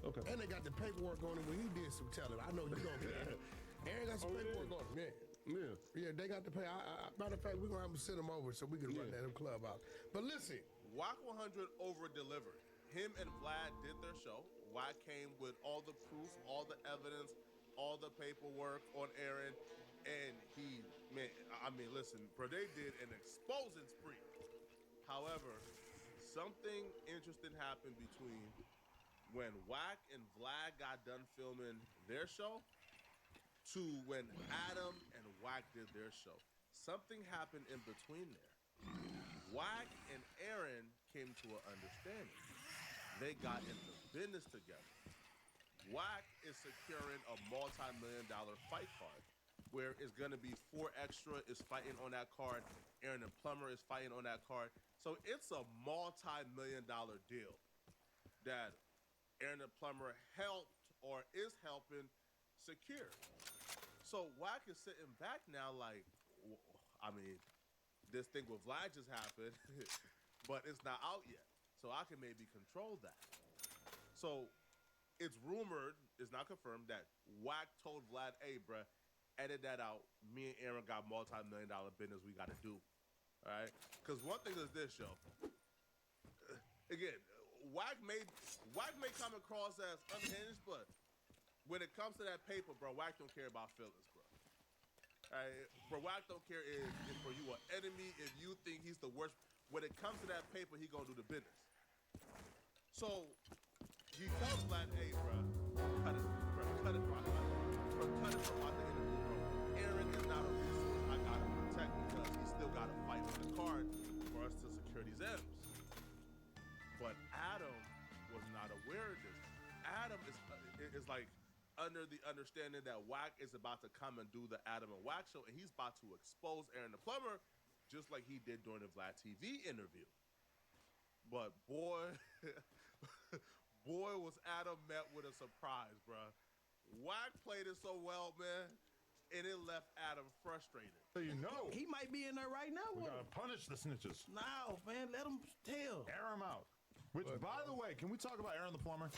Okay. And they got the paperwork on him when he did some telling. I know you don't care. Aaron got some paperwork on him. Yeah, they got the pay. Matter of fact, we're going to have to send them over so we can run that club out. But listen. Wack 100 over-delivered. Him and Vlad did their show. Wack came with all the proof, all the evidence, all the paperwork on Aaron. And listen, bro, they did an exposing spree. However, something interesting happened between when Wack and Vlad got done filming their show to when Adam and Wack did their show. Something happened in between there. Wack and Aaron came to an understanding. They got into business together. Wack is securing a multi-million-dollar fight card where it's going to be 4 Extra is fighting on that card. Aaron and Plumber is fighting on that card. So it's a multi-million-dollar deal that Aaron and Plumber helped or is helping secure. So Wack is sitting back now like, this thing with Vlad just happened, but it's not out yet. So I can maybe control that. So it's rumored, it's not confirmed, that Wack told Vlad, hey, bruh, edit that out. Me and Aaron got multi-million-dollar business we got to do. All right? Because one thing is this, yo. Again, Wack may come across as unhinged, but when it comes to that paper, bro, Wack don't care about feelings, bro. Bro, Wack don't care if for you an enemy, if you think he's the worst. When it comes to that paper, he gonna do the business. So he tells Vlad, hey, bro, cut it from out the interview, bro. Aaron is not a resource I gotta protect because he still gotta fight on the card for us to secure these M's. But Adam was not aware of this. Adam is like under the understanding that Wack is about to come and do the Adam and Wack show, and he's about to expose Aaron the Plumber, just like he did during the Vlad TV interview. But boy, was Adam met with a surprise, bro. Wack played it so well, man, and it left Adam frustrated. So you know, he might be in there right now. We gotta punish the snitches. No, man, let him tell. Air him out. Which, by the way, can we talk about Aaron the Plumber?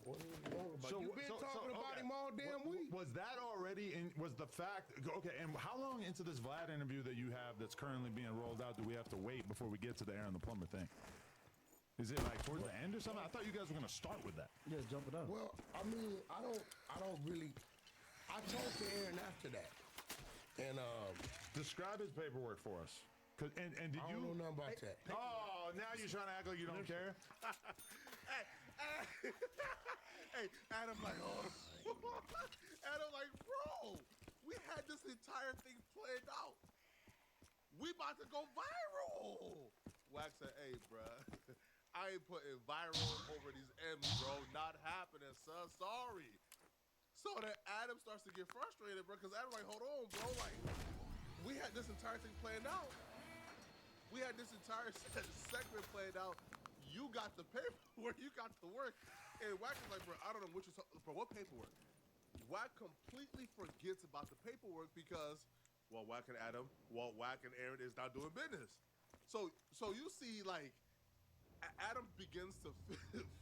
What are you talking about? You've been talking about him all damn week. Was that already was the fact, okay, and how long into this Vlad interview that you have that's currently being rolled out do we have to wait before we get to the Aaron the Plumber thing? Is it like towards the end or something? I thought you guys were going to start with that. Yeah, jump it up. Well, I mean, I don't really. I talked to Aaron after that. And describe his paperwork for us. And did I don't know nothing about that. Oh, now you're trying to act like you don't care? Hey, Adam like, oh. Adam like, bro, we had this entire thing planned out. We about to go viral. Wack said, hey, bro, I ain't putting viral over these M's, bro. Not happening, son. Sorry. So then Adam starts to get frustrated, bro, because Adam's like, hold on, bro. Like, we had this entire thing planned out. We had this entire segment played out. You got the paperwork, you got the work. And Wack is like, bro, I don't know what you're talking about. Bro, what paperwork? Wack completely forgets about the paperwork because, Wack and Aaron is not doing business. So you see, like, Adam begins to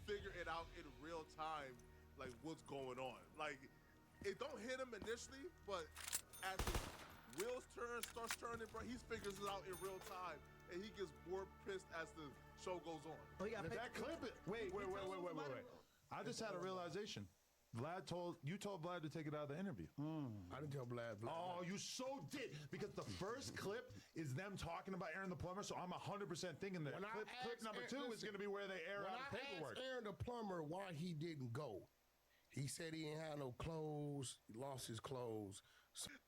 figure it out in real time, like what's going on. Like it don't hit him initially, but as his wheels starts turning, bro, he figures it out in real time, and he gets more pissed as the show goes on. Oh, yeah, If that clip it. Wait. I just had a realization. You told Vlad to take it out of the interview. I didn't tell Vlad. Oh, you so did. Because the first clip is them talking about Aaron the plumber, so I'm 100% thinking that clip number 2 is going to be where they air out the paperwork. When I asked Aaron the plumber why he didn't go, he said he didn't have no clothes. He lost his clothes.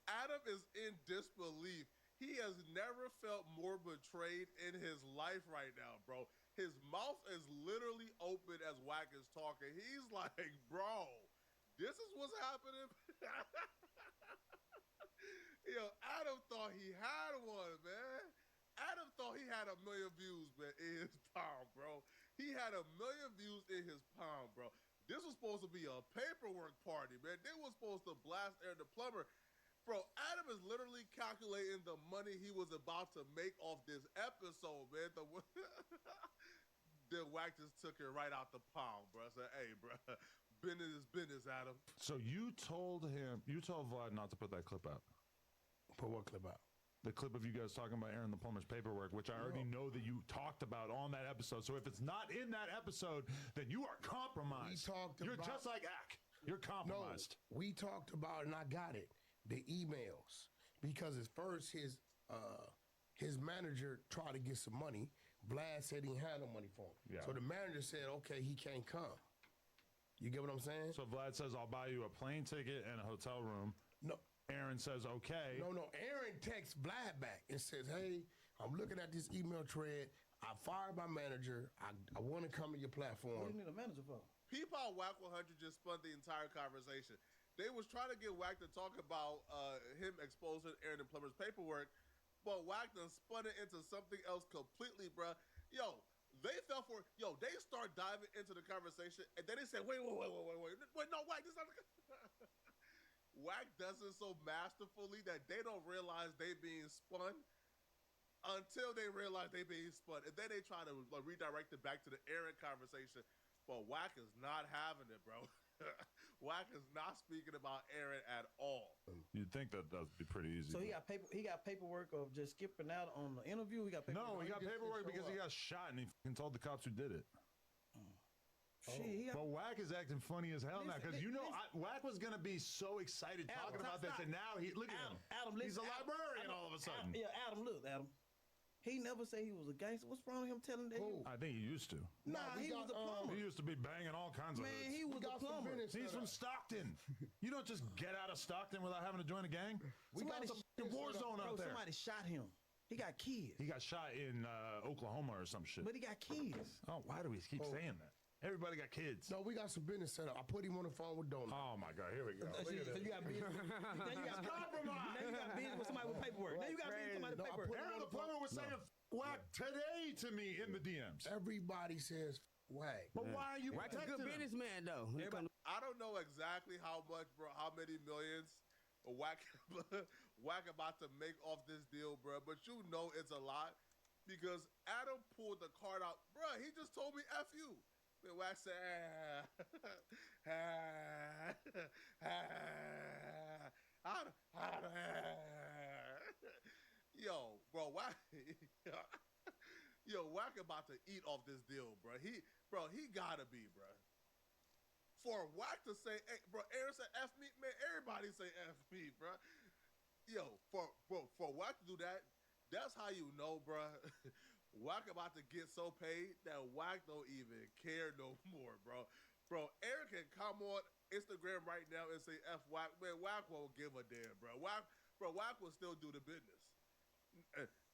Adam is in disbelief. He has never felt more betrayed in his life right now, bro. His mouth is literally open as Wack is talking. He's like, bro, this is what's happening. Yo, Adam thought he had one, man. Adam thought he had 1 million views, man, in his palm, bro. He had 1 million views in his palm, bro. This was supposed to be a paperwork party, man. They were supposed to blast Aaron the plumber. Bro, Adam is literally calculating the money he was about to make off this episode, man. Then Wack just took it right out the palm, bro. I said, hey, bro, business is business, Adam. So you told Vlad not to put that clip out. Put what clip out? The clip of you guys talking about Aaron the plumber's paperwork, which I already know that you talked about on that episode. So if it's not in that episode, then you are compromised. You're just like Ack. You're compromised. No, we talked about, and I got it, the emails. Because at first his manager tried to get some money. Vlad said he had no money for him. Yeah. So the manager said, okay, he can't come. You get what I'm saying? So Vlad says, I'll buy you a plane ticket and a hotel room. No. Aaron says, okay. No. Aaron texts Vlad back and says, hey, I'm looking at this email thread. I fired my manager. I want to come to your platform. What do you need a manager for? People on Wack 100 just spun the entire conversation. They was trying to get Wack to talk about him exposing Aaron the plumber's paperwork, but Wack done spun it into something else completely, bruh. Yo, they fell for it. Yo, they start diving into the conversation, and then they said, wait, no, Wack, this is not the Wack does it so masterfully that they don't realize they being spun until they realize they being spun. And then they try to redirect it back to the Aaron conversation. But Wack is not having it, bro. Wack is not speaking about Aaron at all. You'd think that would be pretty easy. So he got paperwork of just skipping out on the interview. He got paperwork. No, he got paperwork because he got shot and he fucking told the cops who did it. Shit, but Wack is acting funny as hell now because Wack was gonna be so excited talking about this, and now look at him. Adam, he's a librarian all of a sudden. Adam, look, Adam. He never said he was a gangster. What's wrong with him telling that? I think he used to. Nah, he was a plumber. He used to be banging all kinds of hoods. He was a plumber. He's from Stockton. You don't just get out of Stockton without having to join a gang. We got a war zone out there. Somebody shot him. He got kids. He got shot in Oklahoma or some shit. But he got kids. Oh, why do we keep saying that? Everybody got kids. No, we got some business set up. I put him on the phone with Donut. Oh my God, here we go. So you got business. Now you got compromise. Now you got business with somebody with paperwork. Now you got business with somebody with paperwork. Aaron the plumber was saying Wack today to me in the DMs. Everybody says Wack. But why are you Wack's a good businessman though. I don't know exactly how much, bro, how many millions Wack about to make off this deal, bro. But you know it's a lot because Adam pulled the card out. Bro, he just told me F you. Then Wack said, yo, bro, Wack, Wack about to eat off this deal, bro. He gotta be, bro. For Wack to say, hey, bro, Aaron said F me, man, everybody say F me, bro. Yo, for Wack to do that, that's how you know, bro. Wack about to get so paid that Wack don't even care no more, bro. Bro, Aaron can come on Instagram right now and say F Wack. Man, Wack won't give a damn, bro. Wack will still do the business.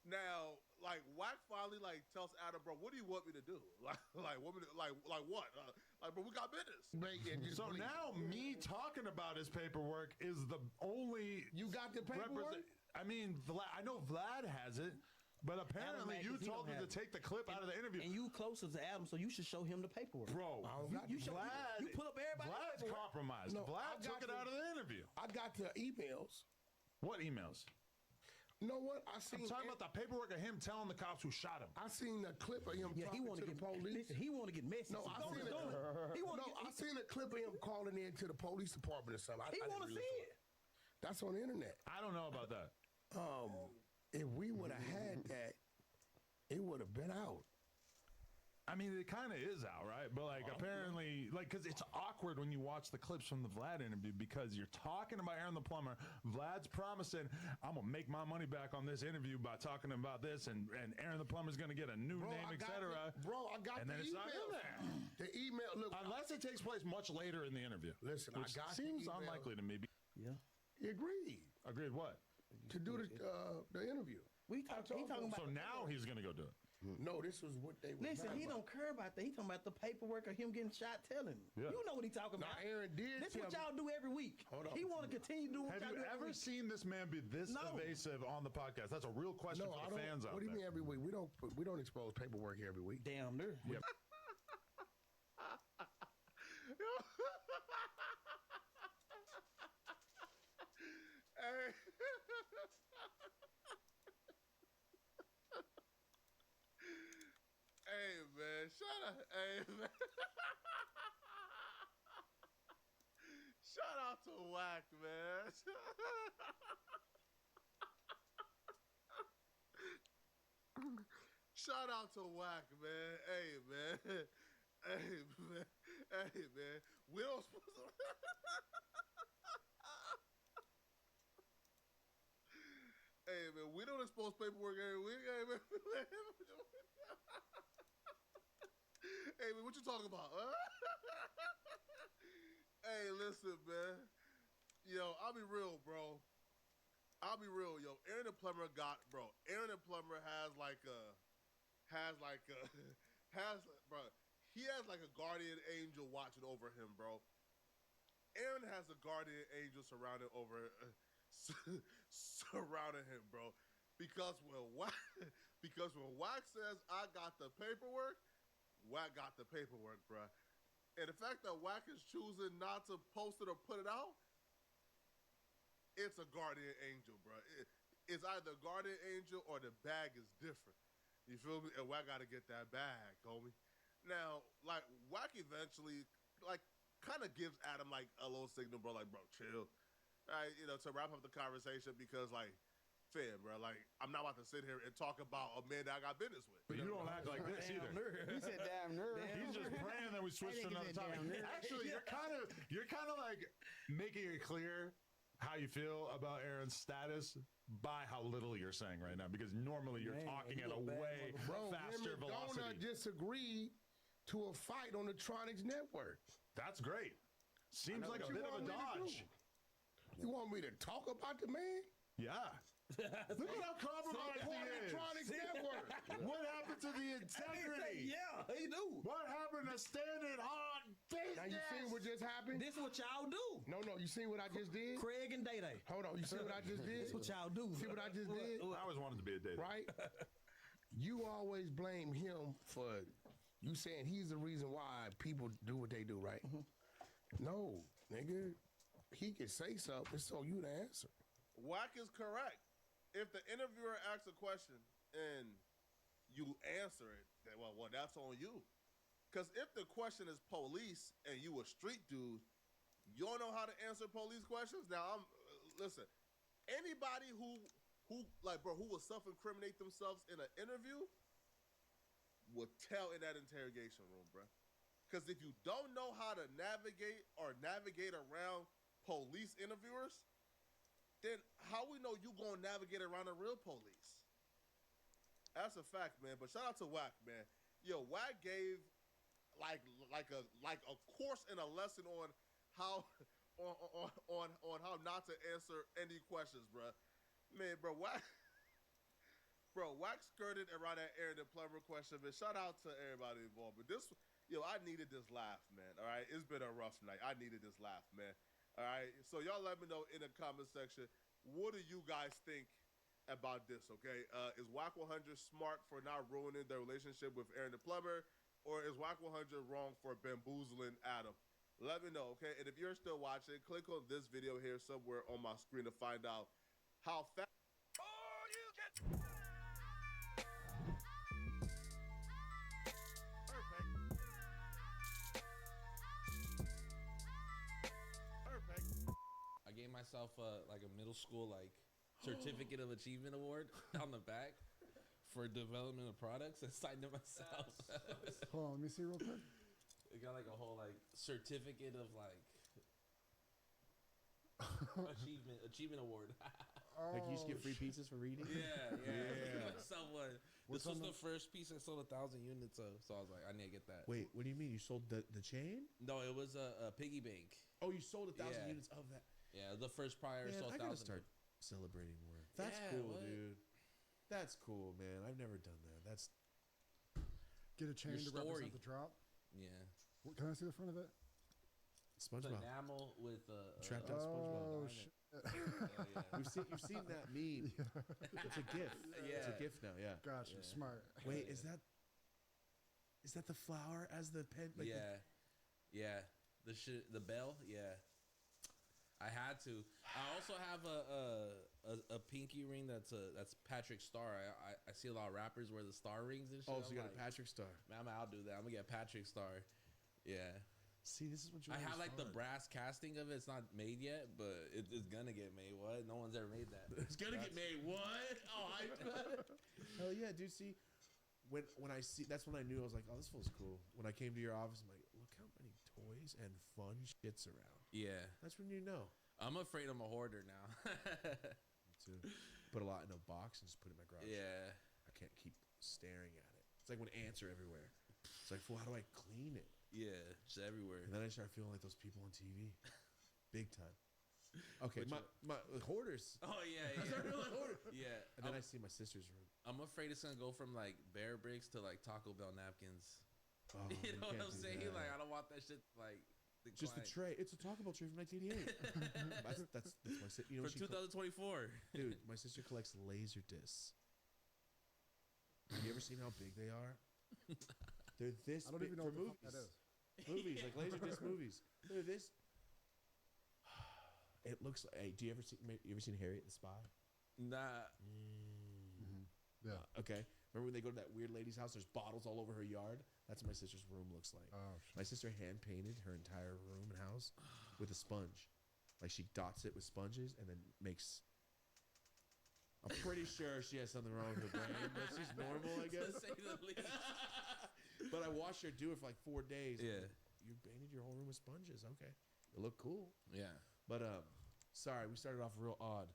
Now, like, Wack finally tells Adam, bro, what do you want me to do? Like what? Bro, we got business. So now me talking about his paperwork is the only. You got the paperwork? I mean, I know Vlad has it. But apparently you told me to take the clip out of the interview. And you closer to Adam, so you should show him the paperwork. Bro, you put up everybody. Vlad's compromised. No, Vlad took it out of the interview. I got the emails. What emails? You know what? I'm talking about the paperwork of him telling the cops who shot him. I seen a clip of him Yeah, he talking want to to the get police. Listen, he want to get messy. No, I seen I seen a clip of him calling in to the police department or something. He I want to didn't see listen. it. That's on the internet. I don't know about that. If we would have had that, it would have been out. I mean, it kind of is out, right? But like, apparently, like, because it's awkward when you watch the clips from the Vlad interview because you're talking about Aaron the plumber. Vlad's promising, I'm gonna make my money back on this interview by talking about this, and Aaron the plumber's gonna get a new name, etc. Bro, I got and the then it's email. not in there. The email. Look, unless it takes place much later in the interview. Listen, which I got seems the email. unlikely to me. Yeah, he agreed. Agreed what? To do the interview. He talking about. So now he's gonna go do it. No, this was what they were. Listen, he don't care about that. He talking about the paperwork of him getting shot. Telling him. Yeah. You know what he talking Now, about. Aaron did. This what y'all do every week. Hold on. He want to continue doing what Have y'all you do every ever week. seen this man be this No. evasive on the podcast? That's a real question No, for the fans out What do you there. mean every week? We don't expose paperwork here every week. Damn near. Yep. Hey. Hey man, shout out. Hey man. Shout out to Whack, man. Shout out to Whack, man. Hey man. Hey man. Hey man. We don't supposed to. Hey man, we don't expose paperwork every week. Hey man. Hey man, what you talking about? Huh? Hey, listen, man. Yo, I'll be real, bro. I'll be real, yo. Aaron the plumber Aaron the plumber has like a he has like a guardian angel watching over him, bro. Aaron has a guardian angel surrounding him, bro. Because when Wack says I got the paperwork, Wack got the paperwork, bro. And the fact that Wack is choosing not to post it or put it out, it's a guardian angel, bro. It's either a guardian angel or the bag is different. You feel me? And Wack got to get that bag, homie. Now, like, Wack eventually, like, kind of gives Adam, like, a little signal, bro, like, bro, chill. All right, you know, to wrap up the conversation because, like, fam, bro, like, I'm not about to sit here and talk about a man that I got business with. But you don't act like this either. He said damn nerd. He's just praying that we switch to another topic. Actually, you're kind of like making it clear how you feel about Aaron's status by how little you're saying right now, because normally you're talking at a way faster velocity. Donut just agreed to a fight on the Tronics network. That's great. Seems like a bit of a dodge. You want me to talk about the man? Yeah. Look at how compromised he is. Tronics network. What happened to the integrity? Yeah, he do. What happened to standing on business? Now you seen what just happened? This what y'all do. No, you seen what I just did? Craig and Day Day. Hold on, you see what I just did? This what y'all do. See what I just did? I always wanted to be a Day Day. Right? You always blame him for you saying he's the reason why people do what they do, right? No, nigga. He can say something, it's on you to answer. Wack is correct. If the interviewer asks a question and you answer it, then well, that's on you. Because if the question is police and you a street dude, you don't know how to answer police questions. Now, listen. Anybody who will self-incriminate themselves in an interview will tell in that interrogation room, bro. Because if you don't know how to navigate around police interviewers, then how we know you gonna navigate around the real police? That's a fact, man. But shout out to Wack, man. Yo, Wack gave like a course and a lesson on how on how not to answer any questions, bro. Man, bro, Wack skirted around that Aaron the plumber question. But shout out to everybody involved. But I needed this laugh, man. All right, it's been a rough night. I needed this laugh, man. All right, so y'all let me know in the comment section, what do you guys think about this, okay? Is Wack 100 smart for not ruining their relationship with Aaron the plumber, or is Wack 100 wrong for bamboozling Adam? Let me know, okay? And if you're still watching, click on this video here somewhere on my screen to find out how fast... Oh, I gave myself like a middle school like certificate of achievement award on the back for development of products. I signed it myself. Hold on, let me see real quick. It got like a whole like certificate of like achievement award. Like you just get free pizzas for reading? Yeah. Someone. What's This was on the first piece I sold 1,000 units of, so I was like, I need to get that. Wait, what do you mean? You sold the chain? No, it was a piggy bank. Oh, you sold 1,000 Yeah. units of that. Yeah, the first prior Man, sold I gotta 1,000. start celebrating more. That's Yeah, cool, what? dude. That's cool, man. I've never done that. That's Get a chain Your to story. represent the drop. Yeah. What, can I see the front of it? It's SpongeBob. enamel with Trapped out SpongeBob. Oh shit! yeah. You've seen that meme. It's a GIF. It's a Yeah. GIF now. Yeah. Gotcha. Yeah. Smart. Wait, is that the flower as the pen? Like yeah. The bell. Yeah. I had to. I also have a pinky ring that's Patrick Star. I see a lot of rappers wear the star rings and shit. Oh, so you I'm got a like, Patrick Star. Man, I'll do that. I'm gonna get Patrick Star. Yeah. See, this is what you. I have like the brass casting of it. It's not made yet, but it's gonna get made. What? No one's ever made that. It's gonna get made. What? Oh, hell yeah, dude. See, when I see, that's when I knew I was like, oh, this feels cool. When I came to your office, I'm like, look how many toys and fun shits around. Yeah. That's when you know. I'm afraid I'm a hoarder now. Me too. Put a lot in a box and just put it in my garage. Yeah. I can't keep staring at it. It's like when ants are everywhere. It's like, well, how do I clean it? Yeah, just everywhere. And then I start feeling like those people on TV. Big time. Okay, my hoarders. Oh yeah, I start feeling like hoarder. Yeah. And then I see my sister's room. I'm afraid it's gonna go from like bear bricks to like Taco Bell napkins. Oh, You know what I'm can't do saying? that. Like I don't want that shit like Just the tray. It's a Taco Bell tray from 1988. that's my sister. You know, from 2024. Dude, my sister collects laser discs. Have you ever seen how big they are? They're this I don't big even know for what the fuck movies. that is. Movies, like laser disc movies. They're this. It looks like. Hey, do you ever seen Harriet the Spy? Nah. Yeah. Okay. Remember when they go to that weird lady's house? There's bottles all over her yard. That's what my sister's room looks like. Oh shit. My sister hand painted her entire room and house with a sponge. Like she dots it with sponges and then makes. I'm pretty sure she has something wrong with her brain, but she's normal, I guess. To say the least. But I watched her do it for like 4 days. Yeah. Like, you painted your whole room with sponges. Okay. It looked cool. Yeah. But sorry, we started off real odd.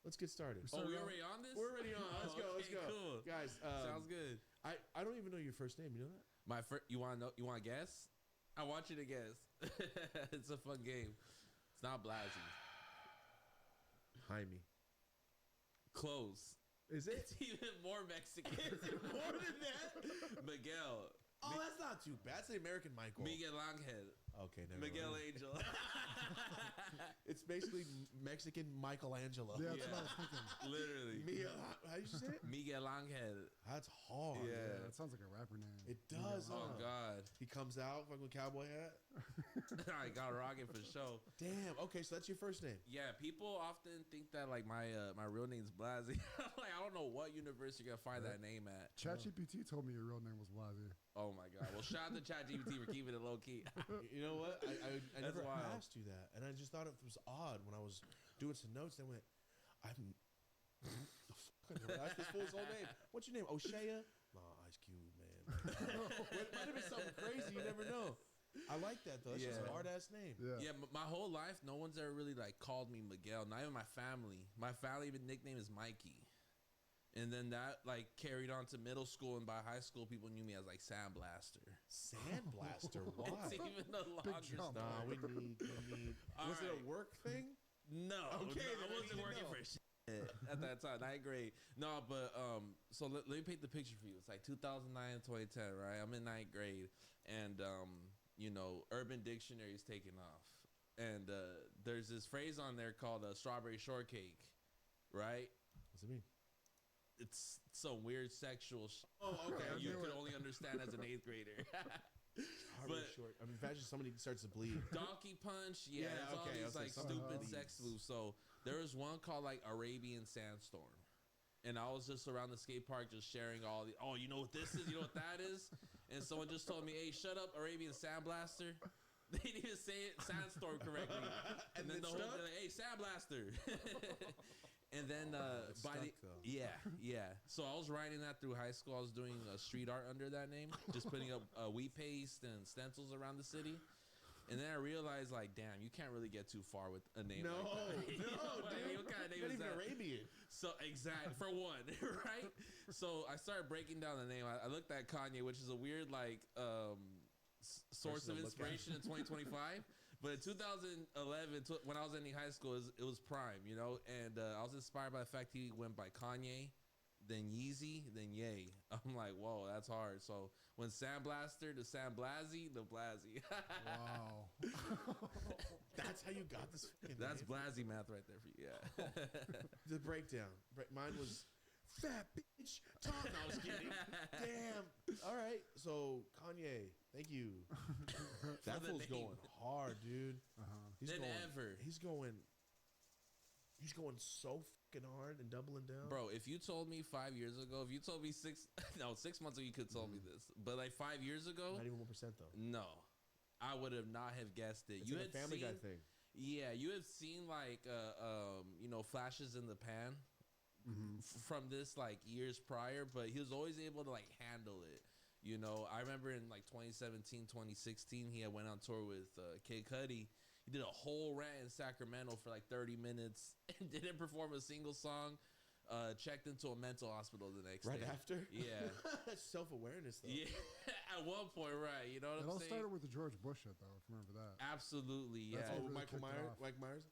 Let's get started. Oh, we're already on this? We're already on. Let's go. Let's Okay, go. cool. Guys, Sounds good. I don't even know your first name. You know that? My first. You want to know? You want to guess? I want you to guess. It's a fun game. It's not Blasey. Jaime. Close. Is it? It's even more Mexican. Is it more than that? Miguel. Oh, that's not too bad. That's the American Michael. Miguel Angel. Okay, never Miguel mind. Angel. It's basically Mexican Michelangelo. Yeah, that's what I was thinking. Literally. How you say it? Miguel Angel. That's hard. Yeah. That sounds like a rapper name. It does. Oh huh? God. He comes out fucking with cowboy hat. I got rocking for sure. Damn. Okay, so that's your first name. Yeah, people often think that like my real name's Blasey. Like I don't know what universe you're gonna find that name at. ChatGPT told me your real name was Blasey. Oh my God. Well, shout out to ChatGPT for keeping it low key. You know what? I That's never wild. asked you that, and I just thought it was odd when I was doing some notes. They went, "I'm." That's this fool's whole name. What's your name? O'Shea? Nah, Ice Cube, man. It might have been something crazy. You never know. I like that though. That's just a Yeah. hard ass name. Yeah, my whole life, no one's ever really like called me Miguel. Not even my family. My family even nickname is Mikey. And then that like carried on to middle school, and by high school, people knew me as like Sandblaster. Sandblaster? Why? It's even the longest. Nah, we need. All Was it a right. work thing? No, Okay, no, then I I wasn't need to working know. for shit at that time. 9th grade. No, but so let me paint the picture for you. It's like 2009, 2010, right? I'm in 9th grade, and you know, Urban Dictionary is taking off, and there's this phrase on there called strawberry shortcake, right? What's it mean? It's some weird sexual Oh, okay, I you knew could it. only understand as an 8th grader. But short. I mean, imagine somebody starts to bleed. Donkey punch, yeah, Yeah, it's all okay, these okay, like something stupid bleeds. sex moves. So there was one called like Arabian Sandstorm, and I was just around the skate park just sharing all the, oh, you know what this is? You know what that is? And someone just told me, hey, shut up, Arabian Sandblaster. They didn't even say it Sandstorm correctly. And then the whole thing, like, hey, Sandblaster. And then yeah. So I was writing that through high school. I was doing street art under that name, just putting up wheat paste and stencils around the city. And then I realized, like, damn, you can't really get too far with a name like that. Dude. What kind of name is Not even that? Arabian. So, exactly, for one, right? So I started breaking down the name. I looked at Kanye, which is a weird, like, source of inspiration in 2025. But in 2011, when I was ending high school, it was prime, you know? And I was inspired by the fact he went by Kanye, then Yeezy, then Ye. I'm like, whoa, that's hard. So when Sandblaster to Sandblazy, the Blazy. Wow. That's how you got this fucking That's name? Blazy math right there for you, yeah. The breakdown. Mine was fat bitch Tom. No, I was kidding. Damn. All right. So Kanye, thank you. That the fool's name. going hard, dude. He's going so fucking hard and doubling down. Bro, if you told me 5 years ago, if you told me 6 months ago, you could have told me this. But like 5 years ago, not even 1% though. No, I would have not have guessed it. It's You like had a Family Guy seen, thing. Yeah, you have seen like flashes in the pan from this like years prior, but he was always able to like handle it. You know, I remember in like 2017, 2016, he had went on tour with Kid Cudi. He did a whole rant in Sacramento for like 30 minutes and didn't perform a single song. Checked into a mental hospital the next Right day. after? Yeah. That's self-awareness though. Yeah. At one point, right. You know what It I'm all saying? started with the George Bush shit, though, if you remember that. Absolutely, yeah. That's what really Michael kicked it Myers. off. Mike Myers.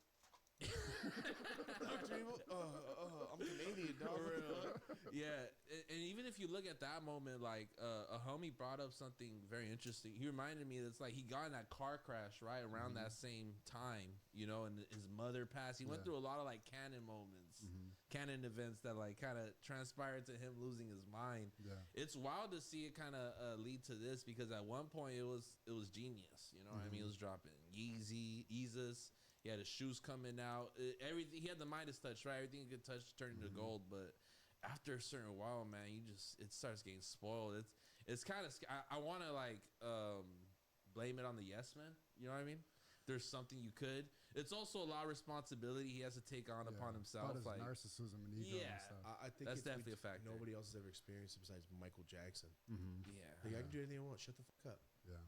Dr. Evil. I'm Canadian, dog. For real. Yeah, and even if you look at that moment, like a homie brought up something very interesting. He reminded me that it's like he got in that car crash right around that same time, you know, and his mother passed. He went through a lot of like canon moments, canon events that like kind of transpired to him losing his mind. Yeah. It's wild to see it kind of lead to this because at one point it was genius, you know what I mean? It was dropping Yeezus. He had his shoes coming out. Everything he had the Midas touch, right? Everything he could touch turned into gold. But after a certain while, man, it starts getting spoiled. It's kind of I want to like blame it on the yes man. You know what I mean? There's something you could. It's also a lot of responsibility he has to take on upon himself. About his Like narcissism and ego and stuff. I think that's it's definitely a factor. Nobody else has ever experienced it besides Michael Jackson. Yeah. Like, I can do anything I want. Shut the fuck up. Yeah.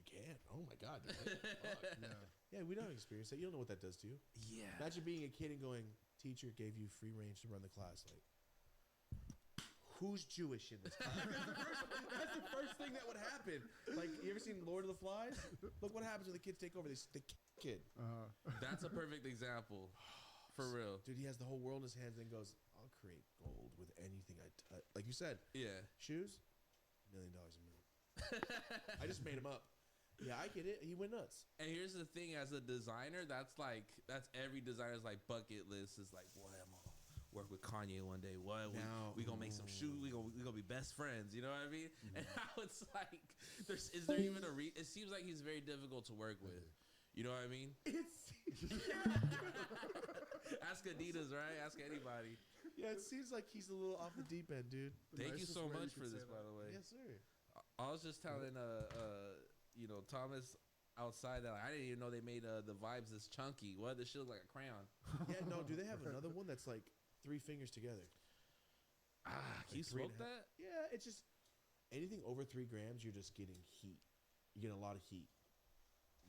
You can't. Oh my god. Fuck. Yeah, we don't experience that. You don't know what that does to you. Yeah. Imagine being a kid and going, teacher gave you free range to run the class. Like, who's Jewish in this class? That's the first thing that would happen. Like, you ever seen Lord of the Flies? Look what happens when the kids take over. They kid. That's a perfect example. For real. Dude, he has the whole world in his hands and goes, I'll create gold with anything I touch. Like you said. Yeah. Shoes? $1 million a minute. I just made him up. Yeah, I get it. He went nuts. And here's the thing, as a designer, that's every designer's like bucket list is like, boy, I'm gonna work with Kanye one day. What we gonna make some shoes? We gonna be best friends. You know what I mean? And now it's like, is there even a it seems like he's very difficult to work with. You know what I mean? Ask Adidas, right? Ask anybody. Yeah, it seems like he's a little off the deep end, dude. Thank you so much for this, by the way. Yes, sir. I was just telling Thomas outside that I didn't even know they made the vibes this chunky. What? This shit look like a crayon. Yeah, no. Do they have another one that's like 3 fingers together? Can Like you smoke that? Yeah, it's just anything over 3 grams, you're just getting heat. You get a lot of heat.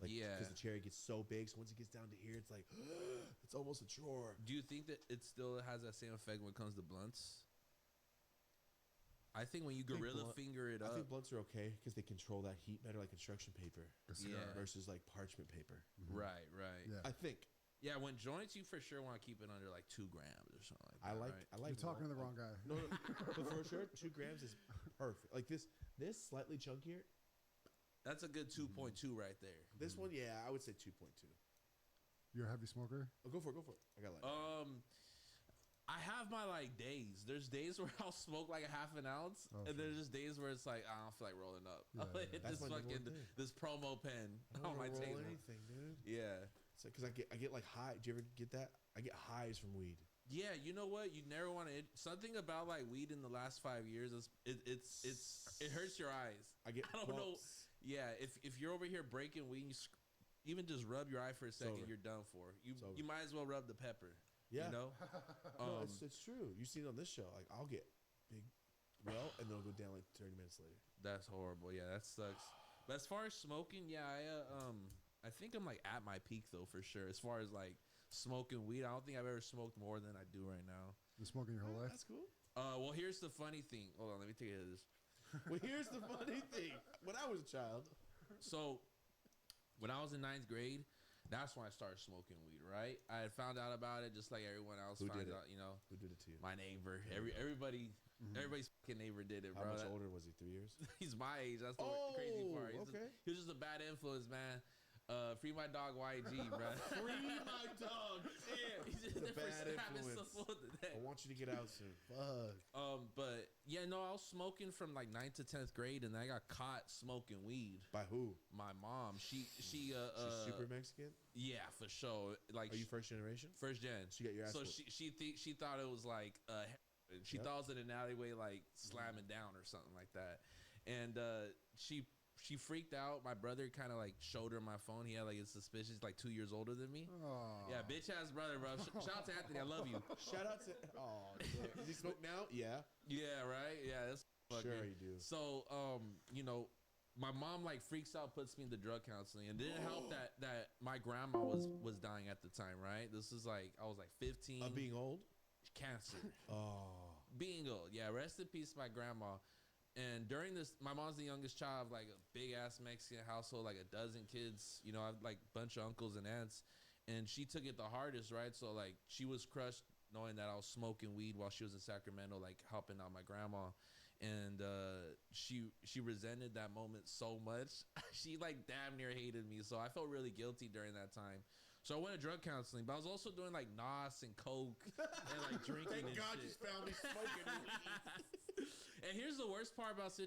Like, Yeah. because the cherry gets so big, so once it gets down to here, it's like it's almost a chore. Do you think that it still has that same effect when it comes to blunts? I think when you gorilla finger it up, I think blunts are okay because they control that heat better, like construction paper, versus like parchment paper. Right. Yeah. I think. Yeah, when joints, you for sure want to keep it under like 2 grams or something like that. I like. You're talking to the wrong guy. No, but for sure, 2 grams is perfect. Like this slightly chunkier. That's a good 2.2 right there. This one, yeah, I would say 2.2. You're a heavy smoker? Oh, go for it. I got like. I have my like days. There's days where I'll smoke like a half an ounce, and there's just days where it's like I don't feel like rolling up. Yeah, I'll hit That's this my number fucking one thing. this promo pen I don't on my wanna roll table. anything, dude. Yeah. It's because I get like high. Do you ever get that? I get highs from weed. Yeah, you know what? You never want to. Something about like weed in the last 5 years is it hurts your eyes. I don't know. Yeah, if you're over here breaking weed, even just rub your eye for a second, Sober. you're done for. You might as well rub the pepper. Yeah. You know. No, it's true. You see it on this show. Like I'll get big, and then I'll go down like 30 minutes later. That's horrible. Yeah, that sucks. But as far as smoking, yeah, I think I'm like at my peak though for sure. As far as like smoking weed, I don't think I've ever smoked more than I do right now. Been smoking your whole life? That's cool. Well, here's the funny thing. Hold on, let me take a hit of this. Well, here's the funny thing. When I was a child, so when I was in 9th grade, that's when I started smoking weed. Right, I had found out about it just like everyone else. Who did it? Out, you know, who did it to you? my neighbor. Everybody. Mm-hmm. Everybody's fucking neighbor did it, How bro. much older was he? 3 years? He's my age. That's the crazy part. He was just a bad influence, man. Free my dog YG, bro. Free my dog. Damn, he's just the bad snapping influence. stuff today. I want you to get out soon. Fuck. But yeah, no, I was smoking from like 9th to 10th grade, and I got caught smoking weed. By who? My mom. She's She's super Mexican. Yeah, for sure. Like, are you first generation? First gen. She got your ass. So whooped. she thought it was like she thought it was in an alleyway, like slamming down or something like that, and she freaked out. My brother kind of like showed her my phone. He had like his suspicions, like 2 years older than me. Aww. Yeah, bitch ass brother, bro. Shout out to Anthony, I love you. Shout out to. Oh, does he smoke now? Yeah. Yeah, right. Yeah, that's sure you do. So, you know, my mom like freaks out, puts me into drug counseling, and didn't help that my grandma was dying at the time. Right. This is like I was like 15. Of being old. Cancer. Oh. Being old. Yeah. Rest in peace, my grandma. And during this, my mom's the youngest child of like a big ass Mexican household, like a dozen kids. You know, I have like a bunch of uncles and aunts, and she took it the hardest, right? So like she was crushed knowing that I was smoking weed while she was in Sacramento, like helping out my grandma. And she resented that moment so much. She like damn near hated me. So I felt really guilty during that time. So I went to drug counseling, but I was also doing like NOS and Coke and like drinking. Thank and God shit. you found me smoking weed. And here's the worst part about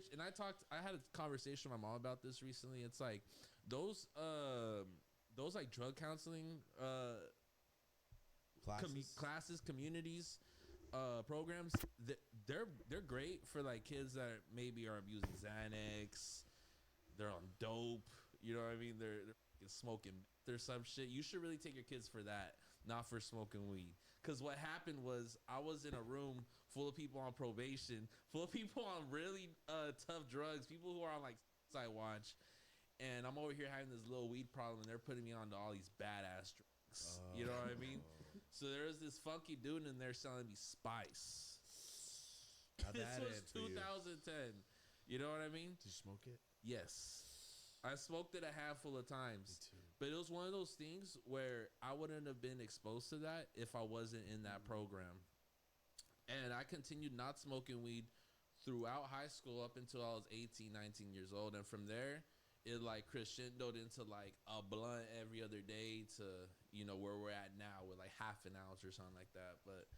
I had a conversation with my mom about this recently. It's like those like drug counseling classes, communities, programs, they're great for like kids that maybe are abusing Xanax, they're on dope, you know what I mean? They're smoking or some shit. You should really take your kids for that, not for smoking weed. Because what happened was I was in a room full of people on probation, full of people on really tough drugs, people who are on like suicide watch, and I'm over here having this little weed problem, and they're putting me on to all these badass drugs. You know what I mean? So there was this funky dude in there selling me spice. This was 2010. You know what I mean? Did you smoke it? Yes. I smoked it a handful of times. But it was one of those things where I wouldn't have been exposed to that if I wasn't in that program. And I continued not smoking weed throughout high school up until I was 18, 19 years old. And from there, it like crescendoed into like a blunt every other day to, you know, where we're at now with like half an ounce or something like that. But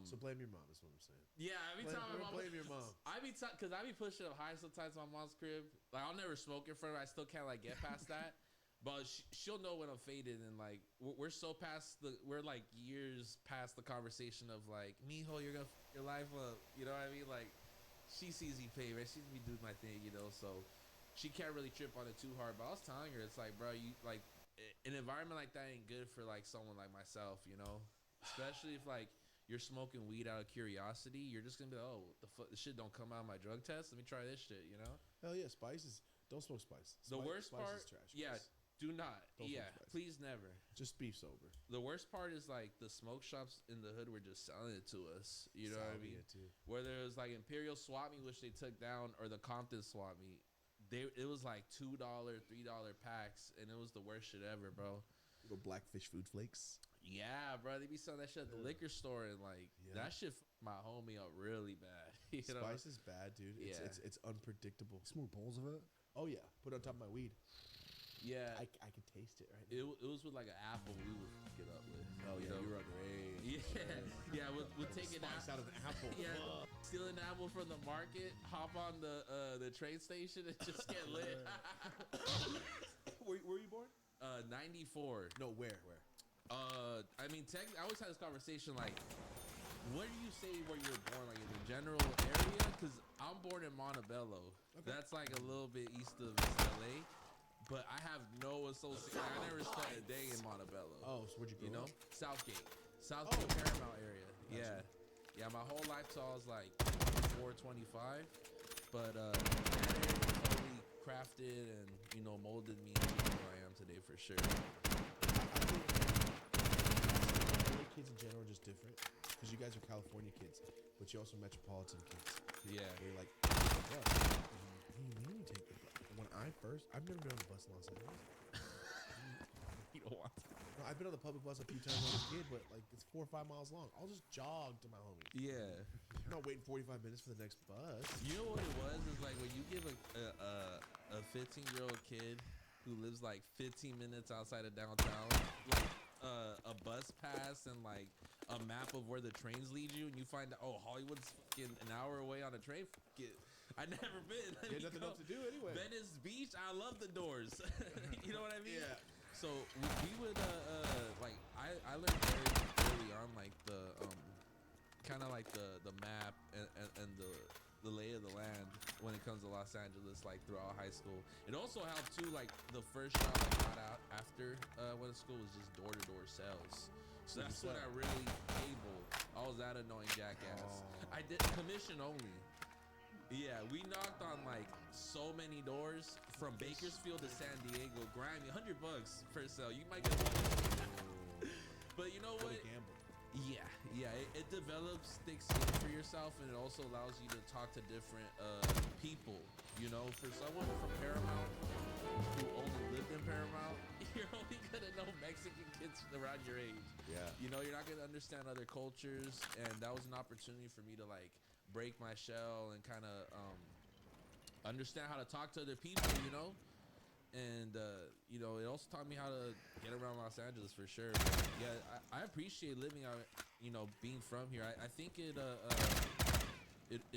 so blame your mom is what I'm saying. Yeah, every time my mom blame your mom. because I be pushing up high sometimes at my mom's crib. Like I'll never smoke in front of her. I still can't like get past that. But she'll know when I'm faded, and like we're so past we're like years past the conversation of like, mijo, you're gonna f your life up. You know what I mean? Like she sees me pay, right? She sees me do my thing, you know. So she can't really trip on it too hard. But I was telling her, it's like, bro, you like an environment like that ain't good for like someone like myself, you know. Especially if like you're smoking weed out of curiosity, you're just gonna be like, oh, the fuck, this shit don't come out of my drug test. Let me try this shit, you know? Hell yeah, spices. Don't smoke spice. The worst spice part, is trash. yeah, do not. Don't Yeah, smoke spice. please never. Just be sober. The worst part is like the smoke shops in the hood were just selling it to us. You know what I mean? Salvia, too. Whether it was like Imperial Swap Meet, which they took down, or the Compton Swap Meet, it was like $2, $3 packs, and it was the worst shit ever, bro. Little Blackfish Food Flakes. Yeah, bro, they be selling that shit at the liquor store, and like that shit f***ed my homie up really bad. You know? Spice is bad, dude. It's unpredictable. Smoke bowls of it. Oh yeah, put it on top of my weed. Yeah, I can taste it right now. It was with like an apple we would fuck it up with. Oh you yeah, know? you're underage. Yeah, we'll take it Spice out of an apple. Yeah, steal an apple from the market, hop on the train station, and just get lit. Where were you born? 94. No, where? I mean, I always had this conversation like, where do you say where you were born, like in the general area? Because I'm born in Montebello. Okay. That's like a little bit east of LA, but I have no association. I never spent a day in Montebello. Oh, so where'd you grow up? Southgate, Paramount area. Gotcha. Yeah. My whole life till I was like 425, but that area totally crafted and molded me into who I am today for sure. I think kids in general are just different because you guys are California kids, but you're also metropolitan kids. Yeah. You're like, what do you mean you take the bus? I've never been on the bus in Los Angeles. You don't want to. No, I've been on the public bus a few times when I was a kid, but like it's 4 or 5 miles long. I'll just jog to my homies. Yeah. I'm not waiting 45 minutes for the next bus. You know what it was? Is like when you give a 15-year-old kid who lives like 15 minutes outside of downtown, like a bus pass and like a map of where the trains lead you, and you find out, oh, Hollywood's fucking an hour away on a train. I've never been. You had nothing else to do anyway. Venice Beach, I love the doors. You know what I mean? Yeah. So we would like I learned very early on like the kind of like the map and the lay of the land when it comes to Los Angeles, like throughout high school. It also helped too, like the first job I got out after went to school was just door-to-door sales. So that's when I really cabled. I was that annoying jackass. I did commission only. Yeah, we knocked on like so many doors from Bakersfield to San Diego. Grimy, $100 per sale. You might get one. But you know what? What a gamble. Yeah. It develops thick skin for yourself, and it also allows you to talk to different people. You know, for someone from Paramount who only lived in Paramount, you're only gonna know Mexican kids around your age. Yeah. You know, you're not gonna understand other cultures, and that was an opportunity for me to like break my shell and kind of understand how to talk to other people, and it also taught me how to get around Los Angeles for sure. But yeah, I appreciate living out, being from here. I think it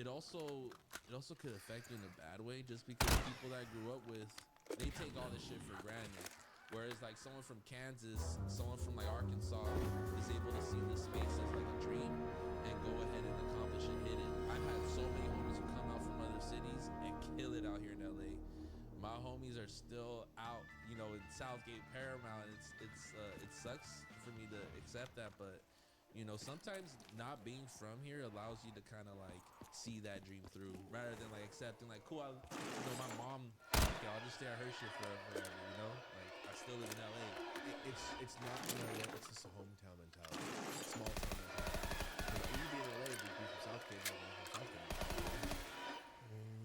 also could affect you in a bad way, just because people that I grew up with, they take all this shit for granted. Whereas like someone from Kansas, someone from like Arkansas is able to see this space as like a dream and go ahead and accomplish and hit it. I've had so many homies who come out from other cities and kill it out here in LA. My homies are still out, in Southgate, Paramount. It sucks for me to accept that, but sometimes not being from here allows you to kind of like see that dream through, rather than like accepting like, cool, my mom, okay, I'll just stay at her shit forever, like I still live in LA. It's not it's just a hometown mentality, small town mentality. You be in LA, be from Southgate, from Southgate.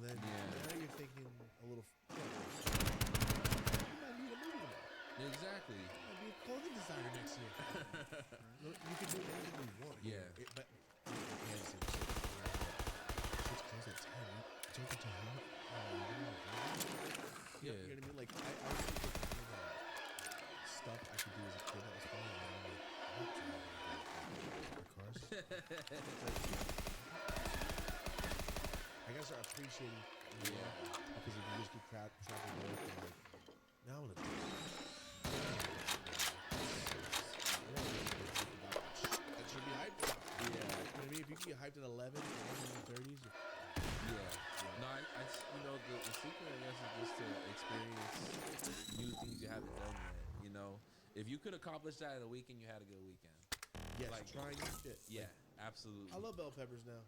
Then now you're thinking a little. You might need a movie tomorrow. Exactly. You might be a clothing designer next year. You can do anything you want. Yeah. But you can't see the shit. It's close at 10. It's open till how? Yeah. You know what I mean? Like I was thinking about stuff I could do as a kid that was fun, and now I'm like, I'm not trying to do I guess I'm appreciating because if you just keep traveling work and like, now I want to do that should be hyped about. Yeah. You know what I mean? If you can get hyped at 11 and in your 30s, No, the secret, I guess, is just to experience new things you haven't done yet. If you could accomplish that in a weekend, you had a good weekend. yes, like trying new shit. Yeah, absolutely. I love bell peppers now.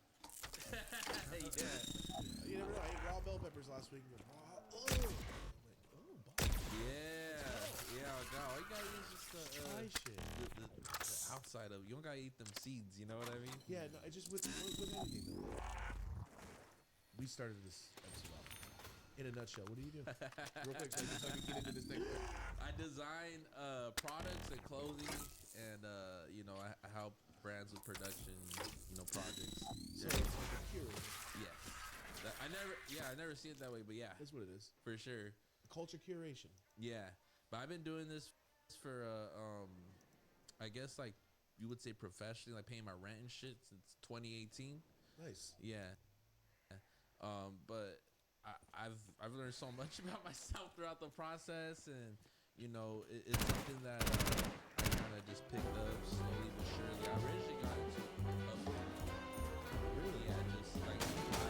Yeah. You never know. I ate raw bell peppers last week. And Yeah. No, all you gotta eat is just try shit. The outside of. You don't gotta eat them seeds. You know what I mean? Yeah. No, it's just with anything though. We started this episode off. In a nutshell, what do you do? Real quick, so I can get into this thing. I design products and clothing, and I help brands with production, projects. So it's like a curator. Yeah. I never see it that way, but yeah, That's what it is. for sure. Culture curation. Yeah, but I've been doing this for I guess like you would say professionally, like paying my rent and shit since 2018. Nice. Yeah. But I've learned so much about myself throughout the process, and it's something that I kind of kind of just picked up slowly but surely. I originally got into really, yeah, just like I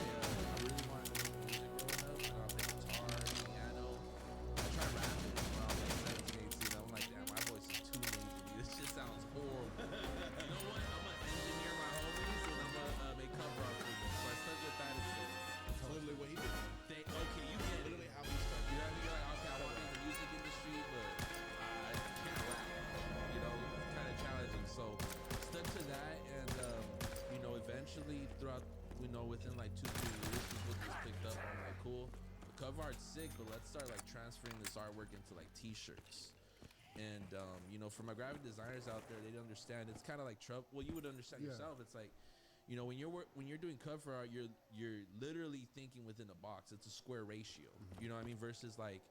really wanted to do music growing up. I play guitar, piano. I tried rapping when I was like 17, 18. I'm like, damn, my voice is too nasally. This shit sounds horrible. You know what? I'm gonna engineer my homies and I'm gonna make cover art for them. So I stuck with that instead. That's literally what he did. Okay, you get it. Literally how he started. You know what I mean? Like, okay, I want to be in the music industry, but I can't rap. You know, it's kind of challenging. So stuck to that, and you know, eventually throughout, you know, within like 2-3 years, people just picked up on like, cool, the cover art's sick, but let's start like transferring this artwork into like T-shirts. And you know, for my graphic designers out there, they understand it's kind of like trouble. Well, you would understand yourself. It's like, you know, when you're doing cover art, you're literally thinking within a box. It's a square ratio. You know what I mean? Versus like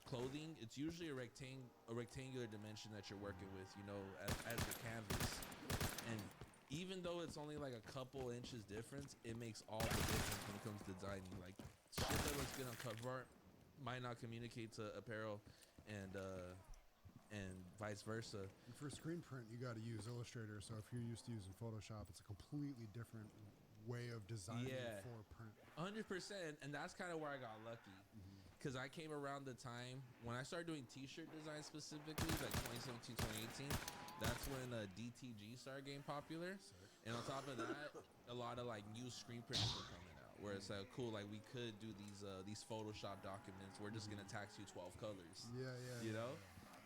clothing, it's usually a rectangular dimension that you're working with. You know, as your canvas. And even though it's only like a couple inches difference, it makes all the difference when it comes to designing. Like shit that looks good on cover art might not communicate to apparel, and vice versa. And for screen print, you got to use Illustrator. So if you're used to using Photoshop, it's a completely different way of designing for print. 100%, and that's kind of where I got lucky, because I came around the time when I started doing T-shirt design specifically, like 2017, 2018. That's when DTG started getting popular, and on top of that, a lot of like new screen prints were coming out, where it's like, cool, like we could do these Photoshop documents. We're just gonna tax you 12 colors. You know.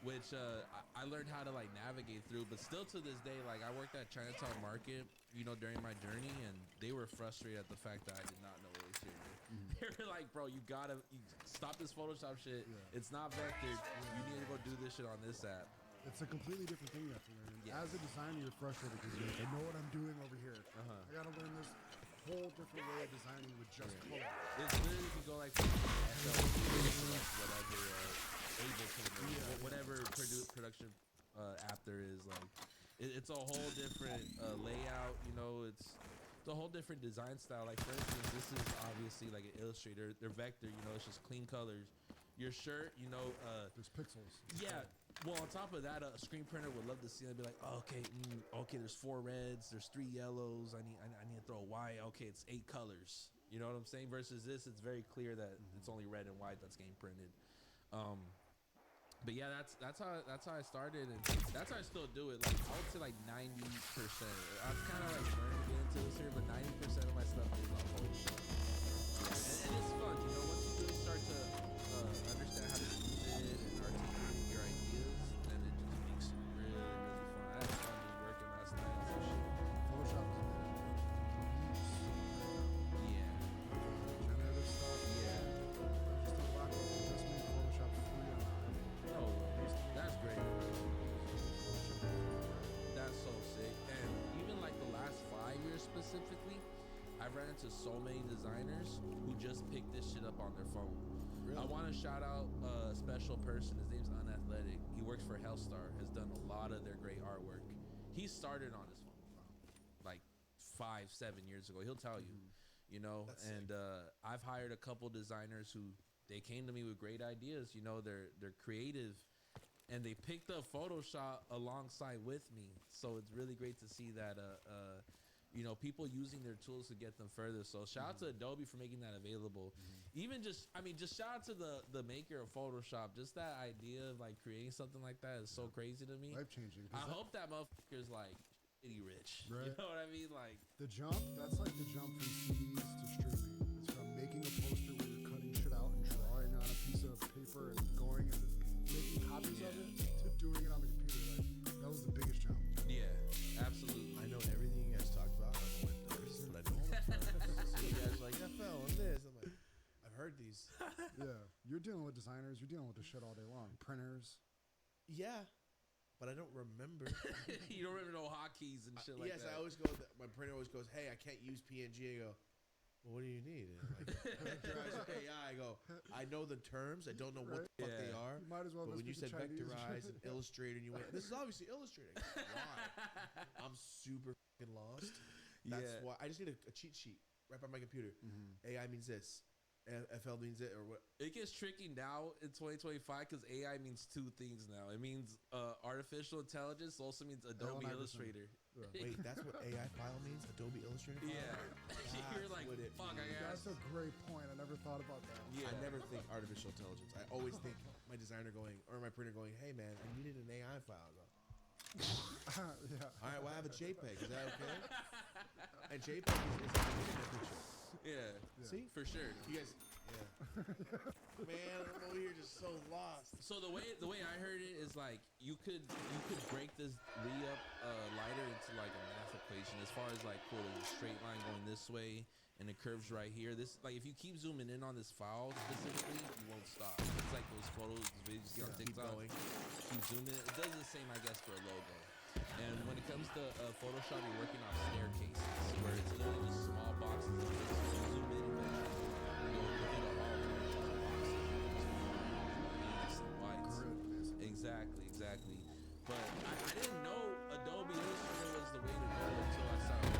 Which I learned how to like navigate through, but still to this day, like I worked at Chinatown Market, you know, during my journey, and they were frustrated at the fact that I did not know Illustrator. They were like, bro, you stop this Photoshop shit. It's not vectored. You need to go do this shit on this app. It's a completely different thing you have to learn. As a designer, you're frustrated because you're like, I know what I'm doing over here. I gotta learn this whole different way of designing with just color. It's literally, if you go like whatever Ableton, whatever production app there is, like it's a whole different layout. You know, it's a whole different design style. Like for instance, this is obviously like an Illustrator. They're vector. You know, it's just clean colors. Your shirt, you know, there's pixels. Yeah. Well, on top of that, a screen printer would love to see it. Be like, oh, okay, there's 4 reds, there's 3 yellows. I need to throw a white. Okay, it's 8 colors. You know what I'm saying? Versus this, it's very clear that it's only red and white that's getting printed. But yeah, that's how I started, and that's how I still do it. Like I would say like 90%. I'm kind of like learning to get into this here, but 90% of my stuff is on Photoshop. Yeah, and it's fun. You know, once you really start to understand how to use it and articulate your ideas, then it just makes it really, really fun. I had fun just working last night on some shit. Photoshop is generative stuff. Yeah. Just a lot of just made Photoshop free on No, that's great. That's so sick. And even like the last 5 years specifically, I've ran into so many designers who just pick this shit up on their phone. Really? I want to shout out a special person. His name's Unathletic. He works for Hellstar, has done a lot of their great artwork. He started on his phone like 5-7 years ago. He'll tell you, you know. That's and I've hired a couple designers who they came to me with great ideas. You know, they're creative, and they picked up Photoshop alongside with me. So it's really great to see that you know, people using their tools to get them further. So shout out to Adobe for making that available. Even just shout out to the maker of Photoshop. Just that idea of like creating something like that is so crazy to me. Life changing. I hope that motherfucker's like shitty rich. Right. You know what I mean? Like the jump. That's like the jump from CDs to streaming. It's from making a poster where you're cutting shit out and drawing on a piece of paper and going and making copies of it to doing it on the computer. Like that was the biggest jump. Yeah, absolutely. I know everything you guys talked about. I don't know what those, but I know all the terms. So you guys are like FL and this. I'm like, I've heard these. Yeah, you're dealing with designers. You're dealing with this shit all day long. Printers. Yeah, but I don't remember. You don't remember no hotkeys and shit like yes, that. I always go. My printer always goes, "Hey, I can't use PNG." I go, "Well, what do you need?" And like, I go, "I know the terms. I don't know what the fuck they are." You might as well. But when you said Chinese vectorize and illustrate, and you went, "This is obviously Illustrator." Why? I'm super fucking lost. That's why I just need a cheat sheet right by my computer. AI means this. FL means it or what? It gets tricky now in 2025 because AI means two things now. It means artificial intelligence. Also means Adobe Illustrator. Wait, that's what AI file means? Adobe Illustrator file? Yeah. You're like, fuck, I guess. That's a great point. I never thought about that. I never think artificial intelligence. I always think my designer going, or my printer going, hey man, I needed an AI file. I go, yeah. all right, well, I have a JPEG. Is that okay? And JPEG is a picture. Yeah. See? For sure. You guys, man, I'm over here just so lost. So the way I heard it is like you could break this re-up lighter into like a math equation as far as like cool, there's a straight line going this way and it curves right here. This like if you keep zooming in on this file specifically, you won't stop. It's like those photos, those videos you see on TikTok. Keep zooming. It does the same, I guess, for a logo. And when it comes to Photoshop, you're working off staircases where it's literally just small boxes. You zoom in eventually, you'll hit a wall of boxes. Exactly. But I didn't know Adobe Illustrator was the way to go until I saw it.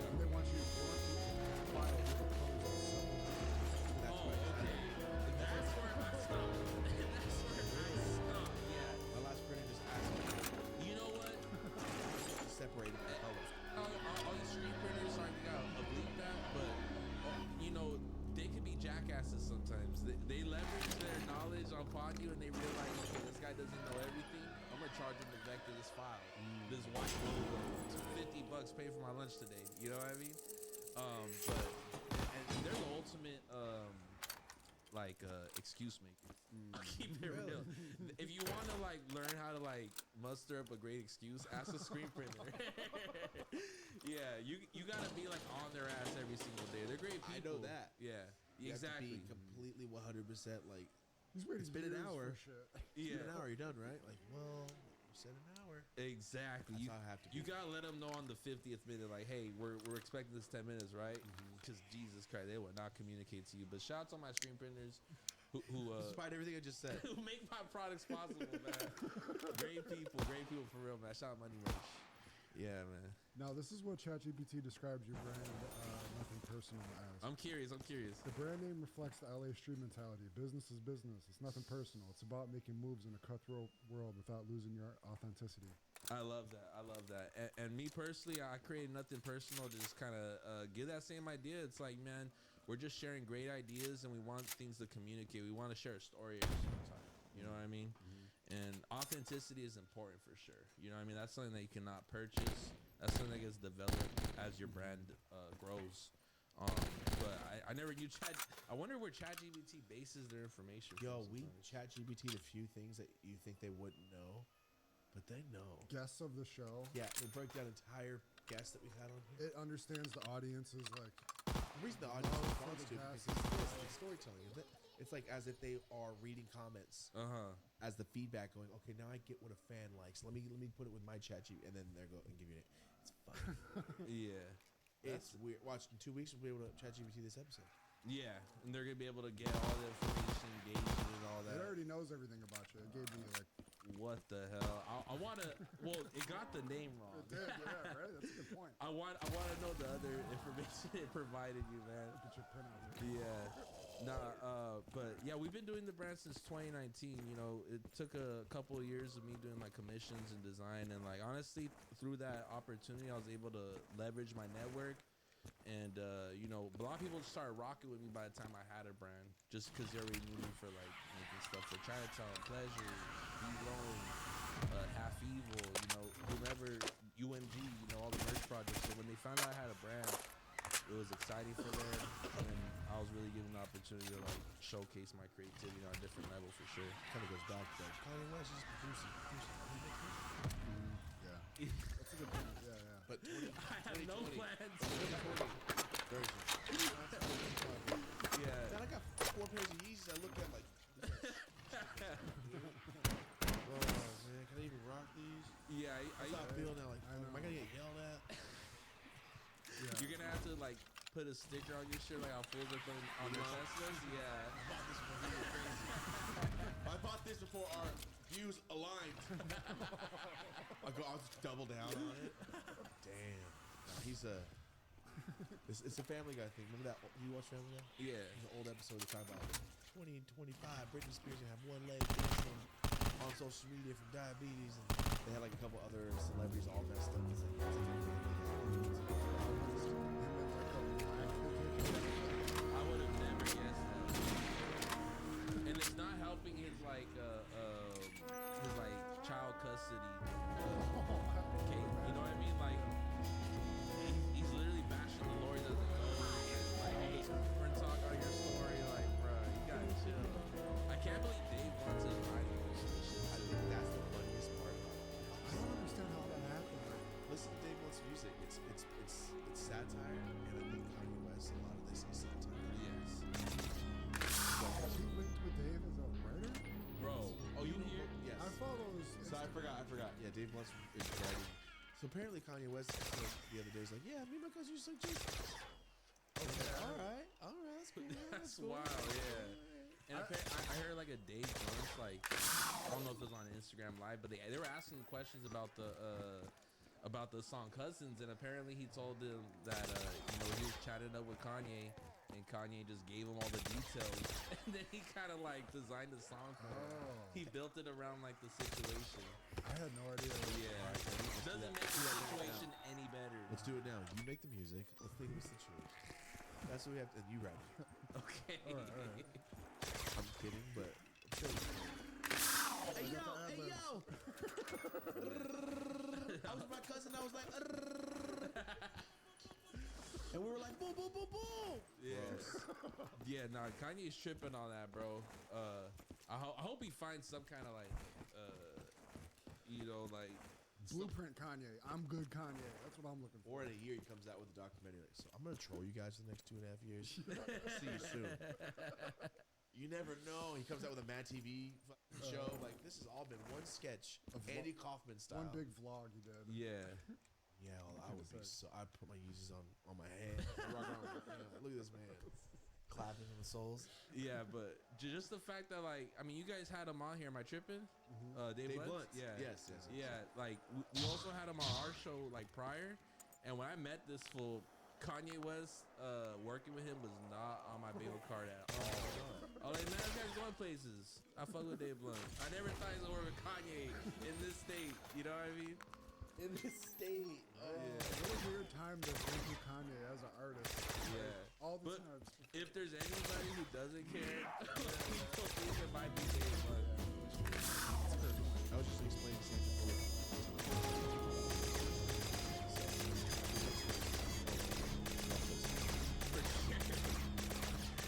And they want you to file with the codes and stuff. Okay. That's where I stopped. Yeah. My last printer just asked me. You know what? Separated by colors. All these screen printers like a bleep that, but you know they could be jackasses sometimes. They leverage their knowledge upon you, and they realize, okay, this guy doesn't know everything. I'm gonna charge him to vector this file, this white logo, $50 pay for my lunch today. You know what I mean? But they're the ultimate excuse makers. I'll keep it real. If you want to like learn how to like muster up a great excuse, ask a screen printer. Yeah, you gotta be like on their ass every single day. They're great people. I know that. Yeah, You exactly. have to be completely 100% like. He's waiting It's been an years hour. for shit. It's been an hour. You're done, right? Like, well, you said an hour. Exactly. That's You, how I have to you be. gotta let them know on the 50th minute, like, hey, we're expecting this 10 minutes, right? Because Jesus Christ, they will not communicate to you. But shout out to my screen printers who despite everything I just said, who make my products possible, man. Great people for real, man. Shout out Money Rush. Yeah, man. Now, this is what ChatGPT describes your brand, nothing personal as. I'm curious. The brand name reflects the LA street mentality. Business is business. It's nothing personal. It's about making moves in a cutthroat world without losing your authenticity. I love that. And me personally, I created nothing personal to just kind of give that same idea. It's like, man, we're just sharing great ideas and we want things to communicate. We want to share a story every single time. You know what I mean? And authenticity is important for sure. You know what I mean? That's something that you cannot purchase. That's something that gets developed as your brand grows. But I never knew I wonder where ChatGPT bases their information yo, from we sometimes. ChatGPT'd a few things that you think they wouldn't know, but they know. Guests of the show. Yeah, they break down entire guests that we've had on here. It understands the audience's like. The reason the audience love for responds the to it guests. because it's like storytelling, isn't it? It's like as if they are reading comments as the feedback going, okay, now I get what a fan likes. Let me put it with my chat sheet, and then they're going and give you it. It's fun. Yeah. It's weird. Watch, in 2 weeks we'll be able to chat GPT this episode. Yeah, and they're gonna be able to get all the information, engagement, and all that. It already knows everything about you. It gave me like. What the hell? I wanna. Well, it got the name wrong. It did, yeah, right. That's a good point. I wanna know the other information it provided you, man. Get your printout here. Yeah. But yeah, we've been doing the brand since 2019. You know, it took a couple of years of me doing like commissions and design, and like honestly, through that opportunity, I was able to leverage my network. And you know, a lot of people started rocking with me by the time I had a brand, just because they already knew me for like making stuff for Chinatown, Pleasure, B-Loan, Half Evil, you know, whomever, UMG, you know, all the merch projects. So when they found out I had a brand, it was exciting for them, and I was really given the opportunity to like showcase my creativity on a different level for sure. Kind of goes back to like Kanye West is producing. Yeah. That's a good point. Yeah. But I have no plans. 2020 version. Yeah. Then I got 4 pairs of Yeezys. I looked at like. Oh man, can I even rock these? Yeah, I feel now like, am I gonna get yelled at? Yeah. You're gonna have to like put a sticker on your shirt like how fools are putting on their Teslas. Yeah. I bought this before our views aligned. I'll just double down on it. Damn. Nah, he's a It's a Family Guy thing. Remember that? You watch Family Guy? Yeah. There's an old episode they talk about 20 and 25. Britney Spears gonna have one leg dancing on social media from diabetes, and they had like a couple other celebrities all messed up. It's like I would have never guessed that. And it's not helping his child custody case. You know what I mean? Like he's literally bashing the lawyers as like, hey, friend talk on your story, like, bro, you gotta chill. I can't believe Dave wants his writing shit too. I think that's the funniest part. I don't understand how that happened. Listen to Dave Blunt's music. It's satire, and I think Kanye West, a lot of this is satire. Yes. Is he linked with Dave as a writer? Bro, oh, you hear? Yes. I follow his. So I forgot. Yeah, Dave Blunt is writing. So apparently Kanye West said the other day, he's like, yeah, me and my cousin used to like jukebox. Okay, all right, that's cool. That's wild, yeah. And I heard like a Dave Blunt, like, I don't know if it was on Instagram Live, but they were asking questions about the song Cousins, and apparently he told them that he was chatting up with Kanye, and Kanye just gave him all the details, and then he kind of like designed the song for him. He built it around like the situation. I had no idea. Yeah, doesn't make the situation any better. Let's do it now. You make the music. Let's think of a situation. That's what we have to. And you write it. Okay. All right. I'm kidding, but I'm sure. Hey yo! I was with my cousin. I was like, and we were like, boom, boom, boom, boom. Yeah, nah, Kanye's tripping on that, bro. I hope he finds some kind of like, like Blueprint Kanye. I'm good Kanye. That's what I'm looking for. Or in a year he comes out with a documentary. Like, so I'm gonna troll you guys for the next 2.5 years. See you soon. You never know. He comes out with a Mad TV show. Like, this has all been one sketch of Andy Kaufman style. One big vlog he did. Yeah. Yeah, well, I would be so. I'd put my uses on my hand. Rock around with my hand. Look at this man, clapping on the soles. Yeah, but just the fact that, like, I mean, you guys had him on here. Am I tripping? Dave Blunt? Yeah. Yes. Yeah, like, we also had him on our show, like, prior. And when I met this fool, Kanye West, working with him was not on my bingo card at all. I was like, man, this guy's going places. I fuck with Dave Blunt. I never thought he was going to work with Kanye in this state. You know what I mean? In this state. What a weird time to think of Kanye as an artist. Yeah. All the But time. if there's anybody who doesn't care, people think it might be Dave Blunt. I was just explaining something.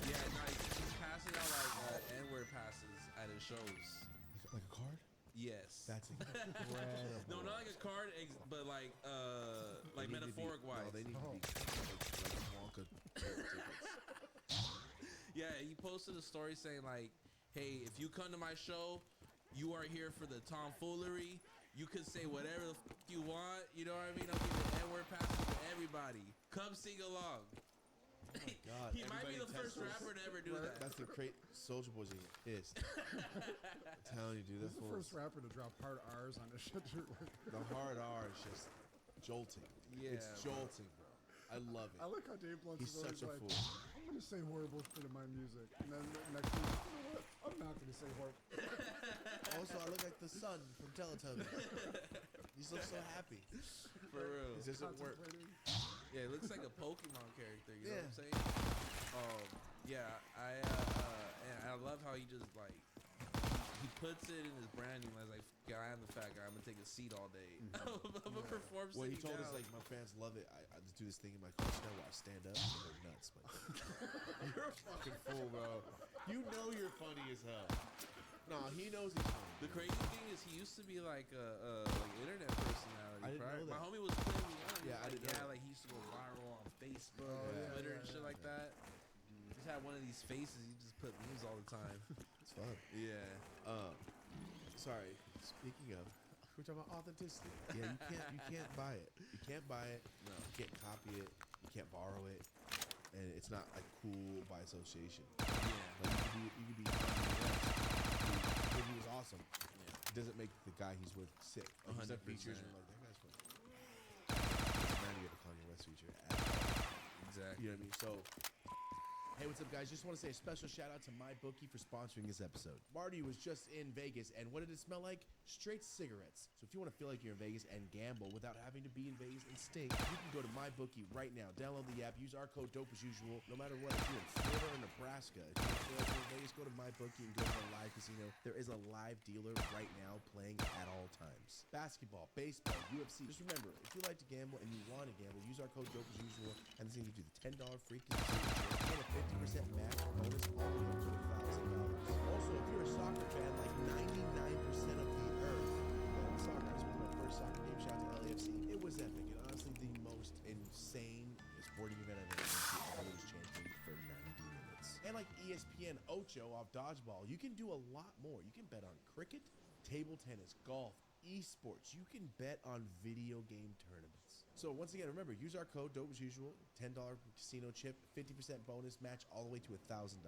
Yeah, no, he's passing out like N-word passes at his shows. Like a card? Yes. That's incredible. No, not like a card, but like metaphoric wise. They need to be like Wonka tickets. Yeah, he posted a story saying like, hey, if you come to my show, you are here for the tomfoolery. You can say whatever the you want. You know what I mean? I'm giving N-word passes to everybody. Come sing along. Oh my God. He might be the first rapper to ever do that. That's the Soulja Boy's getting pissed. I'm telling you, dude. He's the first rapper to drop hard R's on his shit. The hard R is just jolting. Yeah, it's jolting, bro. I love it. I like how Dave Blunt He's is always such a like, fool. I'm gonna say horrible shit in my music, and then next week, you know what? I'm not gonna say horrible. Also, I look like the sun from Teletubbies. He looks so happy. For real. It doesn't work. Yeah, it looks like a Pokemon character. You know Yeah. what I'm saying? Yeah, and I love how he just like he puts it in his branding as like, I am the fat guy. I'm gonna take a seat all day. I'm gonna perform. Well, he sitting told us down. like my fans love it. I just do this thing in my car now where I stand up and they're nuts. But you're a fucking fool, bro. You know you're funny as hell. Nah, he knows he's funny. The crazy thing is he used to be like a like internet personality. I didn't prior. know that. My homie was putting me on. Yeah, I didn't know that. Like he used to go viral on Facebook, Twitter, and shit like that. Just had one of these faces. You just put memes all the time. It's fun. Yeah. Sorry. Speaking of, we're talking about authenticity. Yeah, you can't buy it. You can't buy it. No. You can't copy it. You can't borrow it. And it's not like cool by association. Yeah. Like you could be if he was awesome. Yeah. It doesn't make the guy he's with sick. Like, he's done features and 100%. like that guy's funny. be able to call your West feature. Exactly. You know what I mean? So, hey, what's up, guys? Just want to say a special shout out to MyBookie for sponsoring this episode. Marty was just in Vegas, and what did it smell like? Straight cigarettes. So if you want to feel like you're in Vegas and gamble without having to be in Vegas and stink, you can go to MyBookie right now. Download the app. Use our code DOPE as usual. No matter what, if you're in Florida or Nebraska, if you feel like you're in Vegas, go to MyBookie and go to a live casino. There is a live dealer right now playing at all times. Basketball, baseball, UFC. Just remember, if you like to gamble and you want to gamble, use our code DOPE as usual, and this is going to give you the $10 free casino. Get a 50% match bonus all the way up to $1,000. Also, if you're a soccer fan, like 99% of the earth, soccer, this was my first soccer game. Shout out to LAFC. It was epic, and honestly, the most insane sporting event I've ever been to. I was chanting for 90 minutes. And like ESPN Ocho off dodgeball, you can do a lot more. You can bet on cricket, table tennis, golf, esports. You can bet on video game tournaments. So once again, remember, use our code DOPE as usual. $10 casino chip, 50% bonus match all the way to $1,000.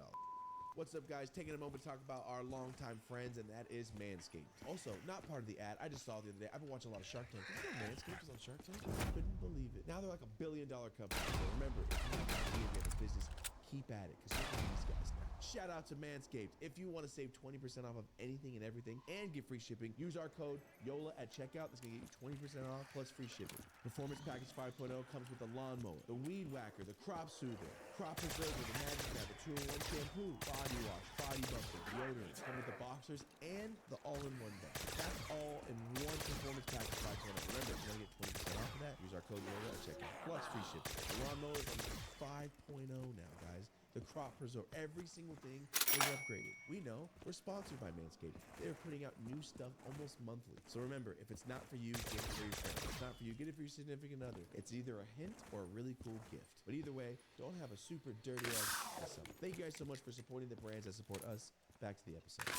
What's up, guys? Taking a moment to talk about our longtime friends, and that is Manscaped. Also, not part of the ad. I just saw the other day. I've been watching a lot of Shark Tank. Did you know Manscaped was on Shark Tank? I couldn't believe it. Now they're like $1 billion company. So remember, if you have an idea to get a business, keep at it, because look at these guys now. Shout out to Manscaped. If you want to save 20% off of anything and everything and get free shipping, use our code YOLA at checkout. That's going to get you 20% off plus free shipping. Performance Package 5.0 comes with the lawnmower, the weed whacker, the crop soother, crop preserver, the magic mat, the 2-in-1 shampoo, body wash, body buster, deodorant. Come with the boxers and the all-in-one bag. That's all in one Performance Package 5.0. Remember, if you want to get 20% off of that, use our code YOLA at checkout plus free shipping. The lawnmower is on 5.0 now, guys. The crop preserver, every single thing is upgraded. We know we're sponsored by Manscaped. They're putting out new stuff almost monthly. So remember, if it's not for you, get it for your friend. If it's not for you, get it for your significant other. It's either a hint or a really cool gift. But either way, don't have a super dirty ass yourself. Thank you guys so much for supporting the brands that support us. Back to the episode.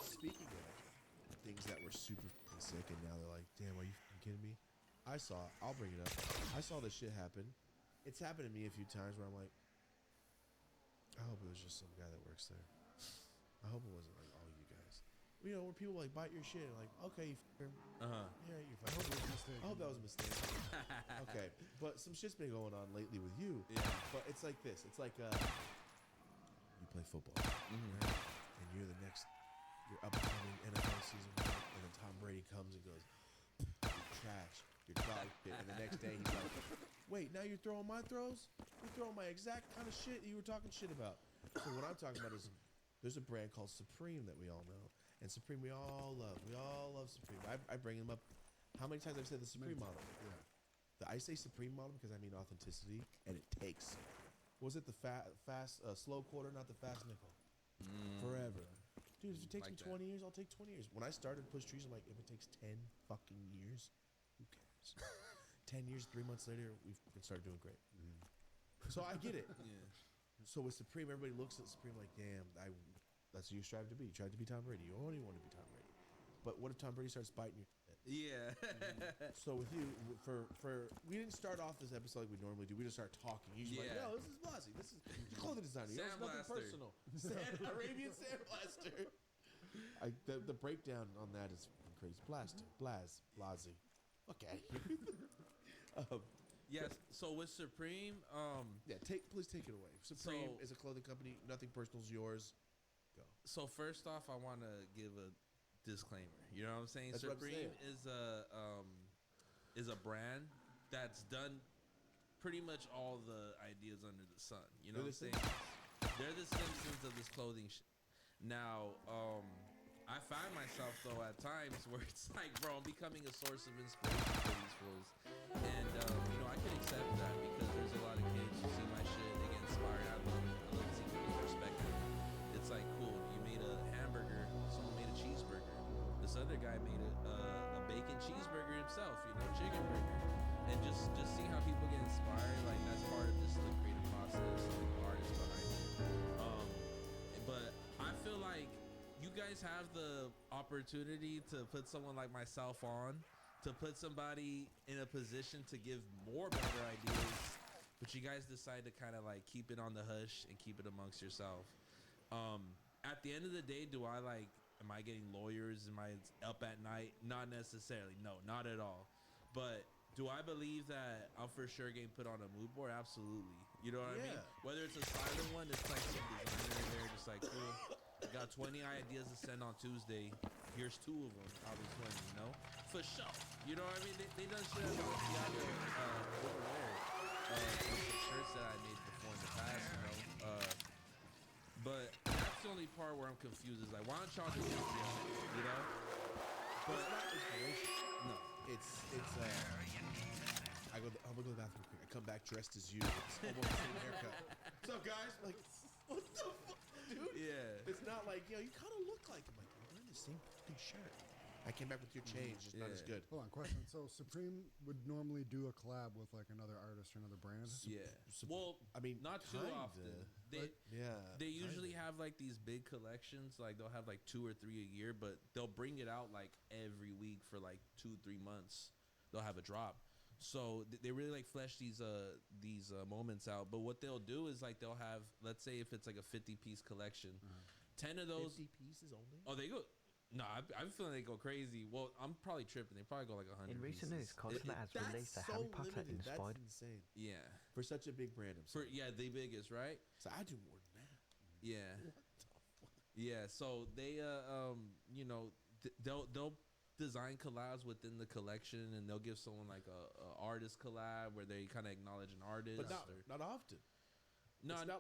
Speaking of things that were super sick and now they're like, damn, are you kidding me? I'll bring it up. I saw this shit happen. It's happened to me a few times where I'm like, I hope it was just some guy that works there. I hope it wasn't like all you guys. You know, where people like bite your shit and like, okay, you yeah, you're fine. I hope it was a mistake. I hope that was a mistake. Okay, but some shit's been going on lately with you. Yeah. But it's like this. It's like you play football, right? And you're the next, your upcoming NFL season, right? And then Tom Brady comes and goes, you're trash, you're dog shit. And the next day he's like, wait, now you're throwing my throws? You're throwing my exact kind of shit you were talking shit about. So what I'm talking about is there's a brand called Supreme that we all know. And Supreme we all love. We all love Supreme. I bring them up. How many times I've said the Supreme model? Yeah. I say Supreme model because I mean authenticity, and it takes. Was it the slow quarter, not the fast nickel? Forever. Dude, if it takes me 20 years, I'll take 20 years. When I started Push Trees, I'm like, if it takes 10 fucking years, who cares? 10 years, 3 months later, we started doing great. So I get it. Yeah. So with Supreme, everybody looks at Supreme like, damn, that's what you strive to be. You tried to be Tom Brady. You only want to be Tom Brady. But what if Tom Brady starts biting your head? Yeah. So with you, we didn't start off this episode like we normally do. We just start talking. Usually like, yo, this is Blasi. This is clothing designer. It's nothing personal. Arabian Sandblaster. The breakdown on that is crazy. Blasi. Okay. Yes. So with Supreme, please take it away. Supreme is a clothing company. Nothing personal is yours. Go. So first off, I want to give a disclaimer. You know what I'm saying? That's Supreme is a brand that's done pretty much all the ideas under the sun. You know what I'm saying? They're the Simpsons of this clothing Now, I find myself though at times where it's like, bro, I'm becoming a source of inspiration for these fools, and you know, I can accept that because there's a lot of kids who see my shit, they get inspired. I love to see people's perspective. It's like, cool, you made a hamburger, someone made a cheeseburger. This other guy made a bacon cheeseburger himself, you know, chicken burger, and just see how people get inspired. Like that's part of just the creative process, the artist behind it. But I feel like you guys have the opportunity to put someone like myself on, to put somebody in a position to give more better ideas, but you guys decide to kind of like keep it on the hush and keep it amongst yourself. At the end of the day, am I getting lawyers? Am I up at night? Not necessarily. No, not at all. But Do I believe that I'm for sure getting put on a mood board? Absolutely. You know what I mean? Yeah. Whether it's a silent one, it's like some designer in there, just like cool. I got 20 ideas to send on Tuesday. Here's 2 of them out of 20. You know, for sure. You know what I mean? They done shit at Balenciaga over there. With the shirts that I made before in the past. You know. But that's the only part where I'm confused. Is like, why don't y'all just help me out? You know? But It's not inspiration. no. It's I'm gonna go to the bathroom quick. I come back dressed as you. It's almost the same haircut. What's up, guys? Like, what the fuck, dude? Yeah. It's not like, yo, you kind of look like him. Like, you're wearing the same fucking shirt. I came back with your change. It's not as good. Hold on, question. So Supreme would normally do a collab with like another artist or another brand? Yeah. Well, I mean, not too kinda. often. They usually have like these big collections. Like they'll have like 2 or 3 a year, but they'll bring it out like every week for like 2-3 months. They'll have a drop. So they really like flesh these moments out. But what they'll do is like they'll have, let's say if it's like a 50-piece collection, 10 of those 50 pieces only. Oh, they go. No, I'm feeling they go crazy. Well, I'm probably tripping. They probably go like 100. In recent news, Cosmo has released a Harry Potter inspired. That's insane. Yeah. For such a big brand. The biggest, right? So I do more than that. Yeah. Yeah. So they you know, they'll design collabs within the collection, and they'll give someone like a artist collab where they kind of acknowledge an artist. But not often. No, it's not